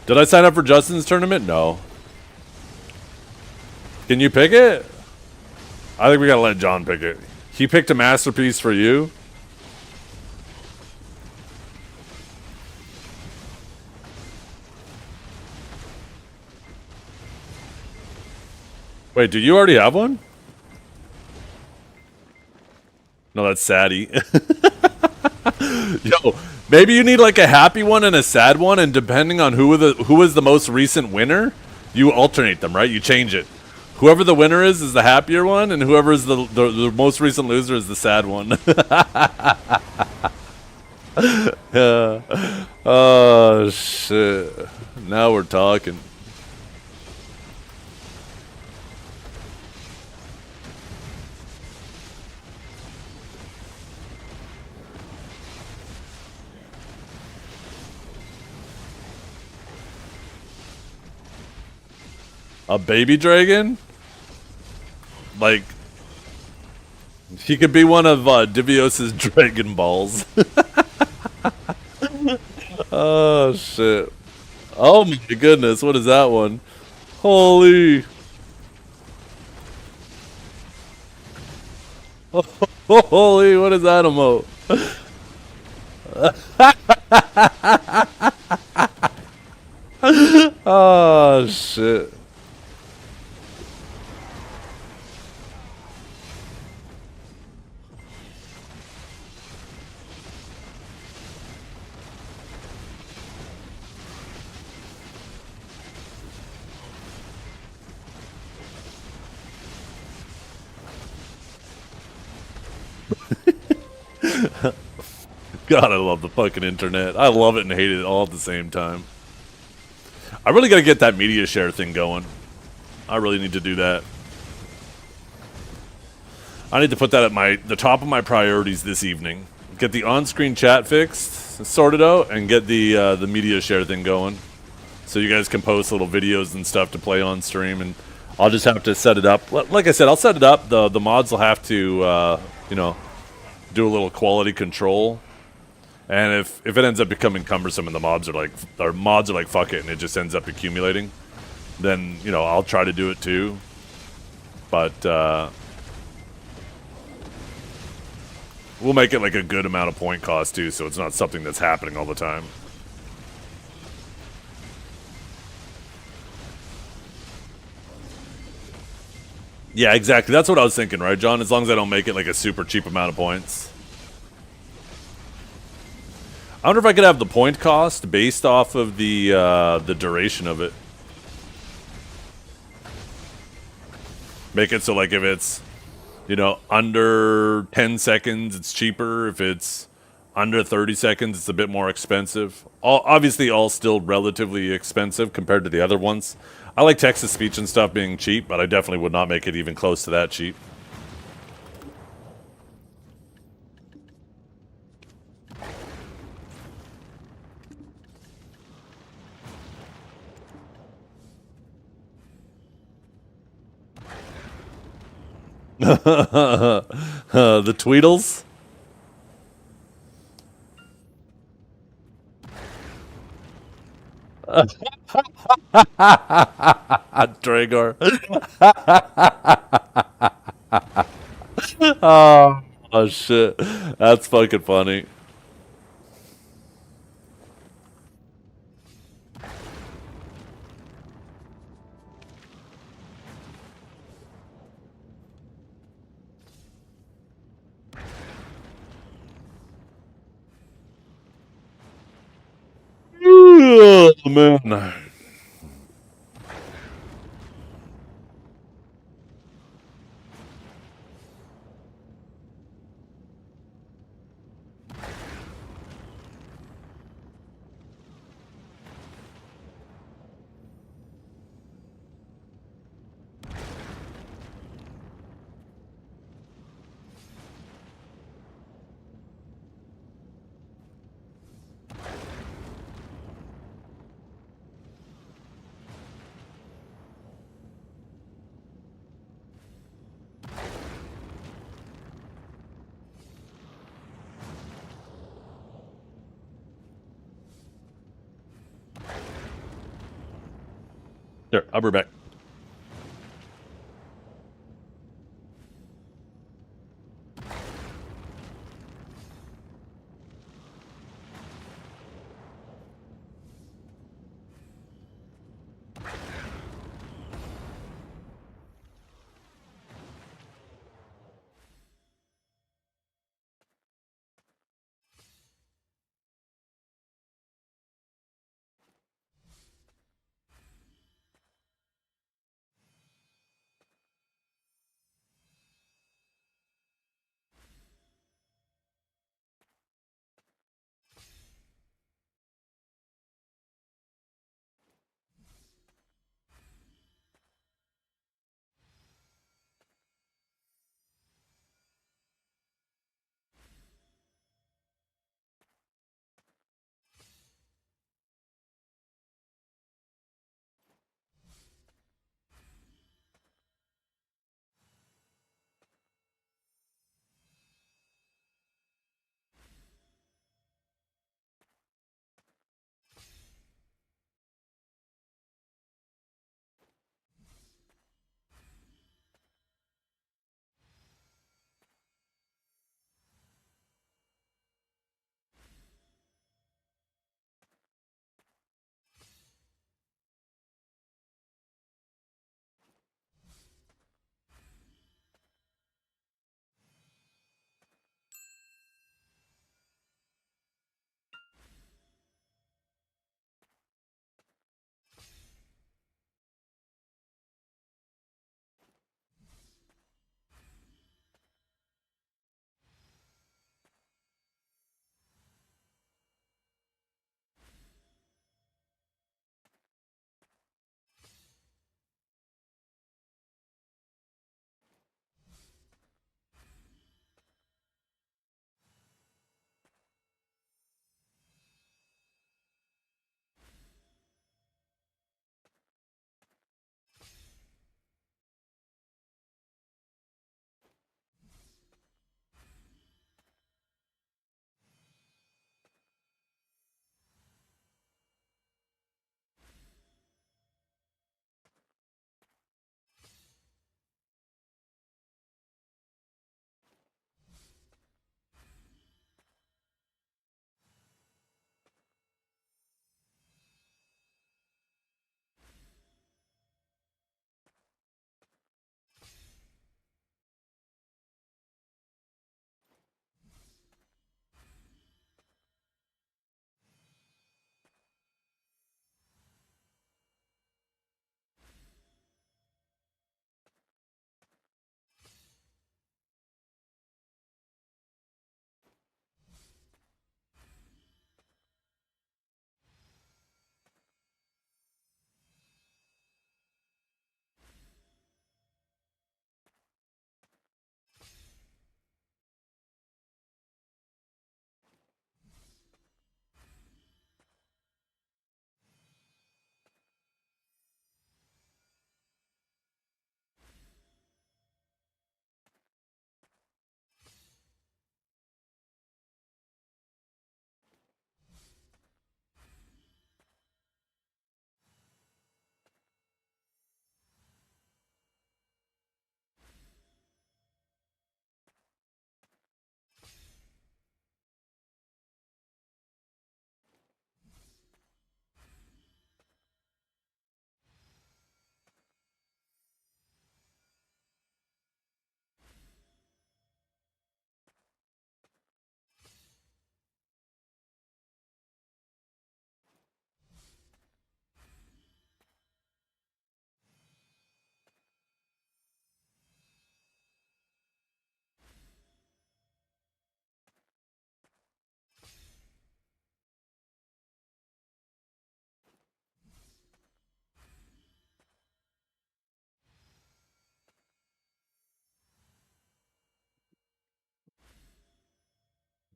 Did I sign up for Justin's tournament? No. Can you pick it? I think we gotta let John pick it. He picked a masterpiece for you. Wait, do you already have one? No, that's Sadie. Yo, maybe you need like a happy one and a sad one, and depending on who was the most recent winner, you alternate them, right? You change it. Whoever the winner is the happier one, and whoever is the most recent loser is the sad one. Oh shit! Now we're talking. A baby dragon? Like, he could be one of Divios's Dragon Balls. Oh, shit. Oh my goodness, what is that one? Holy. Holy, what is that emote? Oh, shit. God, I love the fucking internet. I love it and hate it all at the same time. I really gotta get that media share thing going. I really need to do that. I need to put that at the top of my priorities this evening. Get the on-screen chat fixed, sorted out, and get the media share thing going. So you guys can post little videos and stuff to play on stream, and I'll just have to set it up. Like I said, I'll set it up. The mods will have to, you know, do a little quality control. And if it ends up becoming cumbersome and the mods are like fuck it and it just ends up accumulating, then you know I'll try to do it too. But we'll make it like a good amount of point cost too, so it's not something that's happening all the time. Yeah, exactly. That's what I was thinking, right, John? As long as I don't make it like a super cheap amount of points. I wonder if I could have the point cost based off of the duration of it. Make it so like if it's, you know, under 10 seconds, it's cheaper. If it's under 30 seconds, it's a bit more expensive. Obviously, all still relatively expensive compared to the other ones. I like text-to-speech and stuff being cheap, but I definitely would not make it even close to that cheap. The Tweedles? Dragor. Oh shit. That's fucking funny. Oh, man. I'll be back.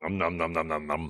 Nom nom nom nom nom nom.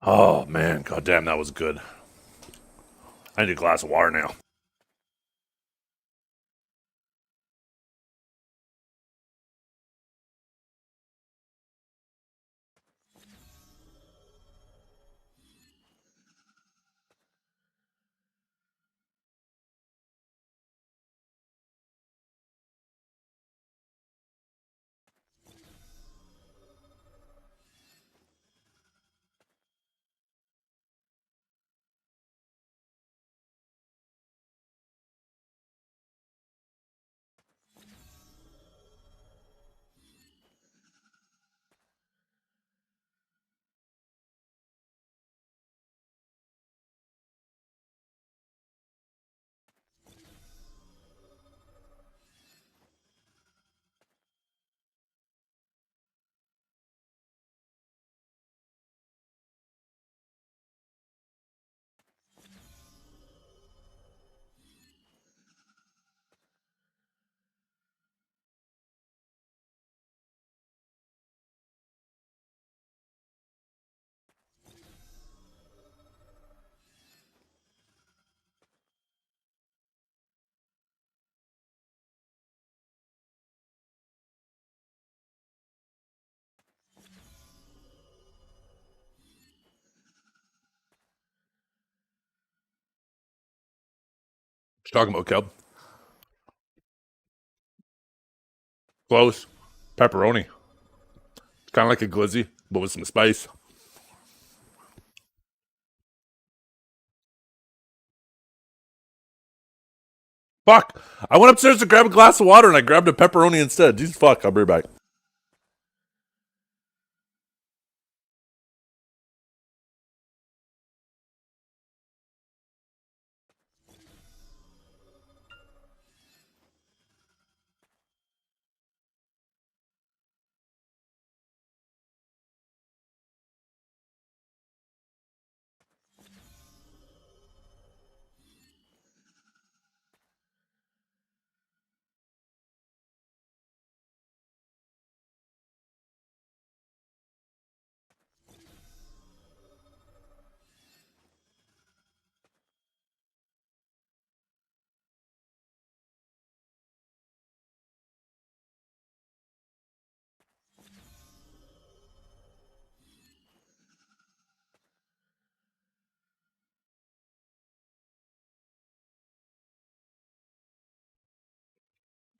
Oh man, goddamn, that was good. I need a glass of water now. What you talking about, Kel? Close. Pepperoni. It's kind of like a glizzy, but with some spice. Fuck! I went upstairs to grab a glass of water and I grabbed a pepperoni instead. Jesus fuck, I'll be right back.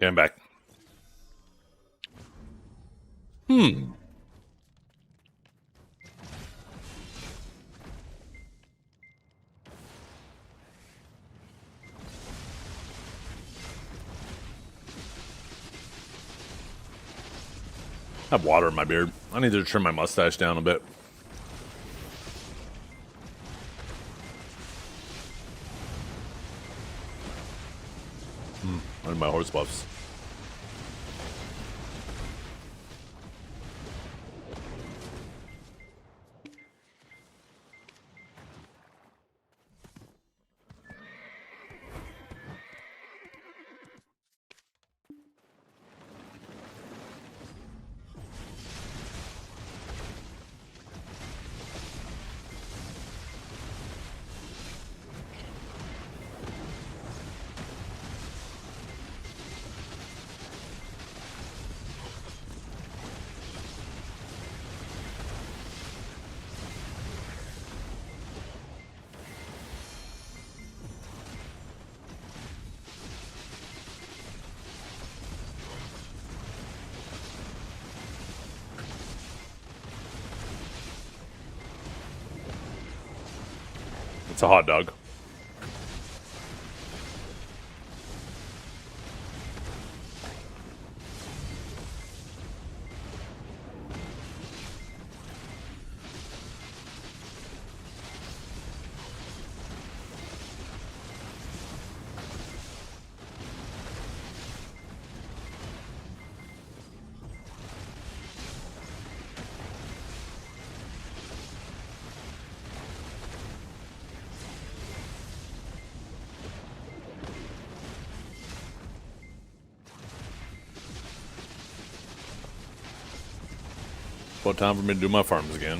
Yeah, I'm back. I have water in my beard. I need to trim my mustache down a bit. I need my horse buffs. It's a hot dog. About time for me to do my farms again.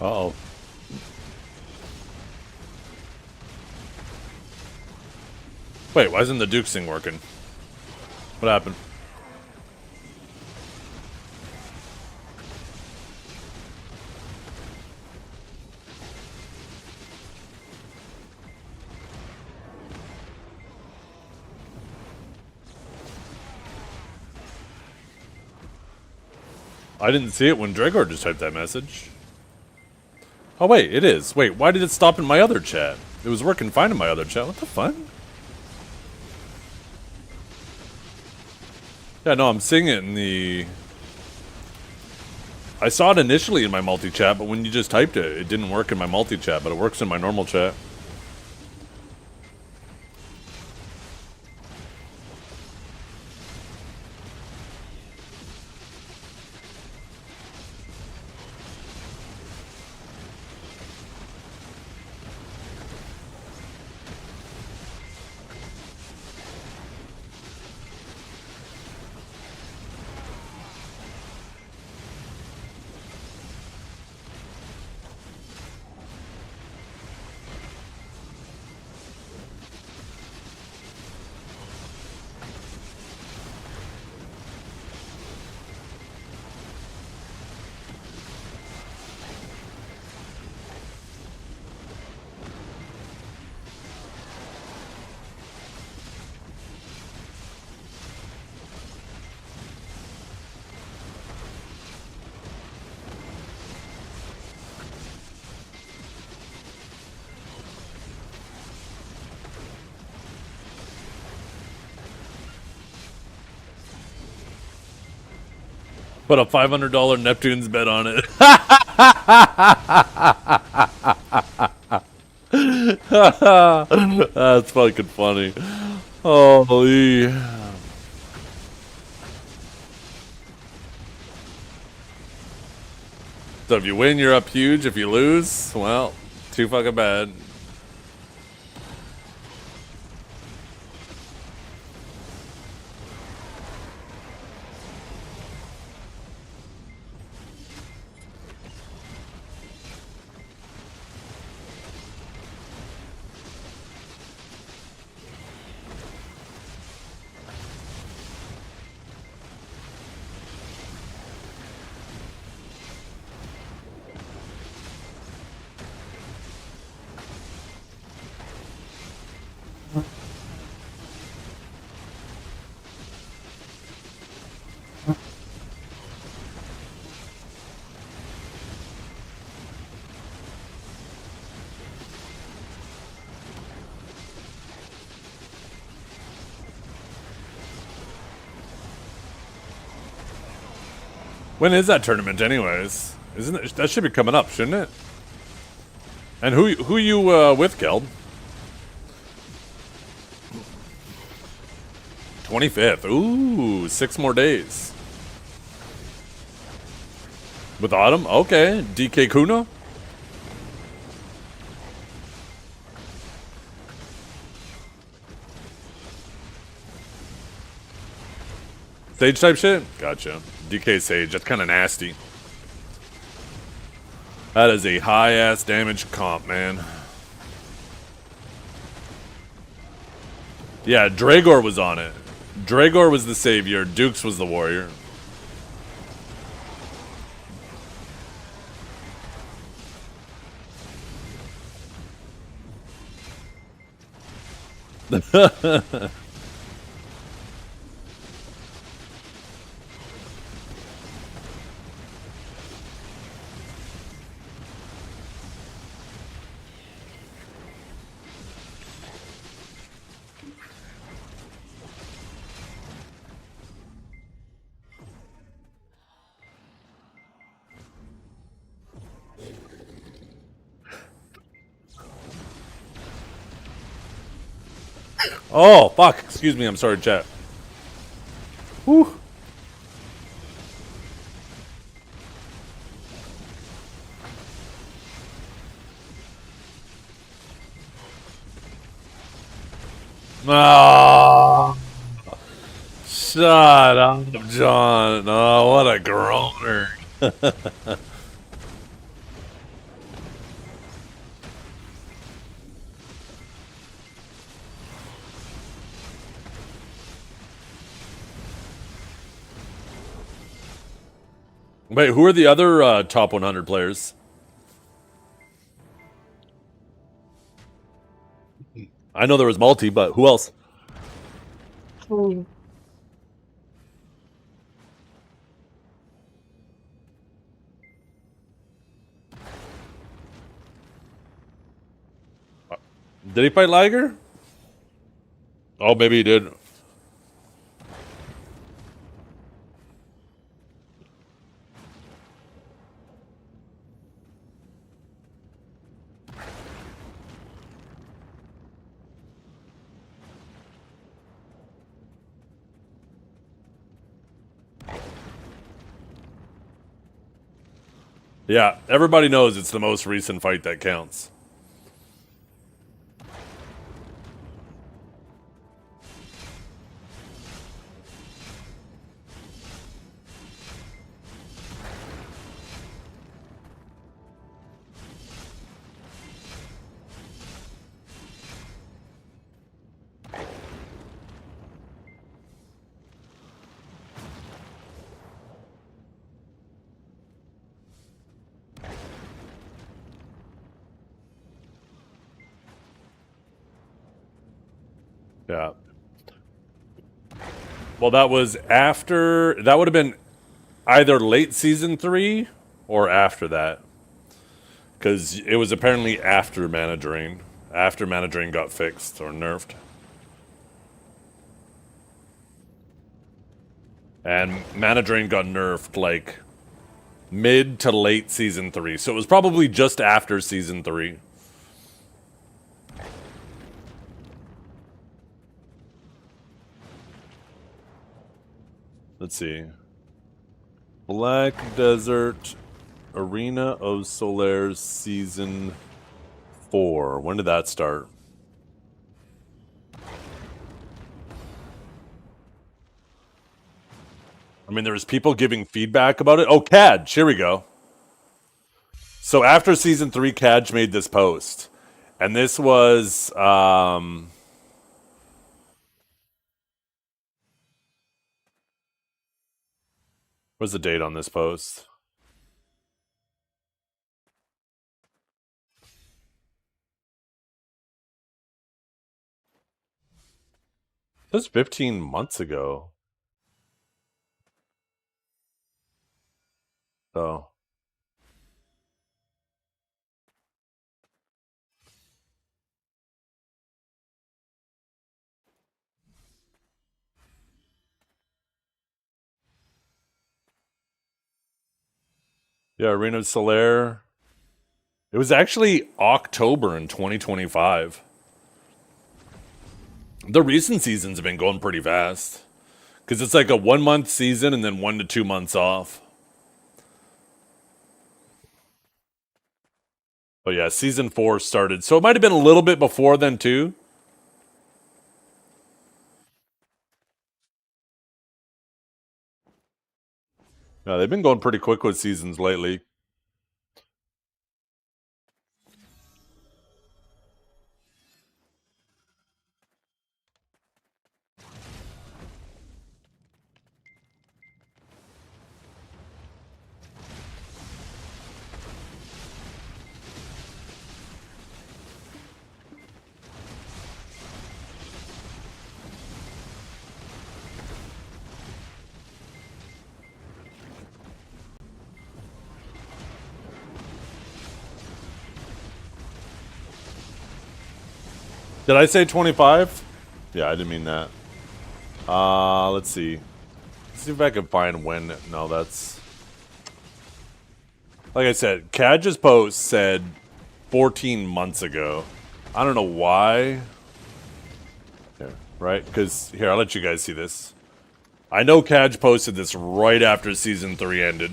Uh-oh. Wait, why isn't the Duke thing working? What happened? I didn't see it when Dregor just typed that message. Oh wait, it is. Wait, why did it stop in my other chat? It was working fine in my other chat. What the fuck? Yeah, no, I'm seeing it in the... I saw it initially in my multi-chat, but when you just typed it, it didn't work in my multi-chat, but it works in my normal chat. Put a $500 Neptune's bet on it. That's fucking funny. Holy. So if you win, you're up huge. If you lose, well, too fucking bad. When is that tournament, anyways? Isn't it? That should be coming up, shouldn't it? And who you with, Geld? 25th. Ooh, 6 more days. With Autumn? Okay. DK Kuna? Sage type shit? Gotcha. DK Sage, that's kind of nasty. That is a high-ass damage comp, man. Yeah, Dregor was on it. Dregor was the savior, Dukes was the warrior. Oh, fuck. Excuse me. I'm sorry, chat. Whew. Oh, shut up, John. Oh, what a groaner. Wait, who are the other top 100 players? I know there was multi, but who else? Did he fight Liger? Oh, maybe he did. Yeah, everybody knows it's the most recent fight that counts. Yeah. Well, that was after... That would have been either late Season 3 or after that. Because it was apparently after Mana Drain. After Mana Drain got fixed or nerfed. And Mana Drain got nerfed, like, mid to late Season 3. So it was probably just after Season 3. Let's see. Black Desert Arena of Solaire Season 4. When did that start? I mean, there was people giving feedback about it. Oh, Cadge, here we go. So after Season 3, Cadge made this post. And this was... What's the date on this post? That's 15 months ago. Oh. Yeah, Arena of Solaire. It was actually October in 2025. The recent seasons have been going pretty fast. Because it's like a 1 month season and then 1 to 2 months off. Oh yeah, Season 4 started. So it might have been a little bit before then too. Yeah, they've been going pretty quick with seasons lately. Did I say 25? Yeah, I didn't mean that. Let's see. Let's see if I can find when. No, that's... Like I said, Cadge's post said 14 months ago. I don't know why. Here, right? Because, here, I'll let you guys see this. I know Cadge posted this right after Season 3 ended.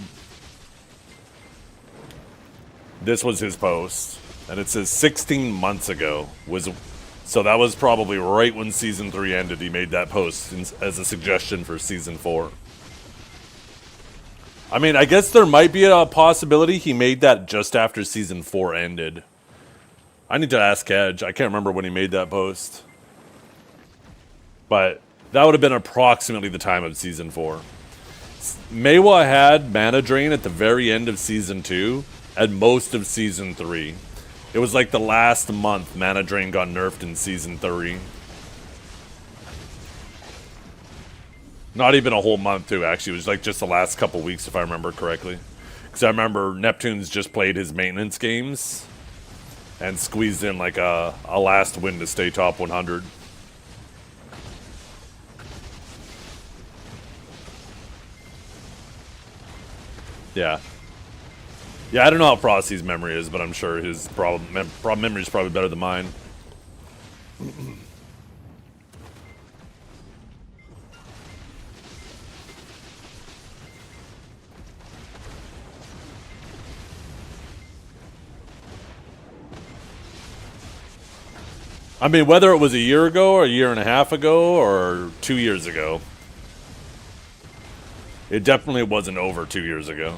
This was his post. And it says 16 months ago was... So that was probably right when Season 3 ended. He made that post as a suggestion for Season 4. I mean, I guess there might be a possibility he made that just after Season 4 ended. I need to ask Cadge. I can't remember when he made that post. But that would have been approximately the time of Season 4. Meiwa had mana drain at the very end of season 2 and most of season 3. It was like the last month mana drain got nerfed in season 3. Not even a whole month too, actually. It was like just the last couple weeks, if I remember correctly. Because I remember Neptune's just played his maintenance games and squeezed in like a last win to stay top 100. Yeah. Yeah, I don't know how Frosty's memory is, but I'm sure his memory is probably better than mine. I mean, whether it was a year ago or a year and a half ago or 2 years ago, it definitely wasn't over 2 years ago.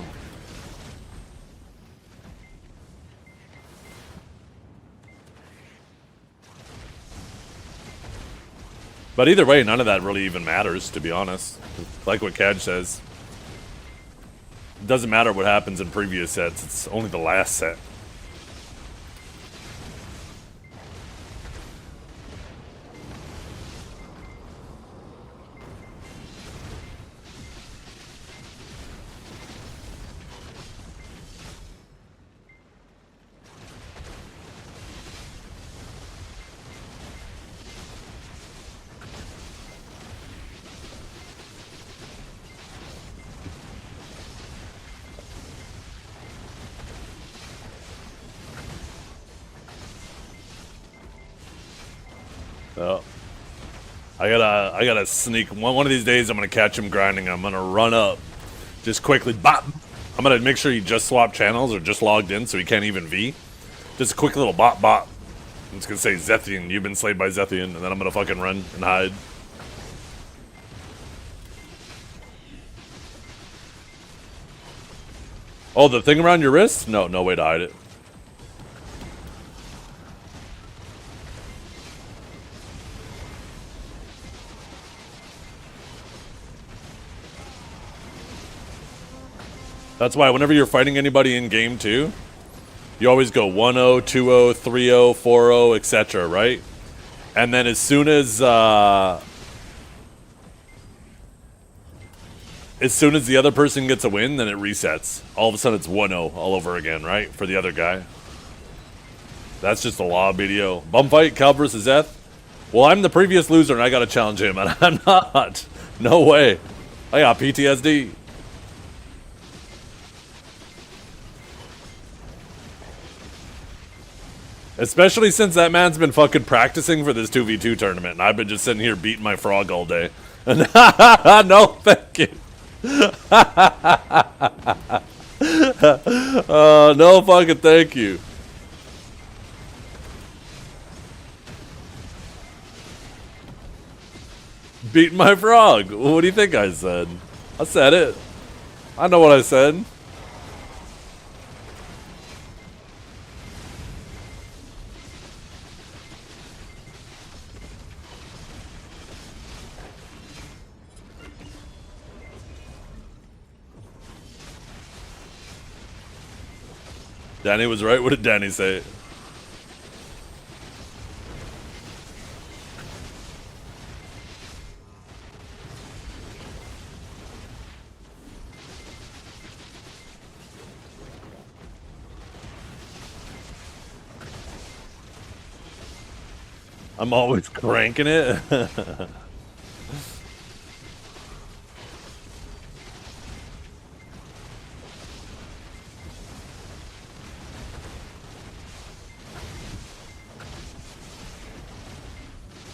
But either way, none of that really even matters, to be honest. Like what Kaj says. It doesn't matter what happens in previous sets, it's only the last set. Oh. I gotta sneak. One of these days I'm gonna catch him grinding. I'm gonna run up. Just quickly, bop! I'm gonna make sure he just swapped channels or just logged in so he can't even V. Just a quick little bop bop. I'm just gonna say, Zethiann, you've been slayed by Zethiann, and then I'm gonna fucking run and hide. Oh, the thing around your wrist? No, no way to hide it. That's why whenever you're fighting anybody in game 2, you always go 1-0, 2-0, 3-0, 4-0, etc., right? And then as soon as the other person gets a win, then it resets. All of a sudden it's 1-0 all over again, right? For the other guy. That's just the law of BDO. Bum fight, Cal versus Zeth. Well, I'm the previous loser and I gotta challenge him, and I'm not. No way. I got PTSD. Especially since that man's been fucking practicing for this 2v2 tournament, and I've been just sitting here beating my frog all day. No, thank you. No fucking thank you. Beating my frog. What do you think I said? I said it. I know what I said. Danny was right. What did Danny say? I'm always cranking it.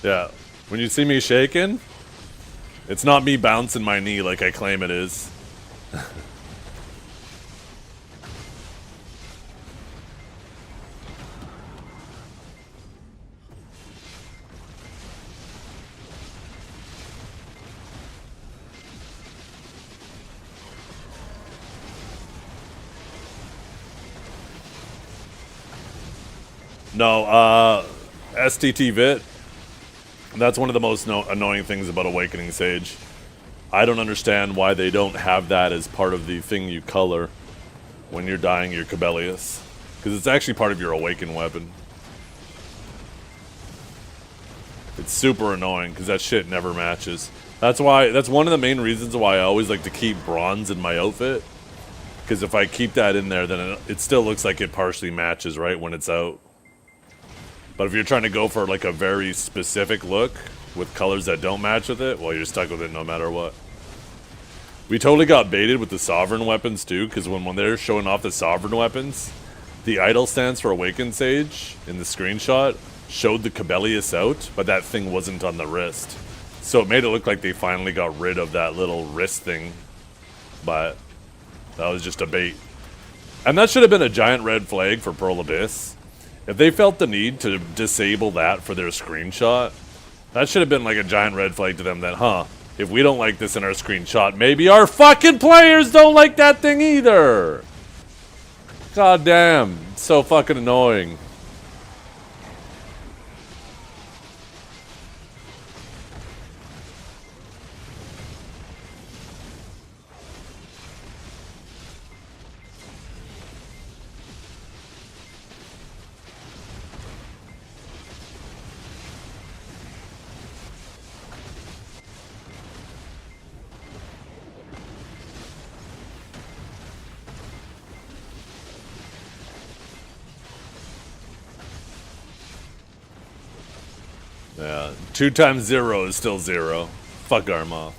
Yeah, when you see me shaking, it's not me bouncing my knee like I claim it is. No, STT Vit. That's one of the most annoying things about Awakening Sage. I don't understand why they don't have that as part of the thing you color when you're dyeing your Cobelius. Because it's actually part of your awakened weapon. It's super annoying because that shit never matches. That's one of the main reasons why I always like to keep bronze in my outfit. Because if I keep that in there, then it still looks like it partially matches, right, when it's out. But if you're trying to go for like a very specific look with colors that don't match with it, well, you're stuck with it no matter what. We totally got baited with the Sovereign weapons too, because when they're showing off the Sovereign weapons, the idle stance for Awakened Sage in the screenshot showed the Cobelius out, but that thing wasn't on the wrist. So it made it look like they finally got rid of that little wrist thing, but that was just a bait. And that should have been a giant red flag for Pearl Abyss. If they felt the need to disable that for their screenshot, that should have been like a giant red flag to them that, huh, if we don't like this in our screenshot, maybe our fucking players don't like that thing either. God damn, it's so fucking annoying. Yeah, 2 times 0 is still 0. Fuck Arma.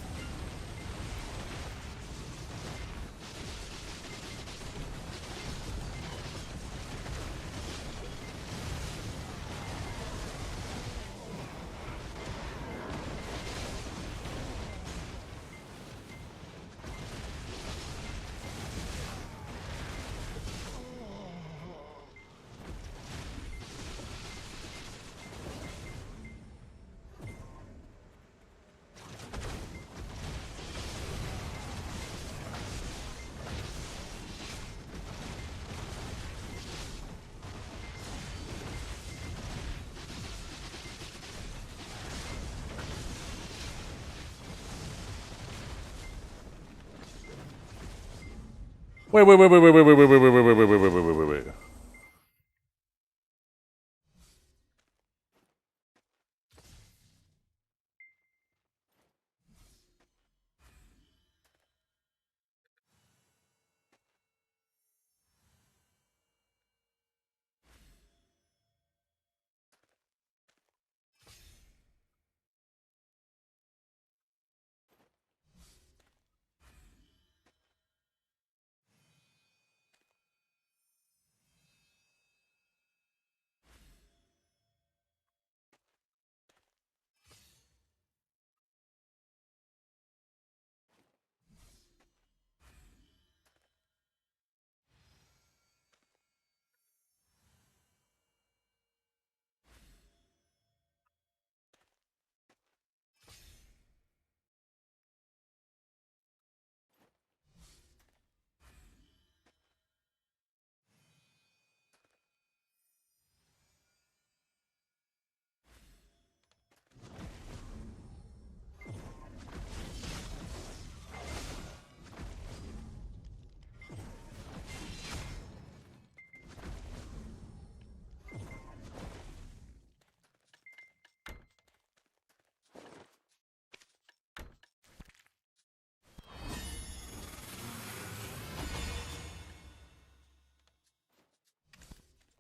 Wait.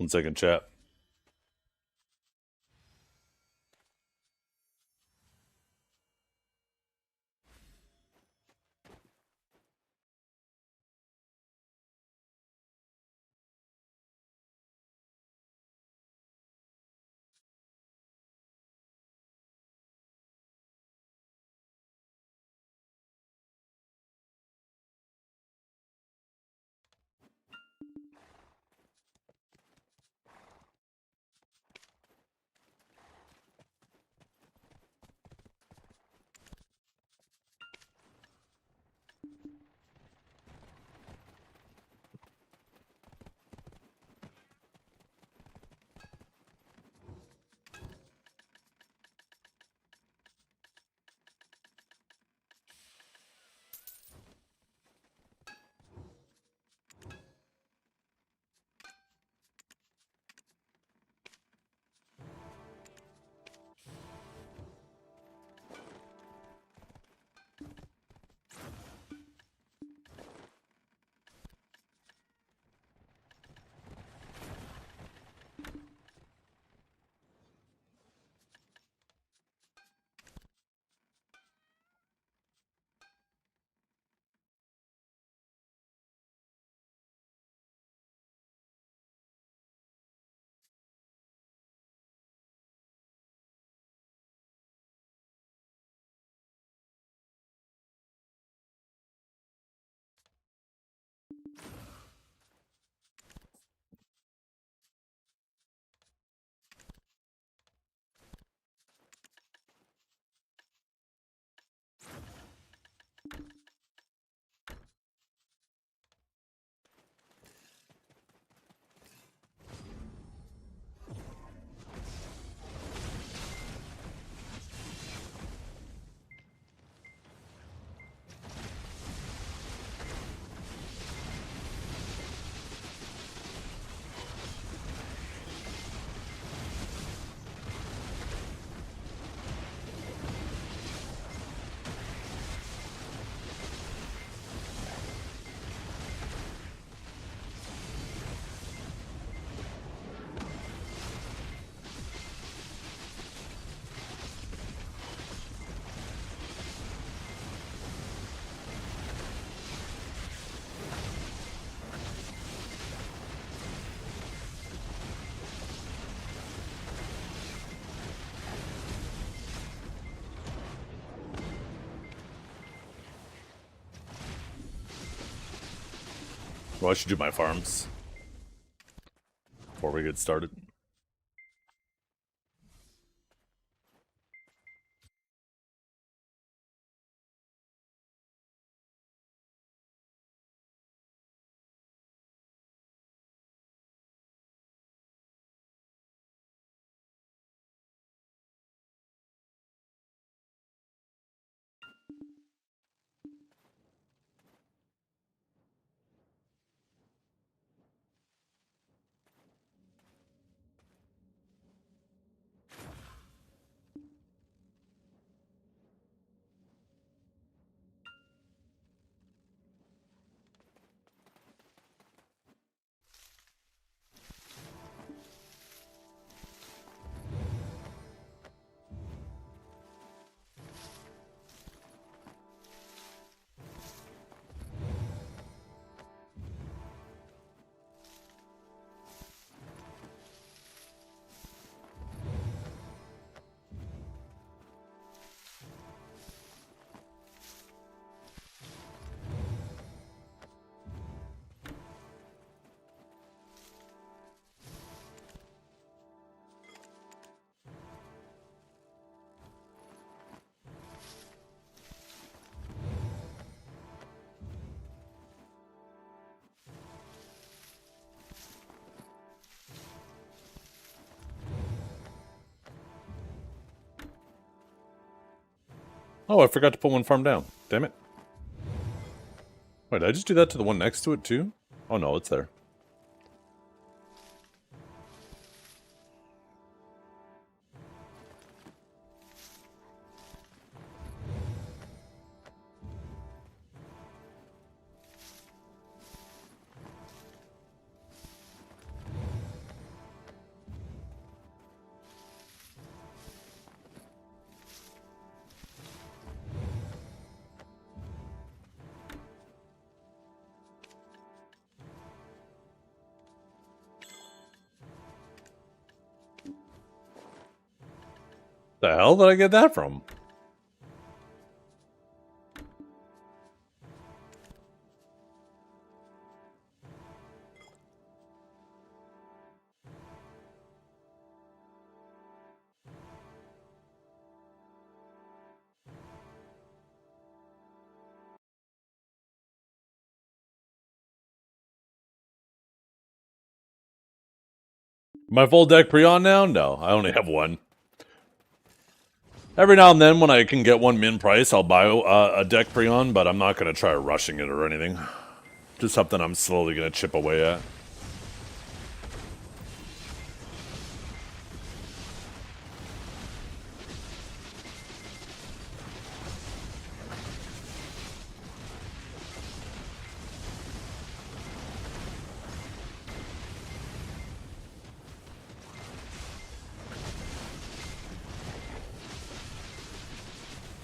1 second, chat. Well, I should do my farms before we get started. Oh, I forgot to put one farm down. Damn it. Wait, did I just do that to the one next to it too? Oh no, it's there. The hell did I get that from? My full deck pre-on now? No, I only have one. Every now and then when I can get one min price, I'll buy a deck pre-on, but I'm not going to try rushing it or anything. Just something I'm slowly going to chip away at.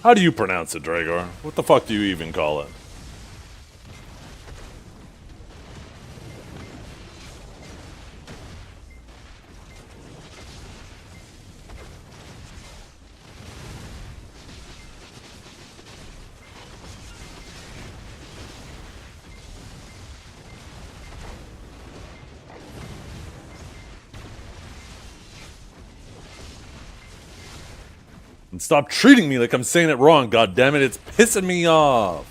How do you pronounce it, Dragor? What the fuck do you even call it? And stop treating me like I'm saying it wrong, goddammit, it's pissing me off.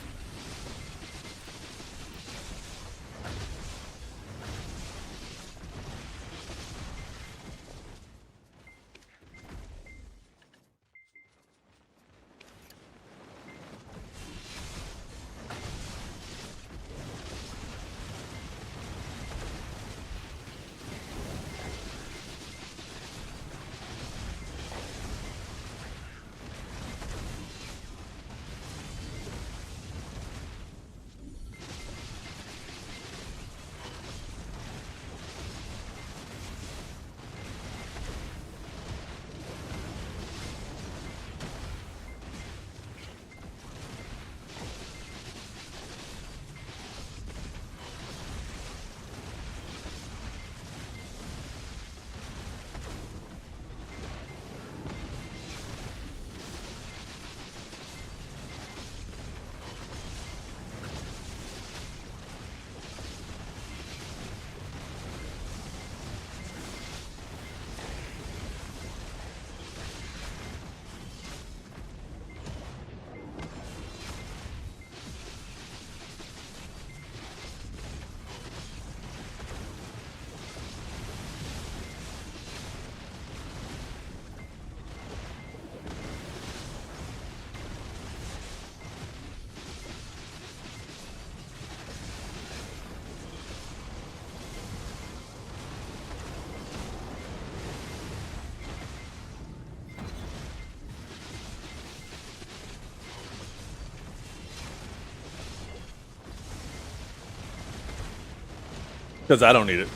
Because I don't need it.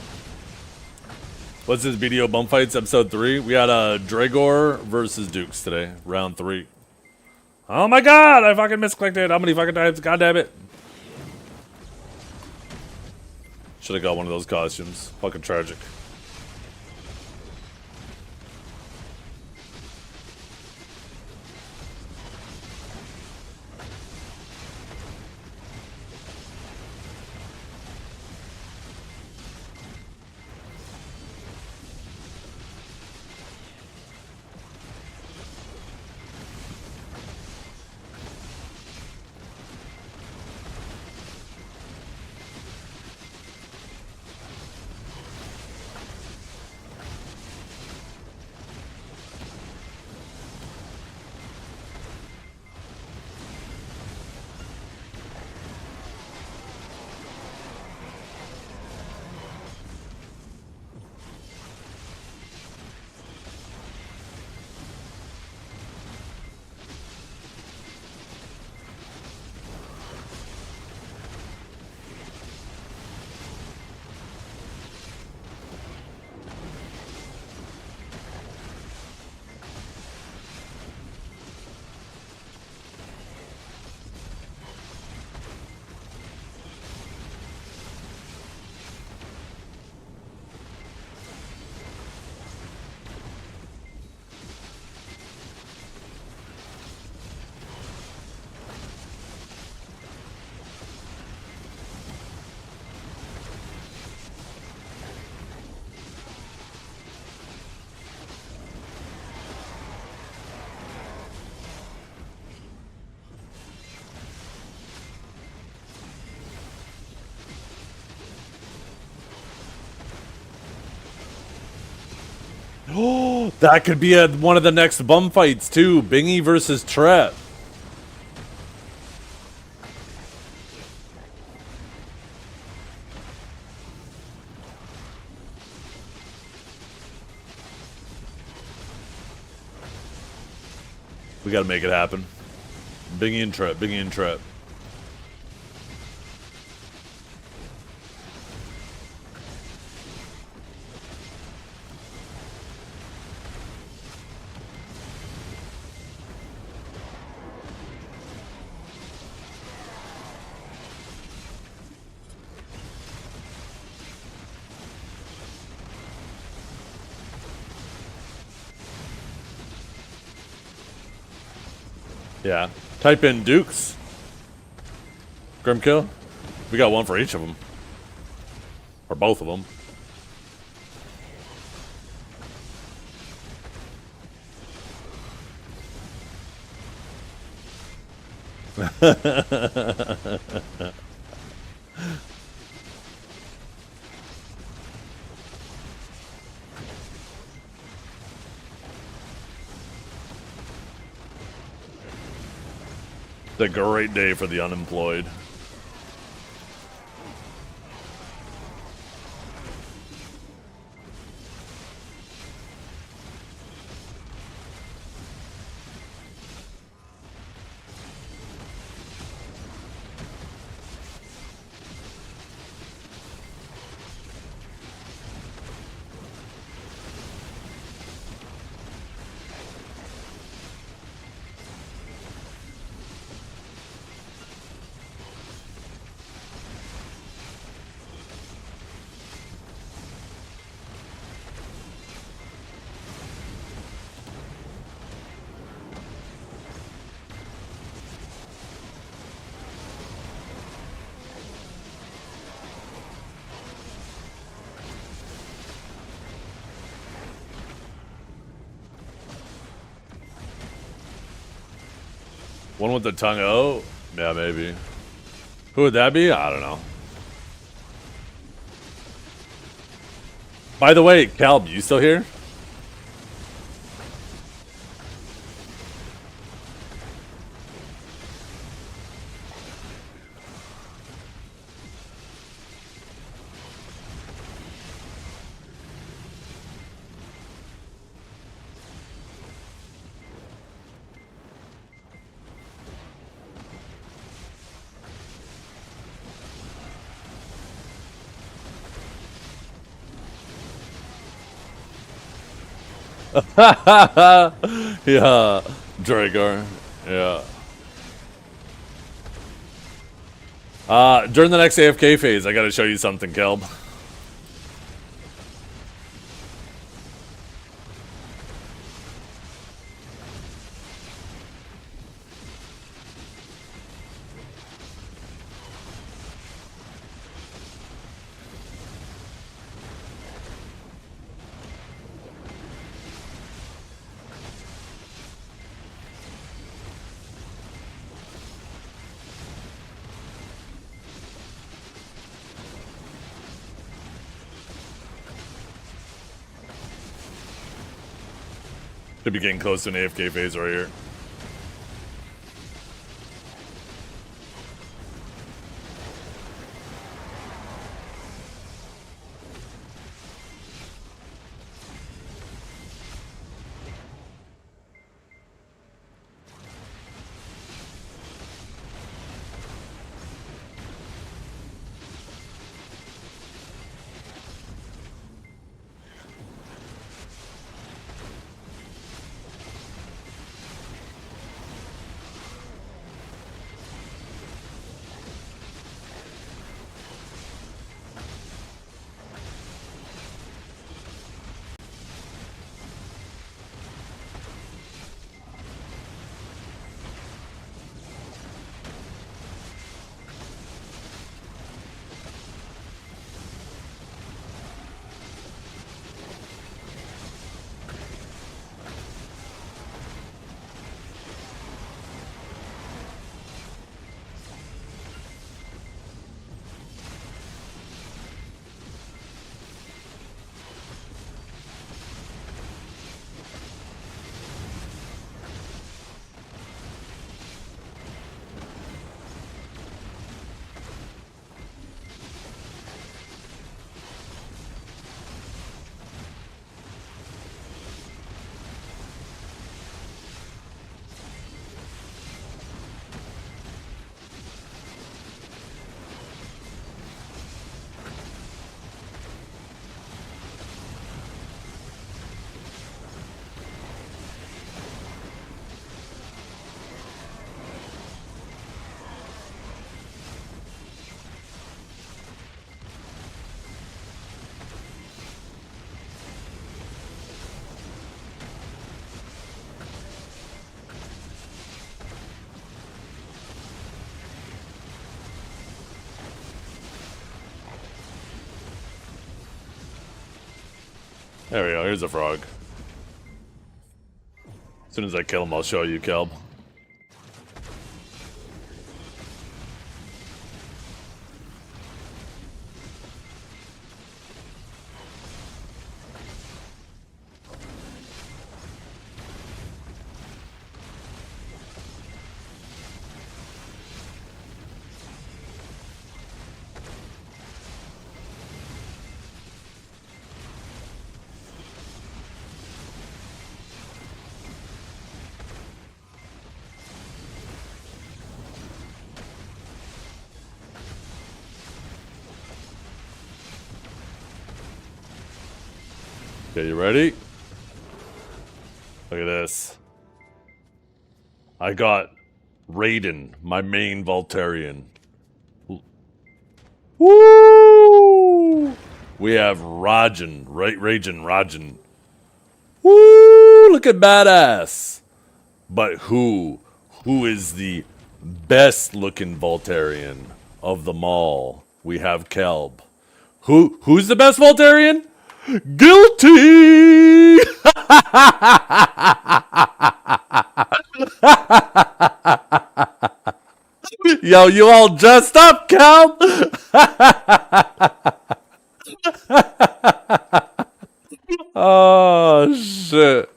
What's this BDO bump fights episode 3? We had Dragor versus Dukes today, round 3. Oh my god, I fucking misclicked it. How many fucking times? God damn it. Should have got one of those costumes. Fucking tragic. Oh, that could be one of the next bum fights too. Bingy versus Trap. We gotta make it happen. Bingy and Trap. Bingy and Trap. Yeah. Type in Dukes. Grimkill. We got one for each of them. Or both of them. It's a great day for the unemployed. One with the tongue out? Yeah, maybe. Who would that be? I don't know. By the way, Calb, you still here? Yeah, Dragar. Yeah. During the next AFK phase, I gotta show you something, Kelb. Should be getting close to an AFK phase right here. There we go, here's a frog. As soon as I kill him, I'll show you, Kelb. Okay, you ready? Look at this. I got Raiden, my main Voltarian. Woo! We have Rajan, Rajan. Woo! Look at badass. But who is the best looking Voltarian of them all? We have Kelb. Who's the best Voltarian? Guilty! Yo, you all dressed up, Cal? Oh, shit.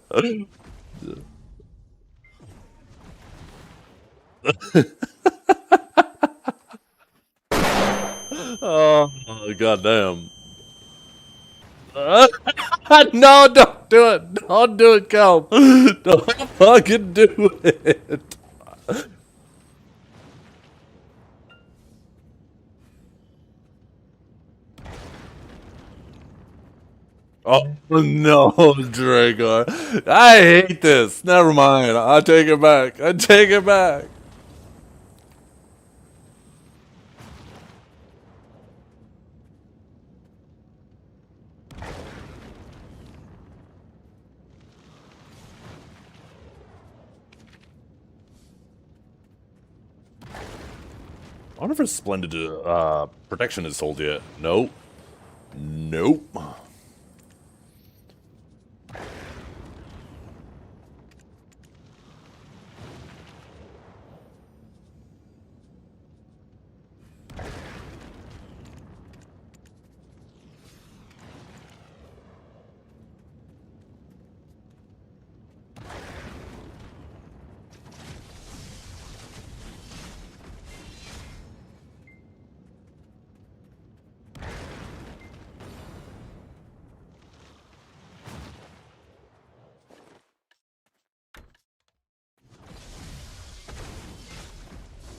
Oh, goddamn. No, don't do it. Don't do it, Cal. Don't fucking do it. Oh no, Dragar. I hate this. Never mind. I take it back. I take it back. I wonder if Splendid Protection is sold yet. Nope. Nope.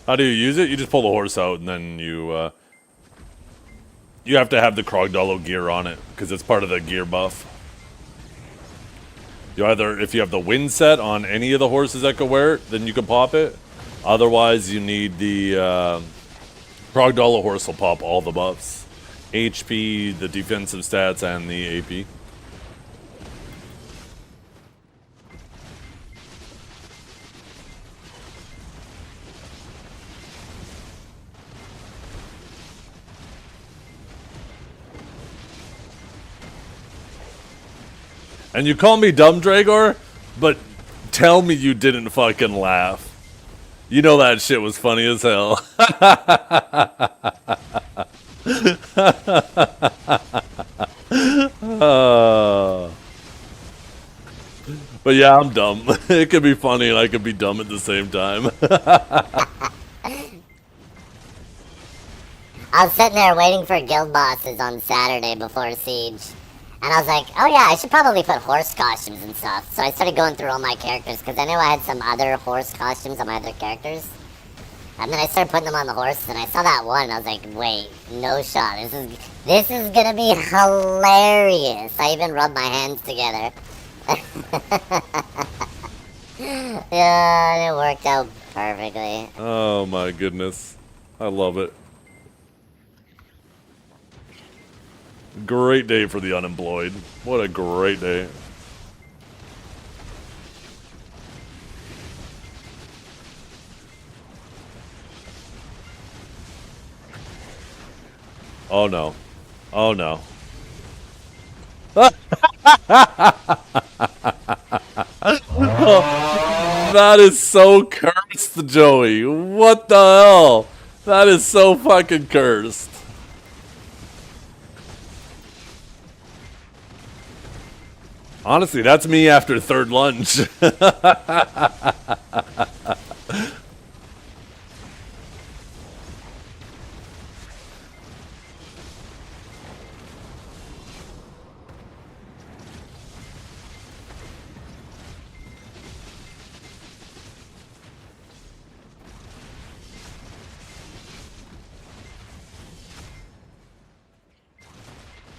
How do you use it? You just pull the horse out, and then you have to have the Krogdalo gear on it, because it's part of the gear buff. You either, if you have the wind set on any of the horses that can wear it, then you can pop it. Otherwise, you need the Krogdalo horse will pop all the buffs. HP, the defensive stats, and the AP. And you call me dumb, Dragor, but tell me you didn't fucking laugh. You know that shit was funny as hell. But yeah, I'm dumb. It could be funny and I could be dumb at the same time. I was sitting there waiting for guild bosses on Saturday before Siege. And I was like, oh yeah, I should probably put horse costumes and stuff. So I started going through all my characters, because I knew I had some other horse costumes on my other characters. And then I started putting them on the horses, and I saw that one, and I was like, wait, no shot. This is gonna be hilarious. I even rubbed my hands together. Yeah, it worked out perfectly. Oh my goodness. I love it. Great day for the unemployed. What a great day. Oh no. Oh no. That is so cursed, Joey. What the hell? That is so fucking cursed. Honestly, that's me after third lunch.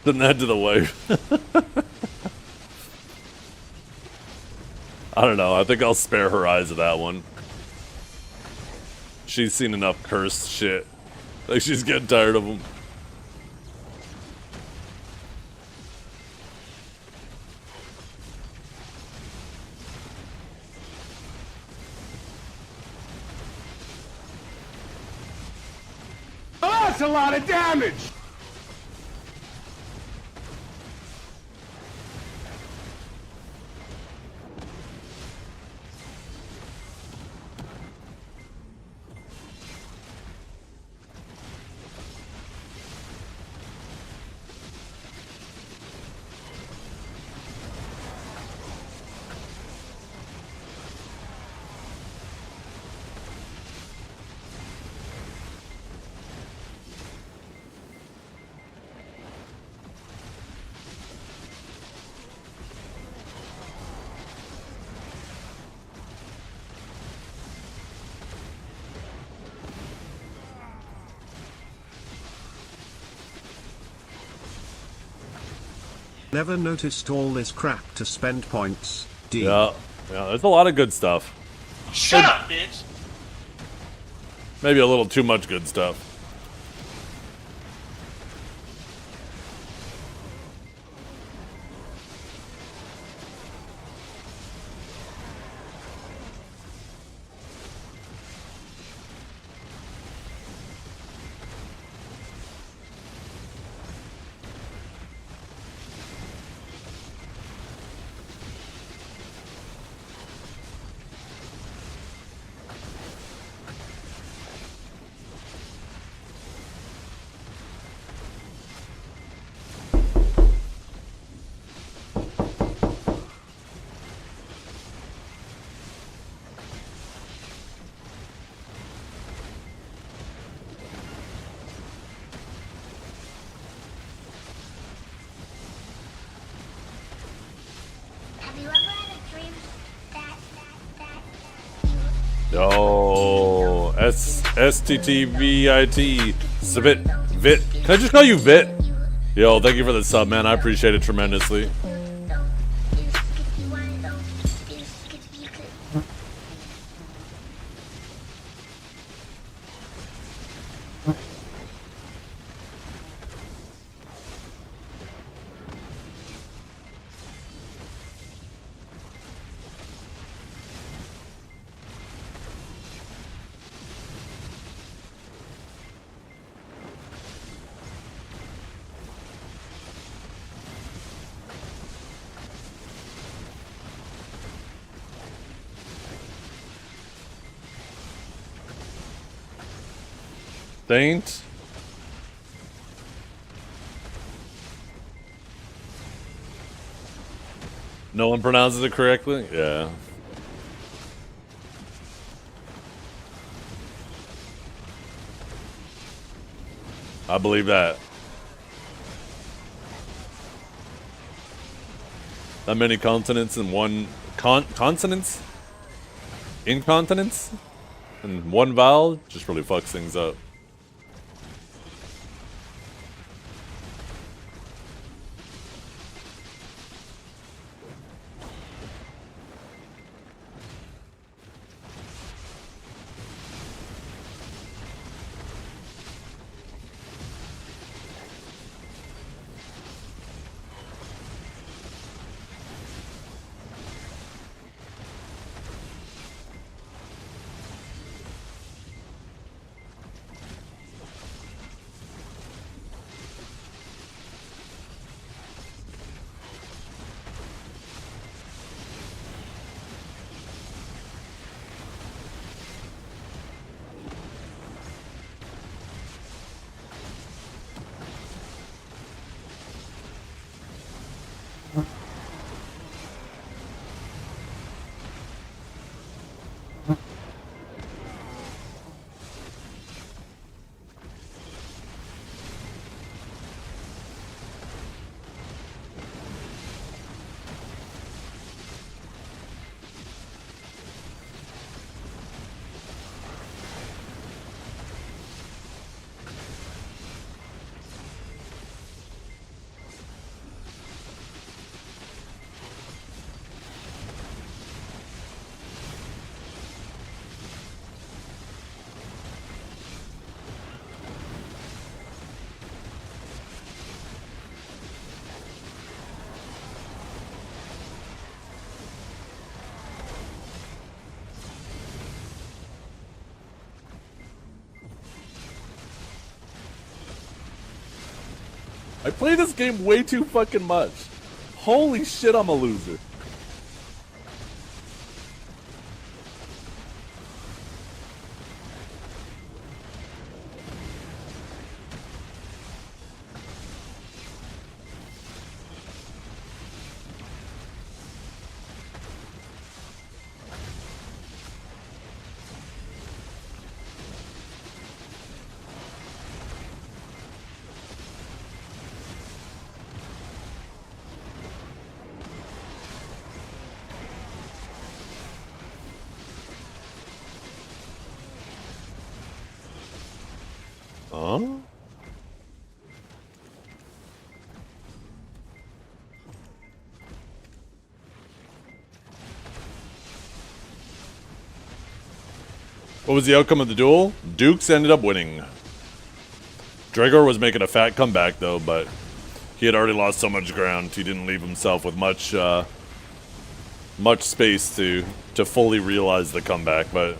Send that to the wife. I don't know. I think I'll spare her eyes of that one. She's seen enough cursed shit. Like, she's getting tired of them. Oh, that's a lot of damage! Never noticed all this crap to spend points. D. Yeah, there's a lot of good stuff. Shut up, bitch! Maybe a little too much good stuff. Yo, STTVIT, Zvit, Vit. Can I just call you Vit? Yo, thank you for the sub, man. I appreciate it tremendously. Saint. No one pronounces it correctly? Yeah. I believe that. That many consonants in one consonants? Incontinence? And one vowel just really fucks things up. I play this game way too fucking much. Holy shit, I'm a loser. Huh? What was the outcome of the duel? Dukes ended up winning. Dragor was making a fat comeback though, but he had already lost so much ground. He didn't leave himself with much space to fully realize the comeback, but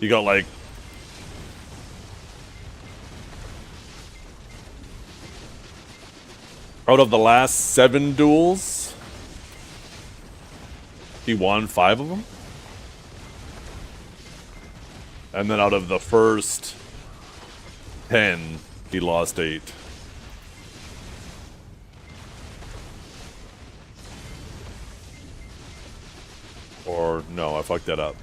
he got like out of the last 7 duels, he won 5 of them. And then out of the first 10, he lost 8. Or, no, I fucked that up.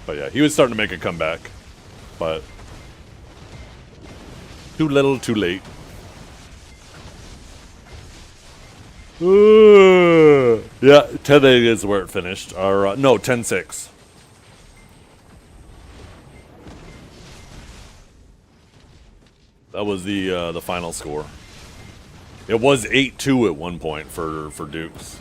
But yeah, he was starting to make a comeback. But too little, too late. Yeah, 10-8 is where it finished. Or no, 10-6. That was the final score. It was 8-2 at one point for Dukes.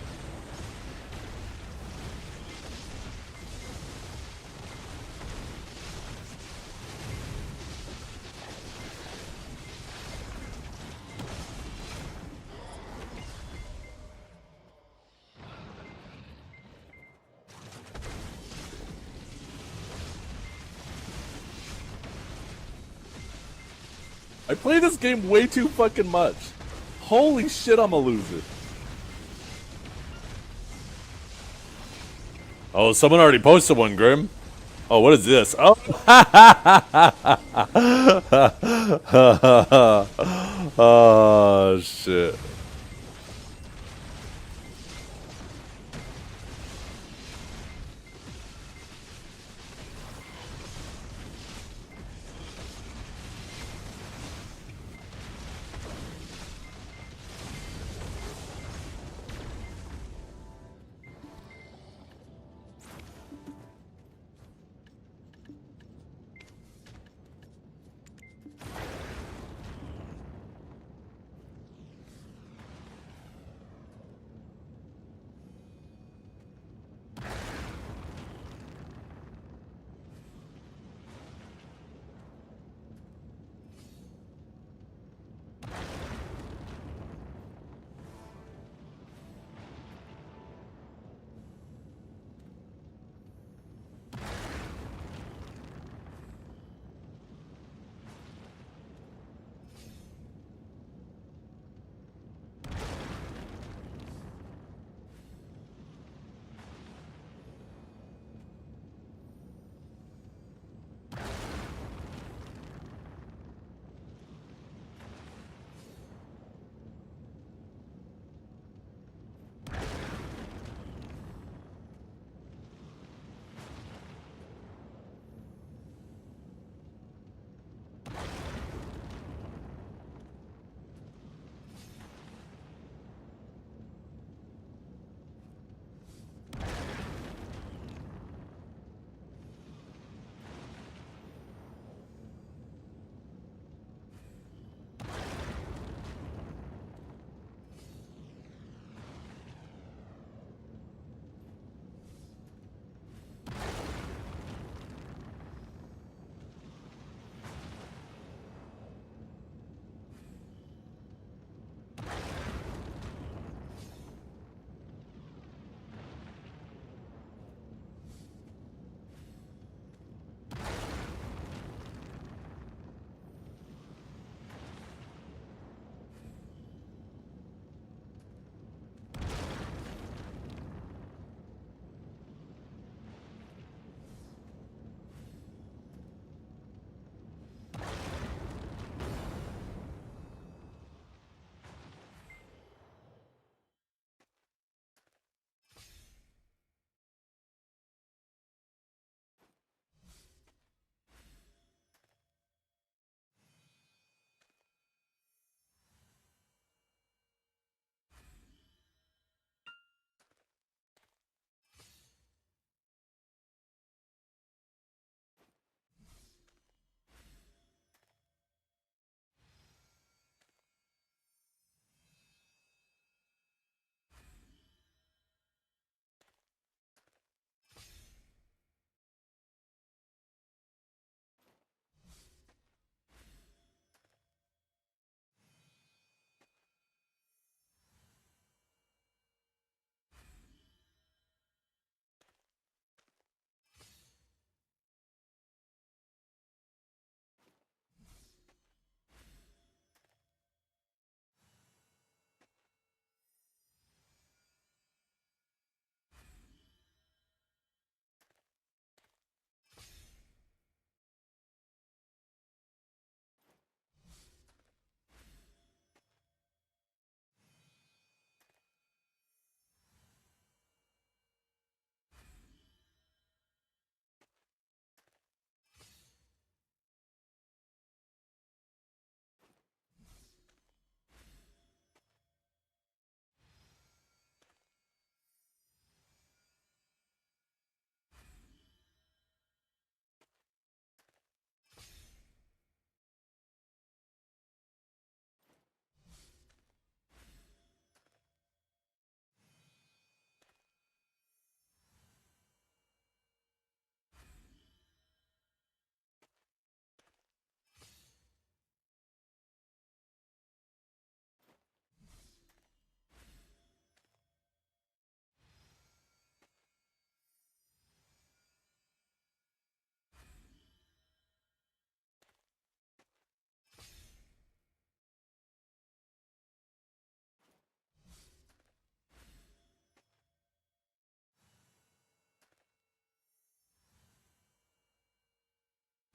I play this game way too fucking much. Holy shit, I'm a loser. Oh, someone already posted one, Grim. Oh, what is this? Oh, oh shit.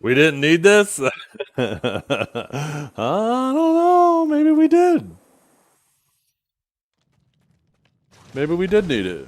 We didn't need this? I don't know. Maybe we did. Maybe we did need it.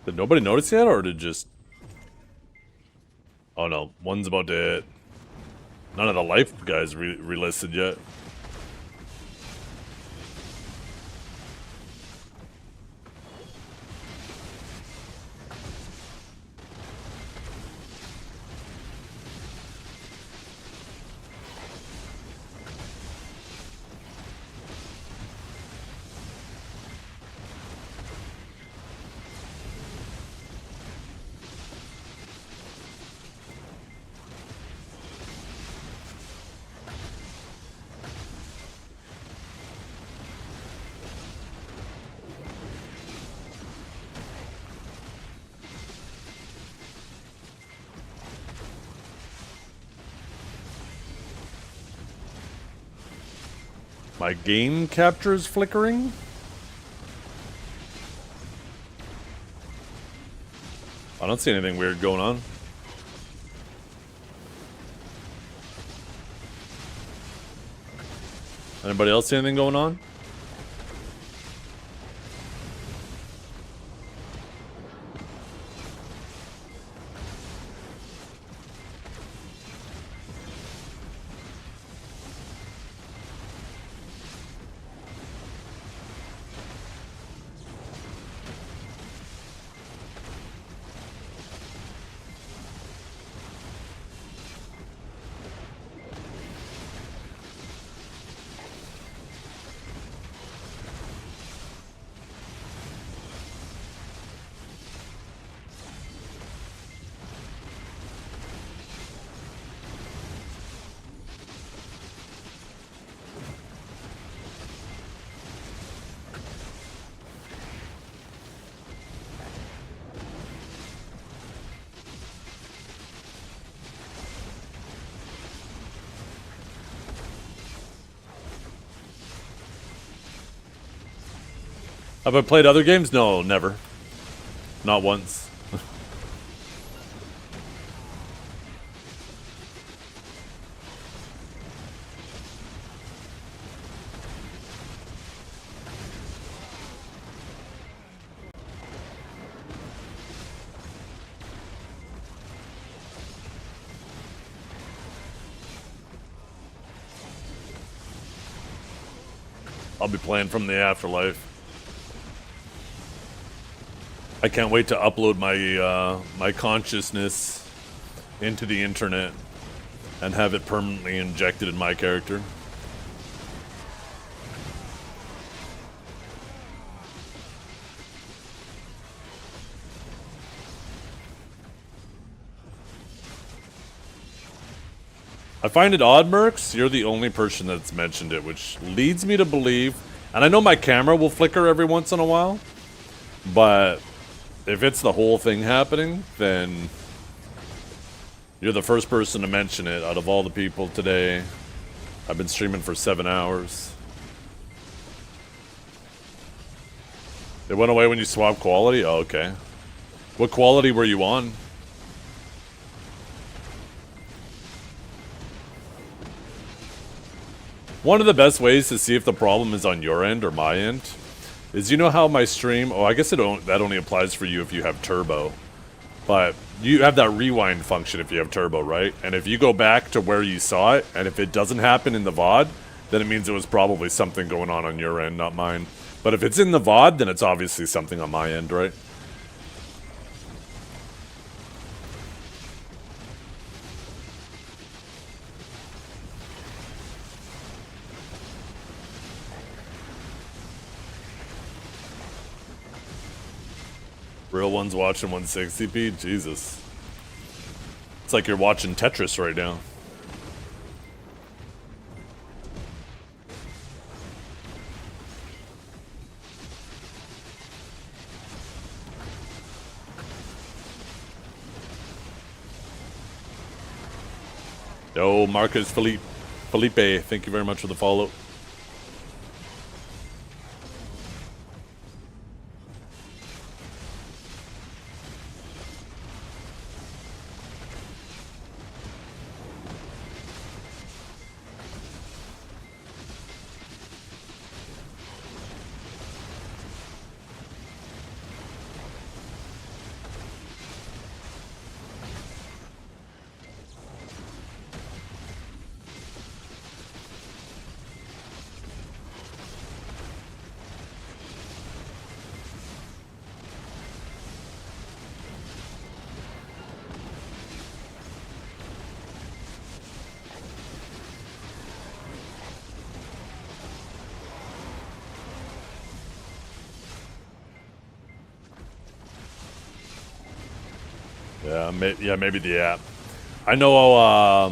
Did nobody notice yet, or did just... Oh no, one's about to hit. None of the life guys relisted yet. My game capture's flickering? I don't see anything weird going on. Anybody else see anything going on? Have I played other games? No, never. Not once. I'll be playing from the afterlife. I can't wait to upload my my consciousness into the internet and have it permanently injected in my character. I find it odd, Mercs, you're the only person that's mentioned it, which leads me to believe, and I know my camera will flicker every once in a while, but if it's the whole thing happening, then you're the first person to mention it out of all the people today I've been streaming for 7 hours. It went away when you swapped quality? Oh, okay. What quality were you on? One of the best ways to see if the problem is on your end or my end is, you know how my stream, oh, I guess that only applies for you if you have turbo. But you have that rewind function if you have turbo, right? And if you go back to where you saw it, and if it doesn't happen in the VOD, then it means it was probably something going on your end, not mine. But if it's in the VOD, then it's obviously something on my end, right? Real ones watching 160p? Jesus. It's like you're watching Tetris right now. Yo, Marcus Felipe, thank you very much for the follow. Yeah, maybe the app. I know,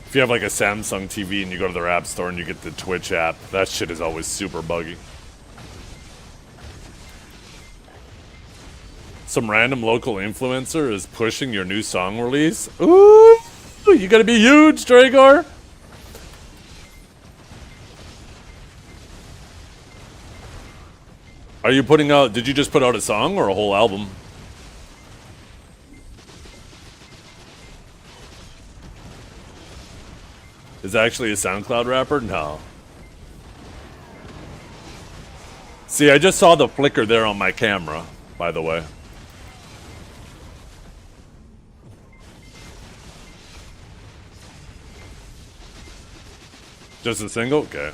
if you have like a Samsung TV and you go to their app store and you get the Twitch app, that shit is always super buggy. Some random local influencer is pushing your new song release. Ooh, you gotta be huge, Dragor. Are you putting out, did you just put out a song or a whole album? Is that actually a SoundCloud rapper? No. See, I just saw the flicker there on my camera, by the way. Just a single? Okay.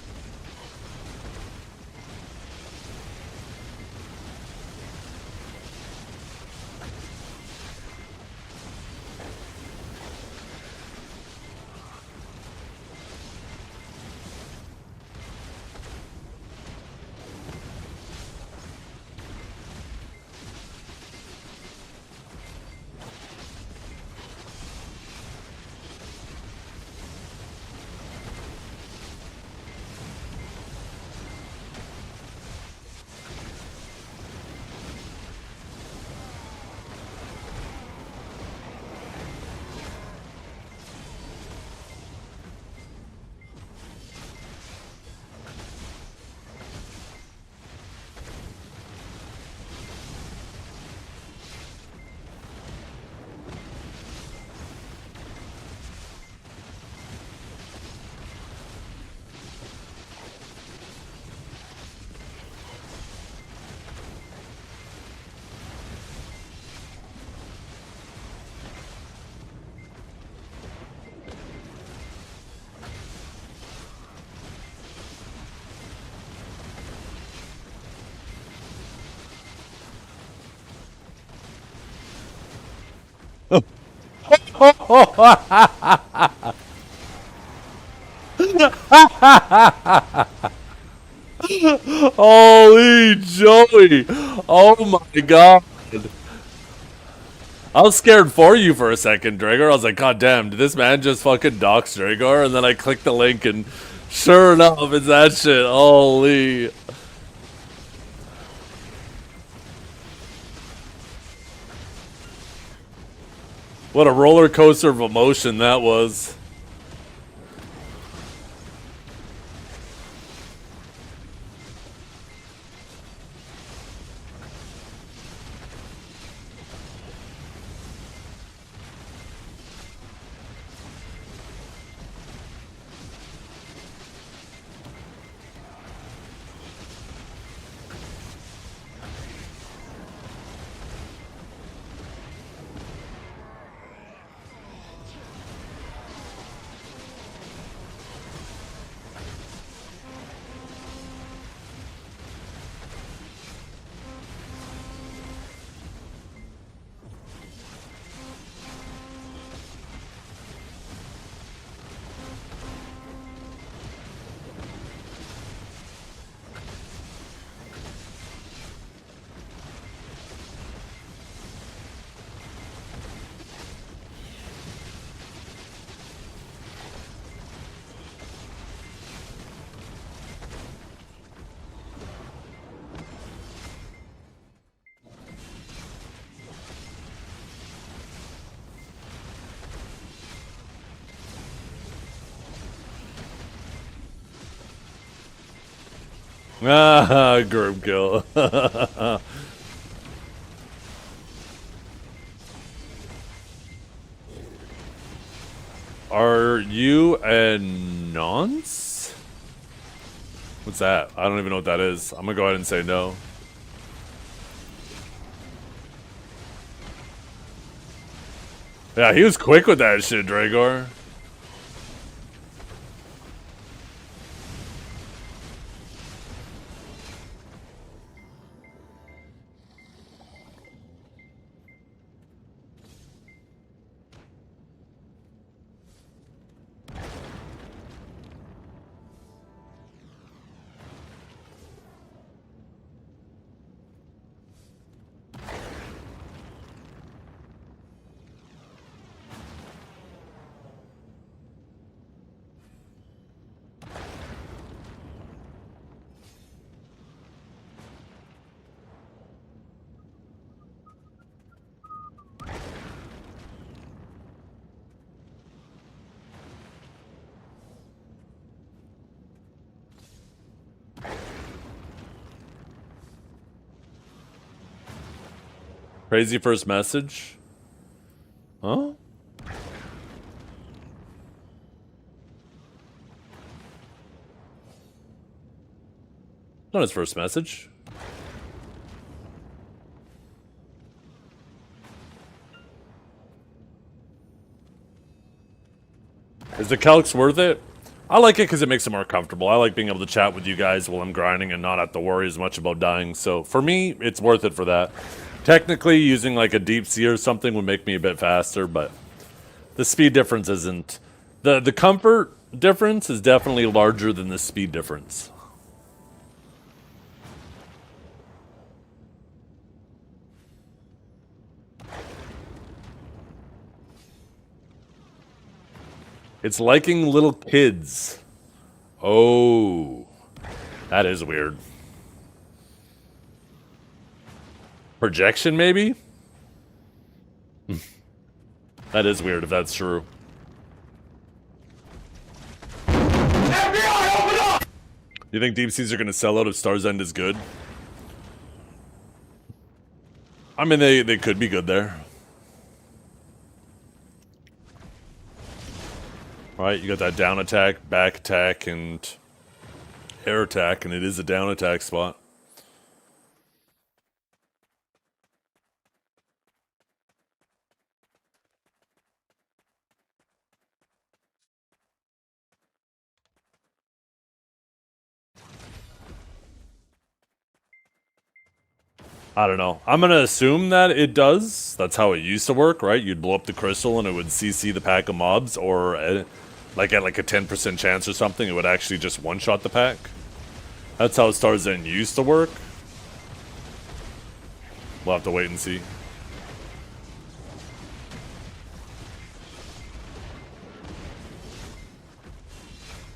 Holy Joey! Oh my god! I was scared for you for a second, Dragor. I was like, God damn, did this man just fucking dox Dragor? And then I clicked the link and sure enough, it's that shit. Holy. What a roller coaster of emotion that was. Ah, group kill. Are you a nonce? What's that? I don't even know what that is. I'm gonna go ahead and say no. Yeah, he was quick with that shit, Dragor. Crazy first message? Huh? Not his first message. Is the calcs worth it? I like it because it makes it more comfortable. I like being able to chat with you guys while I'm grinding and not have to worry as much about dying. So for me, it's worth it for that. Technically, using like a deep sea or something would make me a bit faster, but the speed difference isn't. The comfort difference is definitely larger than the speed difference. It's liking little kids. Oh, that is weird. Projection, maybe? That is weird if that's true. FBI, open up! You think Deep Seas are going to sell out if Star's End is good? I mean, they could be good there. Alright, you got that down attack, back attack, and air attack, and it is a down attack spot. I don't know. I'm gonna assume that it does. That's how it used to work, right? You'd blow up the crystal and it would CC the pack of mobs, or like at like a 10% chance or something, it would actually just one-shot the pack. That's how Star's End used to work. We'll have to wait and see.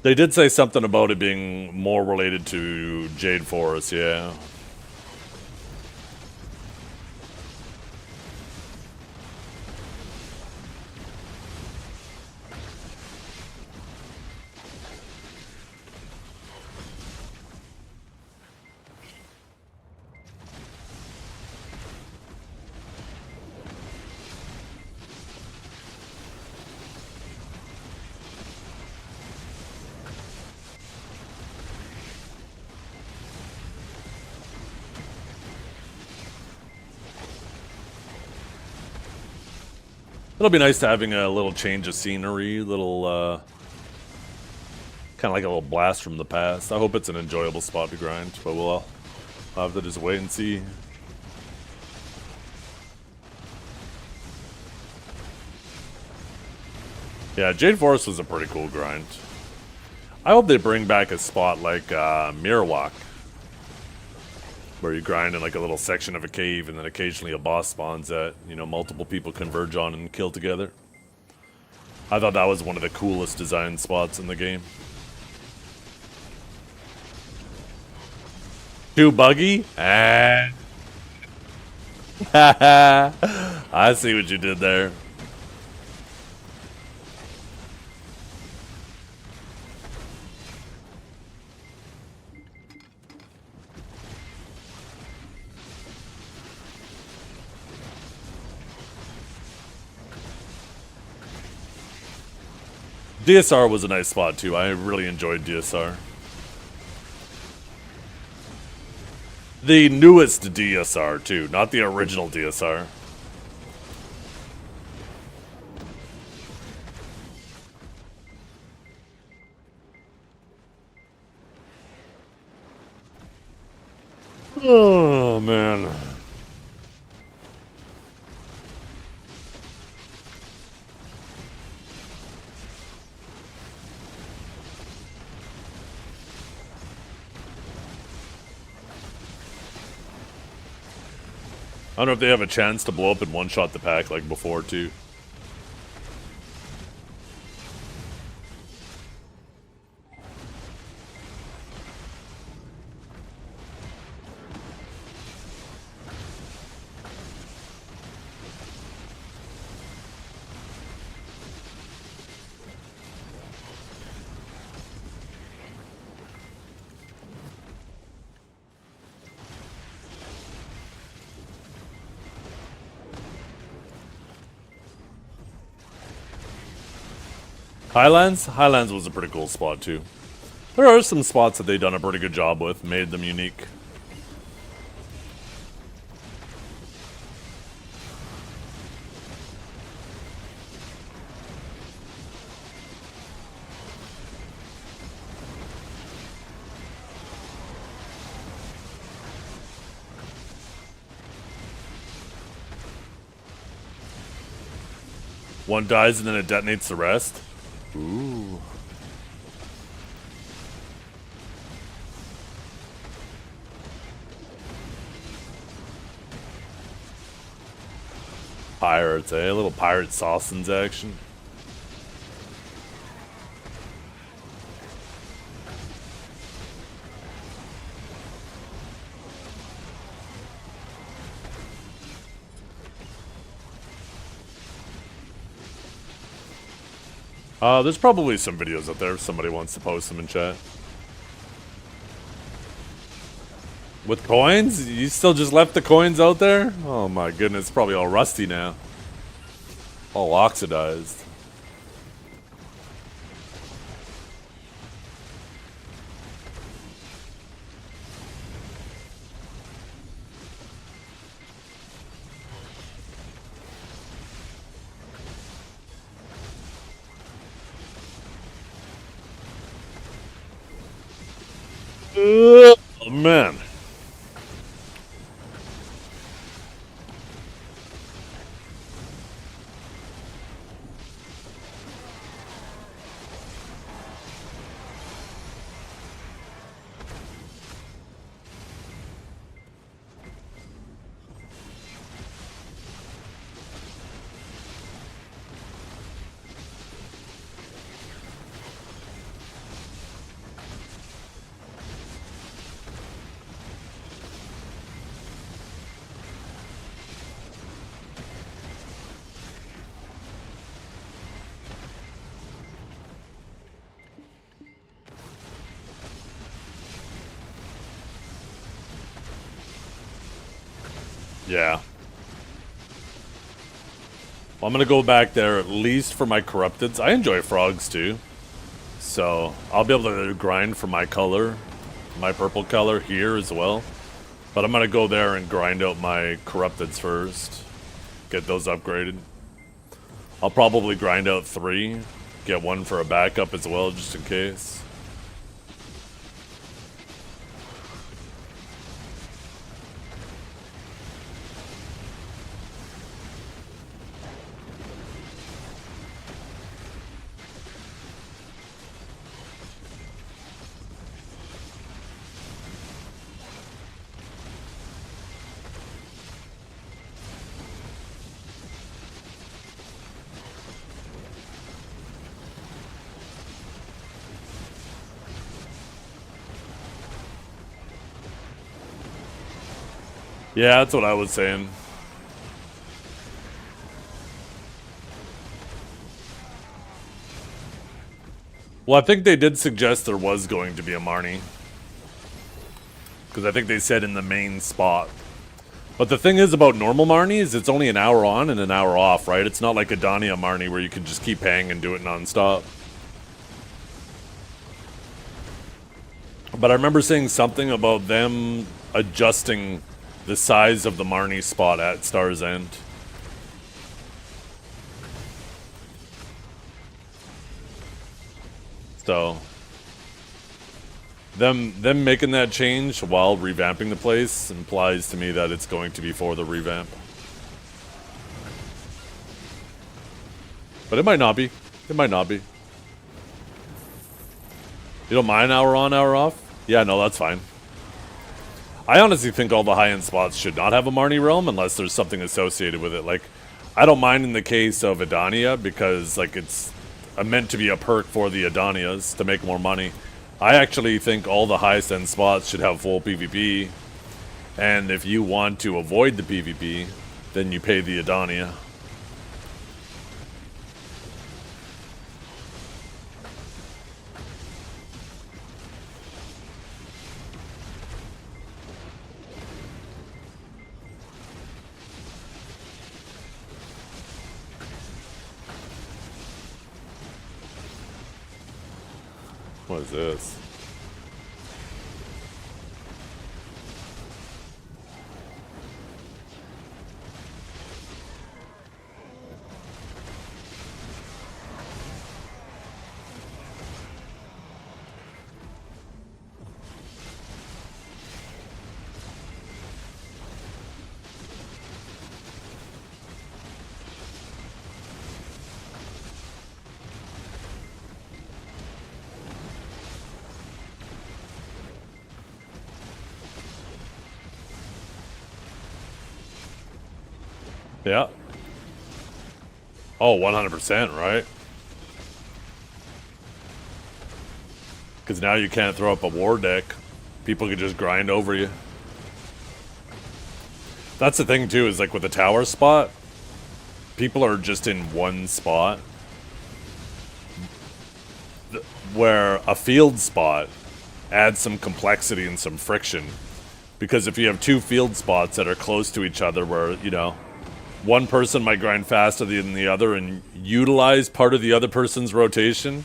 They did say something about it being more related to Jade Forest, yeah. It'll be nice to having a little change of scenery, little, kind of like a little blast from the past. I hope it's an enjoyable spot to grind, but we'll have to just wait and see. Yeah, Jade Forest was a pretty cool grind. I hope they bring back a spot like Mirror Walk, where you grind in like a little section of a cave and then occasionally a boss spawns that, you know, multiple people converge on and kill together. I thought that was one of the coolest design spots in the game. Too buggy? Ah. I see what you did there. DSR was a nice spot too. I really enjoyed DSR. The newest DSR too, not the original DSR. Oh man. I don't know if they have a chance to blow up and one-shot the pack like before, too. Highlands was a pretty cool spot too. There are some spots that they've done a pretty good job with, made them unique. One dies and then it detonates the rest. Ooh. Pirates, eh? A little pirate sausage action. There's probably some videos out there if somebody wants to post them in chat. With coins? You still just left the coins out there? Oh my goodness, it's probably all rusty now. All oxidized. Oh man. Yeah. Well, I'm gonna go back there at least for my corrupteds. I enjoy frogs too. So I'll be able to grind for my color, my purple color here as well. But I'm gonna go there and grind out my corrupteds first. Get those upgraded. I'll probably grind out 3. Get 1 for a backup as well, just in case. Yeah, that's what I was saying. Well, I think they did suggest there was going to be a Marnie. Because I think they said in the main spot. But the thing is about normal Marnies, it's only an hour on and an hour off, right? It's not like a Dania Marnie where you can just keep paying and do it non-stop. But I remember saying something about them adjusting the size of the Marnie spot at Star's End. So them making that change while revamping the place implies to me that it's going to be for the revamp. But it might not be. It might not be. You don't mind hour on, hour off? Yeah, no, that's fine. I honestly think all the high-end spots should not have a Marnie Realm unless there's something associated with it. Like, I don't mind in the case of Adania because, like, it's meant to be a perk for the Adanias to make more money. I actually think all the highest-end spots should have full PvP. And if you want to avoid the PvP, then you pay the Adania. What is this? Yeah. Oh, 100%, right? Because now you can't throw up a war deck. People can just grind over you. That's the thing, too, is like with the tower spot, people are just in one spot. Where a field spot adds some complexity and some friction. Because if you have two field spots that are close to each other where, you know, one person might grind faster than the other and utilize part of the other person's rotation,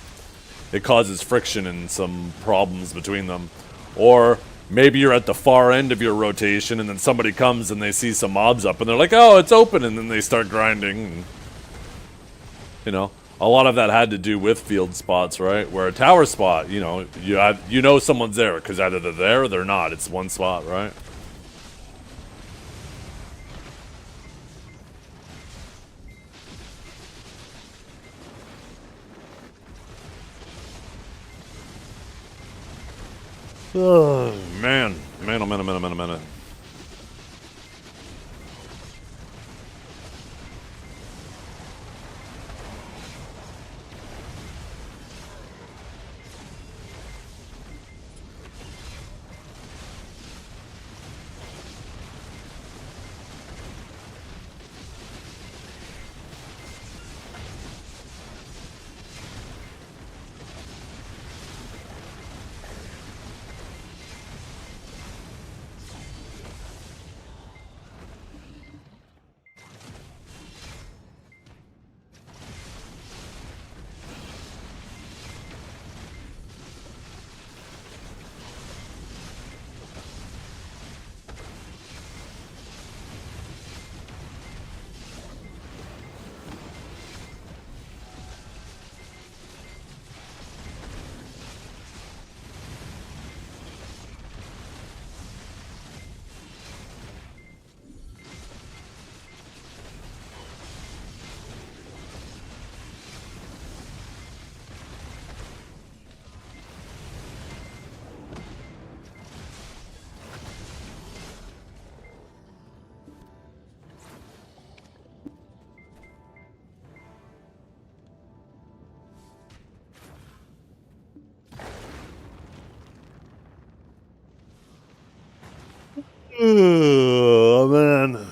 it causes friction and some problems between them. Or maybe you're at the far end of your rotation and then somebody comes and they see some mobs up and they're like, oh, it's open, and then they start grinding. And, you know, a lot of that had to do with field spots, right? Where a tower spot, you know, you know someone's there because either they're there or they're not. It's one spot, right? Oh, man. Man, oh, man, oh, man, oh, man, oh, man. Oh, man.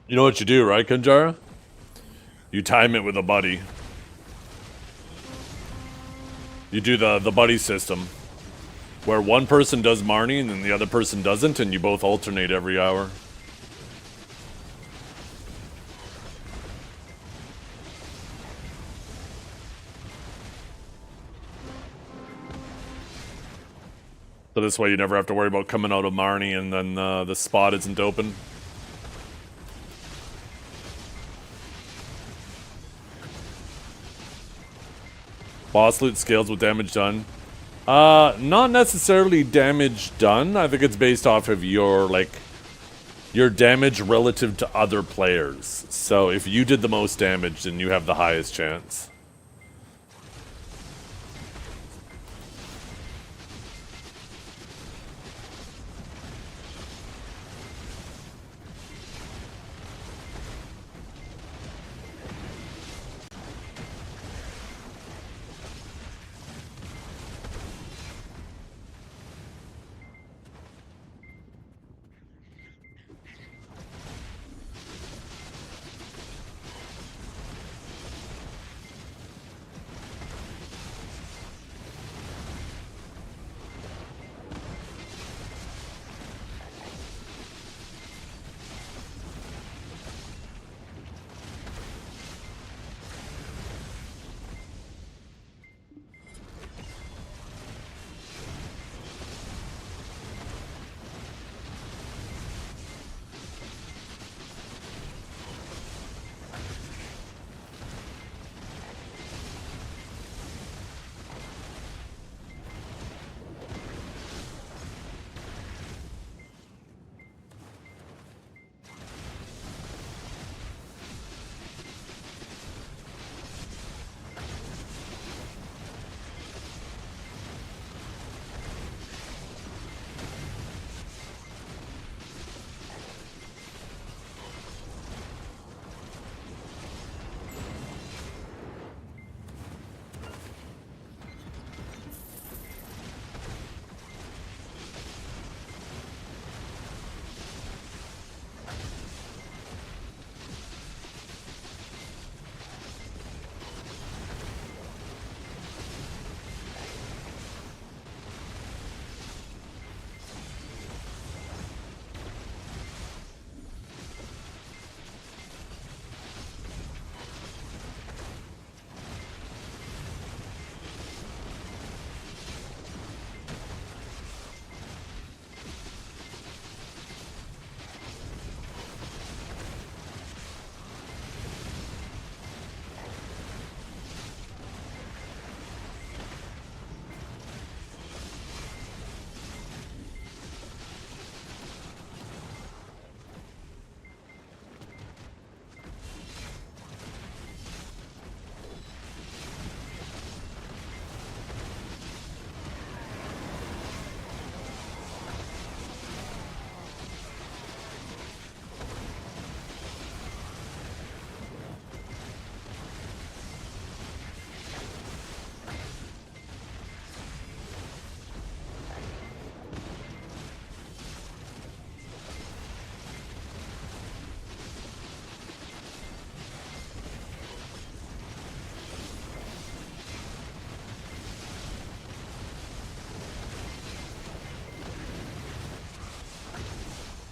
You know what you do, right, Kanjara? You time it with a buddy. You do the buddy system, where one person does Marnie and then the other person doesn't, and you both alternate every hour. So this way you never have to worry about coming out of Marnie and then the spot isn't open. Boss loot scales with damage done. Not necessarily damage done. I think it's based off of your, like, your damage relative to other players. So if you did the most damage, then you have the highest chance.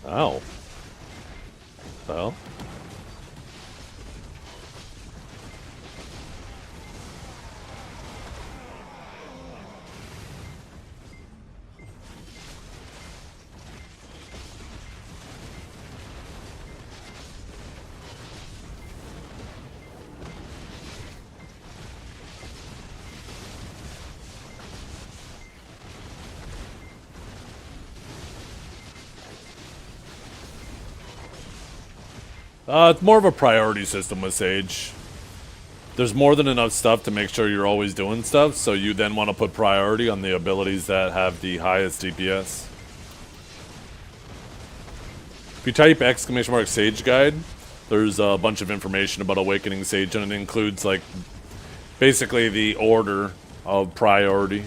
Ow. Well. It's more of a priority system with Sage. There's more than enough stuff to make sure you're always doing stuff, so you then want to put priority on the abilities that have the highest DPS. If you type !Sage guide, there's a bunch of information about Awakening Sage, and it includes, like, basically the order of priority.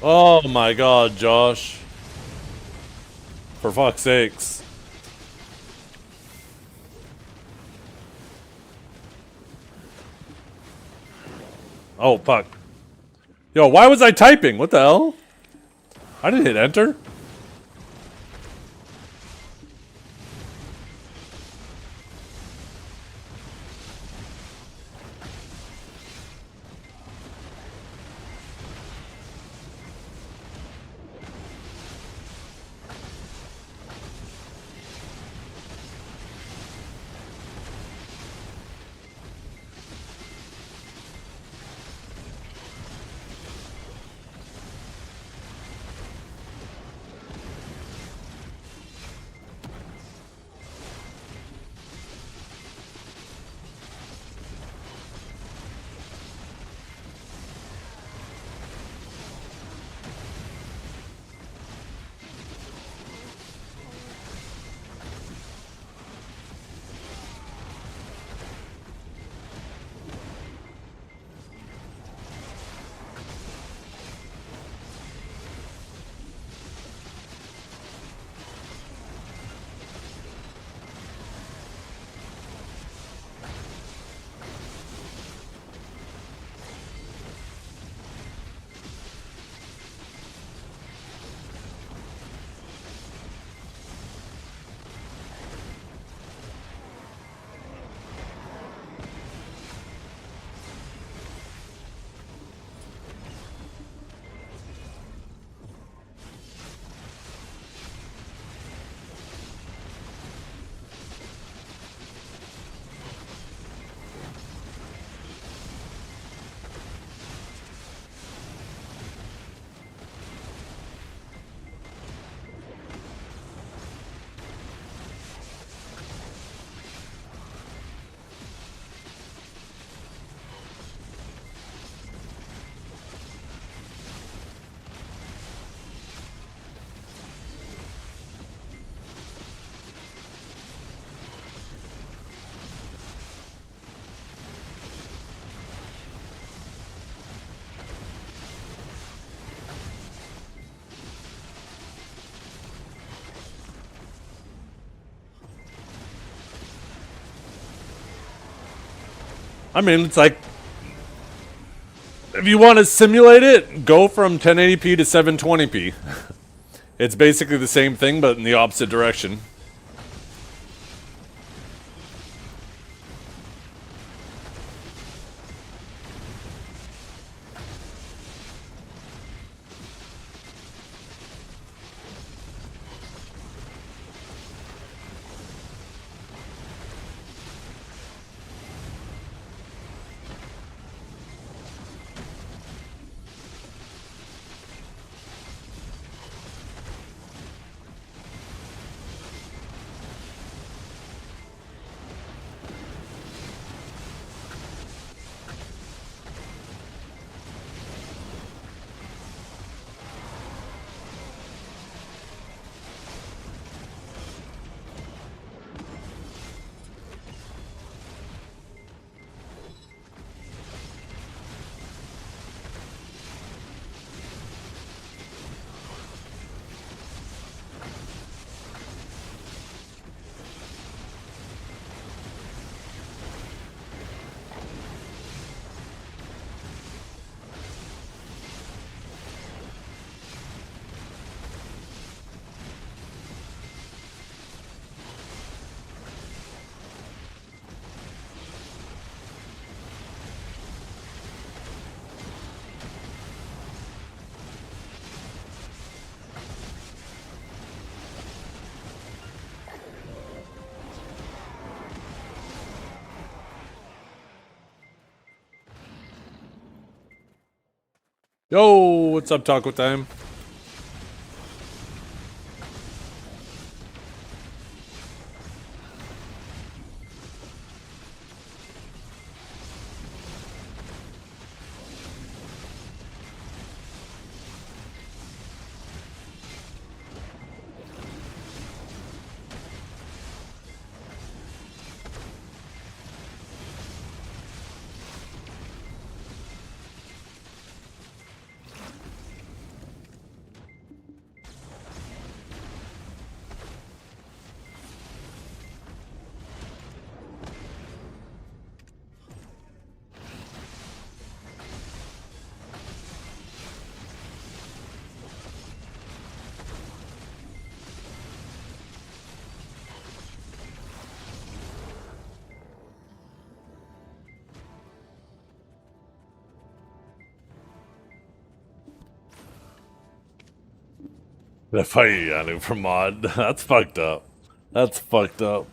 Oh my god, Josh. For fuck's sakes. Oh, fuck. Yo, why was I typing? What the hell? I didn't hit enter. I mean, it's like, if you want to simulate it, go from 1080p to 720p. It's basically the same thing, but in the opposite direction. Yo, what's up, Taco Time? They fight Yanu for mod. That's fucked up. That's fucked up.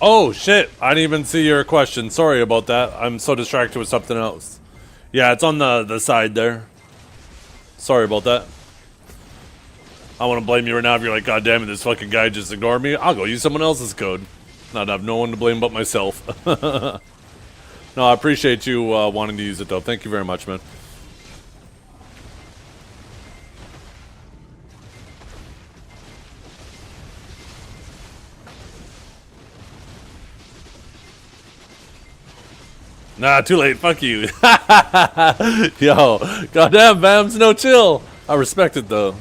Oh shit, I didn't even see your question. Sorry about that. I'm so distracted with something else. Yeah, it's on the side there. Sorry about that. I want to blame you right now if you're like, God damn it, this fucking guy just ignored me. I'll go use someone else's code. Not have no one to blame but myself. No, I appreciate you wanting to use it though. Thank you very much, man. Nah, too late. Fuck you. Yo, goddamn, Bams, no chill. I respect it though.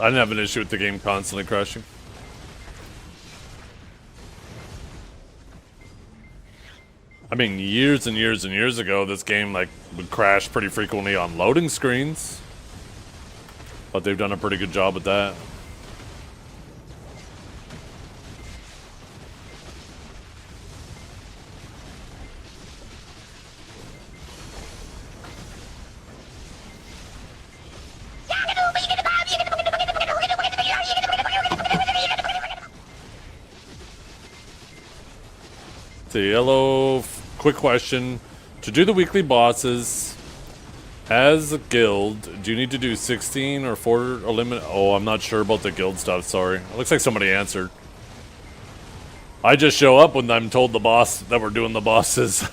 I didn't have an issue with the game constantly crashing. I mean, years and years and years ago, this game like would crash pretty frequently on loading screens. But they've done a pretty good job with that. So yellow, quick question. To do the weekly bosses as a guild, do you need to do 16 or 4 eliminate? Oh, I'm not sure about the guild stuff, sorry. It looks like somebody answered. I just show up when I'm told the boss that we're doing the bosses.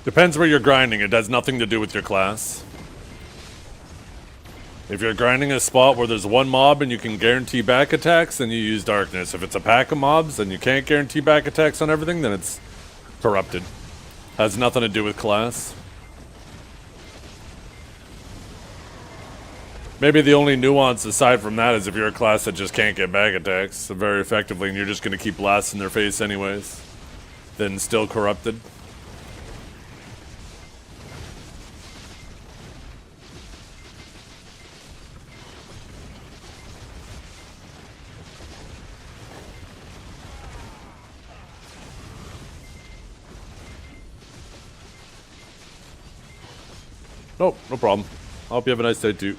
Depends where you're grinding. It has nothing to do with your class. If you're grinding a spot where there's one mob and you can guarantee back attacks, then you use darkness. If it's a pack of mobs and you can't guarantee back attacks on everything, then it's corrupted. Has nothing to do with class. Maybe the only nuance aside from that is if you're a class that just can't get back attacks very effectively and you're just going to keep blasting their face anyways, then still corrupted. Nope, no problem. I hope you have a nice day too.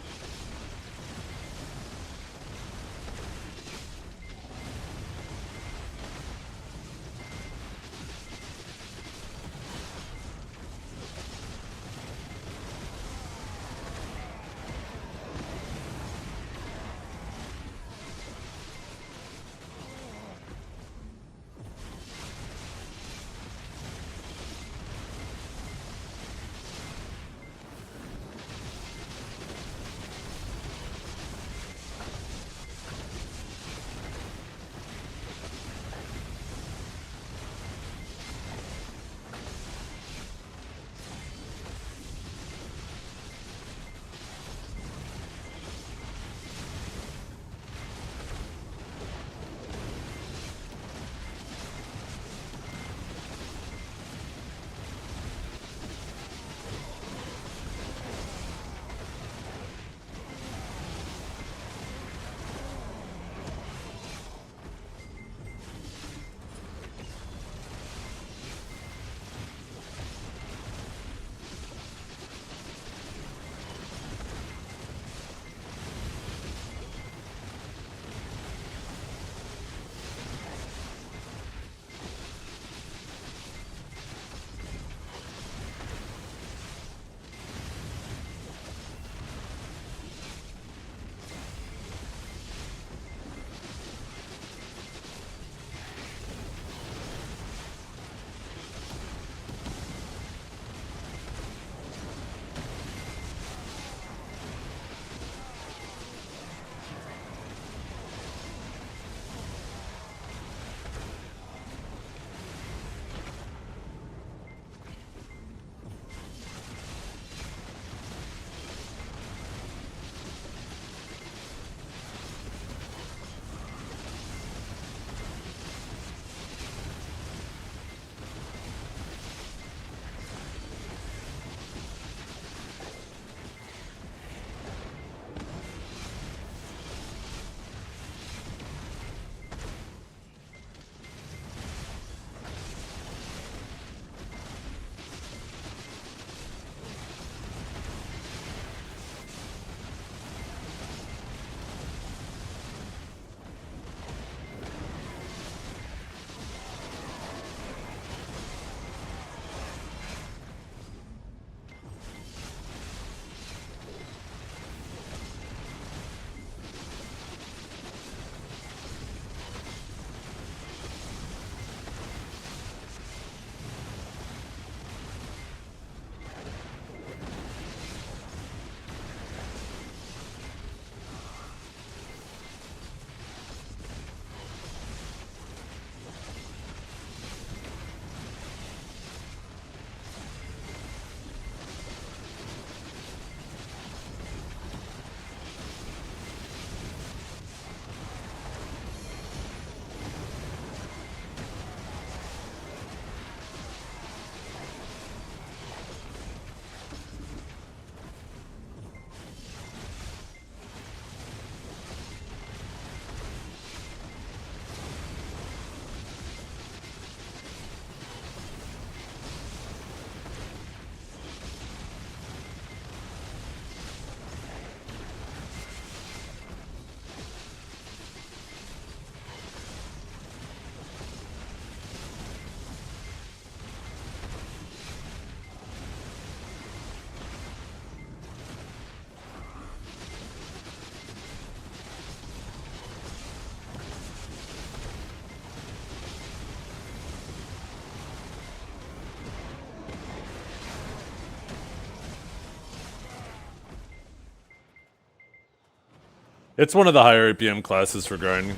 It's one of the higher APM classes for grinding,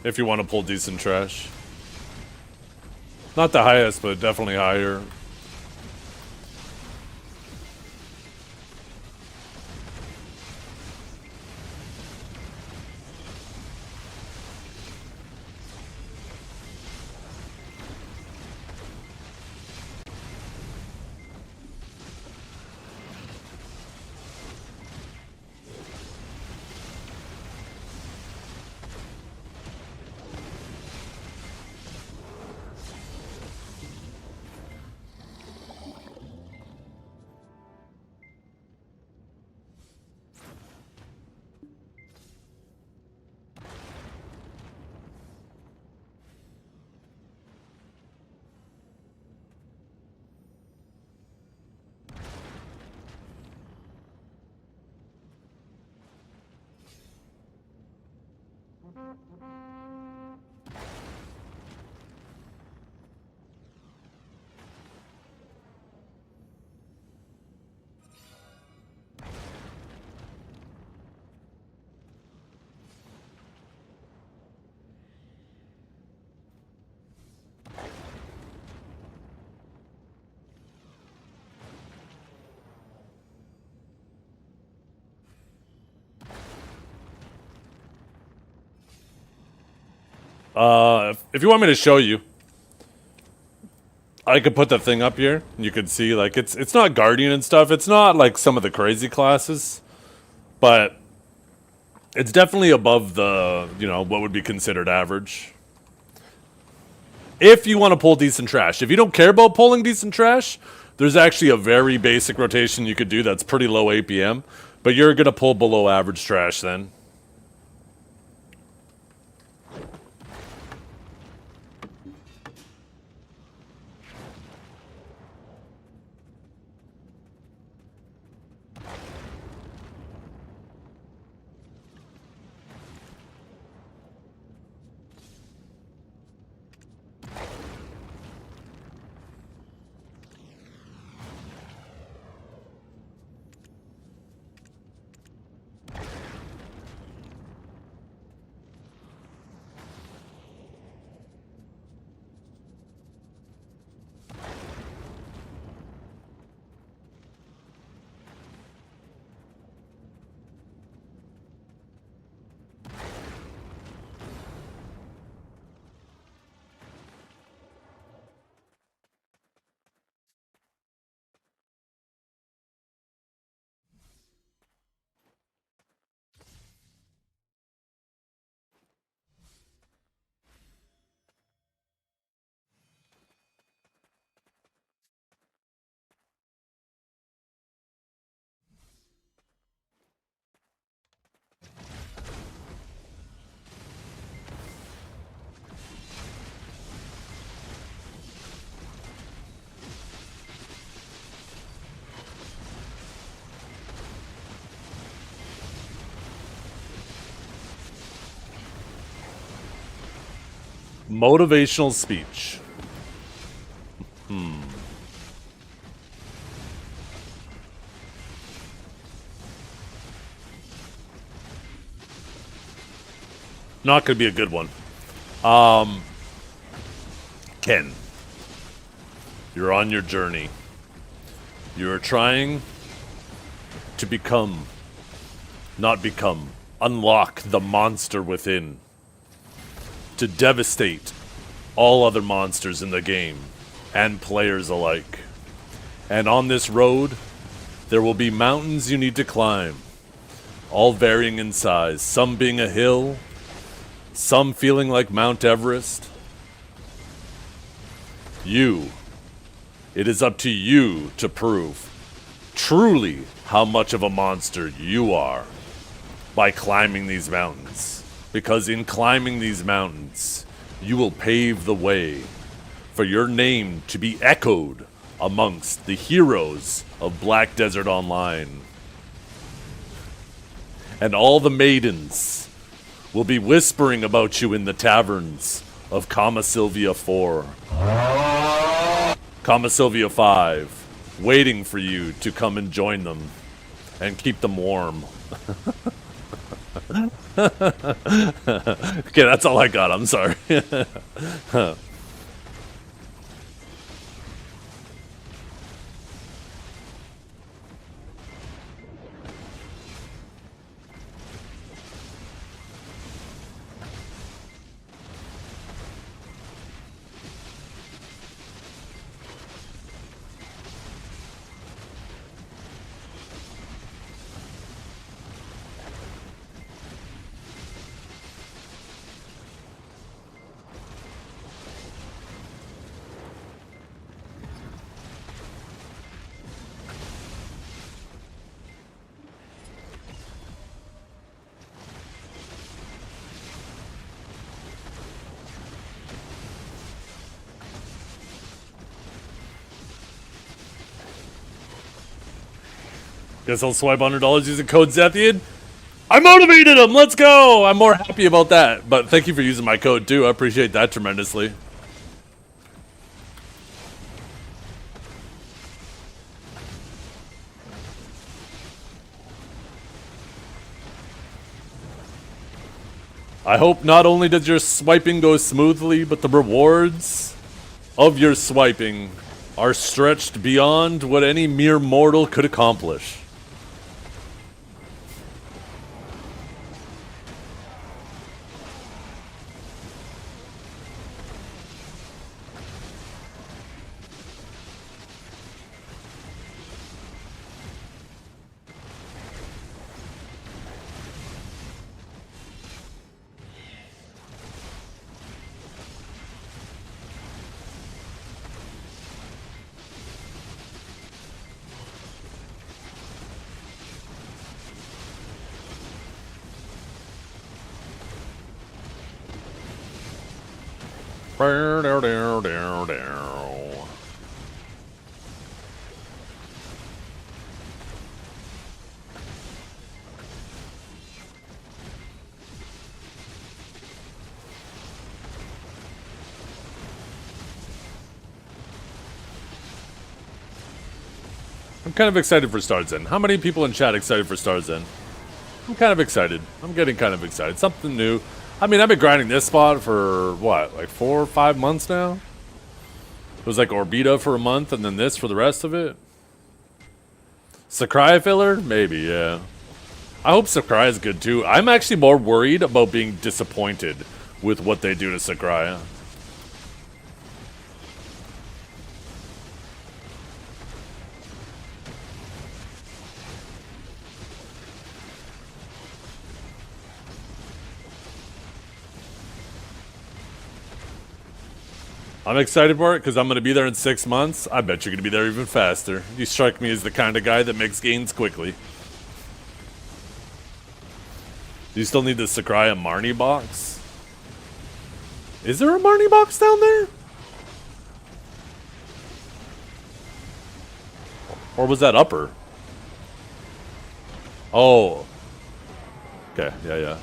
if you want to pull decent trash. Not the highest, but definitely higher. If you want me to show you, I could put the thing up here. You could see, like, it's not Guardian and stuff. It's not like some of the crazy classes, but it's definitely above the, you know, what would be considered average. If you want to pull decent trash. If you don't care about pulling decent trash, there's actually a very basic rotation you could do that's pretty low APM, but you're going to pull below average trash then. Motivational speech. Not gonna be a good one. Ken, you're on your journey. You're trying to become, not become, unlock the monster within, to devastate all other monsters in the game, and players alike. And on this road, there will be mountains you need to climb, all varying in size, some being a hill, some feeling like Mount Everest. It is up to you to prove truly how much of a monster you are by climbing these mountains. Because in climbing these mountains, you will pave the way for your name to be echoed amongst the heroes of Black Desert Online. And all the maidens will be whispering about you in the taverns of Kama Sylvia 4. Kama Sylvia 5, waiting for you to come and join them and keep them warm. Okay, that's all I got. I'm sorry. Guess I'll swipe $100 using code Zethiann. I motivated him. Let's go. I'm more happy about that. But thank you for using my code too. I appreciate that tremendously. I hope not only does your swiping go smoothly, but the rewards of your swiping are stretched beyond what any mere mortal could accomplish. I'm kind of excited for Stars End. How many people in chat excited for Stars End? I'm kind of excited. I'm getting kind of excited. Something new. I mean, I've been grinding this spot for, what, like 4 or 5 months now? It was like Orbita for a month and then this for the rest of it. Sakurai filler? Maybe, yeah. I hope Sakurai is good too. I'm actually more worried about being disappointed with what they do to Sakurai. I'm excited for it because I'm going to be there in 6 months. I bet you're going to be there even faster. You strike me as the kind of guy that makes gains quickly. Do you still need the Sakurai and Marnie box? Is there a Marnie box down there? Or was that upper? Oh. Okay, yeah.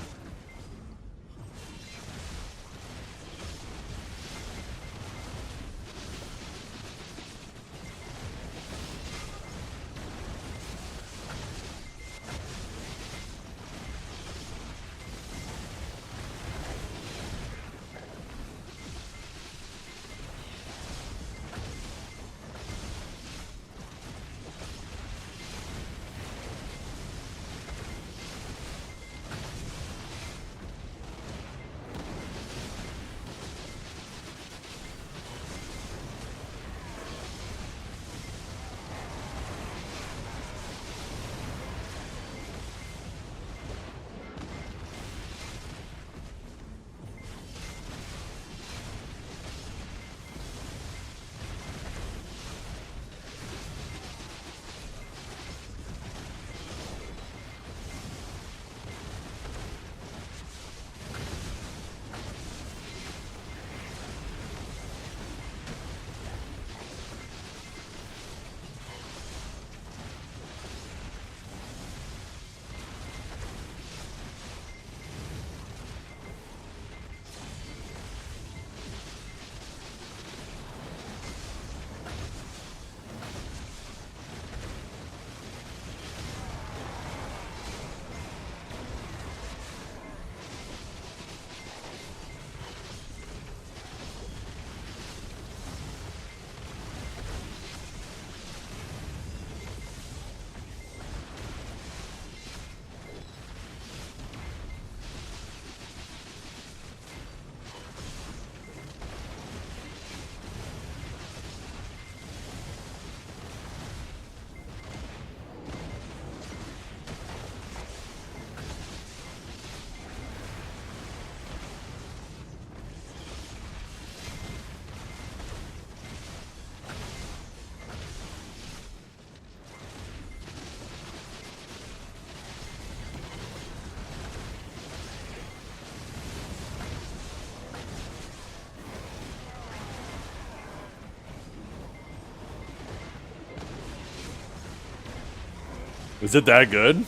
Is it that good?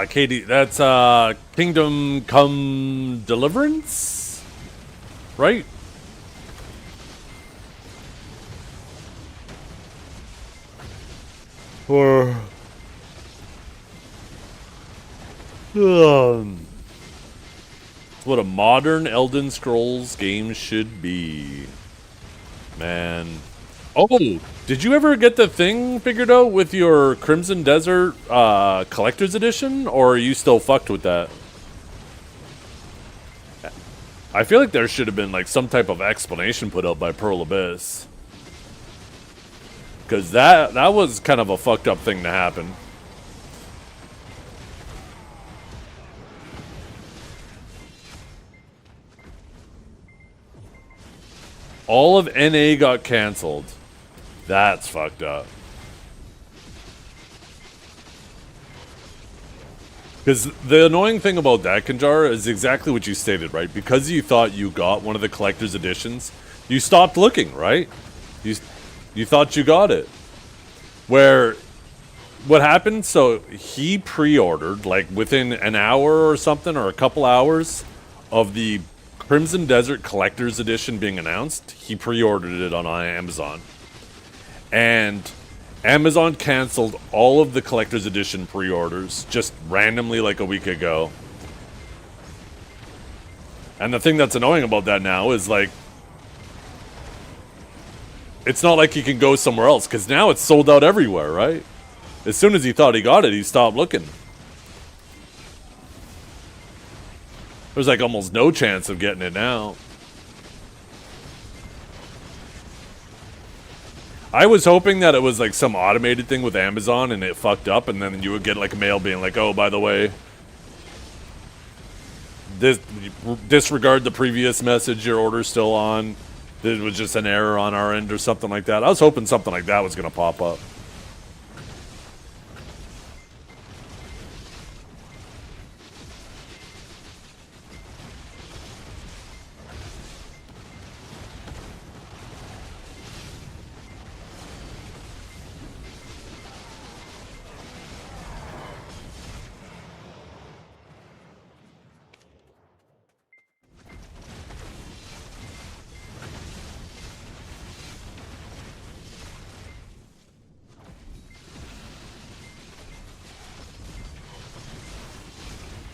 Katie, that's Kingdom Come Deliverance? Right? Or what a modern Elden Scrolls game should be. Man. Oh, did you ever get the thing figured out with your Crimson Desert Collector's Edition? Or are you still fucked with that? I feel like there should have been like some type of explanation put out by Pearl Abyss. Because that was kind of a fucked up thing to happen. All of NA got canceled. That's fucked up. Because the annoying thing about that, Kanjar, is exactly what you stated, right? Because you thought you got one of the collector's editions, you stopped looking, right? You thought you got it. Where, what happened, so he pre-ordered, like within an hour or something, or a couple hours of the Crimson Desert Collector's Edition being announced, he pre-ordered it on Amazon. And Amazon canceled all of the Collector's Edition pre-orders just randomly like a week ago. And the thing that's annoying about that now is like, it's not like he can go somewhere else, because now it's sold out everywhere, right? As soon as he thought he got it, he stopped looking. There's like almost no chance of getting it now. I was hoping that it was like some automated thing with Amazon and it fucked up, and then you would get like a mail being like, oh, by the way, disregard the previous message, your order's still on. It was just an error on our end or something like that. I was hoping something like that was going to pop up.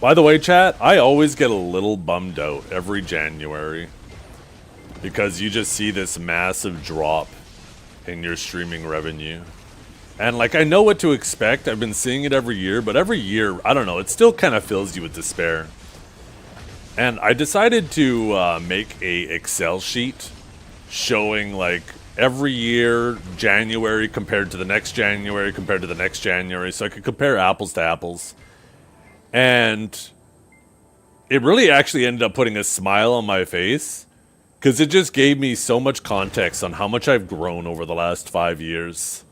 By the way, chat, I always get a little bummed out every January because you just see this massive drop in your streaming revenue. And like, I know what to expect. I've been seeing it every year, but every year, I don't know, it still kind of fills you with despair. And I decided to make a Excel sheet showing like every year, January compared to the next January compared to the next January, so I could compare apples to apples. And it really actually ended up putting a smile on my face because it just gave me so much context on how much I've grown over the last 5 years.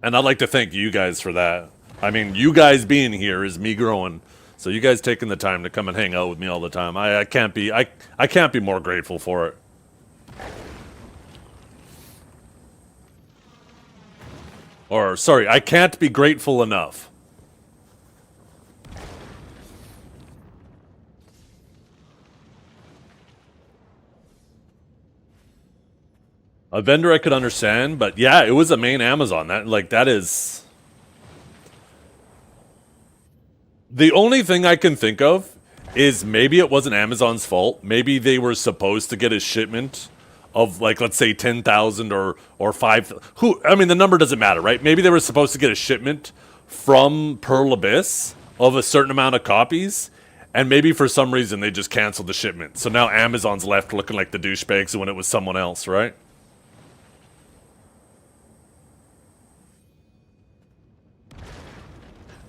And I'd like to thank you guys for that. I mean, you guys being here is me growing. So you guys taking the time to come and hang out with me all the time. I can't be more grateful for it. Or, sorry, I can't be grateful enough. A vendor I could understand, but yeah, it was a main Amazon. That is... The only thing I can think of is maybe it wasn't Amazon's fault. Maybe they were supposed to get a shipment of, like, let's say 10,000 or 5... I mean, the number doesn't matter, right? Maybe they were supposed to get a shipment from Pearl Abyss of a certain amount of copies, and maybe for some reason they just canceled the shipment. So now Amazon's left looking like the douchebags when it was someone else, right?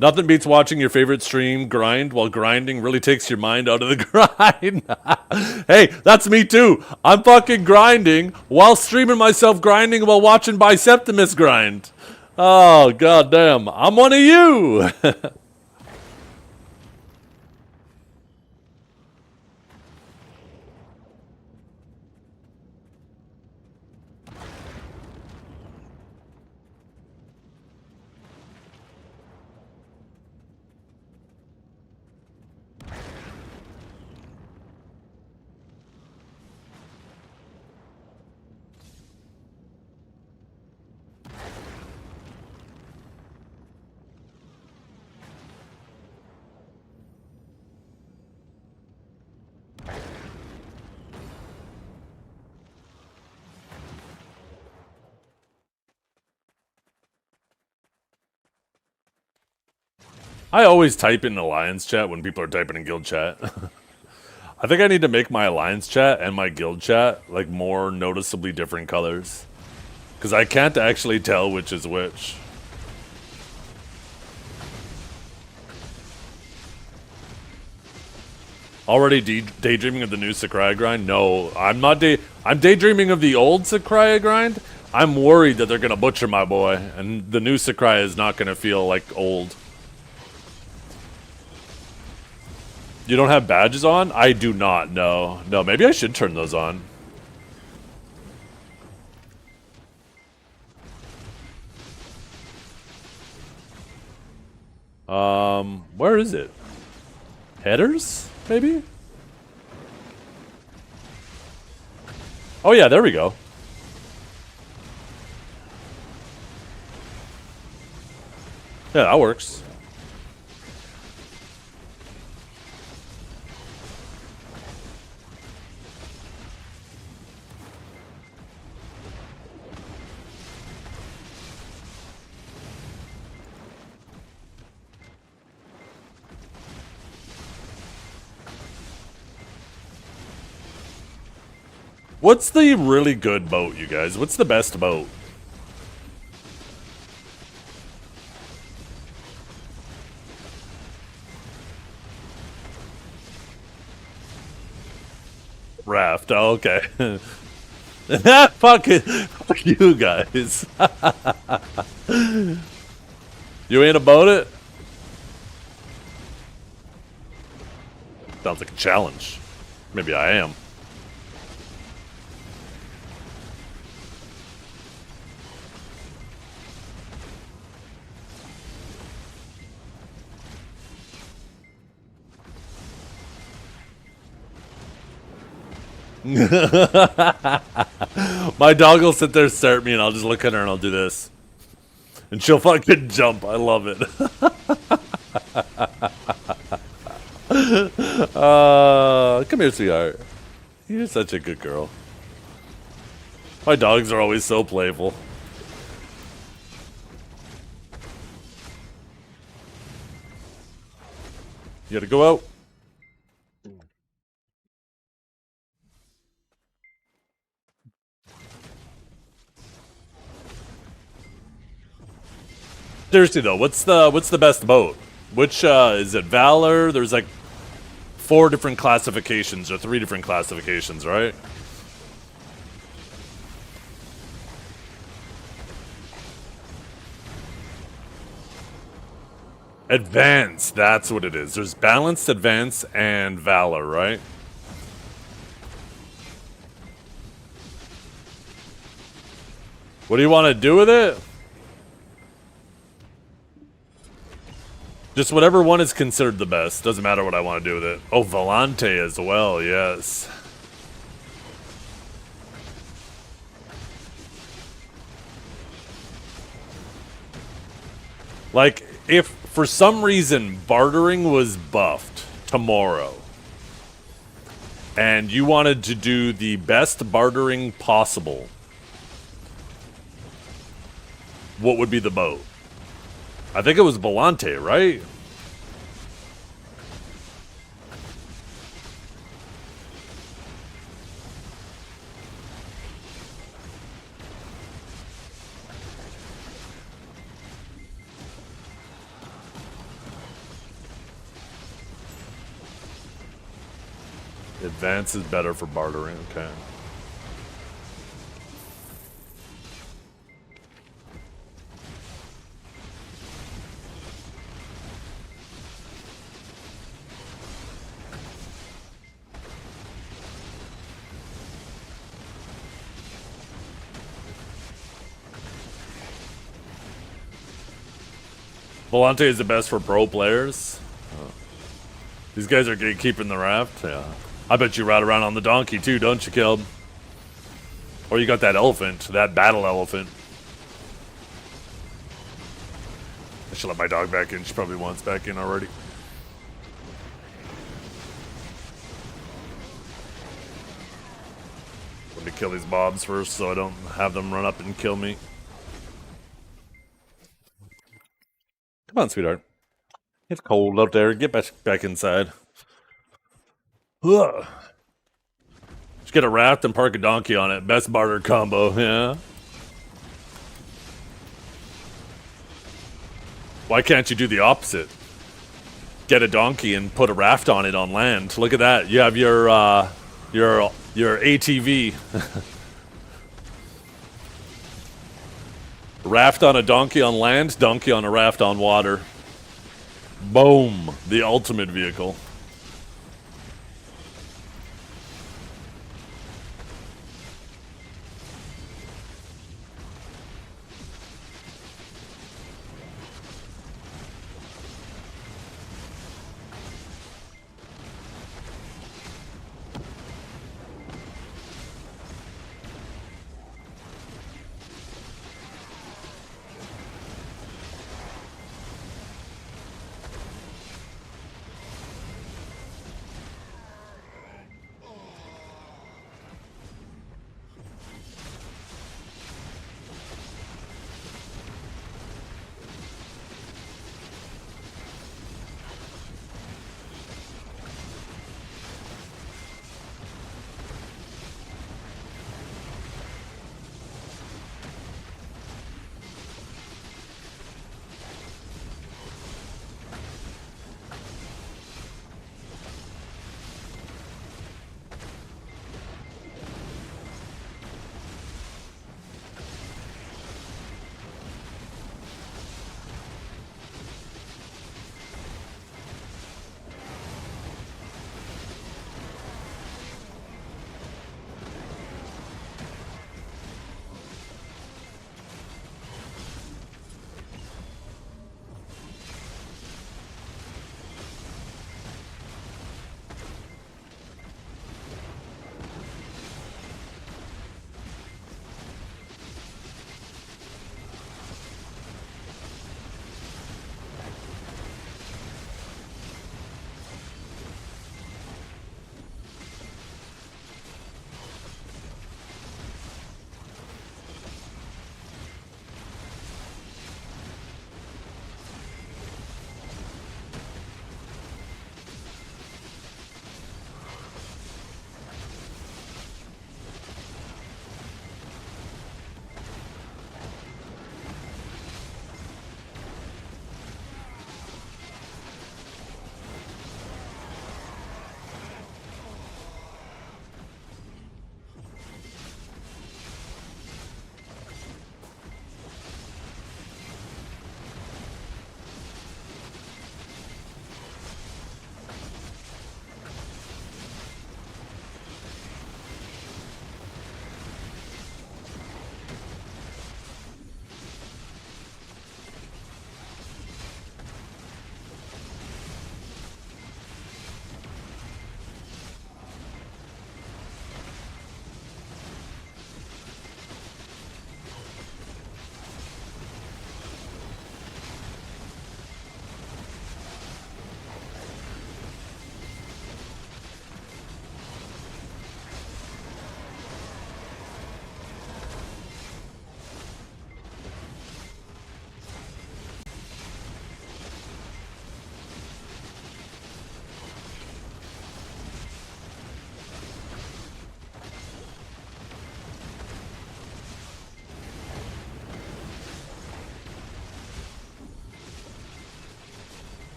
Nothing beats watching your favorite stream grind while grinding really takes your mind out of the grind. Hey, that's me too. I'm fucking grinding while streaming myself grinding while watching Biceptimus grind. Oh, goddamn. I'm one of you. I always type in Alliance chat when people are typing in guild chat. I think I need to make my Alliance chat and my guild chat like more noticeably different colors. Because I can't actually tell which is which. Already daydreaming of the new Sakurai grind? No, I'm not I'm daydreaming of the old Sakurai grind. I'm worried that they're gonna butcher my boy, and the new Sakurai is not gonna feel like old. You don't have badges on? I do not, no. No, maybe I should turn those on. Where is it? Headers, maybe? Oh yeah, there we go. Yeah, that works. What's the really good boat, you guys? What's the best boat? Raft, oh, okay. Fuck you guys. You ain't about it? Sounds like a challenge. Maybe I am. My dog will sit there, stare at me, and I'll just look at her and I'll do this. And she'll fucking jump. I love it. Come here, sweetheart. You're such a good girl. My dogs are always so playful. You gotta go out. Seriously though, what's the best boat? Which is it? Valor? There's like 4 different classifications or 3 different classifications, right? Advanced, that's what it is. There's balanced, advanced, and valor, right? What do you want to do with it? Just whatever one is considered the best. Doesn't matter what I want to do with it. Oh, Volante as well, yes. Like, if for some reason bartering was buffed tomorrow, and you wanted to do the best bartering possible, what would be the boat? I think it was Volante, right? Advance is better for bartering, okay. Volante is the best for pro players. Oh. These guys are gatekeeping the raft. Yeah. I bet you ride around on the donkey too, don't you, Kelb? Or you got that elephant, that battle elephant. I should let my dog back in. She probably wants back in already. Let me kill these mobs first so I don't have them run up and kill me. Come on, sweetheart. It's cold out there. Get back inside. Ugh. Just get a raft and park a donkey on it. Best barter combo, yeah. Why can't you do the opposite? Get a donkey and put a raft on it on land. Look at that. You have your ATV. Raft on a donkey on land, donkey on a raft on water. Boom. The ultimate vehicle.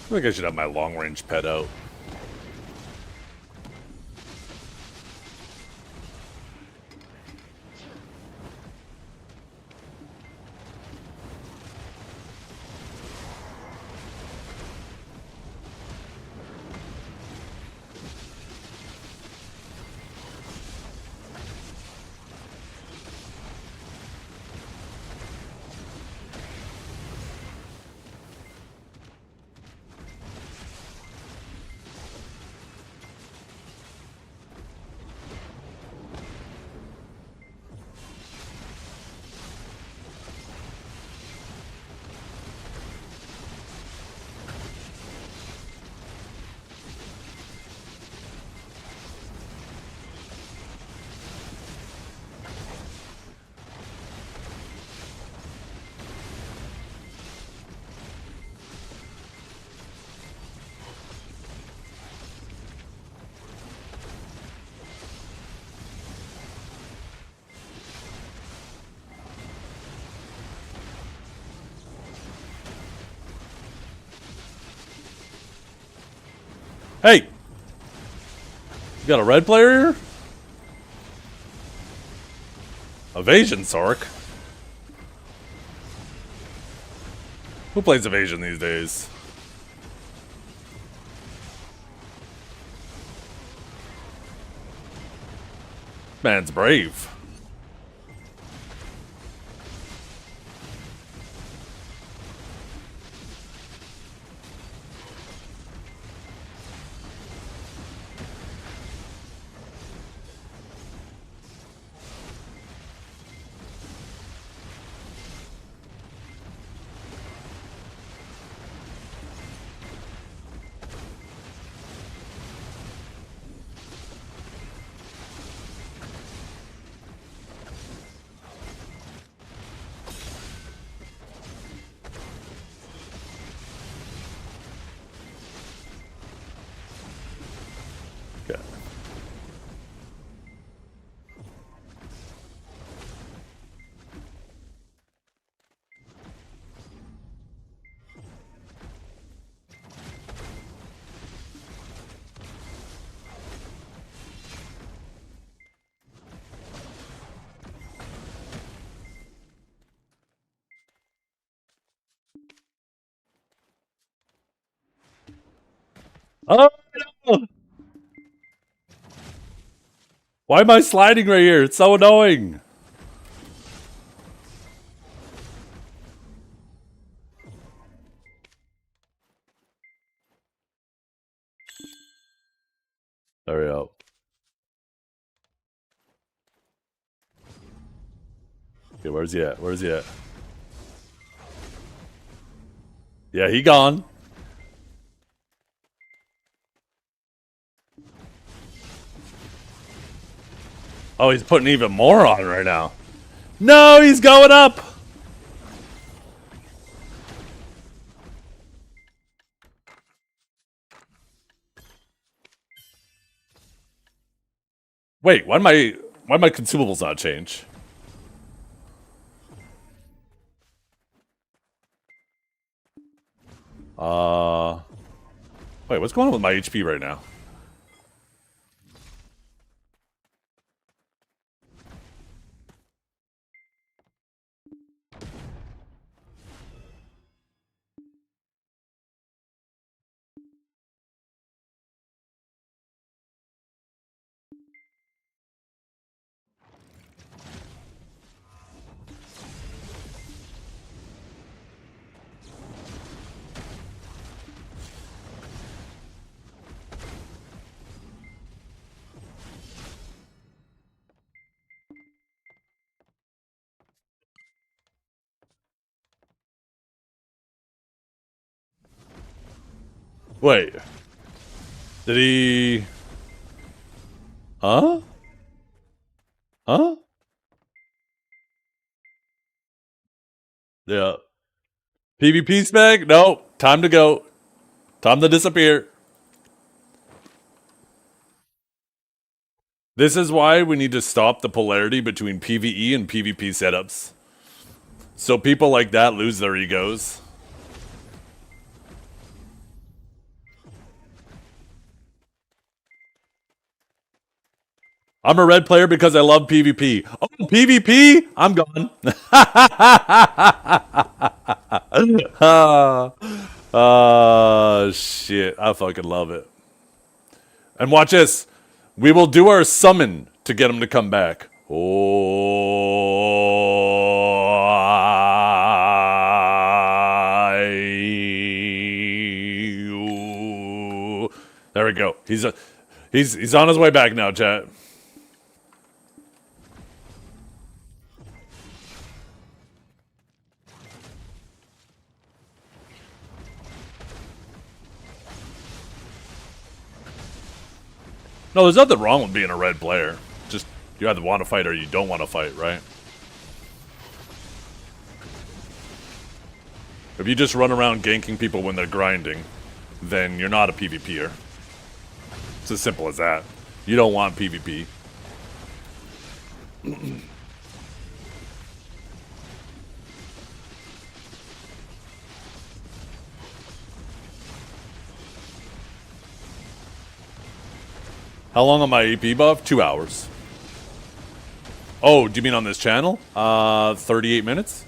I think I should have my long-range pet out. Hey! You got a red player here? Evasion, Sork. Who plays Evasion these days? Man's brave. Okay. Oh no! Why am I sliding right here? It's so annoying. There we go. Okay, where's he at? Where's he at? Yeah, he gone. Oh, he's putting even more on right now. No, he's going up. Wait, why my consumables not change? Wait, what's going on with my HP right now? Wait. Did he... Huh? Huh? Yeah. PvP spec? No. Time to go. Time to disappear. This is why we need to stop the polarity between PvE and PvP setups. So people like that lose their egos. I'm a red player because I love PvP. Oh, PvP? I'm gone. Shit. I fucking love it. And watch this. We will do our summon to get him to come back. There we go. He's on his way back now, chat. No, there's nothing wrong with being a red player. Just, you either want to fight or you don't want to fight, right? If you just run around ganking people when they're grinding, then you're not a PvPer. It's as simple as that. You don't want PvP. How long on my AP buff? 2 hours. Oh, do you mean on this channel? 38 minutes?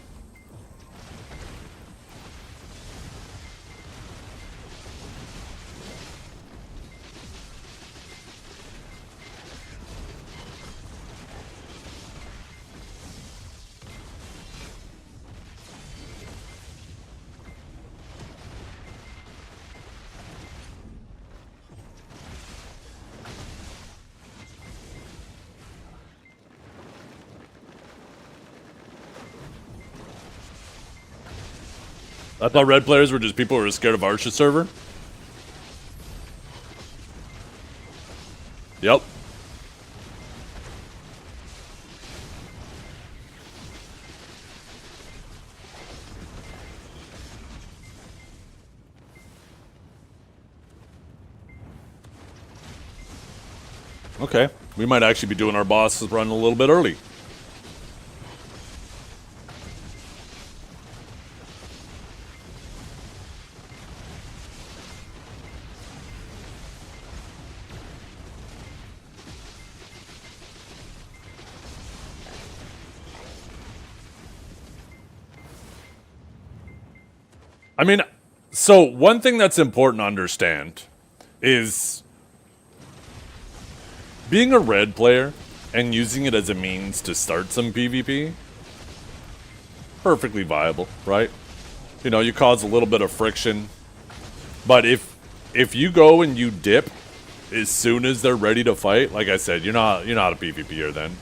I thought red players were just people who were scared of Arsha server. Yep. Okay, we might actually be doing our boss run a little bit early. I mean, so one thing that's important to understand is being a red player and using it as a means to start some PvP, perfectly viable, right? You know, you cause a little bit of friction, but if you go and you dip as soon as they're ready to fight, like I said, you're not a PvPer then.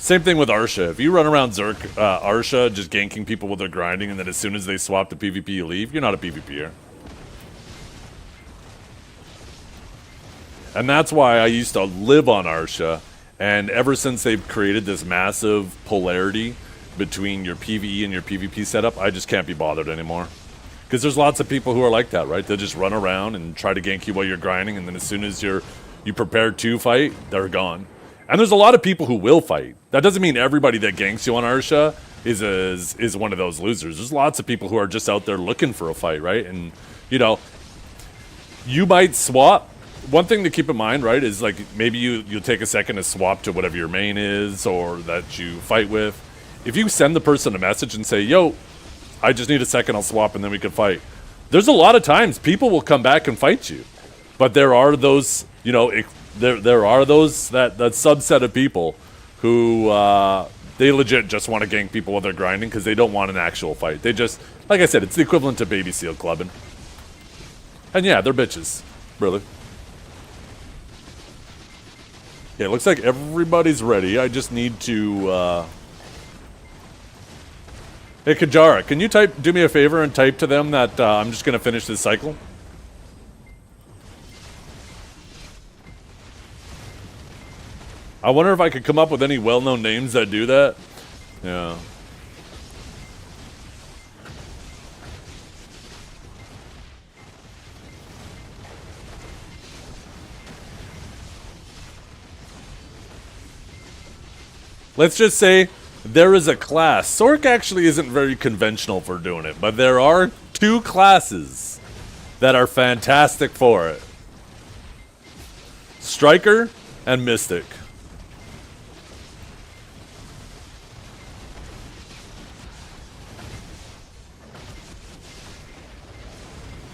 Same thing with Arsha. If you run around Arsha just ganking people with their grinding, and then as soon as they swap to PvP you leave, you're not a PvPer. And that's why I used to live on Arsha, and ever since they've created this massive polarity between your PvE and your PvP setup, I just can't be bothered anymore. Because there's lots of people who are like that, right? They'll just run around and try to gank you while you're grinding, and then as soon as you prepare to fight, they're gone. And there's a lot of people who will fight. That doesn't mean everybody that ganks you on Arsha is one of those losers. There's lots of people who are just out there looking for a fight, right? And, you know, you might swap. One thing to keep in mind, right, is like maybe you'll take a second to swap to whatever your main is or that you fight with. If you send the person a message and say, yo, I just need a second, I'll swap and then we can fight. There's a lot of times people will come back and fight you. But there are those, you know, there are those, that subset of people who, they legit just want to gank people while they're grinding because they don't want an actual fight. They just, like I said, it's the equivalent to baby seal clubbing. And yeah, they're bitches. Really. Yeah, it looks like everybody's ready. I just need to, Hey, Kajara, can you do me a favor and type to them that I'm just going to finish this cycle? I wonder if I could come up with any well-known names that do that. Yeah. Let's just say there is a class. Sork actually isn't very conventional for doing it, but there are 2 classes that are fantastic for it. Striker and Mystic.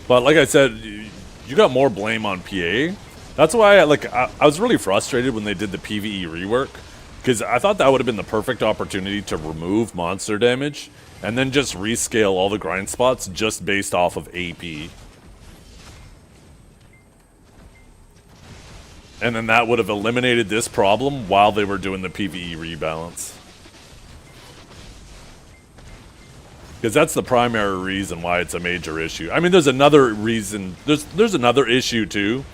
But like I said, you got more blame on PA. That's why I was really frustrated when they did the PvE rework, because I thought that would have been the perfect opportunity to remove monster damage and then just rescale all the grind spots just based off of AP. And then that would have eliminated this problem while they were doing the PvE rebalance. Because that's the primary reason why it's a major issue. I mean, there's another reason. There's another issue too,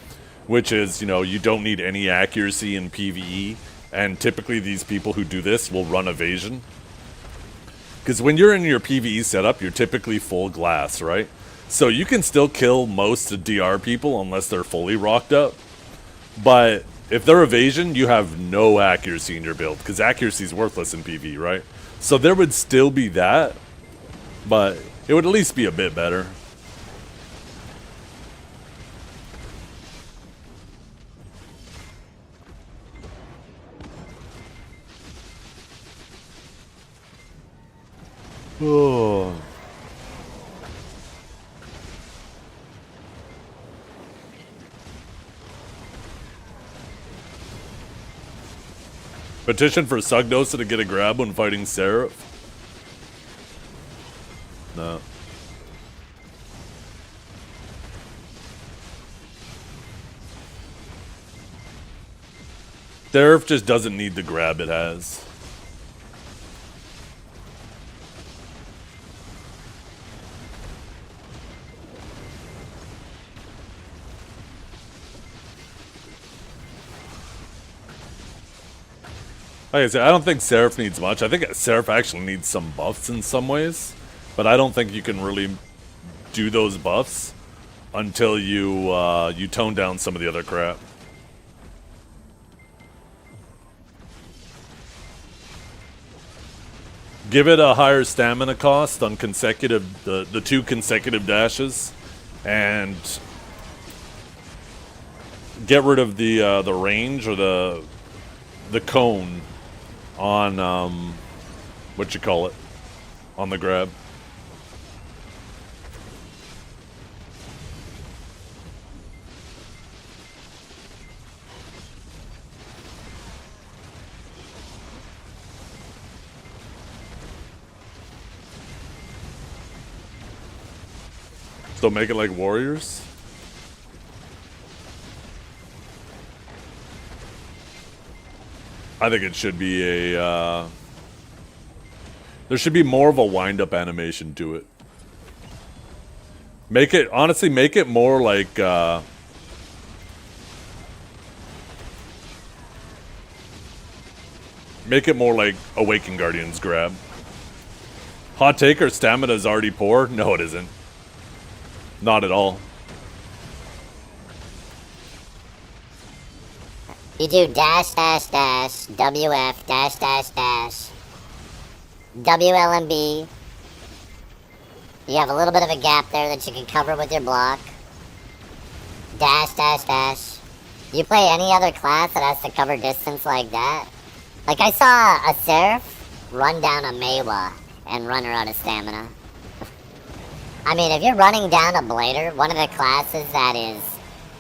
which is, you know, you don't need any accuracy in PvE. And typically these people who do this will run evasion. Because when you're in your PvE setup, you're typically full glass, right? So you can still kill most DR people unless they're fully rocked up. But if they're evasion, you have no accuracy in your build, because accuracy is worthless in PvE, right? So there would still be that, but it would at least be a bit better. Oh. Petition for Sugnosa to get a grab when fighting Seraph? No. Seraph just doesn't need the grab it has. Like I said, I don't think Seraph needs much. I think Seraph actually needs some buffs in some ways, but I don't think you can really do those buffs until you you tone down some of the other crap. Give it a higher stamina cost on consecutive the 2 consecutive dashes, and get rid of the range or the cone on what you call it on the grab. So make it like warriors. I think it should be a, there should be more of a wind-up animation to it. Make it, honestly, make it more like, make it more like Awakened Guardian's grab. Hot take, or stamina is already poor? No, it isn't. Not at all. You do dash dash dash, WF dash dash dash, WLMB. You have a little bit of a gap there that you can cover with your block. Dash dash dash. You play any other class that has to cover distance like that? Like I saw a Seraph run down a Meiwa and run her out of stamina. I mean, if you're running down a Blader, one of the classes that is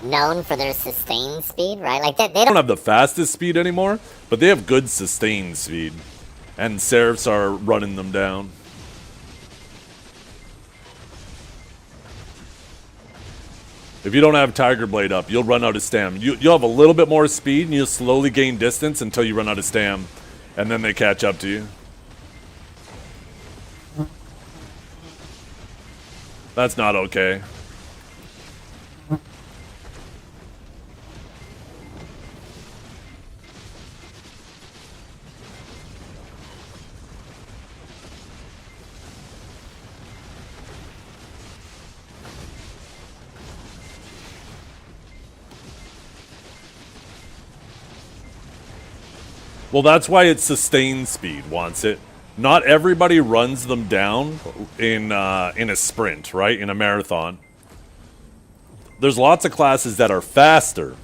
known for their sustain speed, right? Like they don't have the fastest speed anymore, but they have good sustain speed. And Seraphs are running them down. If you don't have Tiger Blade up, you'll run out of stam. You'll have a little bit more speed, and you'll slowly gain distance until you run out of stam. And then they catch up to you. That's not okay. Well, that's why it's sustained speed wants it. Not everybody runs them down in a sprint, right? In a marathon. There's lots of classes that are faster,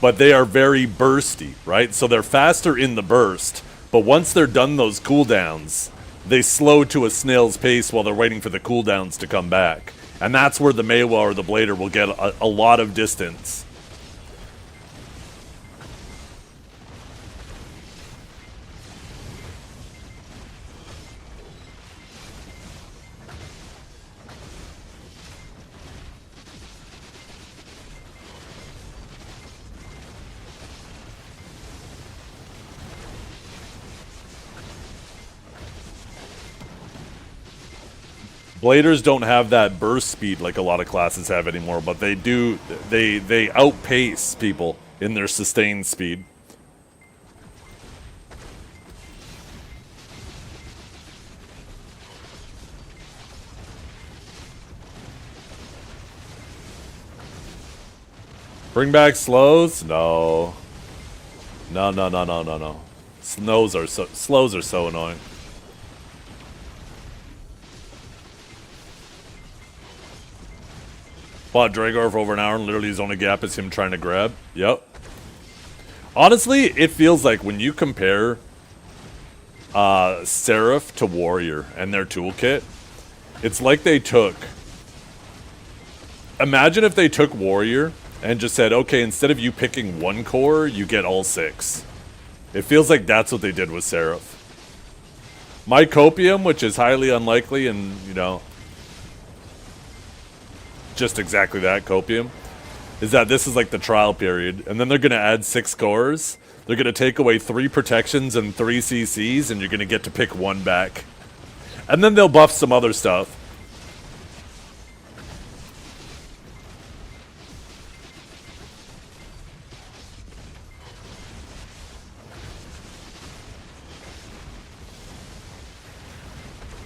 but they are very bursty, right? So they're faster in the burst, but once they're done those cooldowns, they slow to a snail's pace while they're waiting for the cooldowns to come back. And that's where the Meiwa or the Blader will get a lot of distance. Bladers don't have that burst speed like a lot of classes have anymore, but they do. They outpace people in their sustained speed. Bring back slows? No. No. Slows are so annoying. Fought Dragor for over an hour and literally his only gap is him trying to grab. Yep. Honestly, it feels like when you compare Seraph to Warrior and their toolkit. It's like they took... Imagine if they took Warrior and just said, okay, instead of you picking one core, you get all 6. It feels like that's what they did with Seraph. My Copium, which is highly unlikely and, you know, just exactly that, Copium, is that this is like the trial period, and then they're going to add 6 cores. They're going to take away 3 protections and 3 CCs, and you're going to get to pick 1 back. And then they'll buff some other stuff.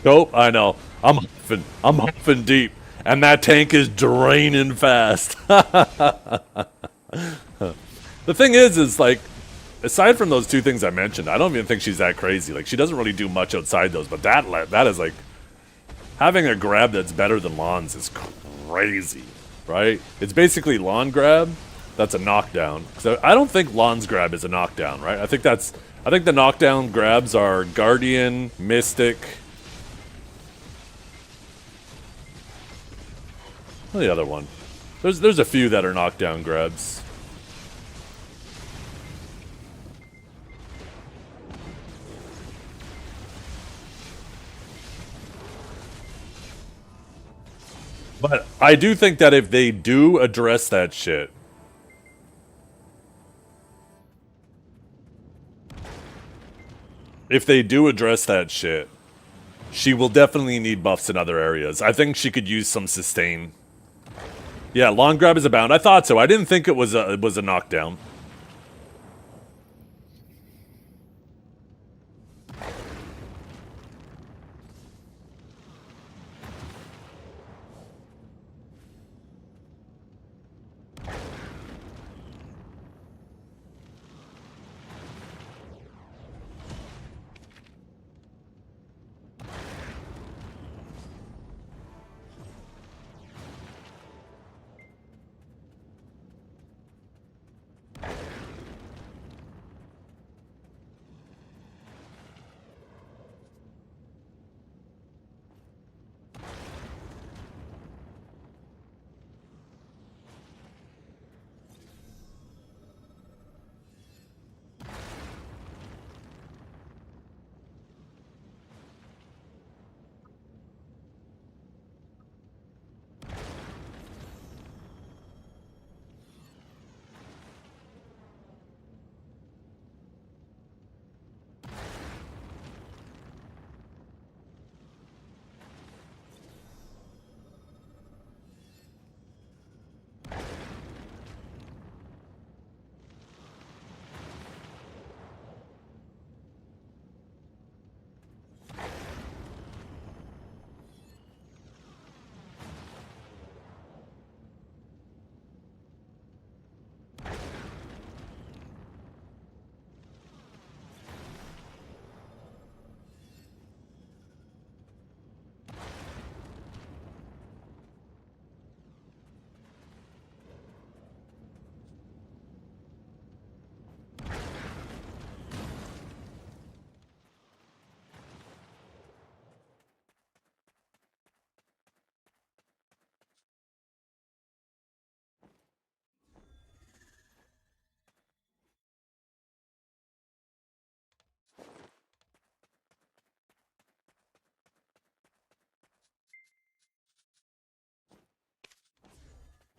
Nope, I know. I'm huffing deep. And that tank is draining fast. The thing is like, aside from those 2 things I mentioned, I don't even think she's that crazy. Like, she doesn't really do much outside those, but that is like, having a grab that's better than Lon's is crazy, right? It's basically Lon grab that's a knockdown. So I don't think Lon's grab is a knockdown, right? I think the knockdown grabs are Guardian, Mystic. What's the other one? There's a few that are knockdown grabs. But I do think that if they do address that shit, she will definitely need buffs in other areas. I think she could use some sustain. Yeah, long grab is a bound. I thought so. I didn't think it was a knockdown.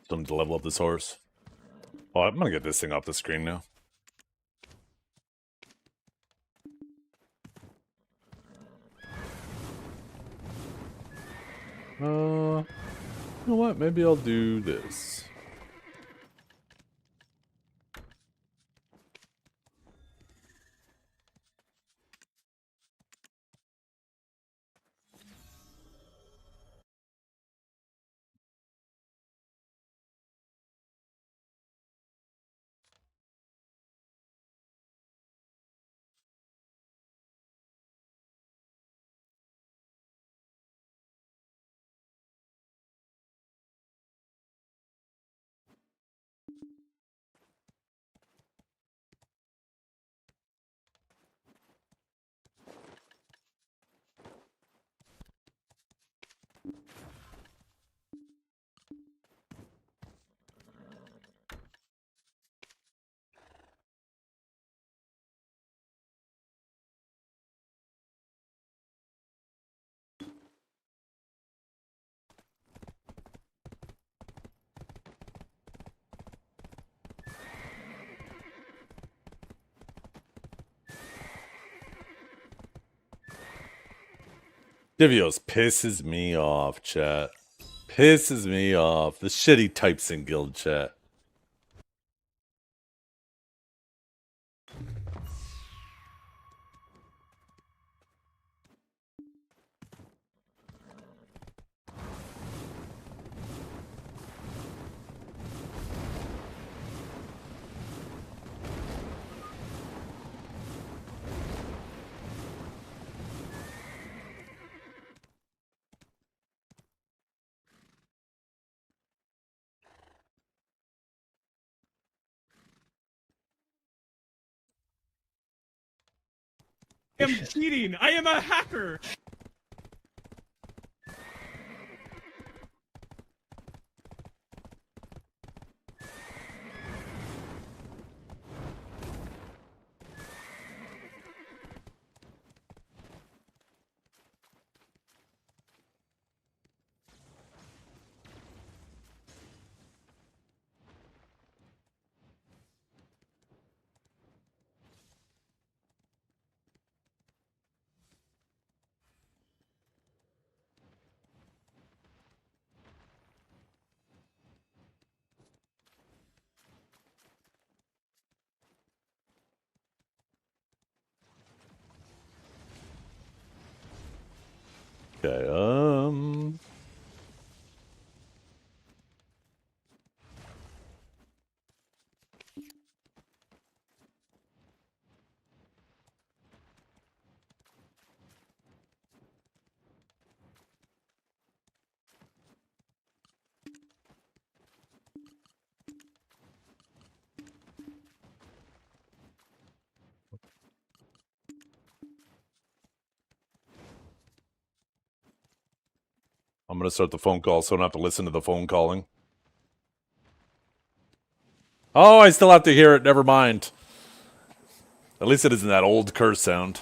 Time to level up this horse. Oh, I'm gonna get this thing off the screen now. You know what? Maybe I'll do this. Divios pisses me off, chat. Pisses me off. The shit he types in guild chat. I am cheating. I am a hacker. Okay, I'm gonna start the phone call so I don't have to listen to the phone calling. Oh, I still have to hear it. Never mind. At least it isn't that old curse sound.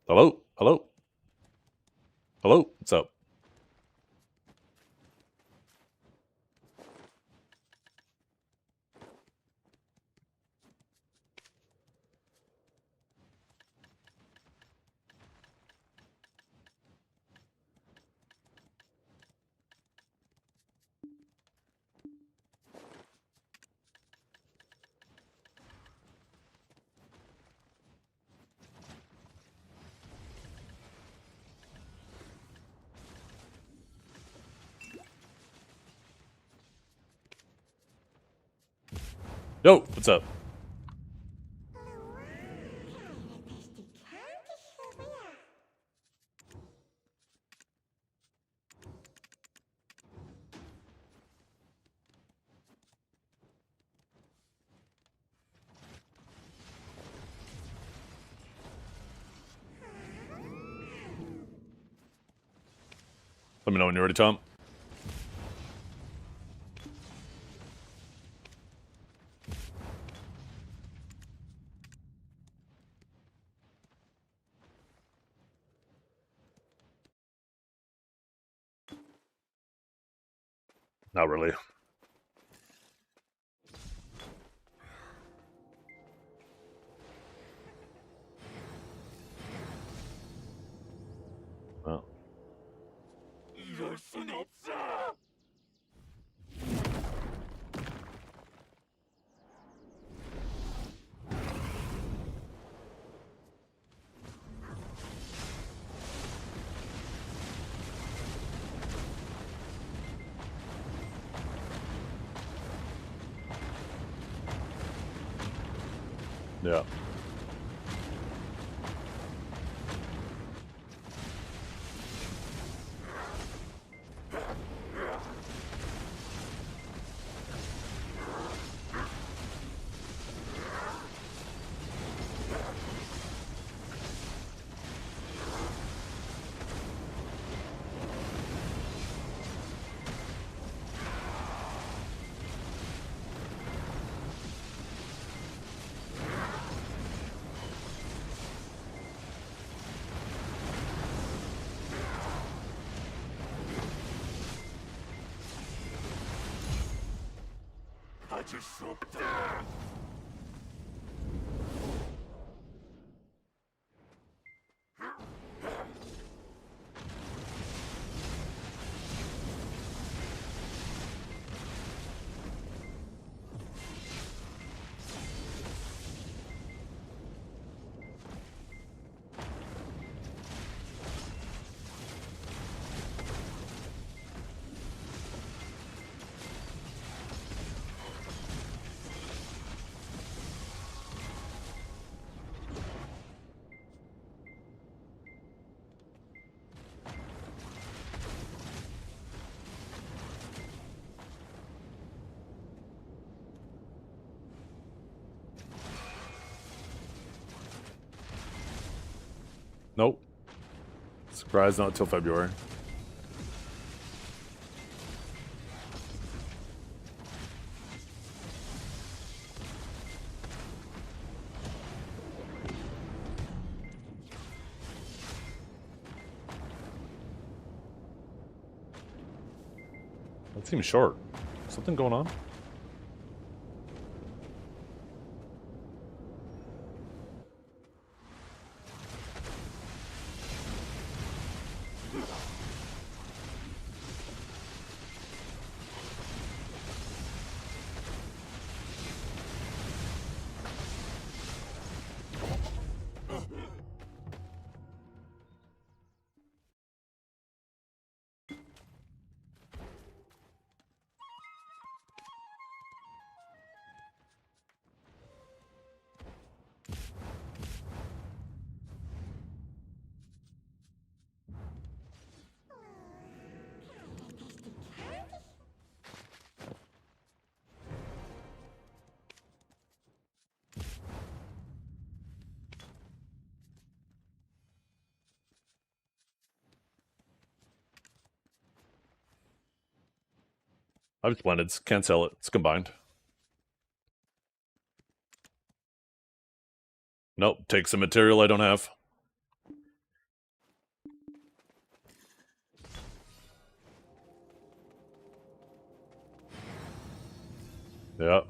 Hello? Hello? Hello? What's up? Yo, what's up? Let me know when you're ready, Tom. Not really. Well. Yeah. Rise not till February. That seems short. Something going on? I have Splendids. Can't sell it. It's combined. Nope. Take some material I don't have. Yeah.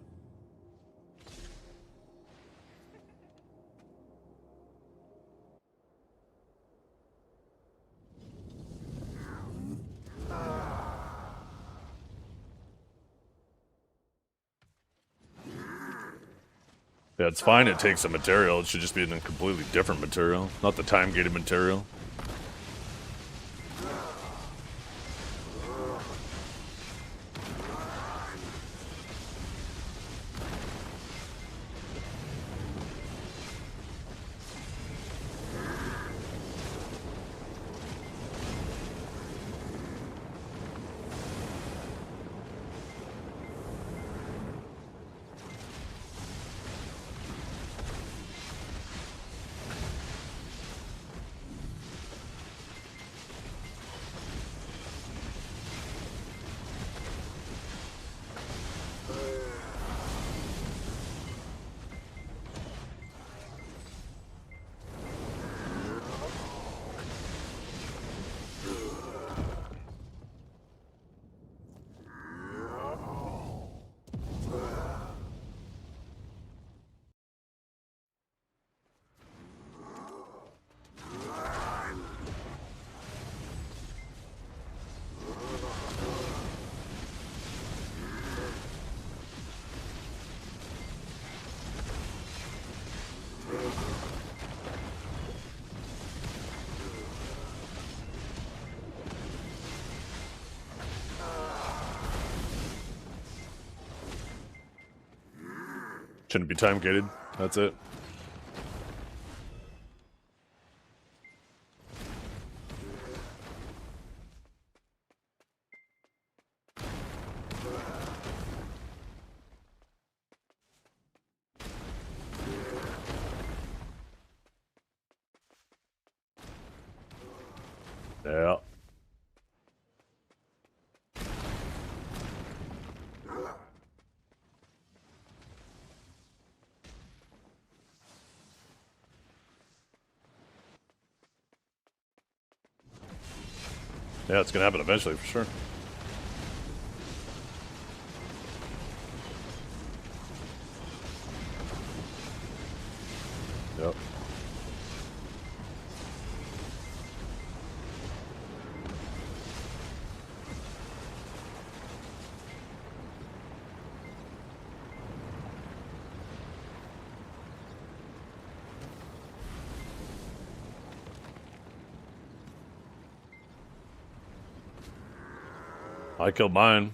Yeah, it's fine. It takes some material. It should just be a completely different material, not the time-gated material. Shouldn't be time-gated. That's it. Yeah. Yeah, it's gonna happen eventually, for sure. Yep. I killed mine.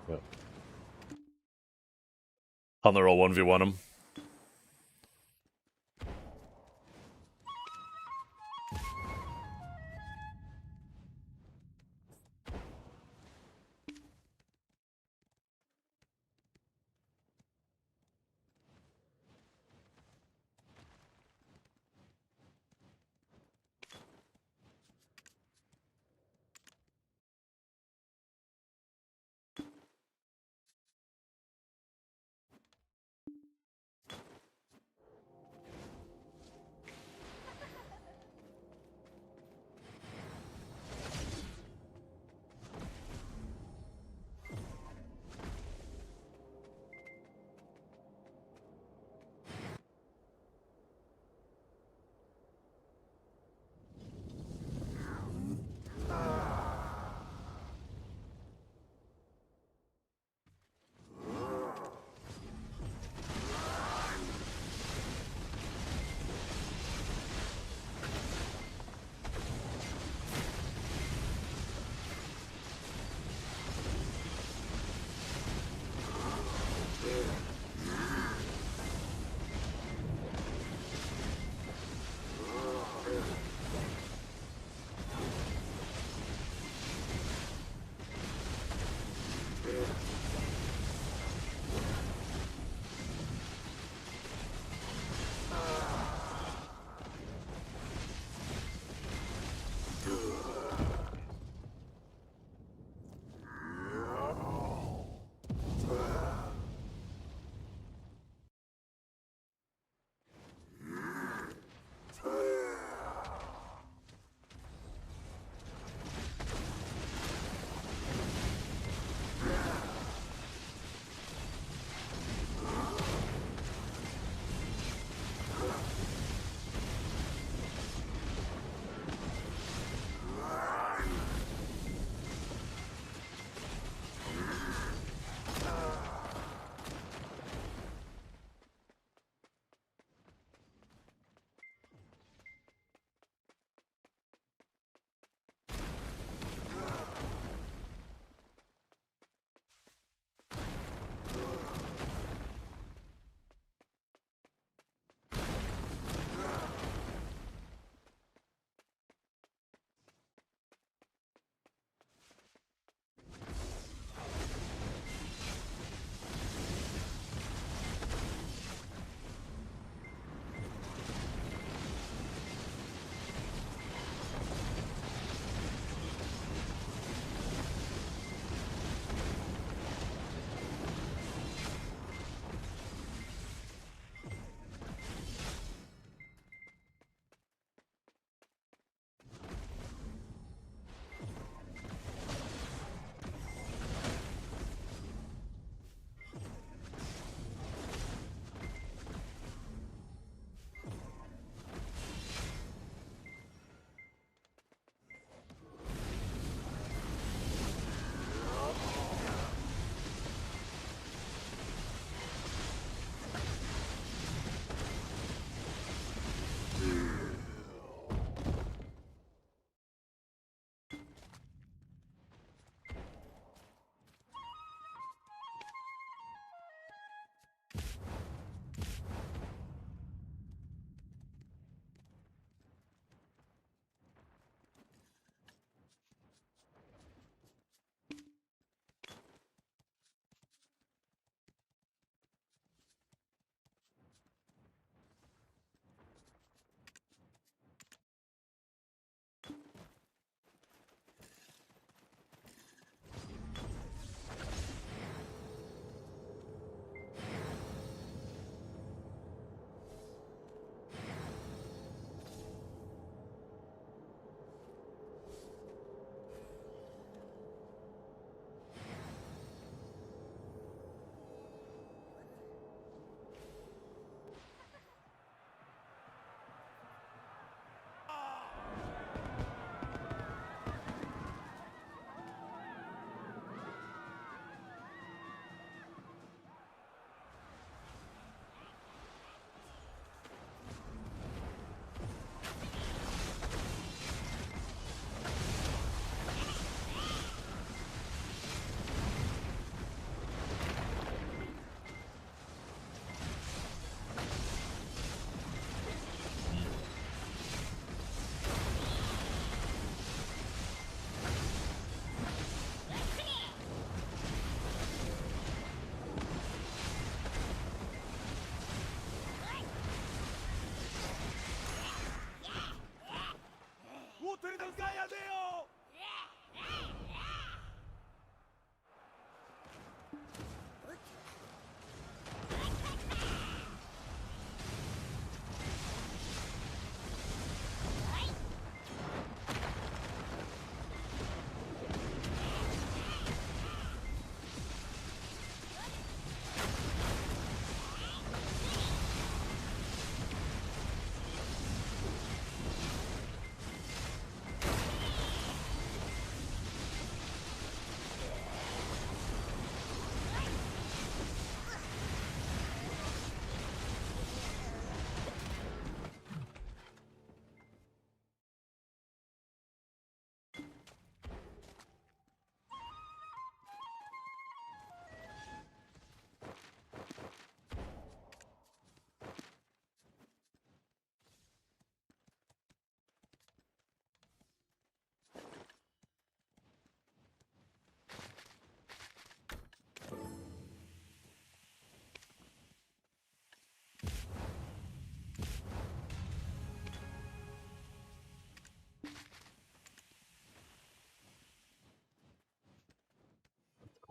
Yep. On the roll 1v1 him.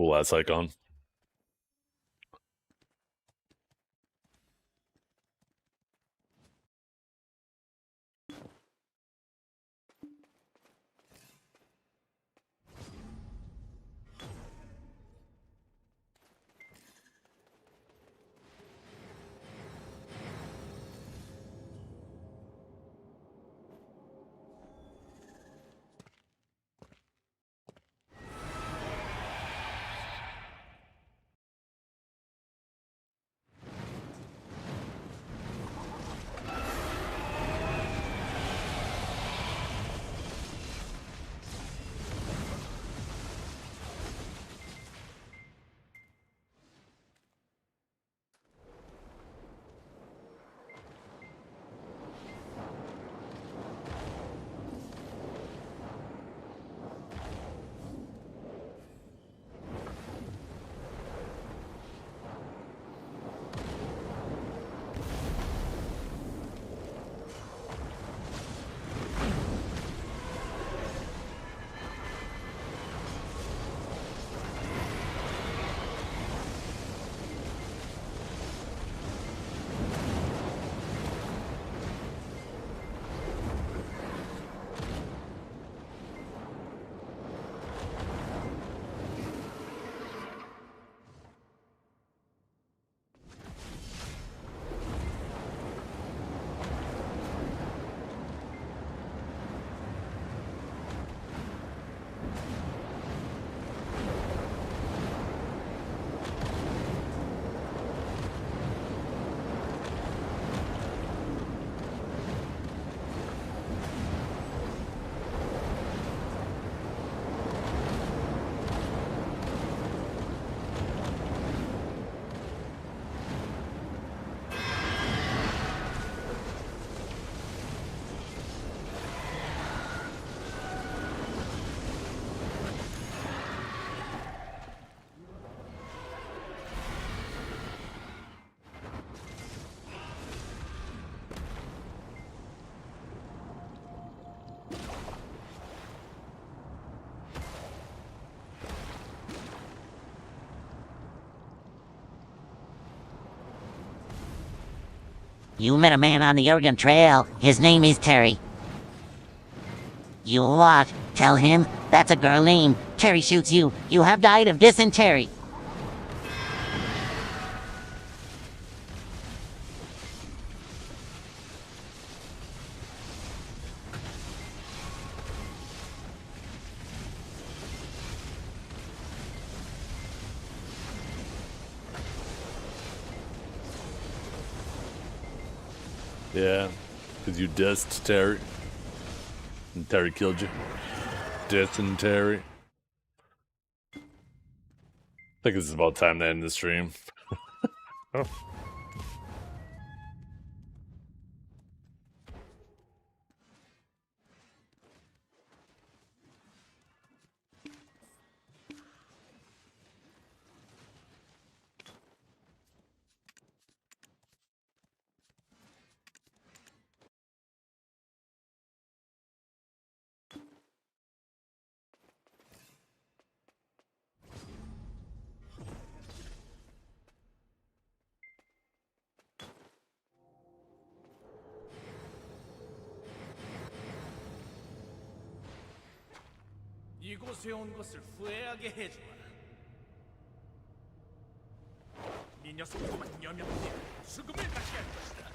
Cool ass icon. You met a man on the Oregon Trail. His name is Terry. You what? Tell him that's a girl name. Terry shoots you. You have died of dysentery. Yeah, because you dissed Terry. And Terry killed you. Dysentery. I think this is about time to end the stream. Oh. 이곳에 온 것을 후회하게 해주마. 네 녀석들만 여명되어 죽음을 맞게 할 것이다.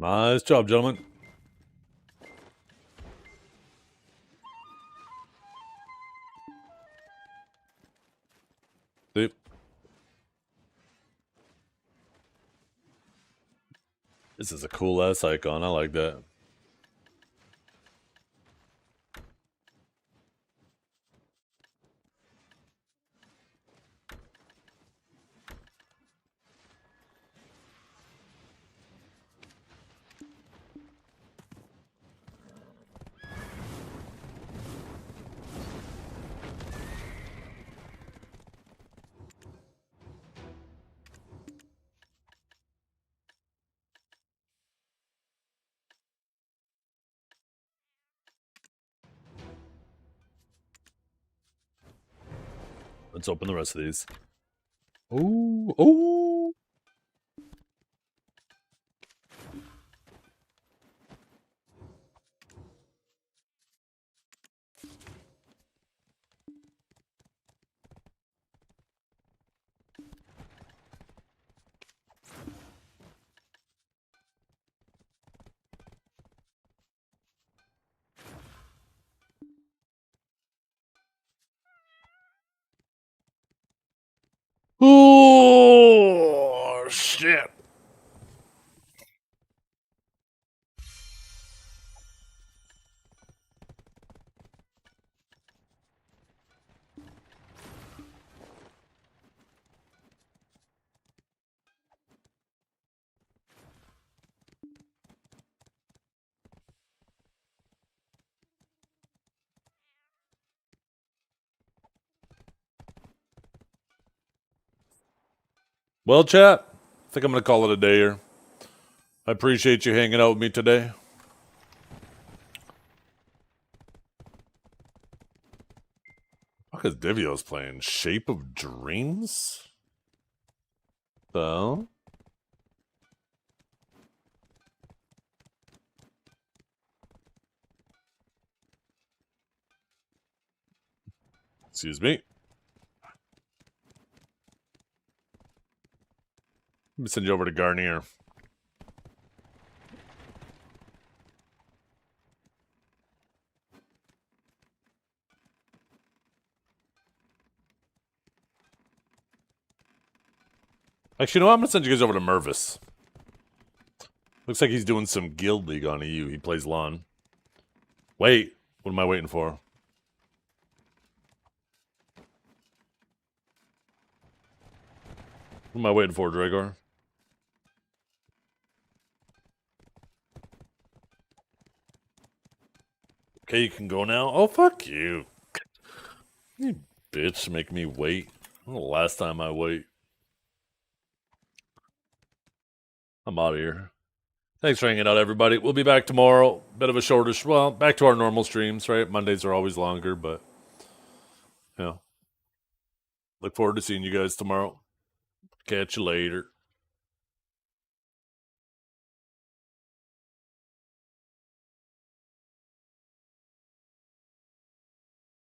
Nice job, gentlemen. See? This is a cool ass icon. I like that. Let's open the rest of these. Oh, oh. Oh, shit. Well, chat, I think I'm going to call it a day here. I appreciate you hanging out with me today. Fuck is Divio's playing? Shape of Dreams? So? Excuse me. Let me send you over to Garnier. Actually, you know what? I'm going to send you guys over to Mervis. Looks like he's doing some Guild League on EU. He plays lawn. Wait. What am I waiting for? What am I waiting for, Dragor? Okay, you can go now. Oh, fuck you. You bitch, make me wait. The last time I wait. I'm out of here. Thanks for hanging out, everybody. We'll be back tomorrow. Bit of a shorter, well, back to our normal streams, right? Mondays are always longer, but, you know. Look forward to seeing you guys tomorrow. Catch you later.